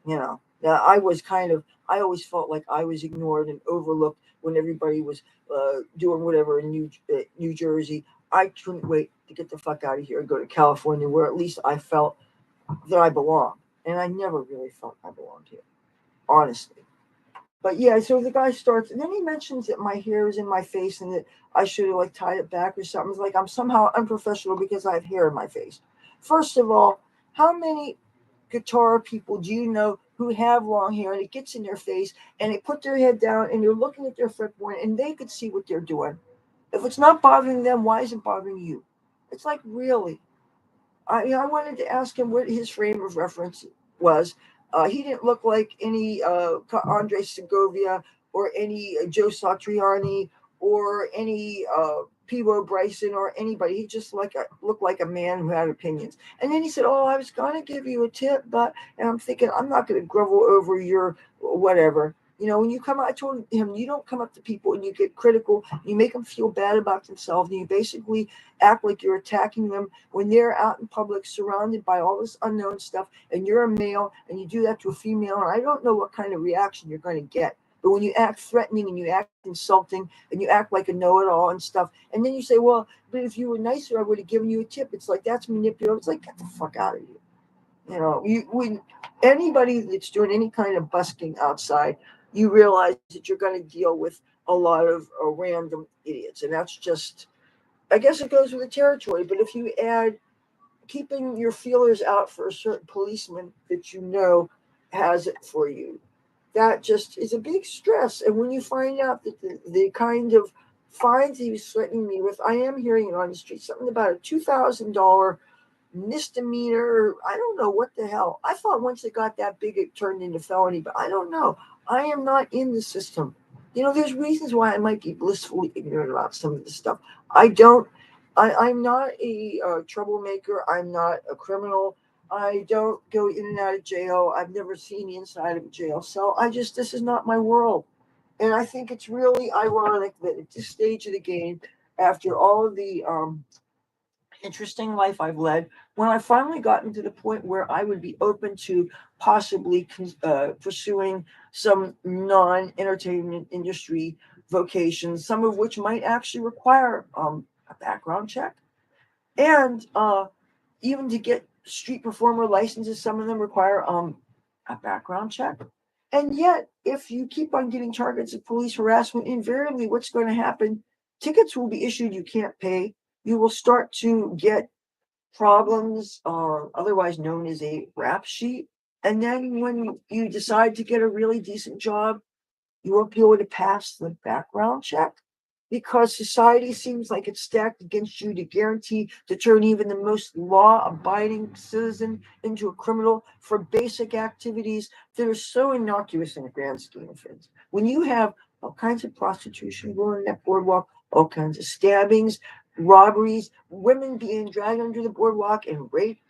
I was kind of. I always felt like I was ignored and overlooked when everybody was doing whatever in New Jersey. I couldn't wait to get the fuck out of here and go to California, where at least I felt that I belonged. And I never really felt I belonged here, honestly. But yeah, so the guy starts, and then he mentions that my hair is in my face and that I should have like tied it back or something. It's like I'm somehow unprofessional because I have hair in my face. First of all, how many guitar people do you know who have long hair and it gets in their face and they put their head down and they're looking at their fretboard and they could see what they're doing? If it's not bothering them, why is it bothering you? It's like, really? I wanted to ask him what his frame of reference was. He didn't look like any Andre Segovia or any Joe Satriani or any Peebo Bryson or anybody. He just looked like a man who had opinions. And then he said, "Oh, I was going to give you a tip, but," and I'm thinking, I'm not going to grovel over your whatever. You know, when you come out, I told him, you don't come up to people and you get critical, you make them feel bad about themselves, and you basically act like you're attacking them when they're out in public surrounded by all this unknown stuff, and you're a male and you do that to a female, and I don't know what kind of reaction you're going to get. But when you act threatening and you act insulting and you act like a know-it-all and stuff, and then you say, "Well, but if you were nicer, I would have given you a tip," it's like, that's manipulative. It's like, get the fuck out of here. You know, when anybody that's doing any kind of busking outside, you realize that you're going to deal with a lot of random idiots, and that's just, I guess it goes with the territory. But if you add keeping your feelers out for a certain policeman that you know has it for you, that just is a big stress. And when you find out that the kind of fines he was threatening me with, I am hearing it on the street, something about a $2,000 misdemeanor. I don't know what the hell. I thought once it got that big, it turned into felony, but I don't know. I am not in the system. You know, there's reasons why I might be blissfully ignorant about some of this stuff. I don't. I'm not a troublemaker. I'm not a criminal. I don't go in and out of jail. I've never seen the inside of a jail cell. This is not my world. And I think it's really ironic that at this stage of the game, after all of the interesting life I've led, when I finally gotten to the point where I would be open to possibly pursuing some non entertainment industry vocations, some of which might actually require a background check. And even to get street performer licenses, some of them require a background check. And yet, if you keep on getting targets of police harassment, invariably what's going to happen? Tickets will be issued you can't pay. You will start to get problems, otherwise known as a rap sheet. And then when you decide to get a really decent job, you won't be able to pass the background check because society seems like it's stacked against you to guarantee to turn even the most law abiding citizen into a criminal for basic activities that are so innocuous in the grand scheme of things. When you have all kinds of prostitution going on that boardwalk, all kinds of stabbings, robberies, women being dragged under the boardwalk and raped,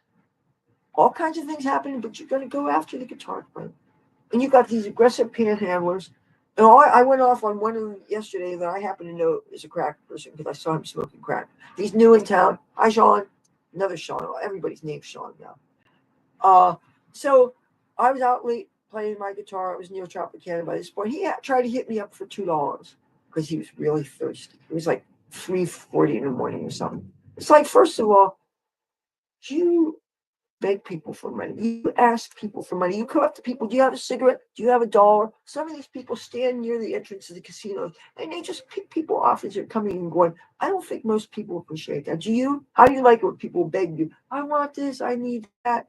all kinds of things happening, but you're going to go after the guitar player. And you got these aggressive panhandlers. And I went off on one of them yesterday that I happen to know is a crack person because I saw him smoking crack. He's new in town. Hi, Sean. Another Sean. Everybody's named Sean now. So I was out late playing my guitar. It was near Tropicana by this point. He tried to hit me up for $2 because he was really thirsty. It was like 3:40 in the morning or something. It's like, first of all, you beg people for money. You ask people for money. You come up to people. Do you have a cigarette? Do you have $1? Some of these people stand near the entrance of the casinos and they just pick people off as they're coming and going. I don't think most people appreciate that. Do you? How do you like it when people beg you? I want this. I need that.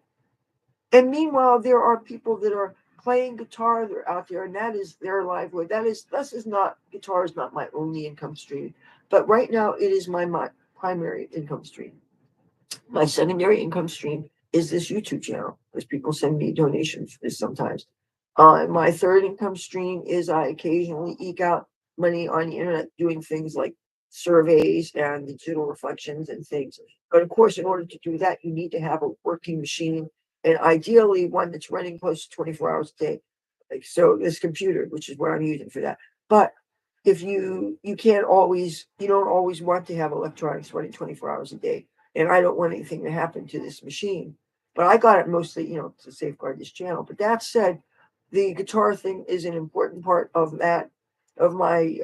And meanwhile, there are people that are playing guitar. They're out there, and that is their livelihood. This is not, guitar is not my only income stream, but right now it is my primary income stream. My secondary income stream is this YouTube channel, because people send me donations for this sometimes. My third income stream is I occasionally eke out money on the internet doing things like surveys and digital reflections and things. But of course, in order to do that, you need to have a working machine, and ideally one that's running close to 24 hours a day. Like, so this computer, which is what I'm using for that. But if you can't always, you don't always want to have electronics running 24 hours a day, and I don't want anything to happen to this machine. But I got it mostly, to safeguard this channel. But that said, the guitar thing is an important part of that. of my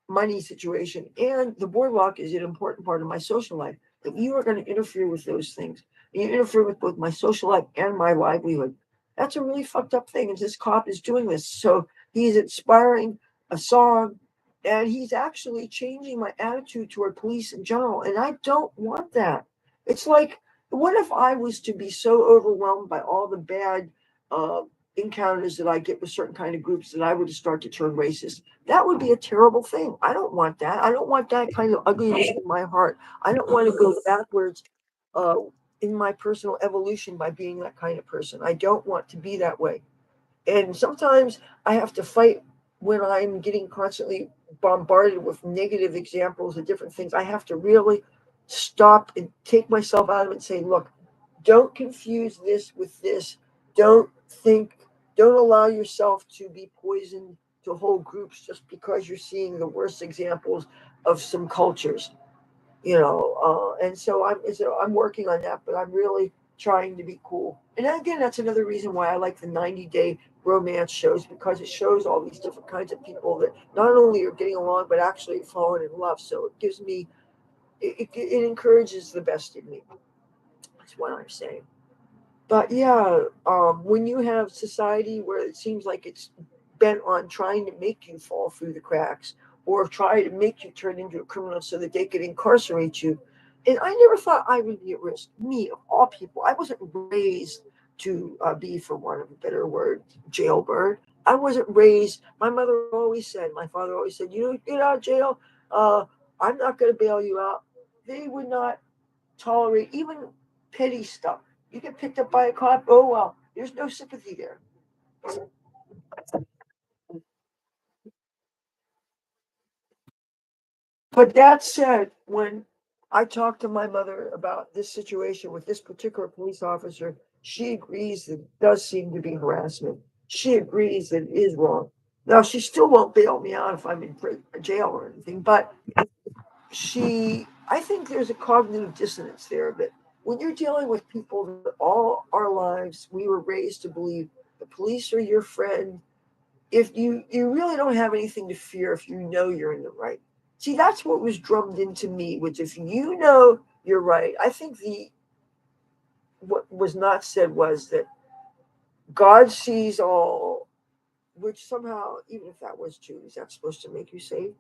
money situation. And the boardwalk is an important part of my social life. If you are going to interfere with those things, you interfere with both my social life and my livelihood, that's a really fucked up thing. And this cop is doing this. So he's inspiring a song, and he's actually changing my attitude toward police in general. And I don't want that. It's like, what if I was to be so overwhelmed by all the bad uh, encounters that I get with certain kind of groups that I would start to turn racist? That would be a terrible thing. I don't want that. I don't want that kind of ugliness in my heart. I don't want to go backwards uh, in my personal evolution by being that kind of person. I don't want to be that way. And sometimes I have to fight when I'm getting constantly bombarded with negative examples of different things. I have to really stop and take myself out of it and say, look, don't confuse this with this. Don't think, don't allow yourself to be poisoned to whole groups just because you're seeing the worst examples of some cultures, and so I'm working on that, but I'm really trying to be cool. And again, that's another reason why I like the 90-day romance shows, because it shows all these different kinds of people that not only are getting along but actually falling in love. So it gives me, it encourages the best in me. That's what I'm saying. But yeah, when you have society where it seems like it's bent on trying to make you fall through the cracks or try to make you turn into a criminal so that they could incarcerate you, and I never thought I would be at risk. Me, of all people, I wasn't raised to be, for want of a better word, jailbird. I wasn't raised. My mother always said, my father always said, you know, get out of jail. Uh, I'm not going to bail you out. They would not tolerate even petty stuff. You get picked up by a cop, oh well, there's no sympathy there. But that said, when I talked to my mother about this situation with this particular police officer, she agrees that it does seem to be harassment. She agrees that it is wrong. Now, she still won't bail me out if I'm in jail or anything, but I think there's a cognitive dissonance there that when you're dealing with people that all our lives we were raised to believe the police are your friend, if you really don't have anything to fear if you know you're in the right. See, that's what was drummed into me, which if you know you're right. I think the what was not said was that God sees all, which somehow, even if that was true, is that supposed to make you safe?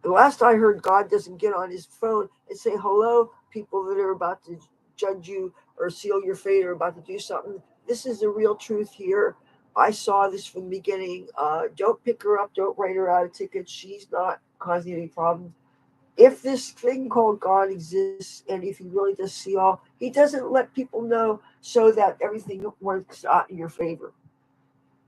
The last I heard, God doesn't get on his phone and say, hello, people that are about to judge you or seal your fate or about to do something. This is the real truth here. I saw this from the beginning. Don't pick her up. Don't write her out a ticket. She's not causing any problems. If this thing called God exists and if he really does see all, he doesn't let people know so that everything works out in your favor.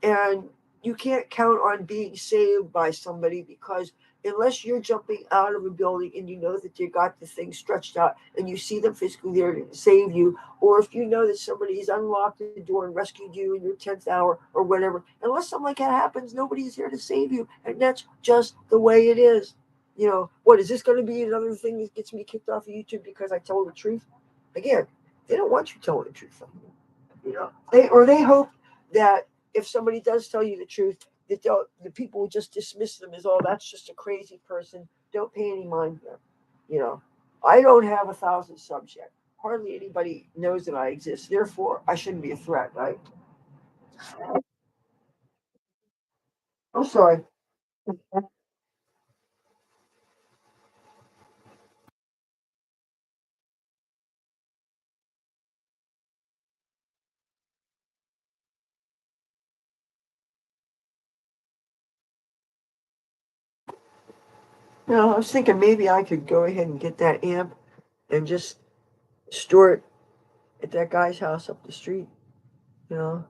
And you can't count on being saved by somebody, because unless you're jumping out of a building and you know that they got the thing stretched out and you see them physically there to save you, or if you know that somebody's unlocked the door and rescued you in your 10th hour or whatever, unless something like that happens, nobody's there to save you. And that's just the way it is. What is this going to be another thing that gets me kicked off of YouTube because I tell the truth? Again, they don't want you telling the truth. They hope that if somebody does tell you the truth, that the people will just dismiss them as, oh, that's just a crazy person. Don't pay any mind to them. You know, I don't have 1,000 subs yet. Hardly anybody knows that I exist. Therefore, I shouldn't be a threat, right? I'm sorry. I was thinking maybe I could go ahead and get that amp and just store it at that guy's house up the street. You know,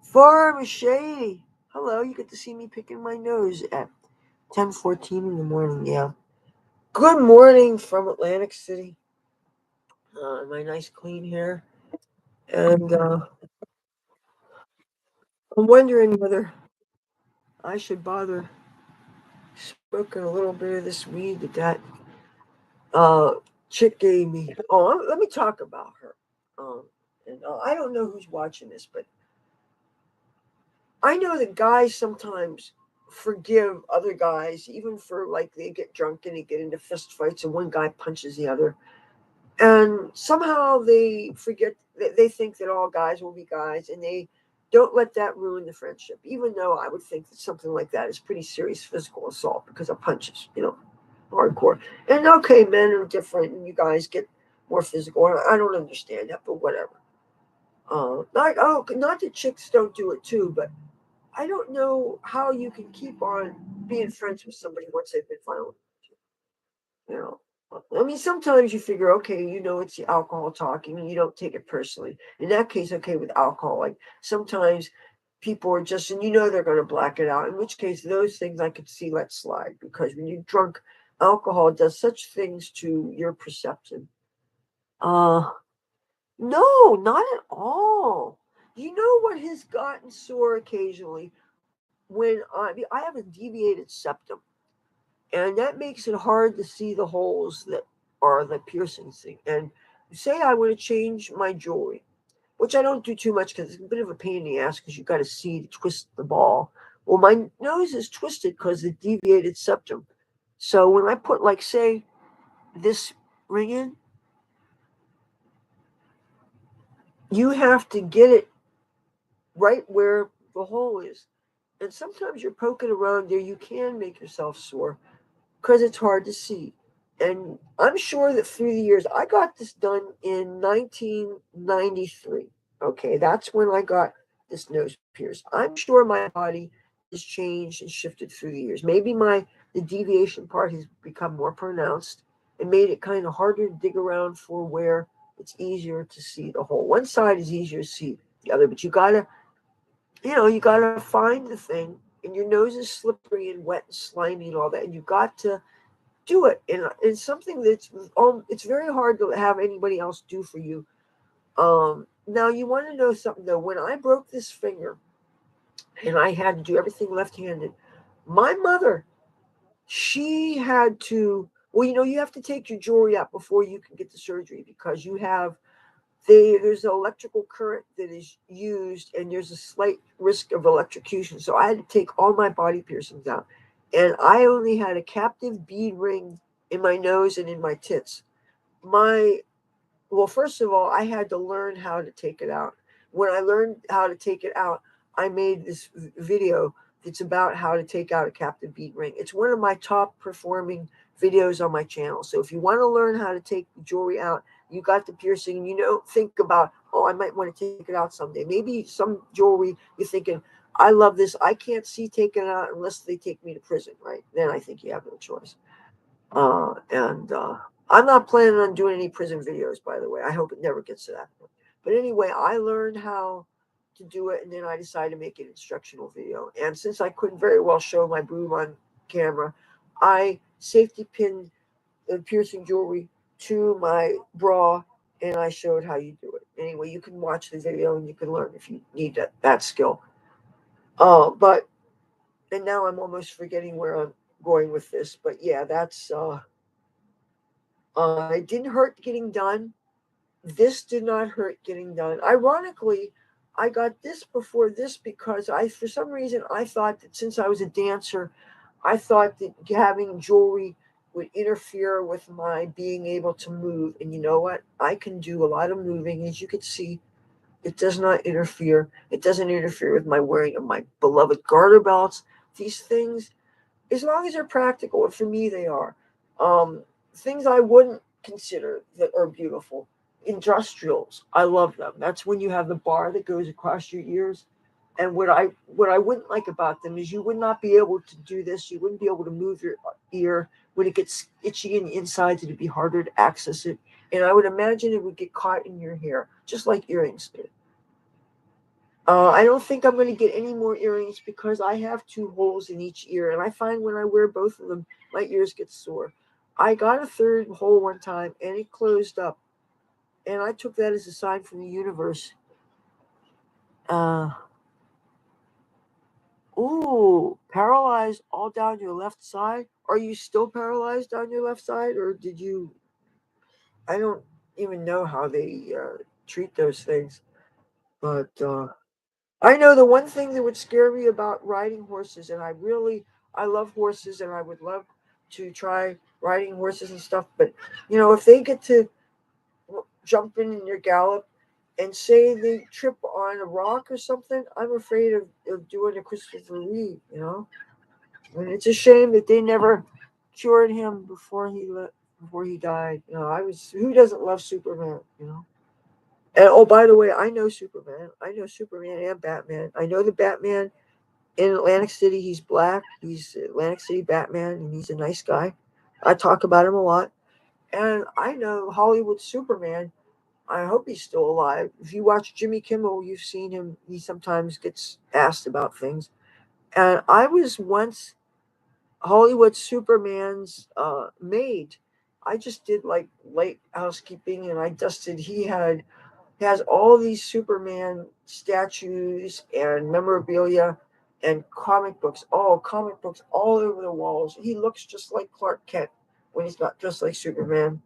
Farm Shady. Hello, you get to see me picking my nose at 10:14 in the morning. Yeah. Good morning from Atlantic City. My nice clean hair, and I'm wondering whether I should bother smoking a little bit of this weed that uh, chick gave me. Oh, let me talk about her. And I don't know who's watching this, but I know that guys sometimes forgive other guys, even for like they get drunk and they get into fist fights and one guy punches the other. And somehow they forget that they think that all guys will be guys and they don't let that ruin the friendship, even though I would think that something like that is pretty serious physical assault because of punches, hardcore. And okay, men are different and you guys get more physical. I don't understand that, but whatever. Not that chicks don't do it too, but I don't know how you can keep on being friends with somebody once they've been violent. You know, I mean, sometimes you figure, okay, it's the alcohol talking, and you don't take it personally. In that case, okay, with alcohol, like sometimes people are just, and they're going to black it out. In which case, those things I could see let slide because when you're drunk, alcohol does such things to your perception. Uh, no, not at all. You know what has gotten sore occasionally when I have a deviated septum, and that makes it hard to see the holes that are the piercings thing. And say I want to change my jewelry, which I don't do too much because it's a bit of a pain in the ass because you got to see to twist the ball. Well, my nose is twisted because of the deviated septum. So when I put, like, say, this ring in, you have to get it right where the hole is. And sometimes you're poking around there, you can make yourself sore because it's hard to see. And I'm sure that through the years, I got this done in 1993. Okay, that's when I got this nose pierced. I'm sure my body has changed and shifted through the years. Maybe the deviation part has become more pronounced and made it kind of harder to dig around for where it's easier to see the hole. One side is easier to see the other, but you gotta find the thing, and your nose is slippery and wet and slimy and all that, and you got to do it. And it's something that's it's very hard to have anybody else do for you. Now you want to know something though. When I broke this finger and I had to do everything left-handed, my mother, she had to. Well, you have to take your jewelry out before you can get the surgery because there's an electrical current that is used and there's a slight risk of electrocution. So I had to take all my body piercings out. And I only had a captive bead ring in my nose and in my tits. My Well, first of all, I had to learn how to take it out. When I learned how to take it out, I made this video that's about how to take out a captive bead ring. It's one of my top performing videos on my channel. So if you want to learn how to take the jewelry out, you got the piercing, and think about, oh, I might want to take it out someday. Maybe some jewelry you're thinking, I love this. I can't see taking it out unless they take me to prison, right? Then I think you have no choice. And I'm not planning on doing any prison videos, by the way. I hope it never gets to that point. But anyway, I learned how to do it, and then I decided to make an instructional video. And since I couldn't very well show my boob on camera, I safety pinned the piercing jewelry to my bra, and I showed how you do it. Anyway, you can watch the video and you can learn if you need that skill. But and now I'm almost forgetting where I'm going with this. But yeah, that's it didn't hurt getting done. This did not hurt getting done. Ironically, I got this before this because for some reason, I thought that since I was a dancer, I thought that having jewelry would interfere with my being able to move. And you know what? I can do a lot of moving. As you can see, it does not interfere. It doesn't interfere with my wearing of my beloved garter belts. These things, as long as they're practical, and for me they are. Um, Things I wouldn't consider that are beautiful. Industrials, I love them. That's when you have the bar that goes across your ears. And what I wouldn't like about them is you would not be able to do this. You wouldn't be able to move your ear when it gets itchy in the insides. It'd be harder to access it. And I would imagine it would get caught in your hair, just like earrings do. I don't think I'm going to get any more earrings because I have two holes in each ear, and I find when I wear both of them, my ears get sore. I got a third hole one time, and it closed up, and I took that as a sign from the universe. Uh, Paralyzed all down your left side. Are you still paralyzed on your left side, or did you? I don't even know how they treat those things, but I know the one thing that would scare me about riding horses, and I love horses, and I would love to try riding horses and stuff. But if they get to jump in your gallop and say they trip on a rock or something, I'm afraid of doing a Christopher Reeve. And it's a shame that they never cured him before he died. I was who doesn't love Superman. And oh, by the way, I know Superman. I know Superman and Batman. I know the Batman in Atlantic City. He's black. He's Atlantic City Batman, and he's a nice guy. I talk about him a lot. And I know Hollywood Superman. I hope he's still alive. If you watch Jimmy Kimmel, you've seen him. He sometimes gets asked about things. And I was once Hollywood Superman's maid. I just did like light housekeeping, and I dusted. He has all these Superman statues and memorabilia and comic books all over the walls. He looks just like Clark Kent when he's not dressed like Superman.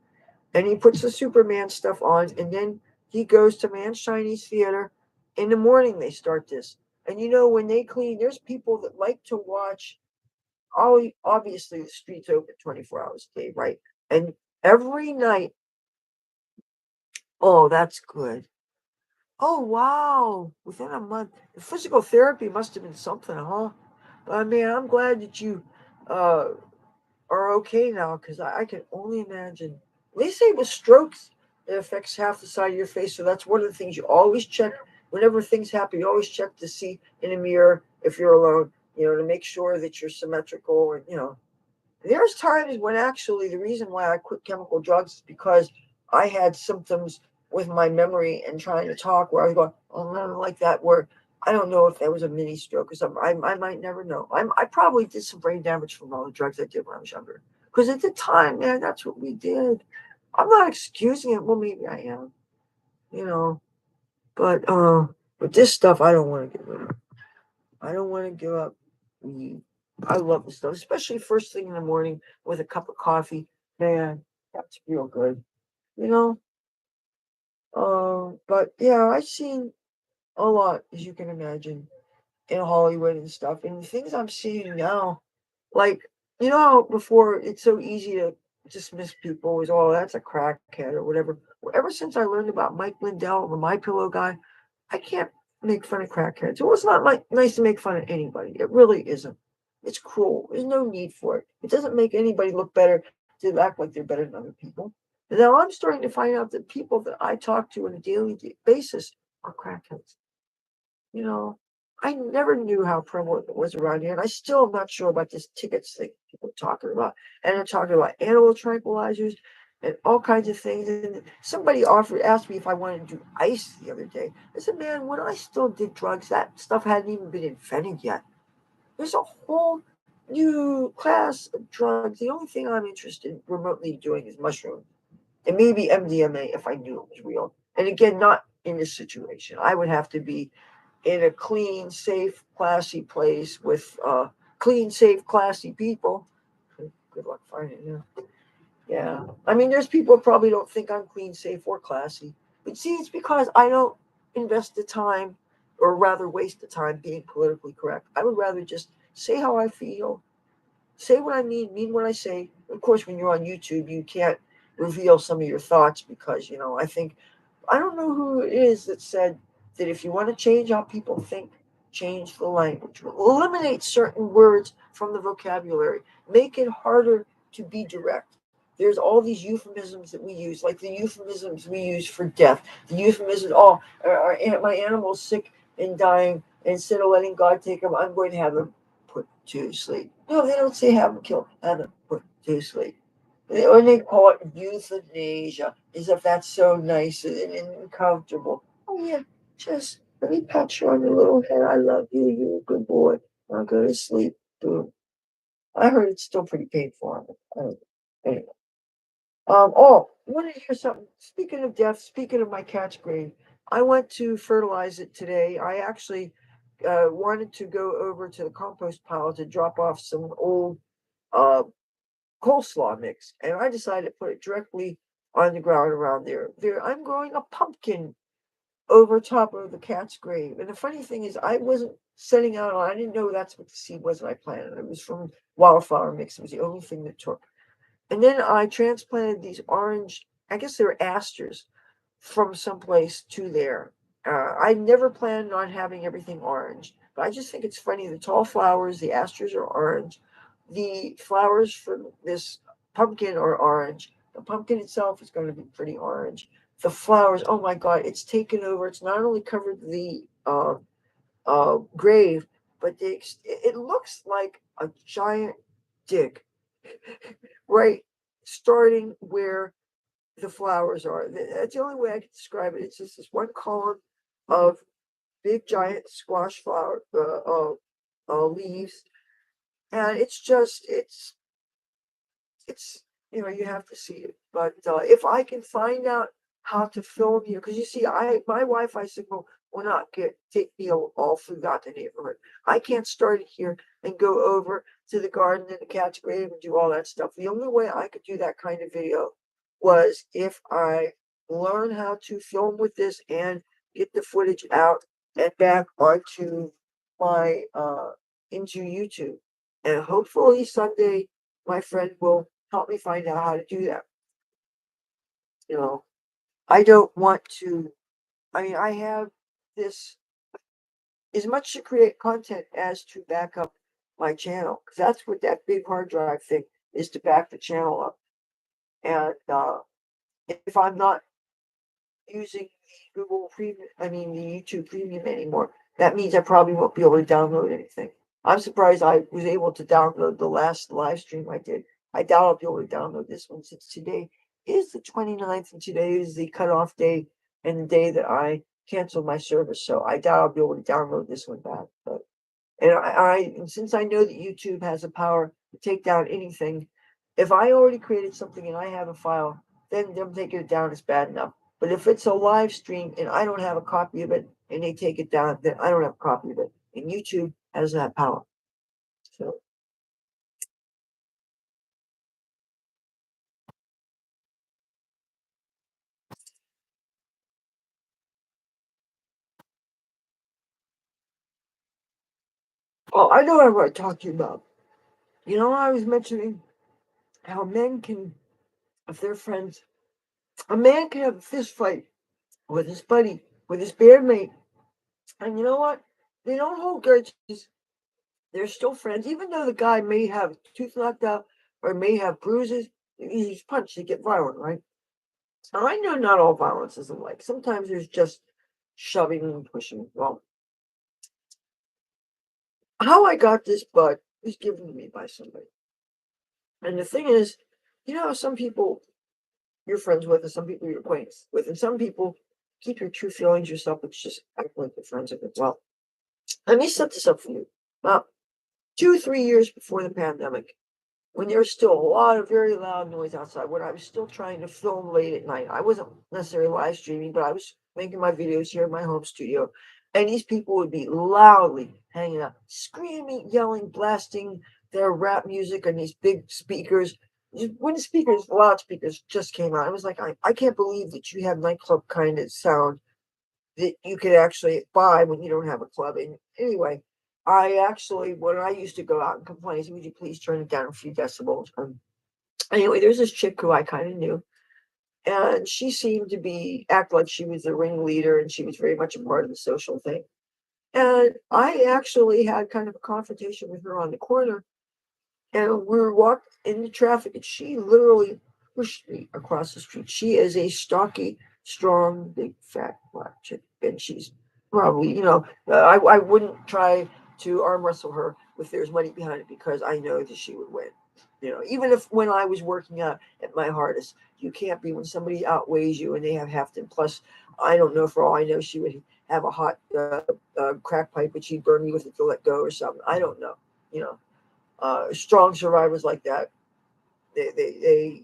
And he puts the Superman stuff on, and then he goes to Man's Chinese Theater. In the morning, they start this. And when they clean, there's people that like to watch. Obviously, the street's open 24 hours a day, right? And every night, oh, that's good. Oh, wow. Within a month. The physical therapy must have been something, huh? But man, I'm glad that you uh, are okay now because I can only imagine. They say with strokes, it affects half the side of your face. So that's one of the things you always check whenever things happen. You always check to see in a mirror if you're alone, to make sure that you're symmetrical. And there's times when actually the reason why I quit chemical drugs is because I had symptoms with my memory and trying to talk where I was going, oh, no, like that, where I don't know if that was a mini stroke or something. I might never know. I probably did some brain damage from all the drugs I did when I was younger. Because at the time, man, that's what we did. I'm not excusing it. Well, maybe I am, you know. But this stuff I don't want to get rid of. I don't want to give up weed. I love this stuff, especially first thing in the morning with a cup of coffee. Man, that's real good. You know? But yeah, I've seen a lot, as you can imagine, in Hollywood and stuff. And the things I'm seeing now, like, how before it's so easy to dismiss people as, oh, that's a crackhead or whatever. Well, ever since I learned about Mike Lindell, the My Pillow guy, I can't make fun of crackheads. Well, it's not like nice to make fun of anybody. It really isn't. It's cruel. There's no need for it. It doesn't make anybody look better to act like they're better than other people. And now I'm starting to find out that people that I talk to on a daily basis are crackheads. You know, I never knew how prevalent it was around here, and I still am not sure about this tickets thing people are talking about. And they're talking about animal tranquilizers and all kinds of things. And somebody asked me if I wanted to do ice the other day. I said, man, when I still did drugs, that stuff hadn't even been invented yet. There's a whole new class of drugs. The only thing I'm interested in remotely doing is mushrooms and maybe MDMA if I knew it was real. And again, not in this situation. I would have to be in a clean, safe, classy place with clean, safe, classy people. Good luck finding them. Yeah. I mean, there's people who probably don't think I'm clean, safe, or classy. But see, it's because I don't invest the time, or rather waste the time being politically correct. I would rather just say how I feel, say what I mean what I say. Of course, when you're on YouTube, you can't reveal some of your thoughts because, I don't know who it is that said that if you want to change how people think, change the language. Eliminate certain words from the vocabulary. Make it harder to be direct. There's all these euphemisms that we use, like the euphemisms we use for death. The euphemisms, oh, my animal's sick and dying. Instead of letting God take him, I'm going to have him put to sleep. No, they don't say have him killed, have him put to sleep. Or they call it euthanasia, as if that's so nice and comfortable. Oh yeah, just let me pat you on your little head. I love you. You're a good boy. I'll go to sleep. Boom. I heard it's still pretty painful on it. I don't know. Anyway. Oh, I wanted to hear something. Speaking of death, speaking of my cat's grave, I went to fertilize it today. I actually wanted to go over to the compost pile to drop off some old uh, coleslaw mix, and I decided to put it directly on the ground around there. I'm growing a pumpkin over top of the cat's grave. And the funny thing is, I wasn't setting out on, I didn't know that's what the seed was that I planted. It was from wildflower mix. It was the only thing that took. And then I transplanted these orange, I guess they were asters, from someplace to there. I never planned on having everything orange, but I just think it's funny. The tall flowers, the asters are orange. The flowers for this pumpkin are orange. The pumpkin itself is going to be pretty orange. The flowers, oh my God, it's taken over. It's not only covered the grave, but it looks like a giant dig, right? Starting where the flowers are. That's the only way I can describe it. It's just this one column of big giant squash flower leaves, and it's you have to see it. But if I can find out how to film you, because you see, my Wi-Fi signal will not take me all throughout the neighborhood. I can't start it here and go over to the garden and the cat's grave and do all that stuff. The only way I could do that kind of video was if I learn how to film with this and get the footage out and back onto my into YouTube. And hopefully Sunday my friend will help me find out how to do that. You know, I don't want to, I mean, I have this as much to create content as to back up my channel, because that's what that big hard drive thing is, to back the channel up. And if I'm not using the Google Premium, I mean the YouTube Premium anymore, that means I probably won't be able to download anything. I'm surprised I was able to download the last live stream I did. I doubt I'll be able to download this one, since today is the 29th and today is the cutoff day and the day that I canceled my service. So I doubt I'll be able to download this one back. But and since I know that YouTube has the power to take down anything, if I already created something and I have a file, then them taking it down is bad enough. But if it's a live stream and I don't have a copy of it and they take it down, then I don't have a copy of it. And YouTube has that power. So, oh, I know what I talked to you about. I was mentioning how men can, if they're friends, a man can have a fist fight with his buddy, with his bandmate. And you know what? They don't hold grudges. They're still friends, even though the guy may have a tooth knocked out or may have bruises. He's punched, they get violent, right? Now, I know not all violence is alike. Sometimes there's just shoving and pushing. Well, how I got this bud was given to me by somebody. And the thing is, some people you're friends with, and some people you're acquainted with, and some people keep your true feelings yourself, but just act like you're friends with them. Well, let me set this up for you. About 2 or 3 years before the pandemic, when there was still a lot of very loud noise outside, when I was still trying to film late at night. I wasn't necessarily live streaming, but I was making my videos here in my home studio. And these people would be loudly hanging out, screaming, yelling, blasting their rap music on these big speakers. When the loudspeakers just came out, I was like, I can't believe that you have nightclub kind of sound that you could actually buy when you don't have a club. And anyway, when I used to go out and complain, I said, would you please turn it down a few decibels? Anyway, there's this chick who I kind of knew, and she seemed to act like she was the ringleader, and she was very much a part of the social thing. And I actually had kind of a confrontation with her on the corner, and we were walking in the traffic, and she literally pushed me across the street. She is a stocky, strong, big, fat black chick, and she's probably, I wouldn't try to arm wrestle her if there's money behind it, because I know that she would win. Even if when I was working out at my hardest, you can't be when somebody outweighs you and they have Hefton. Plus, I don't know, for all I know, she would have a hot crack pipe, but she'd burn me with it to let go or something. I don't know. Strong survivors like that, they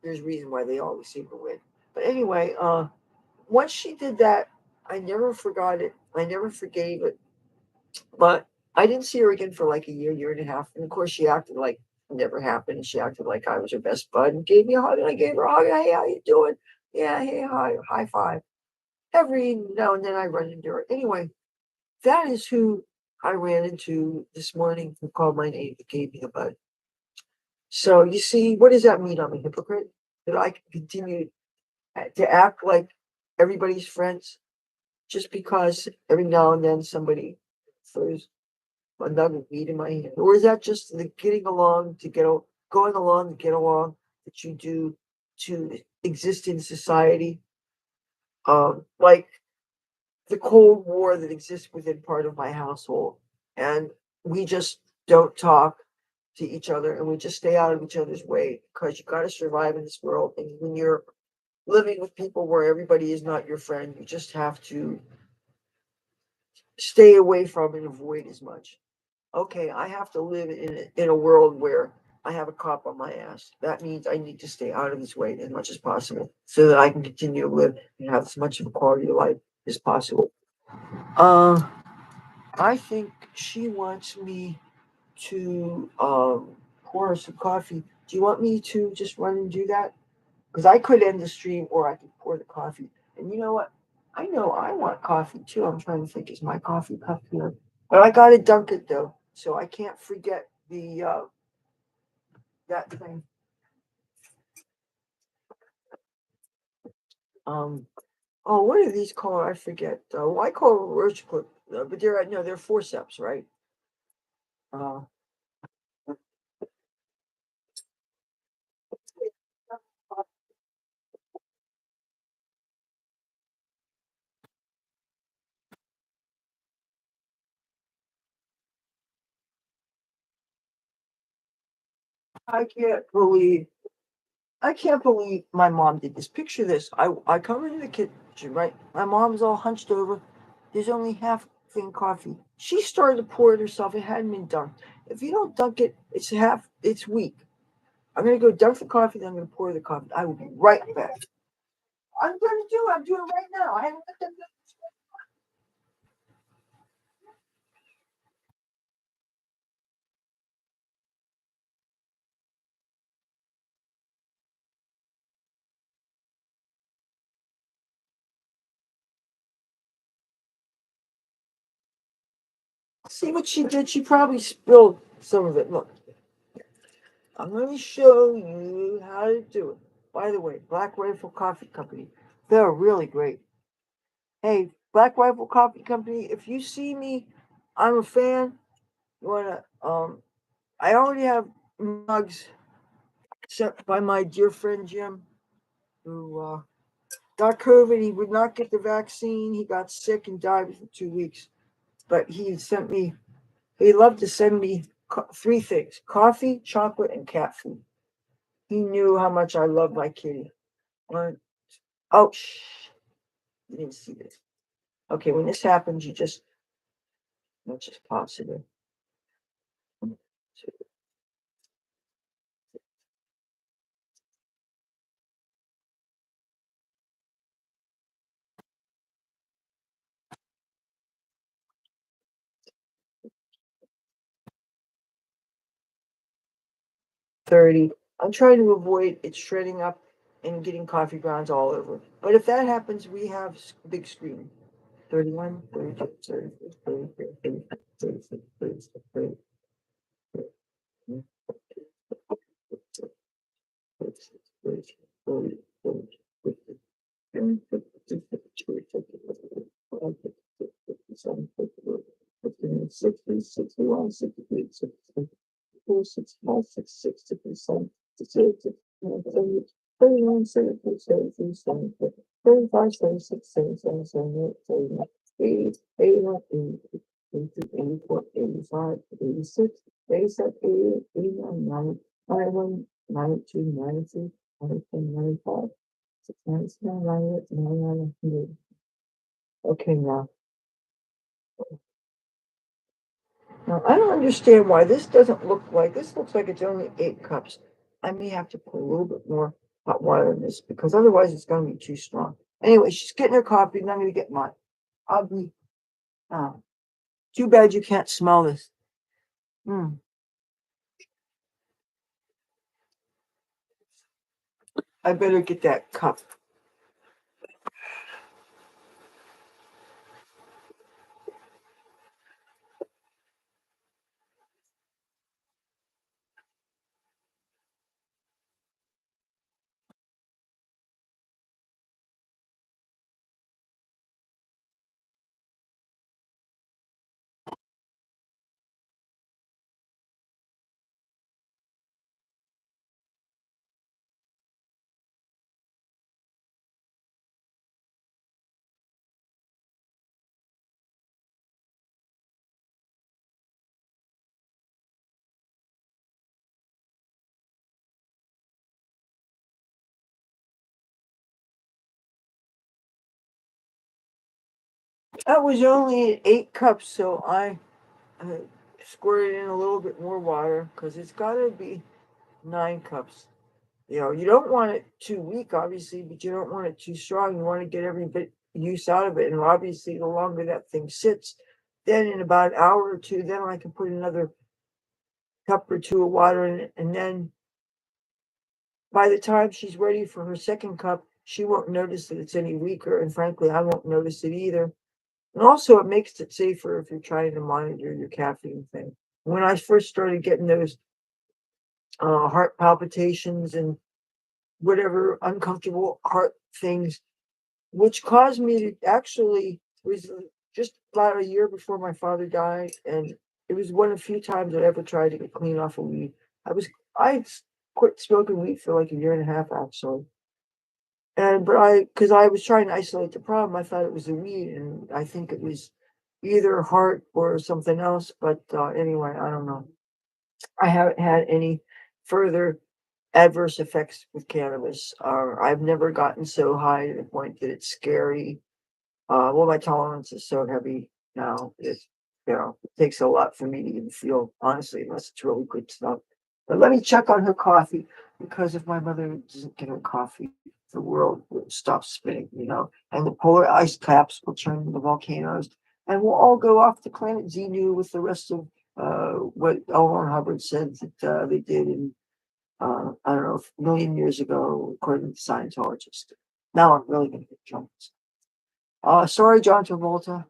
there's a reason why they always seem to win. But anyway, once she did that, I never forgot it. I never forgave it. But I didn't see her again for like a year and a half. And of course, she acted like it never happened. And she acted like I was her best bud and gave me a hug. And I gave her a hug. Hey, how you doing? Yeah, hey, hi, high five. every now and then I run into her. Anyway, that is who I ran into this morning who called my name and gave me a bud. So you see, what does that mean? I'm a hypocrite? That I can continue to act like everybody's friends just because every now and then somebody throws a nug of weed in my hand? Or is that just the getting along to going along to get along that you do to exist in society? Like the Cold War that exists within part of my household. And we just don't talk to each other and we just stay out of each other's way because you got to survive in this world. And when you're living with people where everybody is not your friend, you just have to stay away from and avoid as much. Okay, I have to live in a world where I have a cop on my ass. That means I need to stay out of his way as much as possible so that I can continue to live and have as much of a quality of life as possible. Uh, I think she wants me to pour her some coffee. Do you want me to just run and do that? Because I could end the stream or I could pour the coffee. And you know what? I know I want coffee too. I'm trying to think, is my coffee cup here? But I gotta dunk it though, so I can't forget the that thing. Um, oh, what are these called? I forget. Well, I call them roach clip, but they're no, they're forceps, right? Uh, I can't believe I can't believe my mom did this. Picture this. I come into the kitchen, right? My mom's all hunched over. There's only half thing coffee. She started to pour it herself. It hadn't been dunked. If you don't dunk it, it's weak. I'm gonna go dunk the coffee, then I'm gonna pour the coffee. I will be right back. I'm doing it right now. I haven't let them see what she did. She probably spilled some of it. Look, I'm gonna show you how to do it. By the way, Black Rifle Coffee Company. They're really great. Hey, Black Rifle Coffee Company, if you see me, I'm a fan. You wanna I already have mugs sent by my dear friend Jim, who got COVID. He would not get the vaccine. He got sick and died within 2 weeks. But he loved to send me three things: coffee, chocolate, and cat food. He knew how much I love my kitty. One, oh, shh, you didn't see this. Okay, when this happens, let's just pause it in. 30. I'm trying to avoid it shredding up and getting coffee grounds all over. But if that happens, we have big screen. 31, 32, 33, 34, 35, 36, 37, 38, 36, 37, 40, 41, 50, 52, 53, 54, 57, 58, 59, 60, 61, 62, 63, 64, 65, 66, 67, 68, 69, 70, 71, 72, 73, 74, 75, 76, 77, 78, 79, 80, 81, 82, 83, 84, 85, 86, 87, 88, 89, 90, 91, 92, 93, 94, 95, 97, 98, 99, 100. Okay, now I don't understand why this doesn't look like this looks like it's only 8 cups. I may have to put a little bit more hot water in this because otherwise it's going to be too strong. Anyway, she's getting her coffee and I'm going to get mine. I'll be, oh, too bad you can't smell this. Mm, I better get that cup. That was only 8 cups, so I squirted in a little bit more water because it's got to be 9 cups. You don't want it too weak, obviously, but you don't want it too strong. You want to get every bit use out of it. And obviously, the longer that thing sits, then in about an hour or two, then I can put another cup or two of water in it. And then by the time she's ready for her second cup, she won't notice that it's any weaker. And frankly, I won't notice it either. And also, it makes it safer if you're trying to monitor your caffeine thing. When I first started getting those heart palpitations and whatever uncomfortable heart things, which caused me to actually, it was just about a year before my father died, and it was one of the few times I ever tried to get clean off of weed. I quit smoking weed for like a year and a half actually, and because I was trying to isolate the problem, I thought it was the weed, and I think it was either heart or something else. But anyway, I don't know. I haven't had any further adverse effects with cannabis. I've never gotten so high to the point that it's scary. Well, my tolerance is so heavy now. It takes a lot for me to even feel, honestly, unless it's really good stuff. But let me check on her coffee because if my mother doesn't get her coffee, the world will stop spinning, and the polar ice caps will turn into volcanoes, and we'll all go off to planet Xenu with the rest of what L. Ron Hubbard said that they did in I don't know, a million years ago, according to Scientologists. Now I'm really going to get trouble. Sorry, John Travolta.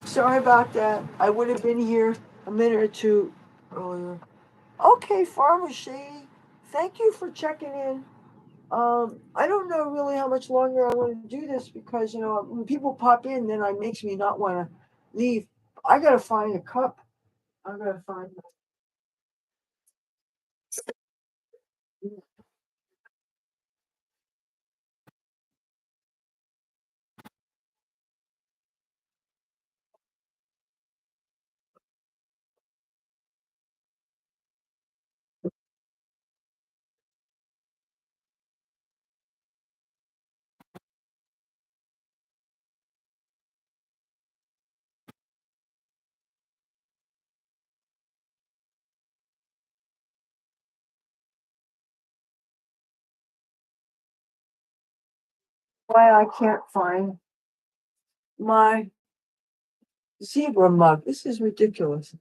Sorry about that. I would have been here a minute or two earlier. Okay, Farmer Shady, thank you for checking in. I don't know really how much longer I want to do this because when people pop in, then it makes me not want to leave. I gotta find a cup. I gotta find. Why I can't find my zebra mug? This is ridiculous.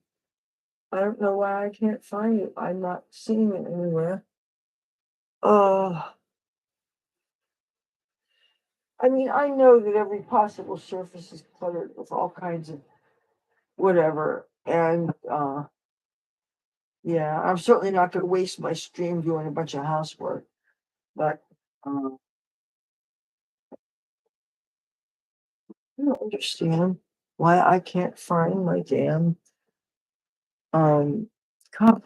I don't know why I can't find it. I'm not seeing it anywhere. Uh, I mean, I know that every possible surface is cluttered with all kinds of whatever, and yeah, I'm certainly not going to waste my stream doing a bunch of housework. But uh, I don't understand why I can't find my damn cup.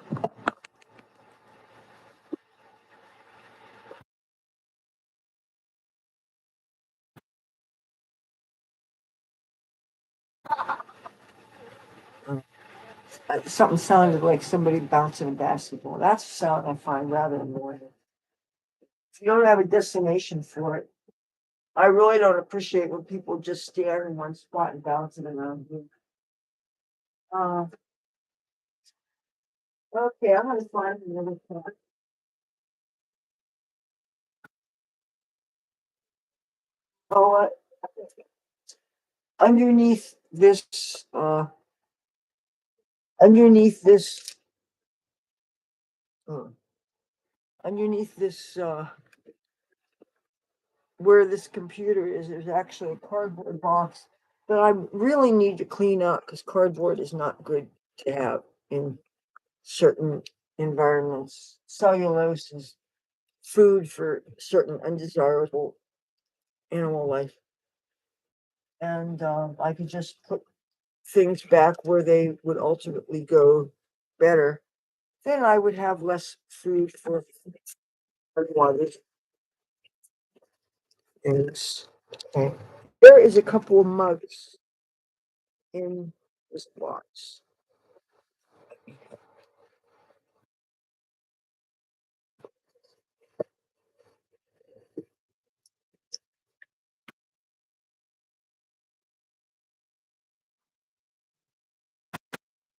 Something sounded like somebody bouncing a basketball. That's a sound I find rather annoying. If you don't have a destination for it, I really don't appreciate when people just stand in one spot and bounce it around. Uh, okay, I'm gonna find another part. Oh, underneath this, underneath this, uh, underneath this, where this computer is, there's actually a cardboard box that I really need to clean up because cardboard is not good to have in certain environments. Cellulose is food for certain undesirable animal life. And I could just put things back where they would ultimately go better. Then I would have less food for other things. Okay. There is a couple of mugs in this box.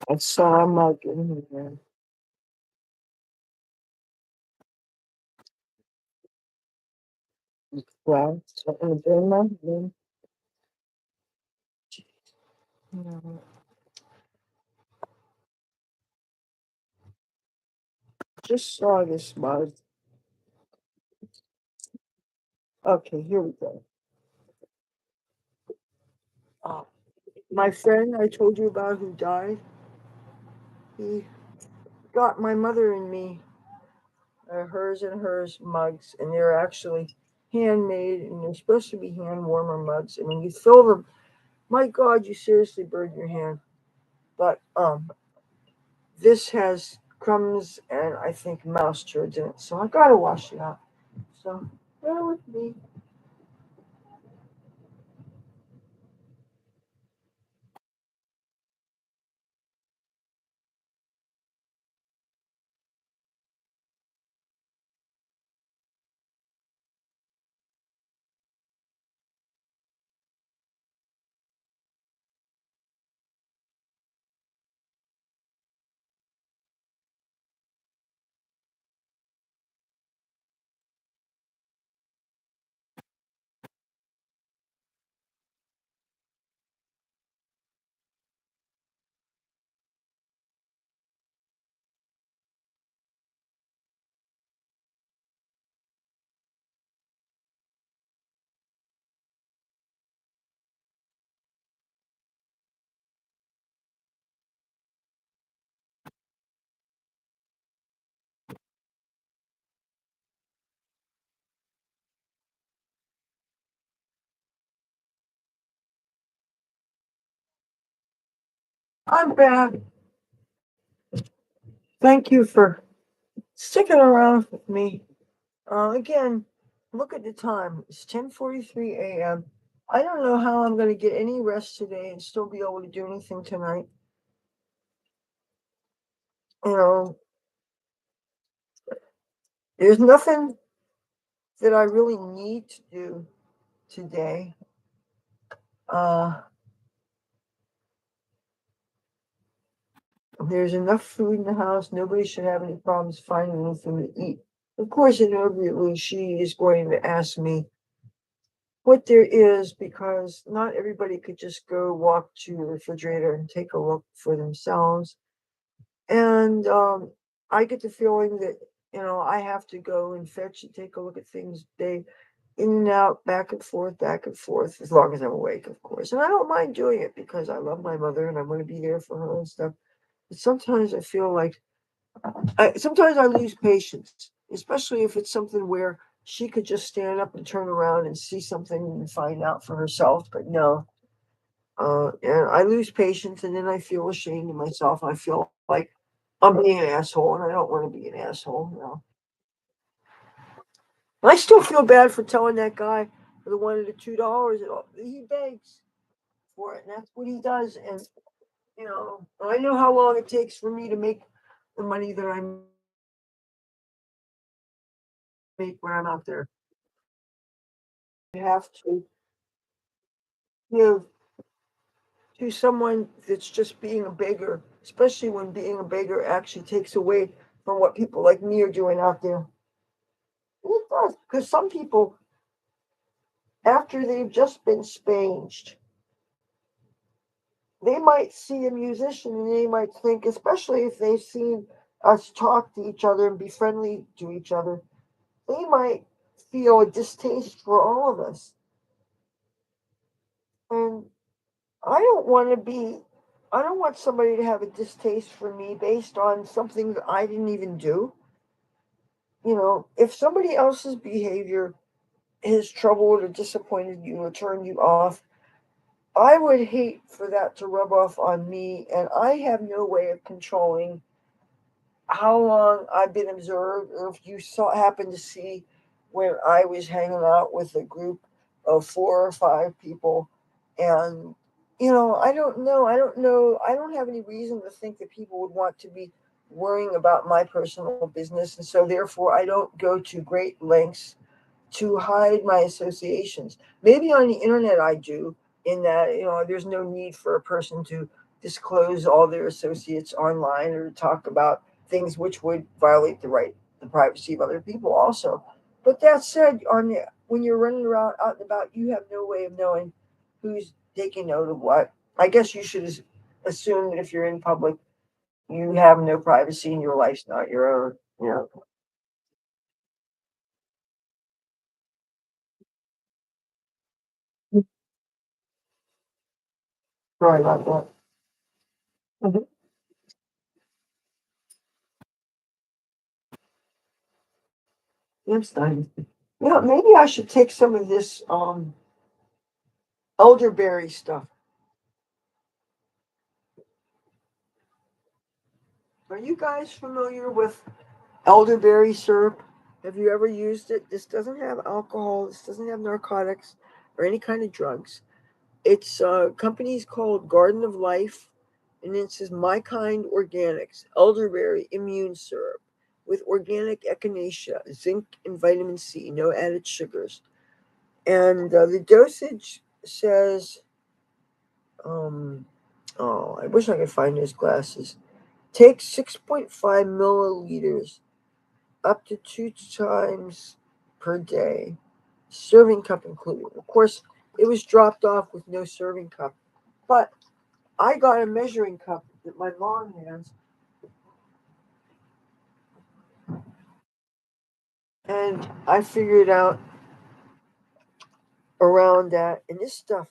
I saw a mug in here. Well, so I'm gonna burn my hand. Just saw this mug. Okay, here we go. Uh, my friend I told you about who died, he got my mother and me hers and hers mugs, and they're actually handmade, and they're supposed to be hand warmer mugs. And when you fill them, my God, you seriously burn your hand. But this has crumbs and I think mouse turds in it, so I gotta wash it out. So bear with me. I'm back. Thank you for sticking around with me. Again, look at the time. It's 10:43 a.m. I don't know how I'm going to get any rest today and still be able to do anything tonight. You know, there's nothing that I really need to do today. Uh, there's enough food in the house. Nobody should have any problems finding anything to eat. Of course, inevitably, she is going to ask me what there is because not everybody could just go walk to the refrigerator and take a look for themselves. And I get the feeling that, I have to go and fetch and take a look at things. They in and out, back and forth, as long as I'm awake, of course. And I don't mind doing it because I love my mother and I want to be there for her and stuff. But sometimes I feel like sometimes I lose patience, especially if it's something where she could just stand up and turn around and see something and find out for herself. But no, and I lose patience, and then I feel ashamed of myself. I feel like I'm being an asshole, and I don't want to be an asshole. I still feel bad for telling that guy for the one of the $2. He begs for it, and that's what he does. And I know how long it takes for me to make the money that I make when I'm out there. You have to give to someone that's just being a beggar, especially when being a beggar actually takes away from what people like me are doing out there. It does, because some people, after they've just been spanged, they might see a musician and they might think, especially if they've seen us talk to each other and be friendly to each other, they might feel a distaste for all of us. And I don't want to be, I don't want somebody to have a distaste for me based on something that I didn't even do. You know, if somebody else's behavior has troubled or disappointed you or turned you off, I would hate for that to rub off on me, and I have no way of controlling how long I've been observed, or if you saw happen to see when I was hanging out with a group of 4 or 5 people, and I don't know. I don't know. I don't have any reason to think that people would want to be worrying about my personal business, and so therefore I don't go to great lengths to hide my associations. Maybe on the internet I do, in that there's no need for a person to disclose all their associates online or to talk about things which would violate the privacy of other people also. But that said, when you're running around out and about, you have no way of knowing who's taking note of what. I guess you should assume that if you're in public, you have no privacy and your life's not your own. Sorry about that. Mhm. That's nice. Maybe I should take some of this elderberry stuff. Are you guys familiar with elderberry syrup? Have you ever used it? This doesn't have alcohol. This doesn't have narcotics or any kind of drugs. It's company's called Garden of Life, and it says My Kind Organics elderberry immune syrup with organic echinacea, zinc, and vitamin C. No added sugars. And the dosage says, um, oh, I wish I could find those glasses. Take 6.5 milliliters up to 2 times per day, serving cup included. Of course, it was dropped off with no serving cup, but I got a measuring cup that my mom has, and I figured out around that. And this stuff,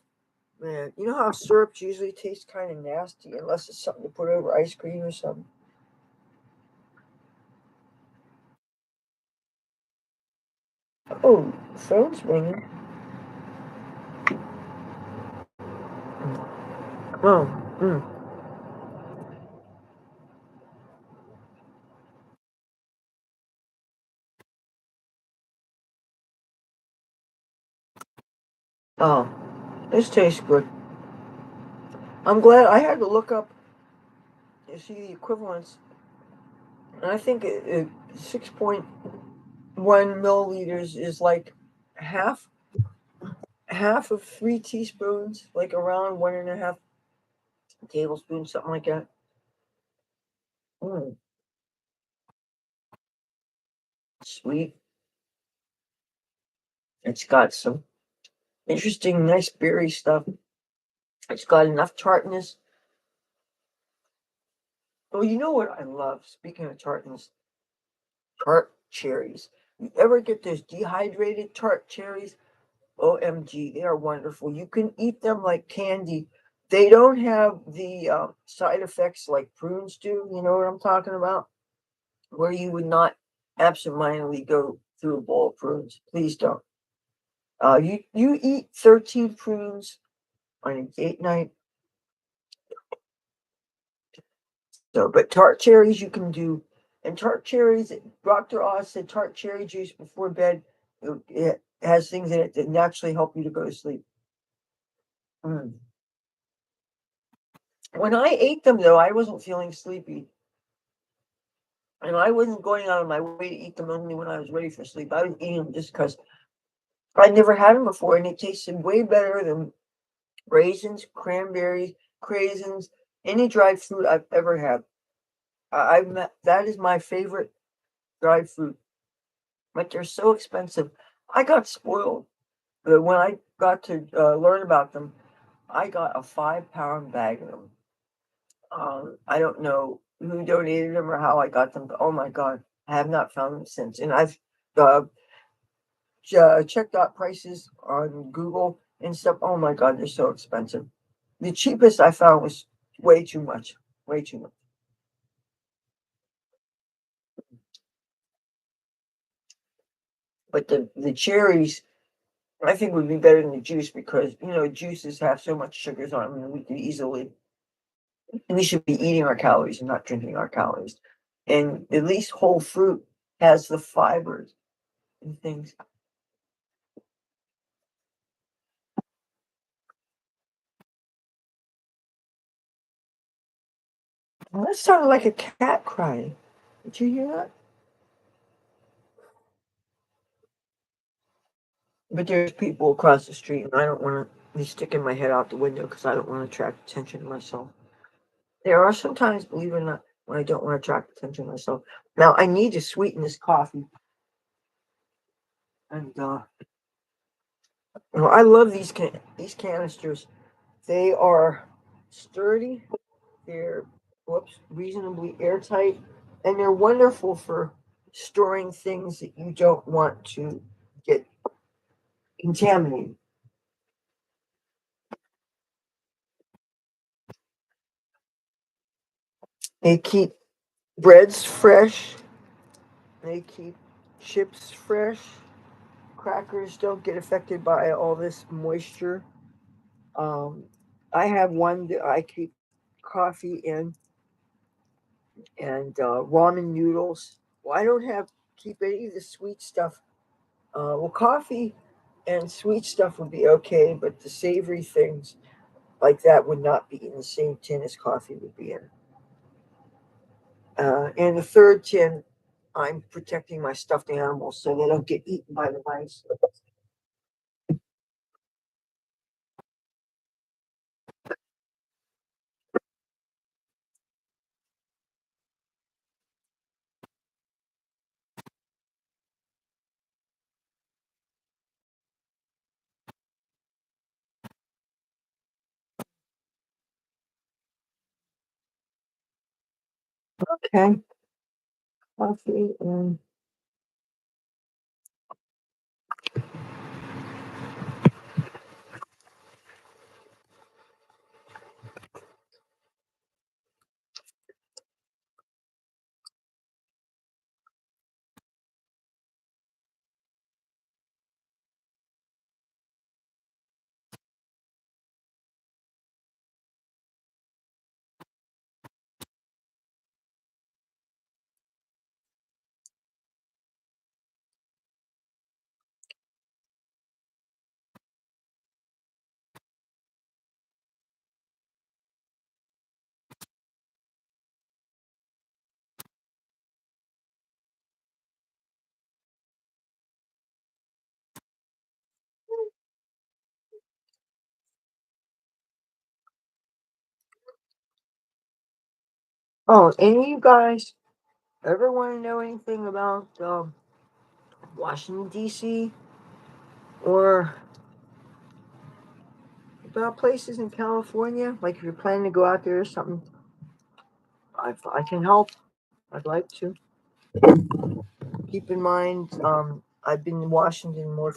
man, you know how syrups usually taste kind of nasty unless it's something to put over ice cream or something? Oh, phone's ringing. Oh, mm. Oh, this tastes good. I'm glad I had to look up to see the equivalents, and I think 6.1 milliliters is like half half of 3 teaspoons, like around 1.5 tablespoons, something like that. Mm, sweet. It's got some interesting, nice berry stuff. It's got enough tartness. Oh, you know what I love? Speaking of tartness, tart cherries. You ever get those dehydrated tart cherries? OMG, they are wonderful. You can eat them like candy. They don't have the side effects like prunes do. You know what I'm talking about? Where you would not absentmindedly go through a bowl of prunes. Please don't. You eat 13 prunes on a date night. So, but tart cherries you can do, and tart cherries. Dr. Oz said tart cherry juice before bed. It has things in it that naturally help you to go to sleep. Mm. When I ate them, though, I wasn't feeling sleepy, and I wasn't going out of my way to eat them only when I was ready for sleep. I was eating them just because I'd never had them before, and it tasted way better than raisins, cranberries, craisins, any dried fruit I've ever had. That is my favorite dried fruit, but they're so expensive. I got spoiled. But when I got to learn about them, I got a 5 pound bag of them. I don't know who donated them or how I got them, but oh my God, I have not found them since. And I've uh, checked out prices on Google and stuff. Oh my God, they're so expensive. The cheapest I found was way too much, way too much. But the cherries, I think would be better than the juice because juices have so much sugars on them, and we could easily we should be eating our calories and not drinking our calories. And at least whole fruit has the fibers and things. Well, that sounded like a cat crying. Did you hear that? But there's people across the street, and I don't want to be sticking my head out the window because I don't want to attract attention to myself. There are sometimes, believe it or not, when I don't want to attract attention to myself. Now I need to sweeten this coffee, and I love these canisters. They are sturdy. They're reasonably airtight, and they're wonderful for storing things that you don't want to get contaminated. They keep breads fresh. They keep chips fresh. Crackers don't get affected by all this moisture. Um, I have one that I keep coffee in and ramen noodles. Well, I don't have keep any of the sweet stuff. Well, coffee and sweet stuff would be okay, but the savory things like that would not be in the same tin as coffee would be in. And the third tin, I'm protecting my stuffed animals so they don't get eaten by the mice. Okay, coffee and oh, any of you guys ever want to know anything about Washington D.C. or about places in California? Like if you're planning to go out there or something, I can help. I'd like to. Keep in mind, I've been in Washington more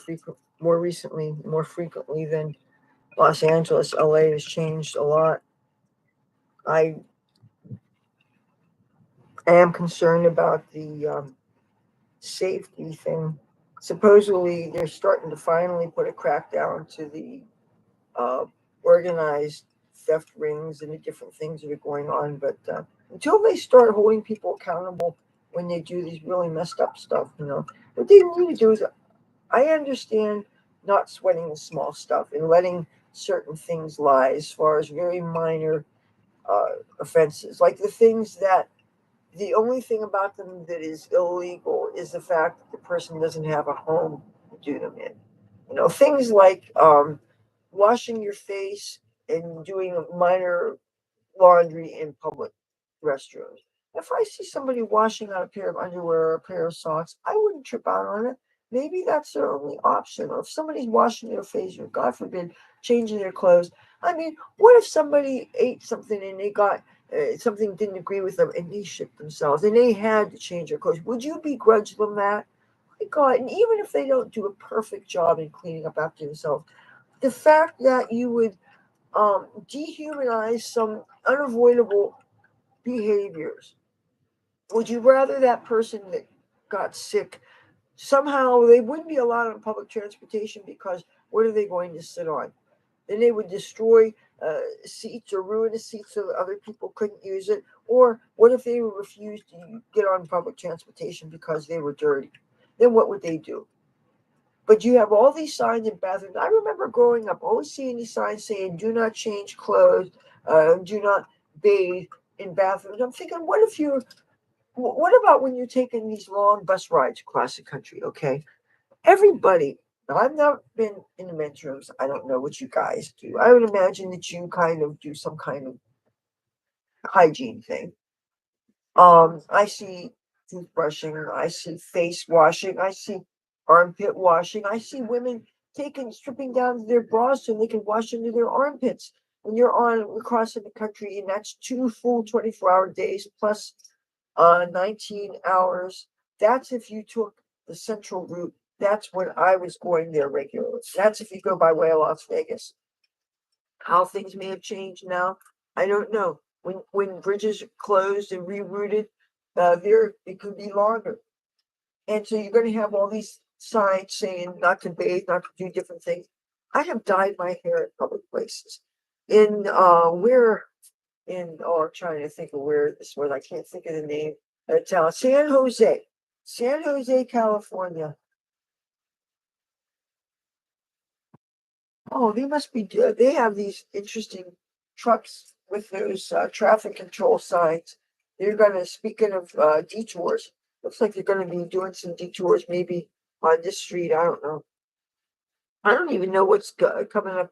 recently, more frequently than Los Angeles. LA has changed a lot. I am concerned about the safety thing. Supposedly, they're starting to finally put a crackdown to the uh, organized theft rings and the different things that are going on. But until they start holding people accountable when they do these really messed up stuff, what they need to do is I understand not sweating the small stuff and letting certain things lie as far as very minor offenses, like the things that the only thing about them that is illegal is the fact that the person doesn't have a home to do them in. Things like washing your face and doing minor laundry in public restrooms. If I see somebody washing out a pair of underwear or a pair of socks, I wouldn't trip out on it. Maybe that's their only option. Or if somebody's washing their face, or God forbid, changing their clothes. I mean, what if somebody ate something and they got something didn't agree with them and they shit themselves and they had to change their clothes? Would you begrudge them that? My God, and even if they don't do a perfect job in cleaning up after themselves, the fact that you would dehumanize some unavoidable behaviors. Would you rather that person that got sick somehow they wouldn't be allowed on public transportation because what are they going to sit on? Then they would destroy seats or ruin a seat so that other people couldn't use it. Or what if they refused to get on public transportation because they were dirty? Then what would they do? But you have all these signs in bathrooms. I remember growing up always seeing these signs saying, do not change clothes, do not bathe in bathrooms. I'm thinking, what about when you're taking these long bus rides across the country? Okay. Everybody, now I've not been in the men's rooms. I don't know what you guys do. I would imagine that you kind of do some kind of hygiene thing. I see toothbrushing, I see face washing, I see armpit washing, I see women taking stripping down their bras so they can wash under their armpits. When you're on across the country, and that's two full 24-hour days plus 19 hours. That's if you took the central route. That's when I was going there regularly. That's if you go by way of Las Vegas. How things may have changed now, I don't know. When bridges closed and rerouted, there it could be longer. And so you're going to have all these signs saying not to bathe, not to do different things. I have dyed my hair in public places. In where in I'm trying to think of where this was. I can't think of the name of the town. San Jose, California. Oh, they must be. They have these interesting trucks with those traffic control signs. They're gonna. Speaking of detours, looks like they're gonna be doing some detours maybe on this street. I don't know. I don't even know what's coming up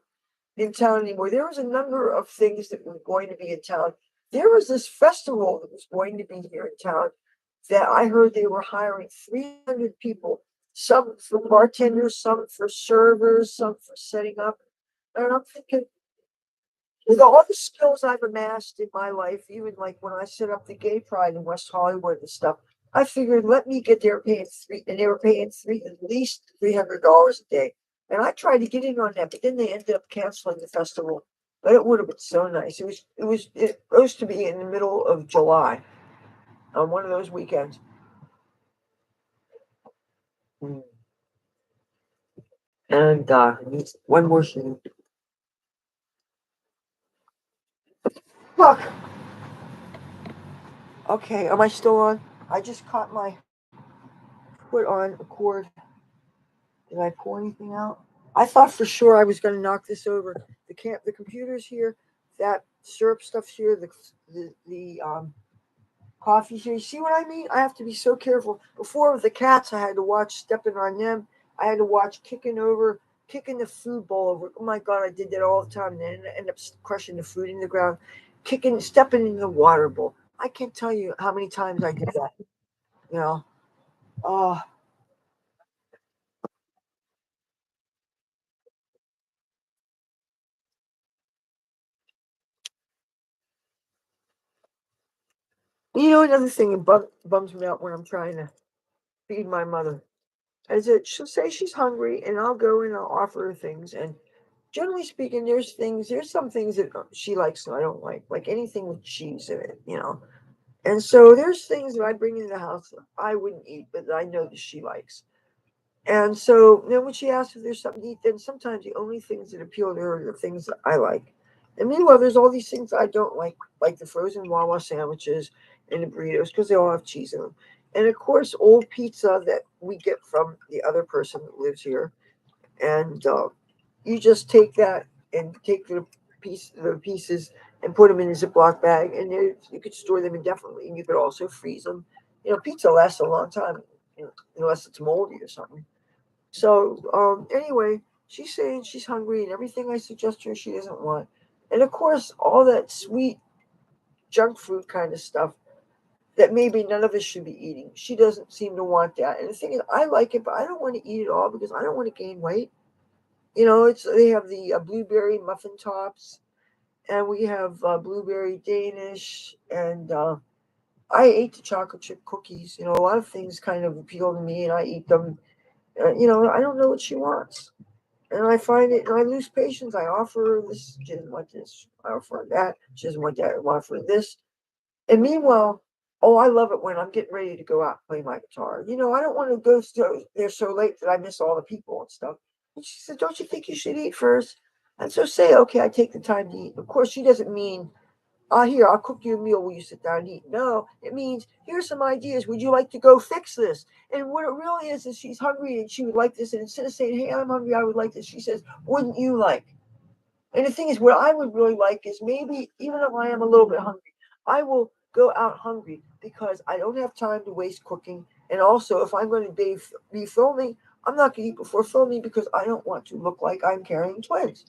in town anymore. There was a number of things that were going to be in town. There was this festival that was going to be here in town that I heard they were hiring 300 people, some for bartenders, some for servers, some for setting up. And I'm thinking, with all the skills I've amassed in my life, even like when I set up the gay pride in West Hollywood and stuff, I figured let me get there paying three, and they were paying at least $300 a day. And I tried to get in on that, but then they ended up canceling the festival. But it would have been so nice. It was to be in the middle of July on one of those weekends. Mm. And one more thing. Look, okay, am I still on? I just caught my foot on a cord. Did I pull anything out? I thought for sure I was going to knock this over. The computer's here. That syrup stuff's here. The coffee's here. You see what I mean? I have to be so careful. Before with the cats, I had to watch stepping on them. I had to watch kicking the food bowl over. Oh my God, I did that all the time. And then I end up crushing the food in the ground, stepping in the water bowl. I can't tell you how many times I did that. You know. Oh, another thing that bums me out when I'm trying to feed my mother is that she'll say she's hungry, and I'll go and I'll offer her things. And generally speaking, there's some things that she likes and I don't like anything with cheese in it. And so there's things that I bring into the house that I wouldn't eat, but I know that she likes. And so then when she asks if there's something to eat, then sometimes the only things that appeal to her are the things that I like. And meanwhile, there's all these things I don't like the frozen Wawa sandwiches and the burritos because they all have cheese in them. And of course, old pizza that we get from the other person that lives here. And you just take that and take the pieces and put them in a Ziploc bag, and you could store them indefinitely. And you could also freeze them. Pizza lasts a long time, unless it's moldy or something. So anyway, she's saying she's hungry, and everything I suggest to her she doesn't want. And of course, all that sweet junk food kind of stuff that maybe none of us should be eating. She doesn't seem to want that. And the thing is, I like it, but I don't want to eat it all because I don't want to gain weight. It's they have the blueberry muffin tops, and we have blueberry Danish, and I ate the chocolate chip cookies. A lot of things kind of appeal to me, and I eat them. I don't know what she wants. And I find it, and I lose patience. I offer her this, she doesn't want this. I offer her that, she doesn't want that. I offer her this. And meanwhile, oh, I love it when I'm getting ready to go out and play my guitar. I don't want to go there so late that I miss all the people and stuff. And she said, "Don't you think you should eat first?" And so say, okay, I take the time to eat. Of course, she doesn't mean, here, I'll cook you a meal when you sit down and eat. No, it means, here's some ideas. Would you like to go fix this? And what it really is she's hungry and she would like this. And instead of saying, hey, I'm hungry, I would like this, she says, wouldn't you like? And the thing is, what I would really like is maybe, even if I am a little bit hungry, I will go out hungry because I don't have time to waste cooking. And also, if I'm going to be filming, I'm not going to eat before filming because I don't want to look like I'm carrying twins.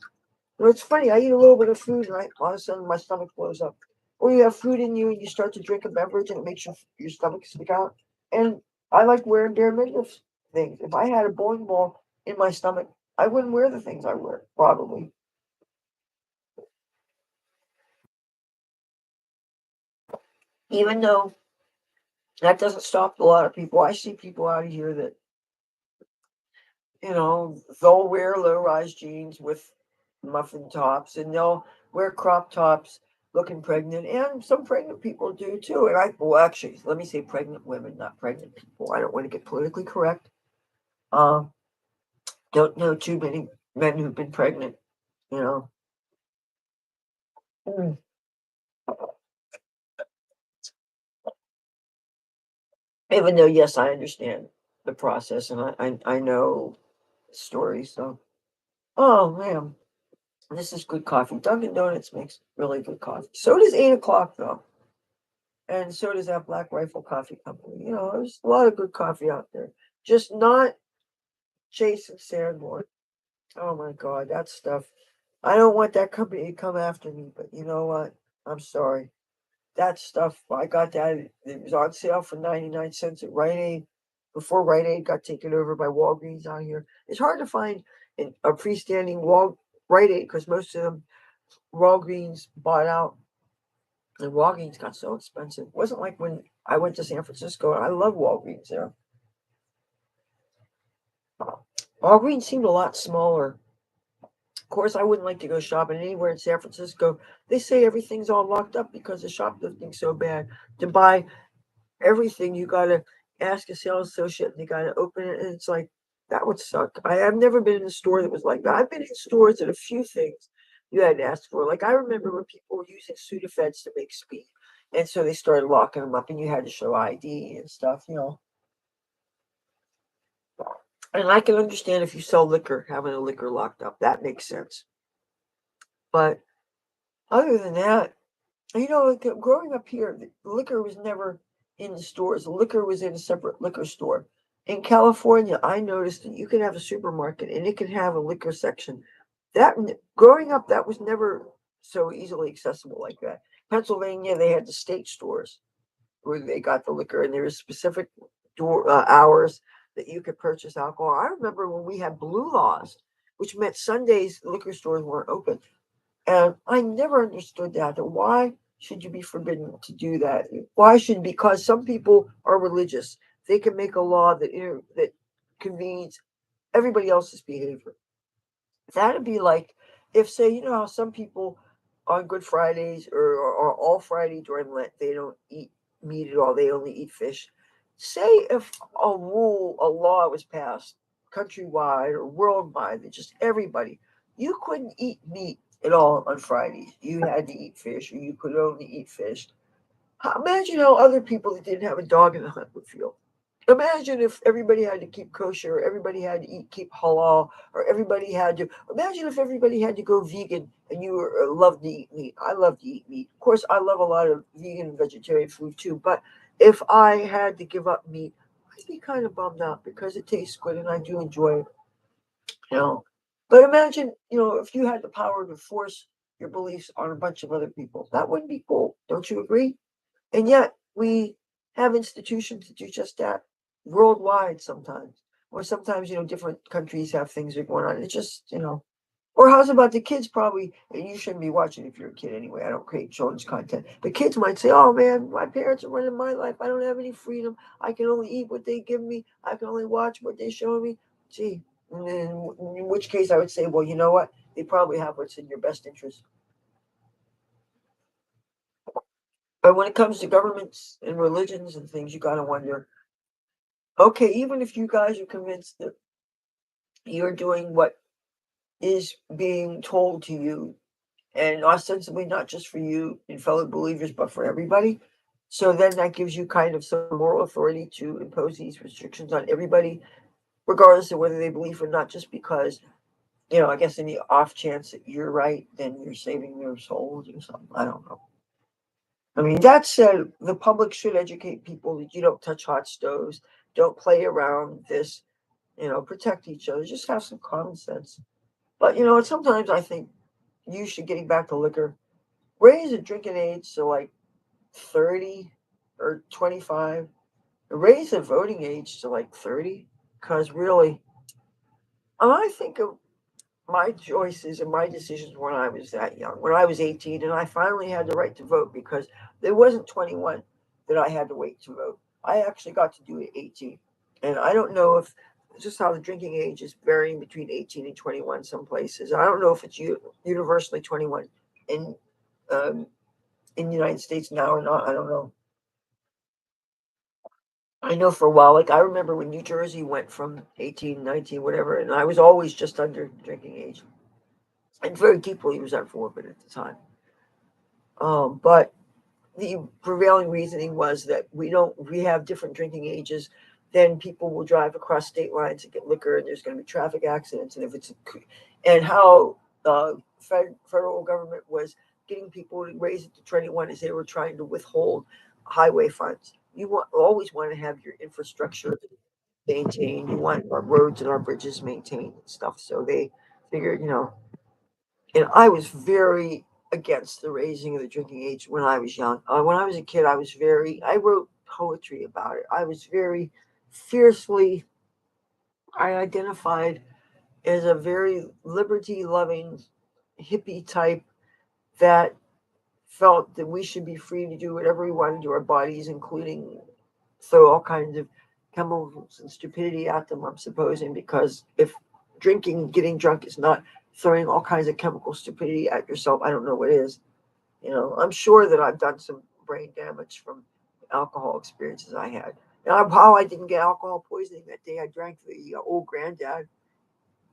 It's funny. I eat a little bit of food, and all of a sudden my stomach blows up. Or you have food in you, and you start to drink a beverage, and it makes your stomach stick out. And I like wearing bare minimum things. If I had a bowling ball in my stomach, I wouldn't wear the things I wear, probably. Even though that doesn't stop a lot of people. I see people out here that, they'll wear low rise jeans with muffin tops, and they'll wear crop tops looking pregnant. And some pregnant people do too. Well, actually, let me say pregnant women, not pregnant people. I don't want to get politically correct. Uh, don't know too many men who've been pregnant, you know. Mm. Even though, yes, I understand the process and I know the story. So, oh man, this is good coffee. Dunkin' Donuts makes really good coffee. So does 8 o'clock though. And so does that Black Rifle Coffee Company. There's a lot of good coffee out there. Just not Chase and Sanborn. Oh my God, that stuff. I don't want that company to come after me, but you know what? I'm sorry. That stuff, I got that. It was on sale for 99 cents at Rite Aid before Rite Aid got taken over by Walgreens out here. It's hard to find a freestanding Rite Aid because most of them Walgreens bought out, and Walgreens got so expensive. It wasn't like when I went to San Francisco, and I love Walgreens there. Walgreens seemed a lot smaller. Of course, I wouldn't like to go shopping anywhere in San Francisco. They say everything's all locked up because the shoplifting's so bad. To buy everything, you gotta ask a sales associate and they gotta open it. And it's like, that would suck. I've never been in a store that was like that. I've been in stores that a few things you had to ask for. Like, I remember when people were using Sudafeds to make speed. And so they started locking them up and you had to show ID and stuff. And I can understand if you sell liquor, having a liquor locked up. That makes sense. But other than that, like, growing up here, the liquor was never in the stores. The liquor was in a separate liquor store. In California, I noticed that you can have a supermarket and it can have a liquor section. That growing up, that was never so easily accessible like that. Pennsylvania, they had the state stores where they got the liquor, and there was specific hours that you could purchase alcohol. I remember when we had blue laws, which meant Sundays liquor stores weren't open. And I never understood that. Why should you be forbidden to do that? Why should, because some people are religious, they can make a law that convenes everybody else's behavior. That'd be like if, say, how some people on Good Fridays or all Friday during Lent, they don't eat meat at all, they only eat fish. Say if a law was passed countrywide or worldwide that just everybody, you couldn't eat meat at all on Fridays. You had to eat fish, or you could only eat fish. Imagine how other people that didn't have a dog in the hunt would feel. Imagine if everybody had to keep kosher, everybody had to keep halal, or everybody had to. Imagine if everybody had to go vegan, and you loved to eat meat. I love to eat meat. Of course, I love a lot of vegan and vegetarian food too. But if I had to give up meat, I'd be kind of bummed out because it tastes good and I do enjoy it. You know. But imagine, if you had the power to force your beliefs on a bunch of other people. That wouldn't be cool. Don't you agree? And yet we have institutions that do just that worldwide sometimes. Or sometimes, different countries have things that are going on. It's just, or how's about the kids probably, and you shouldn't be watching if you're a kid anyway. I don't create children's content. But kids might say, oh man, my parents are running my life. I don't have any freedom. I can only eat what they give me. I can only watch what they show me. Gee, and in which case I would say, well, you know what? They probably have what's in your best interest. But when it comes to governments and religions and things, you got to wonder, okay, even if you guys are convinced that you're doing what is being told to you, and ostensibly not just for you and fellow believers, but for everybody. So then that gives you kind of some moral authority to impose these restrictions on everybody, regardless of whether they believe or not, just because, I guess in the off chance that you're right, then you're saving their souls or something. I don't know. I mean, that said, the public should educate people that you don't touch hot stoves, don't play around this, protect each other, just have some common sense. But, sometimes I think you should, getting back to liquor, raise the drinking age to like 30 or 25, raise the voting age to like 30. Because really, I think of my choices and my decisions when I was that young, when I was 18, and I finally had the right to vote because there wasn't 21 that I had to wait to vote. I actually got to do it at 18. And I don't know if just how the drinking age is varying between 18 and 21 some places. I don't know if it's universally 21 in um, in the United States now or not. I don't know. I know for a while, like I remember when New Jersey went from 18, 19, whatever, and I was always just under drinking age. And very deeply resentful of it at the time. But the prevailing reasoning was that we have different drinking ages, then people will drive across state lines and get liquor, and there's going to be traffic accidents. And how the federal government was getting people to raise it to 21 is they were trying to withhold highway funds. Always want to have your infrastructure maintained. You want our roads and our bridges maintained and stuff. So they figured, and I was very against the raising of the drinking age when I was young. When I was a kid, I wrote poetry about it. I was very fiercely, I identified as a very liberty loving hippie type that felt that we should be free to do whatever we want to do our bodies, including throw all kinds of chemicals and stupidity at them, I'm supposing, because if getting drunk is not throwing all kinds of chemical stupidity at yourself, I don't know what is. I'm sure that I've done some brain damage from alcohol experiences I had. And how I didn't get alcohol poisoning that day, I drank the old granddad,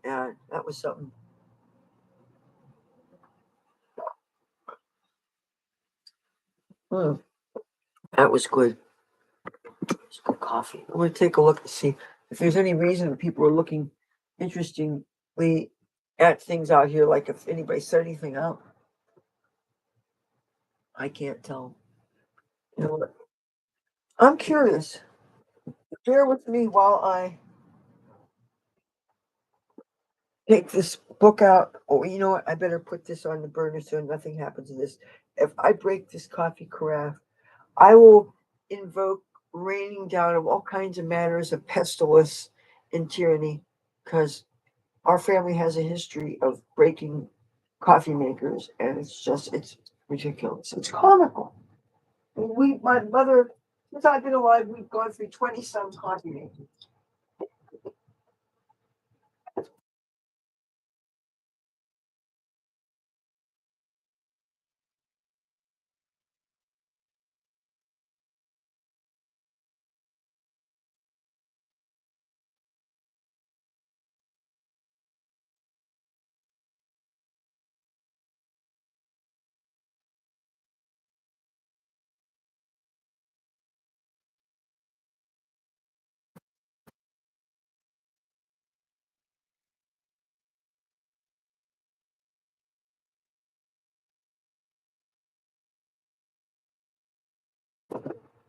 and that was something. Hmm, that was good. It's good coffee. I'm going to take a look and see if there's any reason that people are looking interestingly at things out here, like if anybody said anything out. I can't tell. You know what? I'm curious. Bear with me while I take this book out. Oh, you know what? I better put this on the burner so nothing happens to this. If I break this coffee carafe, I will invoke raining down of all kinds of manners of pestilence and tyranny, because our family has a history of breaking coffee makers, and it's ridiculous. It's comical. My mother, since I've been alive, we've gone through 20 some coffee makers.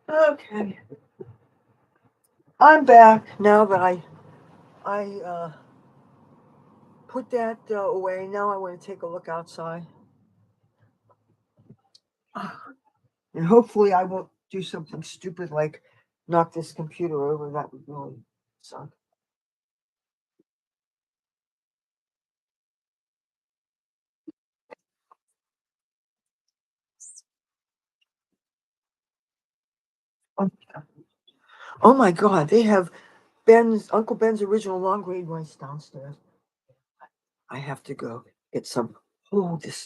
Okay, I'm back now that I put that away. Now I want to take a look outside. And hopefully I won't do something stupid like knock this computer over. That would really suck. Oh, oh my God, they have Uncle Ben's original long grade rice downstairs. I have to go get some. Oh, this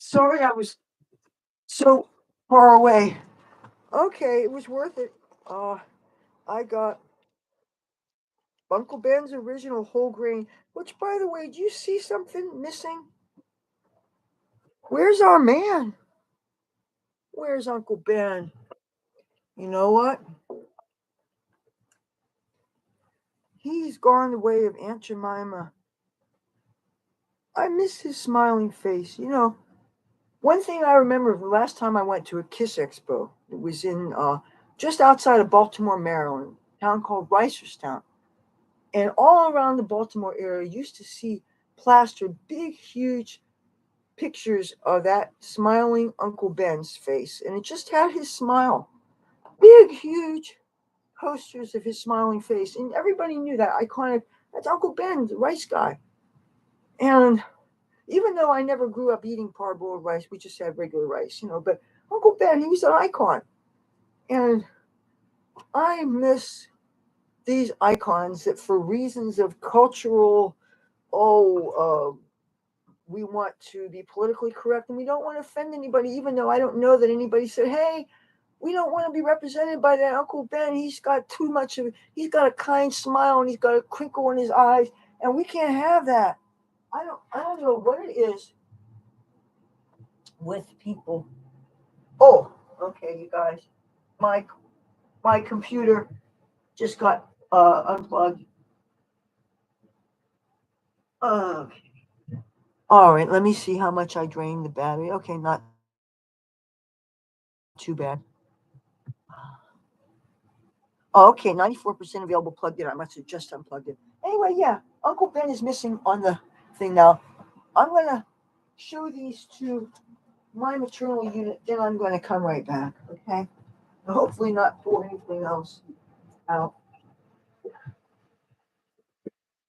Sorry, I was so far away. Okay, it was worth it. I got Uncle Ben's original whole grain, which, by the way, do you see something missing? Where's our man? Where's Uncle Ben? You know what? He's gone the way of Aunt Jemima. I miss his smiling face. One thing I remember the last time I went to a Kiss Expo, it was in just outside of Baltimore, Maryland, a town called Reisterstown. And all around the Baltimore area, you used to see plastered big, huge pictures of that smiling Uncle Ben's face. And it just had his smile. Big, huge posters of his smiling face. And everybody knew that iconic, that's Uncle Ben, the rice guy. And even though I never grew up eating parboiled rice, we just had regular rice. But Uncle Ben, he was an icon. And I miss these icons that for reasons of cultural, oh, we want to be politically correct and we don't want to offend anybody, even though I don't know that anybody said, hey, we don't want to be represented by that Uncle Ben. He's got too much of it. He's got a kind smile and he's got a crinkle in his eyes, and we can't have that. I don't know what it is with people. Oh, okay, you guys. My my computer just got unplugged. Okay. All right, let me see how much I drained the battery. Okay, not too bad. Oh, okay, 94% available plugged in. I must have just unplugged it. Anyway, yeah, Uncle Ben is missing on the thing now. I'm going to show these to my maternal unit, then I'm going to come right back, okay? Hopefully not pour anything else out.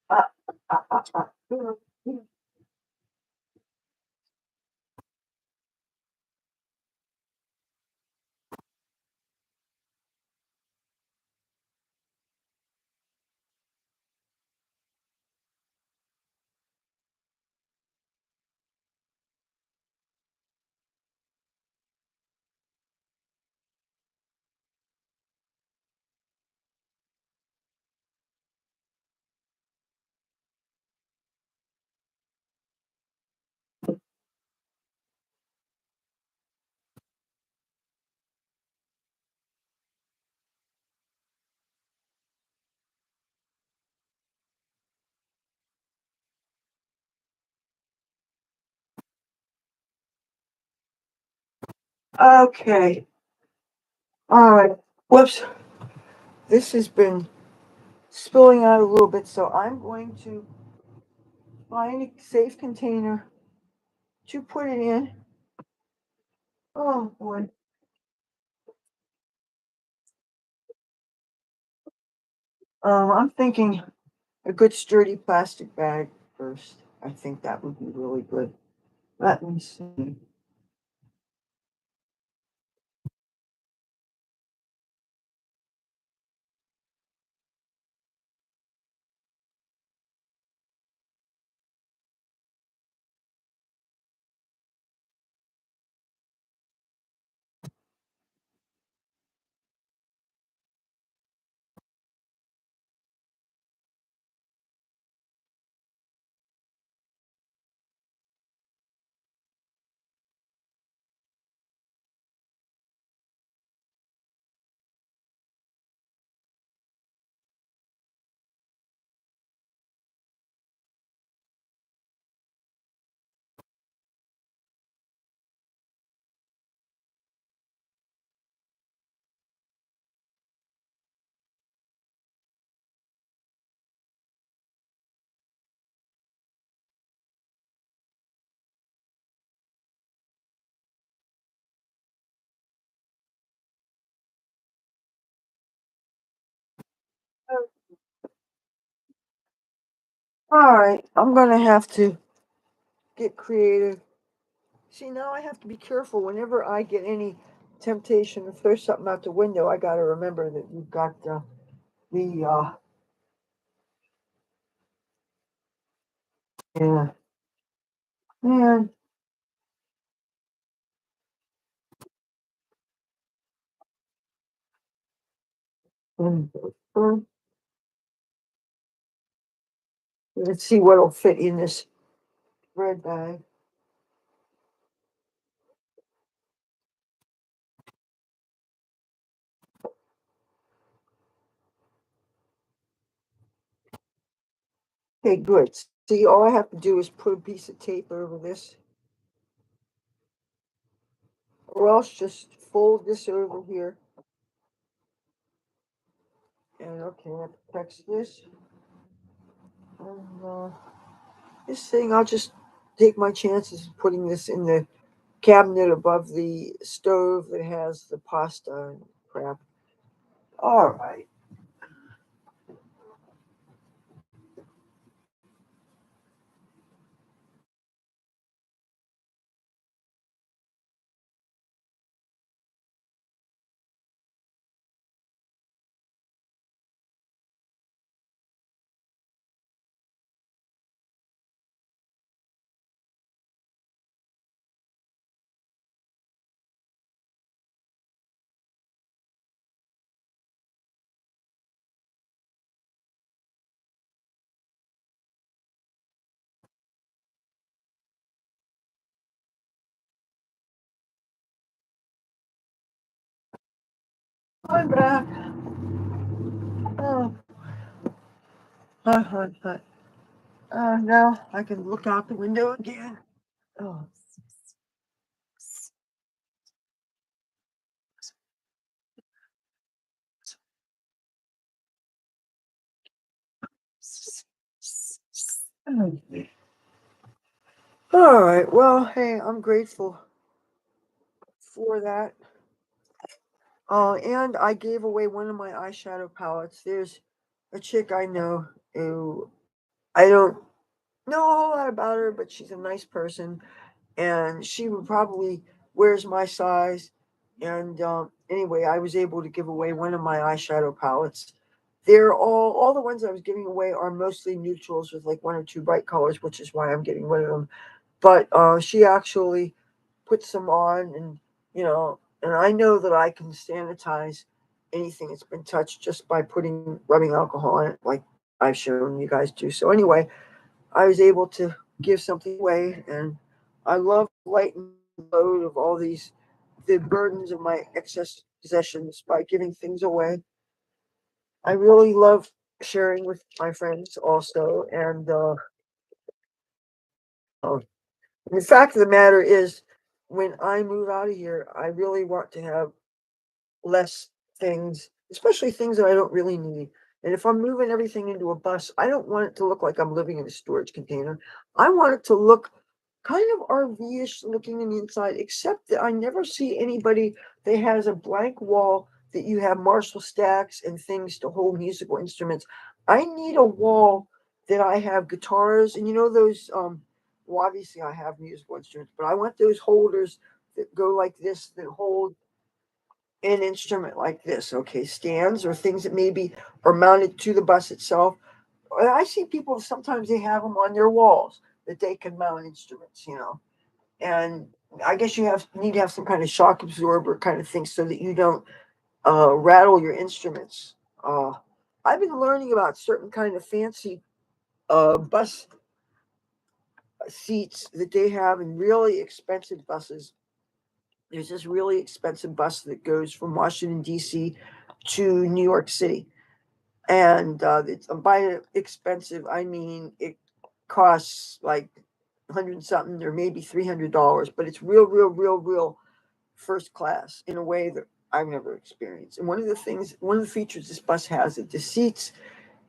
Ah, ah, ah, ah. Okay, all right. Whoops, this has been spilling out a little bit, so I'm going to find a safe container to put it in. Oh boy. I'm thinking a good sturdy plastic bag first. I think that would be really good. Let me see. All right, I'm gonna have to get creative. See, now I have to be careful whenever I get any temptation to throw something out the window. I got to remember that you've got the yeah, man. Mm, let's see what'll fit in this red bag. Okay, good. See, all I have to do is put a piece of tape over this, or else just fold this over here. And okay, that protects this. And this thing, I'll just take my chances of putting this in the cabinet above the stove that has the pasta and crap. All right. I'm back. Oh, hi, hi, hi. Now I can look out the window again. Oh, all right. Well, hey, I'm grateful for that. And I gave away one of my eyeshadow palettes. There's a chick I know who I don't know a whole lot about her, but she's a nice person, and she would probably wears my size. And anyway, I was able to give away one of my eyeshadow palettes. They're all the ones I was giving away are mostly neutrals with like one or two bright colors, which is why I'm getting rid of them. But she actually puts them on, and and I know that I can sanitize anything that's been touched just by putting rubbing alcohol on it, like I've shown you guys do. So anyway, I was able to give something away, and I love lightening the load of all these the burdens of my excess possessions by giving things away. I really love sharing with my friends also, and uh, the fact of the matter is, when I move out of here, I really want to have less things, especially things that I don't really need. And if I'm moving everything into a bus, I don't want it to look like I'm living in a storage container. I want it to look kind of RV-ish looking in the inside, except that I never see anybody that has a blank wall that you have Marshall stacks and things to hold musical instruments. I need a wall that I have guitars, and those well, obviously I have musical instruments, but I want those holders that go like this that hold an instrument like this, okay, stands or things that maybe are mounted to the bus itself. I see people sometimes they have them on their walls that they can mount instruments. And I guess you need to have some kind of shock absorber kind of thing so that you don't rattle your instruments. Uh, I've been learning about certain kind of fancy bus seats that they have in really expensive buses. There's this really expensive bus that goes from Washington D.C. to New York City, and it's by expensive I mean it costs like 100 something or maybe $300, but it's real first class in a way that I've never experienced. And one of the features this bus has is the seats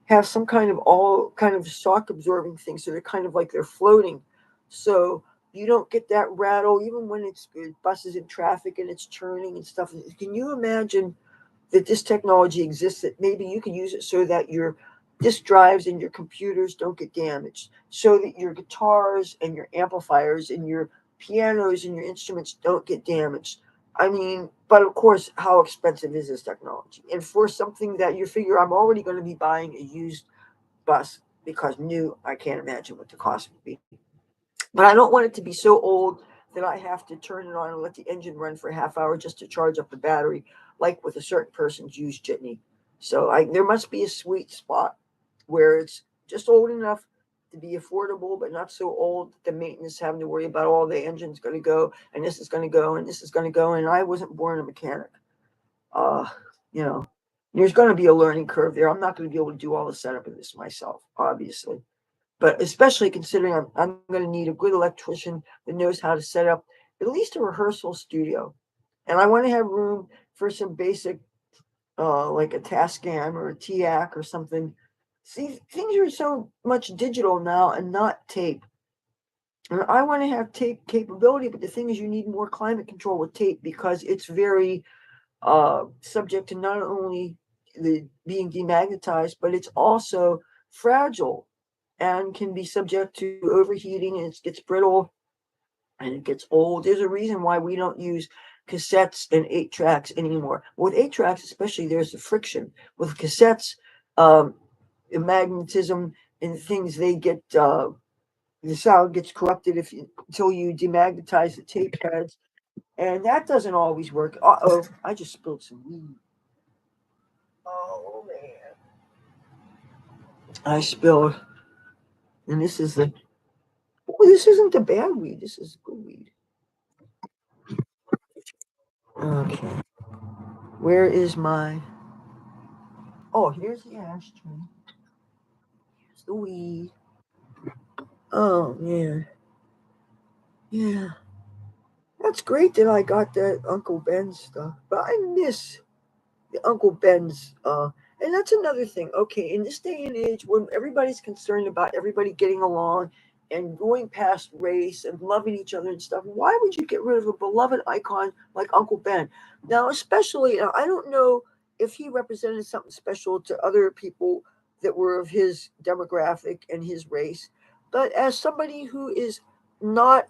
have some kind of all kind of shock absorbing thing, so they're kind of like they're floating, so you don't get that rattle even when it's buses in traffic and it's churning and stuff. Can you imagine that this technology exists, that maybe you can use it so that your disk drives and your computers don't get damaged, so that your guitars and your amplifiers and your pianos and your instruments don't get damaged? I mean, but of course, how expensive is this technology? And for something that you figure I'm already going to be buying a used bus, because new, I can't imagine what the cost would be. But I don't want it to be so old that I have to turn it on and let the engine run for a half hour just to charge up the battery, like with a certain person's used jitney. So there must be a sweet spot where it's just old enough to be affordable, but not so old that the maintenance having to worry about all the engine's going to go, and this is going to go, and this is going to go. And I wasn't born a mechanic. Uh, you know, there's going to be a learning curve there. I'm not going to be able to do all the setup of this myself, obviously. But especially considering I'm going to need a good electrician that knows how to set up at least a rehearsal studio. And I want to have room for some basic, like a Tascam or a TIAC or something. See, things are so much digital now and not tape. And I want to have tape capability, but the thing is, you need more climate control with tape because it's very subject to not only the being demagnetized, but it's also fragile and can be subject to overheating, and it gets brittle and it gets old. There's a reason why we don't use cassettes and 8 tracks anymore. With 8 tracks, especially, there's the friction. With cassettes, um, magnetism and things, they get the sound gets corrupted until you demagnetize the tape heads, and that doesn't always work. Oh, I just spilled some weed. Oh man, I spilled, and this is the. Oh, this isn't the bad weed. This is good weed. Okay, where is my? Oh, here's the ashtray. Here's the weed. Oh man, yeah, that's great that I got that Uncle Ben stuff, but I miss the Uncle Ben's. And that's another thing. Okay, in this day and age, when everybody's concerned about everybody getting along and going past race and loving each other and stuff, why would you get rid of a beloved icon like Uncle Ben? Now, especially, I don't know if he represented something special to other people that were of his demographic and his race, but as somebody who is not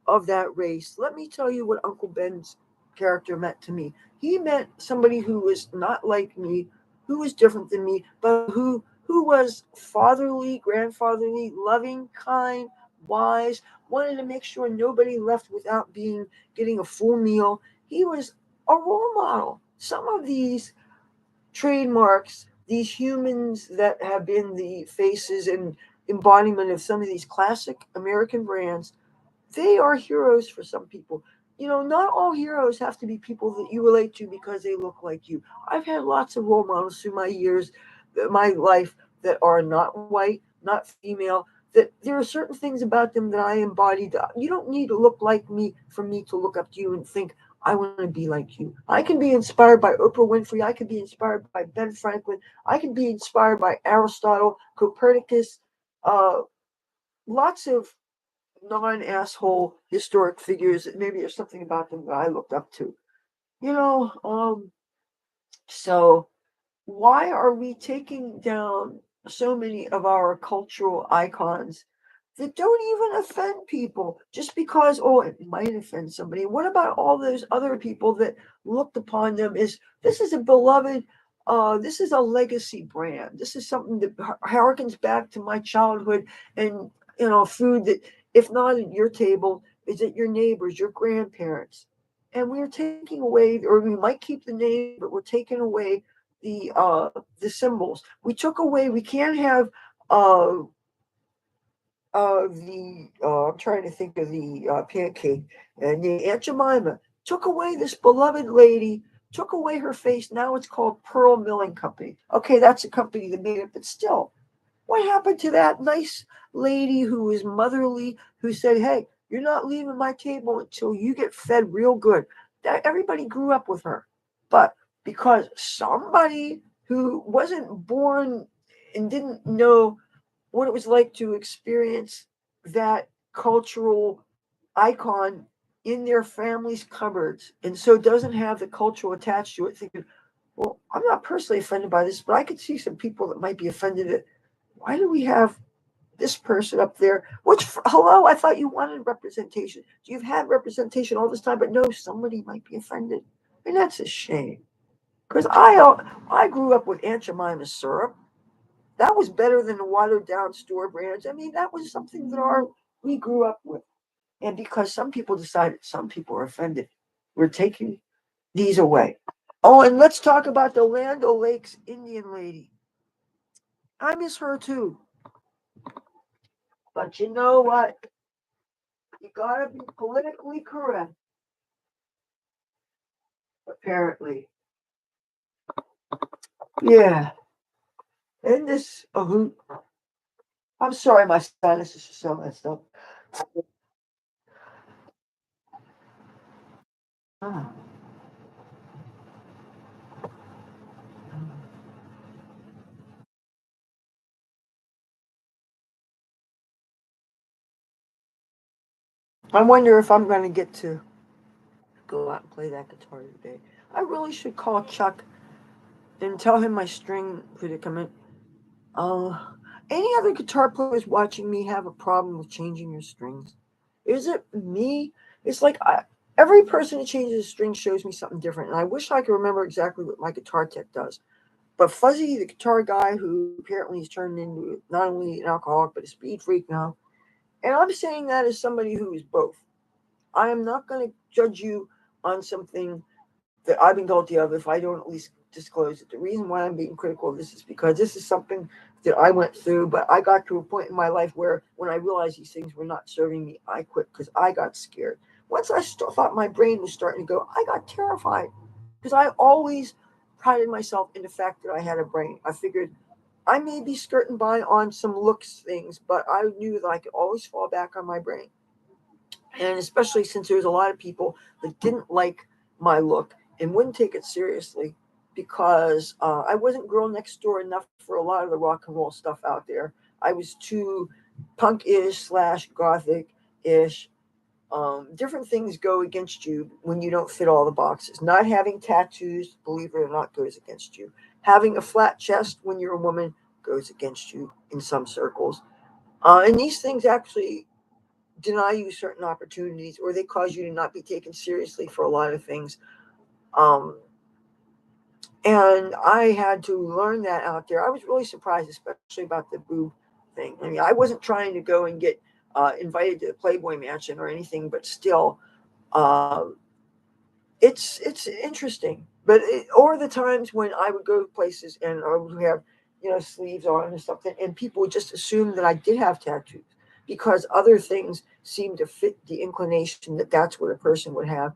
of that race, let me tell you what Uncle Ben's character meant to me. He meant somebody who was not like me, who was different than me, but who was fatherly, grandfatherly, loving, kind, wise, wanted to make sure nobody left without being getting a full meal. He was a role model. Some of these trademarks, these humans that have been the faces and embodiment of some of these classic American brands, they are heroes for some people. Not all heroes have to be people that you relate to because they look like you. I've had lots of role models through my years, my life, that are not white, not female, that there are certain things about them that I embodied. You don't need to look like me for me to look up to you and think, I want to be like you. I can be inspired by Oprah Winfrey. I can be inspired by Ben Franklin. I can be inspired by Aristotle, Copernicus, uh, lots of non-asshole historic figures that maybe there's something about them that I looked up to. You know, so why are we taking down so many of our cultural icons that don't even offend people just because, oh, it might offend somebody? What about all those other people that looked upon them as this is a beloved, this is a legacy brand, this is something that harkens back to my childhood, and food that, if not at your table, is at your neighbors, your grandparents. And we're taking away, or we might keep the name, but we're taking away the symbols. We took away. We can't have uh the I'm trying to think of the pancake, and the Aunt Jemima took away this beloved lady, took away her face. Now it's called Pearl Milling Company. Okay, that's a company that made it, but still, what happened to that nice lady who was motherly, who said, "Hey, you're not leaving my table until you get fed real good." That everybody grew up with her, but because somebody who wasn't born and didn't know what it was like to experience that cultural icon in their family's cupboards, and so doesn't have the cultural attached to it, thinking, well, I'm not personally offended by this, but I could see some people that might be offended at, why do we have this person up there? Hello, I thought you wanted representation. You've had representation all this time, but no, somebody might be offended. And that's a shame. Because I grew up with Aunt Jemima syrup. That was better than the watered down store brands. I mean, that was something that we grew up with. And because some people decided some people are offended, we're taking these away. Oh, and let's talk about the Land O'Lakes Indian lady. I miss her too. But you know what? You gotta be politically correct, apparently. Yeah. And this, I'm sorry, my sinuses are so messed up. Ah. I wonder if I'm going to get to go out and play that guitar today. I really should call Chuck and tell him my string predicament. Uh, any other guitar players watching me have a problem with changing your strings? Is it me? It's like every person that changes a string shows me something different, and I wish I could remember exactly what my guitar tech does. But Fuzzy, the guitar guy, who apparently has turned into not only an alcoholic but a speed freak now, and I'm saying that as somebody who is both. I am not going to judge you on something that I've been guilty of if I don't at least disclose it. The reason why I'm being critical of this is because this is something that I went through, but I got to a point in my life where when I realized these things were not serving me, I quit because I got scared. Once I thought my brain was starting to go, I got terrified because I always prided myself in the fact that I had a brain. I figured I may be skirting by on some looks things, but I knew that I could always fall back on my brain. And especially since there's a lot of people that didn't like my look and wouldn't take it seriously because I wasn't girl next door enough for a lot of the rock and roll stuff out there. I was too punk-ish slash gothic-ish. Different things go against you when you don't fit all the boxes. Not having tattoos, believe it or not, goes against you. Having a flat chest when you're a woman goes against you in some circles. And these things actually deny you certain opportunities or they cause you to not be taken seriously for a lot of things. Um, and I had to learn that out there. I was really surprised, especially about the boob thing. I mean, I wasn't trying to go and get invited to the Playboy Mansion or anything, but still, uh, it's interesting. But or the times when I would go to places and I would have sleeves on or something, and people would just assume that I did have tattoos because other things seemed to fit the inclination that that's what a person would have.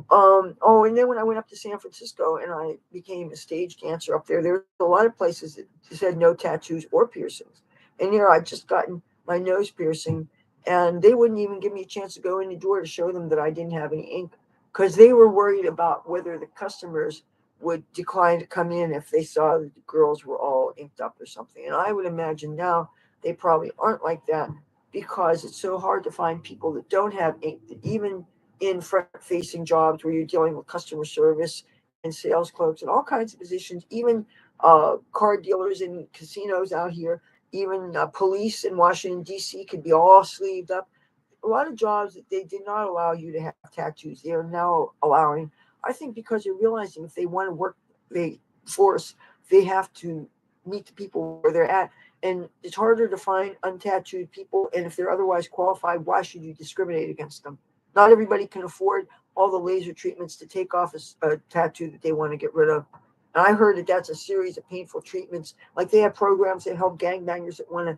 Oh, and then when I went up to San Francisco and I became a stage dancer up there, there was a lot of places that said no tattoos or piercings. And I'd just gotten my nose piercing, and they wouldn't even give me a chance to go in the door to show them that I didn't have any ink because they were worried about whether the customers would decline to come in if they saw that the girls were all inked up or something. And I would imagine now they probably aren't like that because it's so hard to find people that don't have ink that even in front facing jobs where you're dealing with customer service and sales clerks and all kinds of positions, even car dealers and casinos out here, even police in Washington, D.C. could be all sleeved up. A lot of jobs that they did not allow you to have tattoos, they are now allowing. I think because they're realizing if they want to work they force, they have to meet the people where they're at. And it's harder to find untattooed people. And if they're otherwise qualified, why should you discriminate against them? Not everybody can afford all the laser treatments to take off a tattoo that they want to get rid of. And I heard that that's a series of painful treatments. Like they have programs that help gangbangers that want to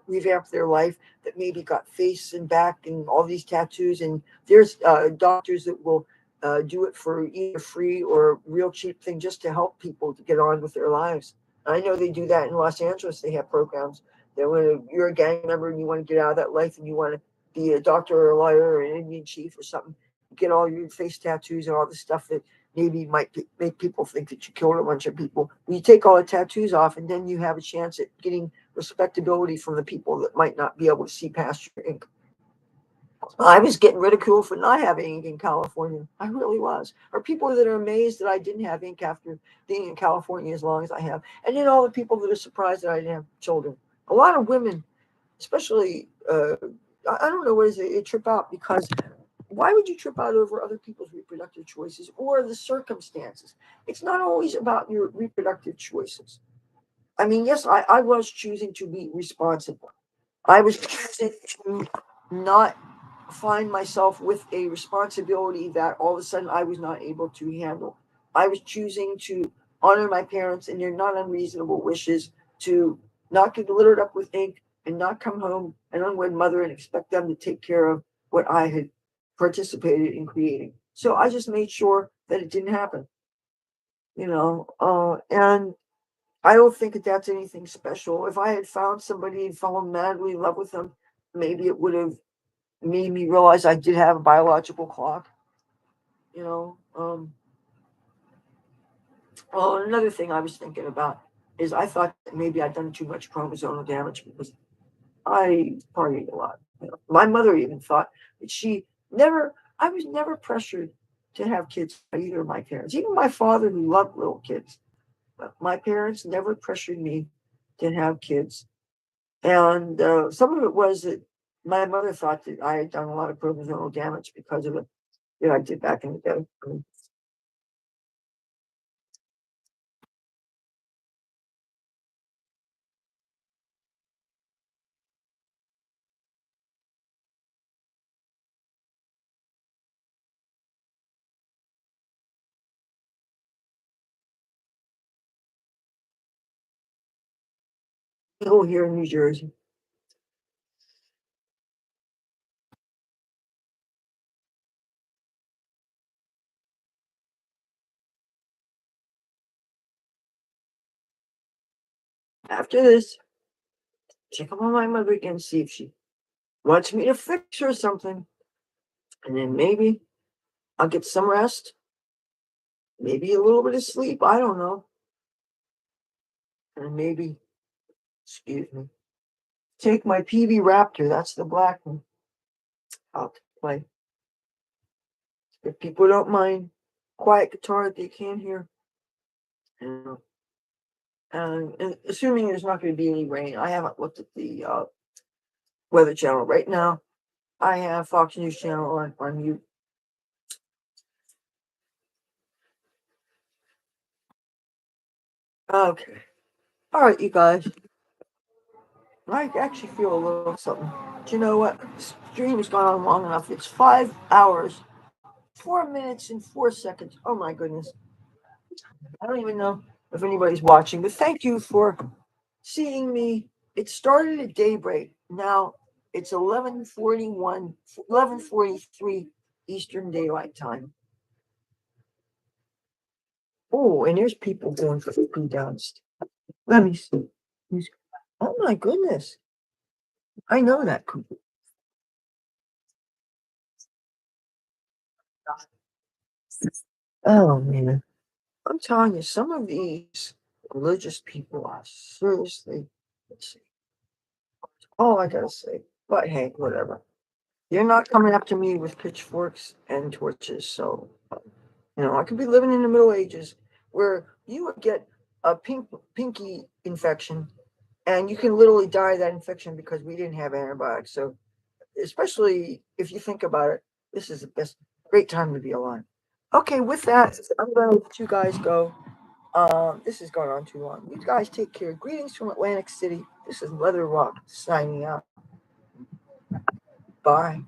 revamp their life that maybe got face and back and all these tattoos. And there's doctors that will do it for either free or real cheap thing just to help people to get on with their lives. I know they do that in Los Angeles. They have programs that when you're a gang member and you want to get out of that life and you want to be a doctor or a lawyer or an Indian chief or something, get all your face tattoos and all the stuff that maybe might make people think that you killed a bunch of people. When you take all the tattoos off, and then you have a chance at getting respectability from the people that might not be able to see past your ink. I was getting ridiculed for not having ink in California. I really was. Or people that are amazed that I didn't have ink after being in California as long as I have. And then all the people that are surprised that I didn't have children. A lot of women, especially, I don't know what is it, trip out because why would you trip out over other people's reproductive choices or the circumstances? It's not always about your reproductive choices. I mean, yes, I was choosing to be responsible. I was choosing to not find myself with a responsibility that all of a sudden I was not able to handle. I was choosing to honor my parents and their not unreasonable wishes to not get littered up with ink and not come home an unwed mother and expect them to take care of what I had participated in creating. So I just made sure that it didn't happen, and I don't think that that's anything special. If I had found somebody and fallen madly in love with them, maybe it would have made me realize I did have a biological clock, you know. Well, another thing I was thinking about is I thought that maybe I'd done too much chromosomal damage because I partied a lot. My mother even thought that I was never pressured to have kids by either of my parents, even my father who loved little kids. But my parents never pressured me to have kids. And some of it was that my mother thought that I had done a lot of chromosomal damage because of it that I did back in the day. People here in New Jersey. After this, check up on my mother again, see if she wants me to fix her something. And then maybe I'll get some rest, maybe a little bit of sleep. I don't know. And maybe, excuse me, take my PV Raptor, that's the black one, out to play. If people don't mind quiet guitar that they can hear. And, and assuming there's not going to be any rain, I haven't looked at the Weather Channel right now. I have Fox News Channel on mute. Okay. All right, you guys. I actually feel a little something. Do you know what? The stream has gone on long enough. It's 5 hours, 4 minutes, and 4 seconds. Oh my goodness. I don't even know if anybody's watching, but thank you for seeing me. It started at daybreak. Now it's 11:41, 11:43 Eastern Daylight Time. Oh, and there's people going for food downstairs. Let me see. Oh my goodness. I know that. Oh man. I'm telling you, some of these religious people are seriously, let's see, all I gotta say. But hey, whatever. You're not coming up to me with pitchforks and torches, so I could be living in the Middle Ages where you would get a pinky infection and you can literally die of that infection because we didn't have antibiotics. So especially if you think about it, this is the best great time to be alive. Okay, with that, I'm gonna let you guys go. This has gone on too long. You guys take care. Greetings from Atlantic City. This is Leathur Rokk signing out. Bye.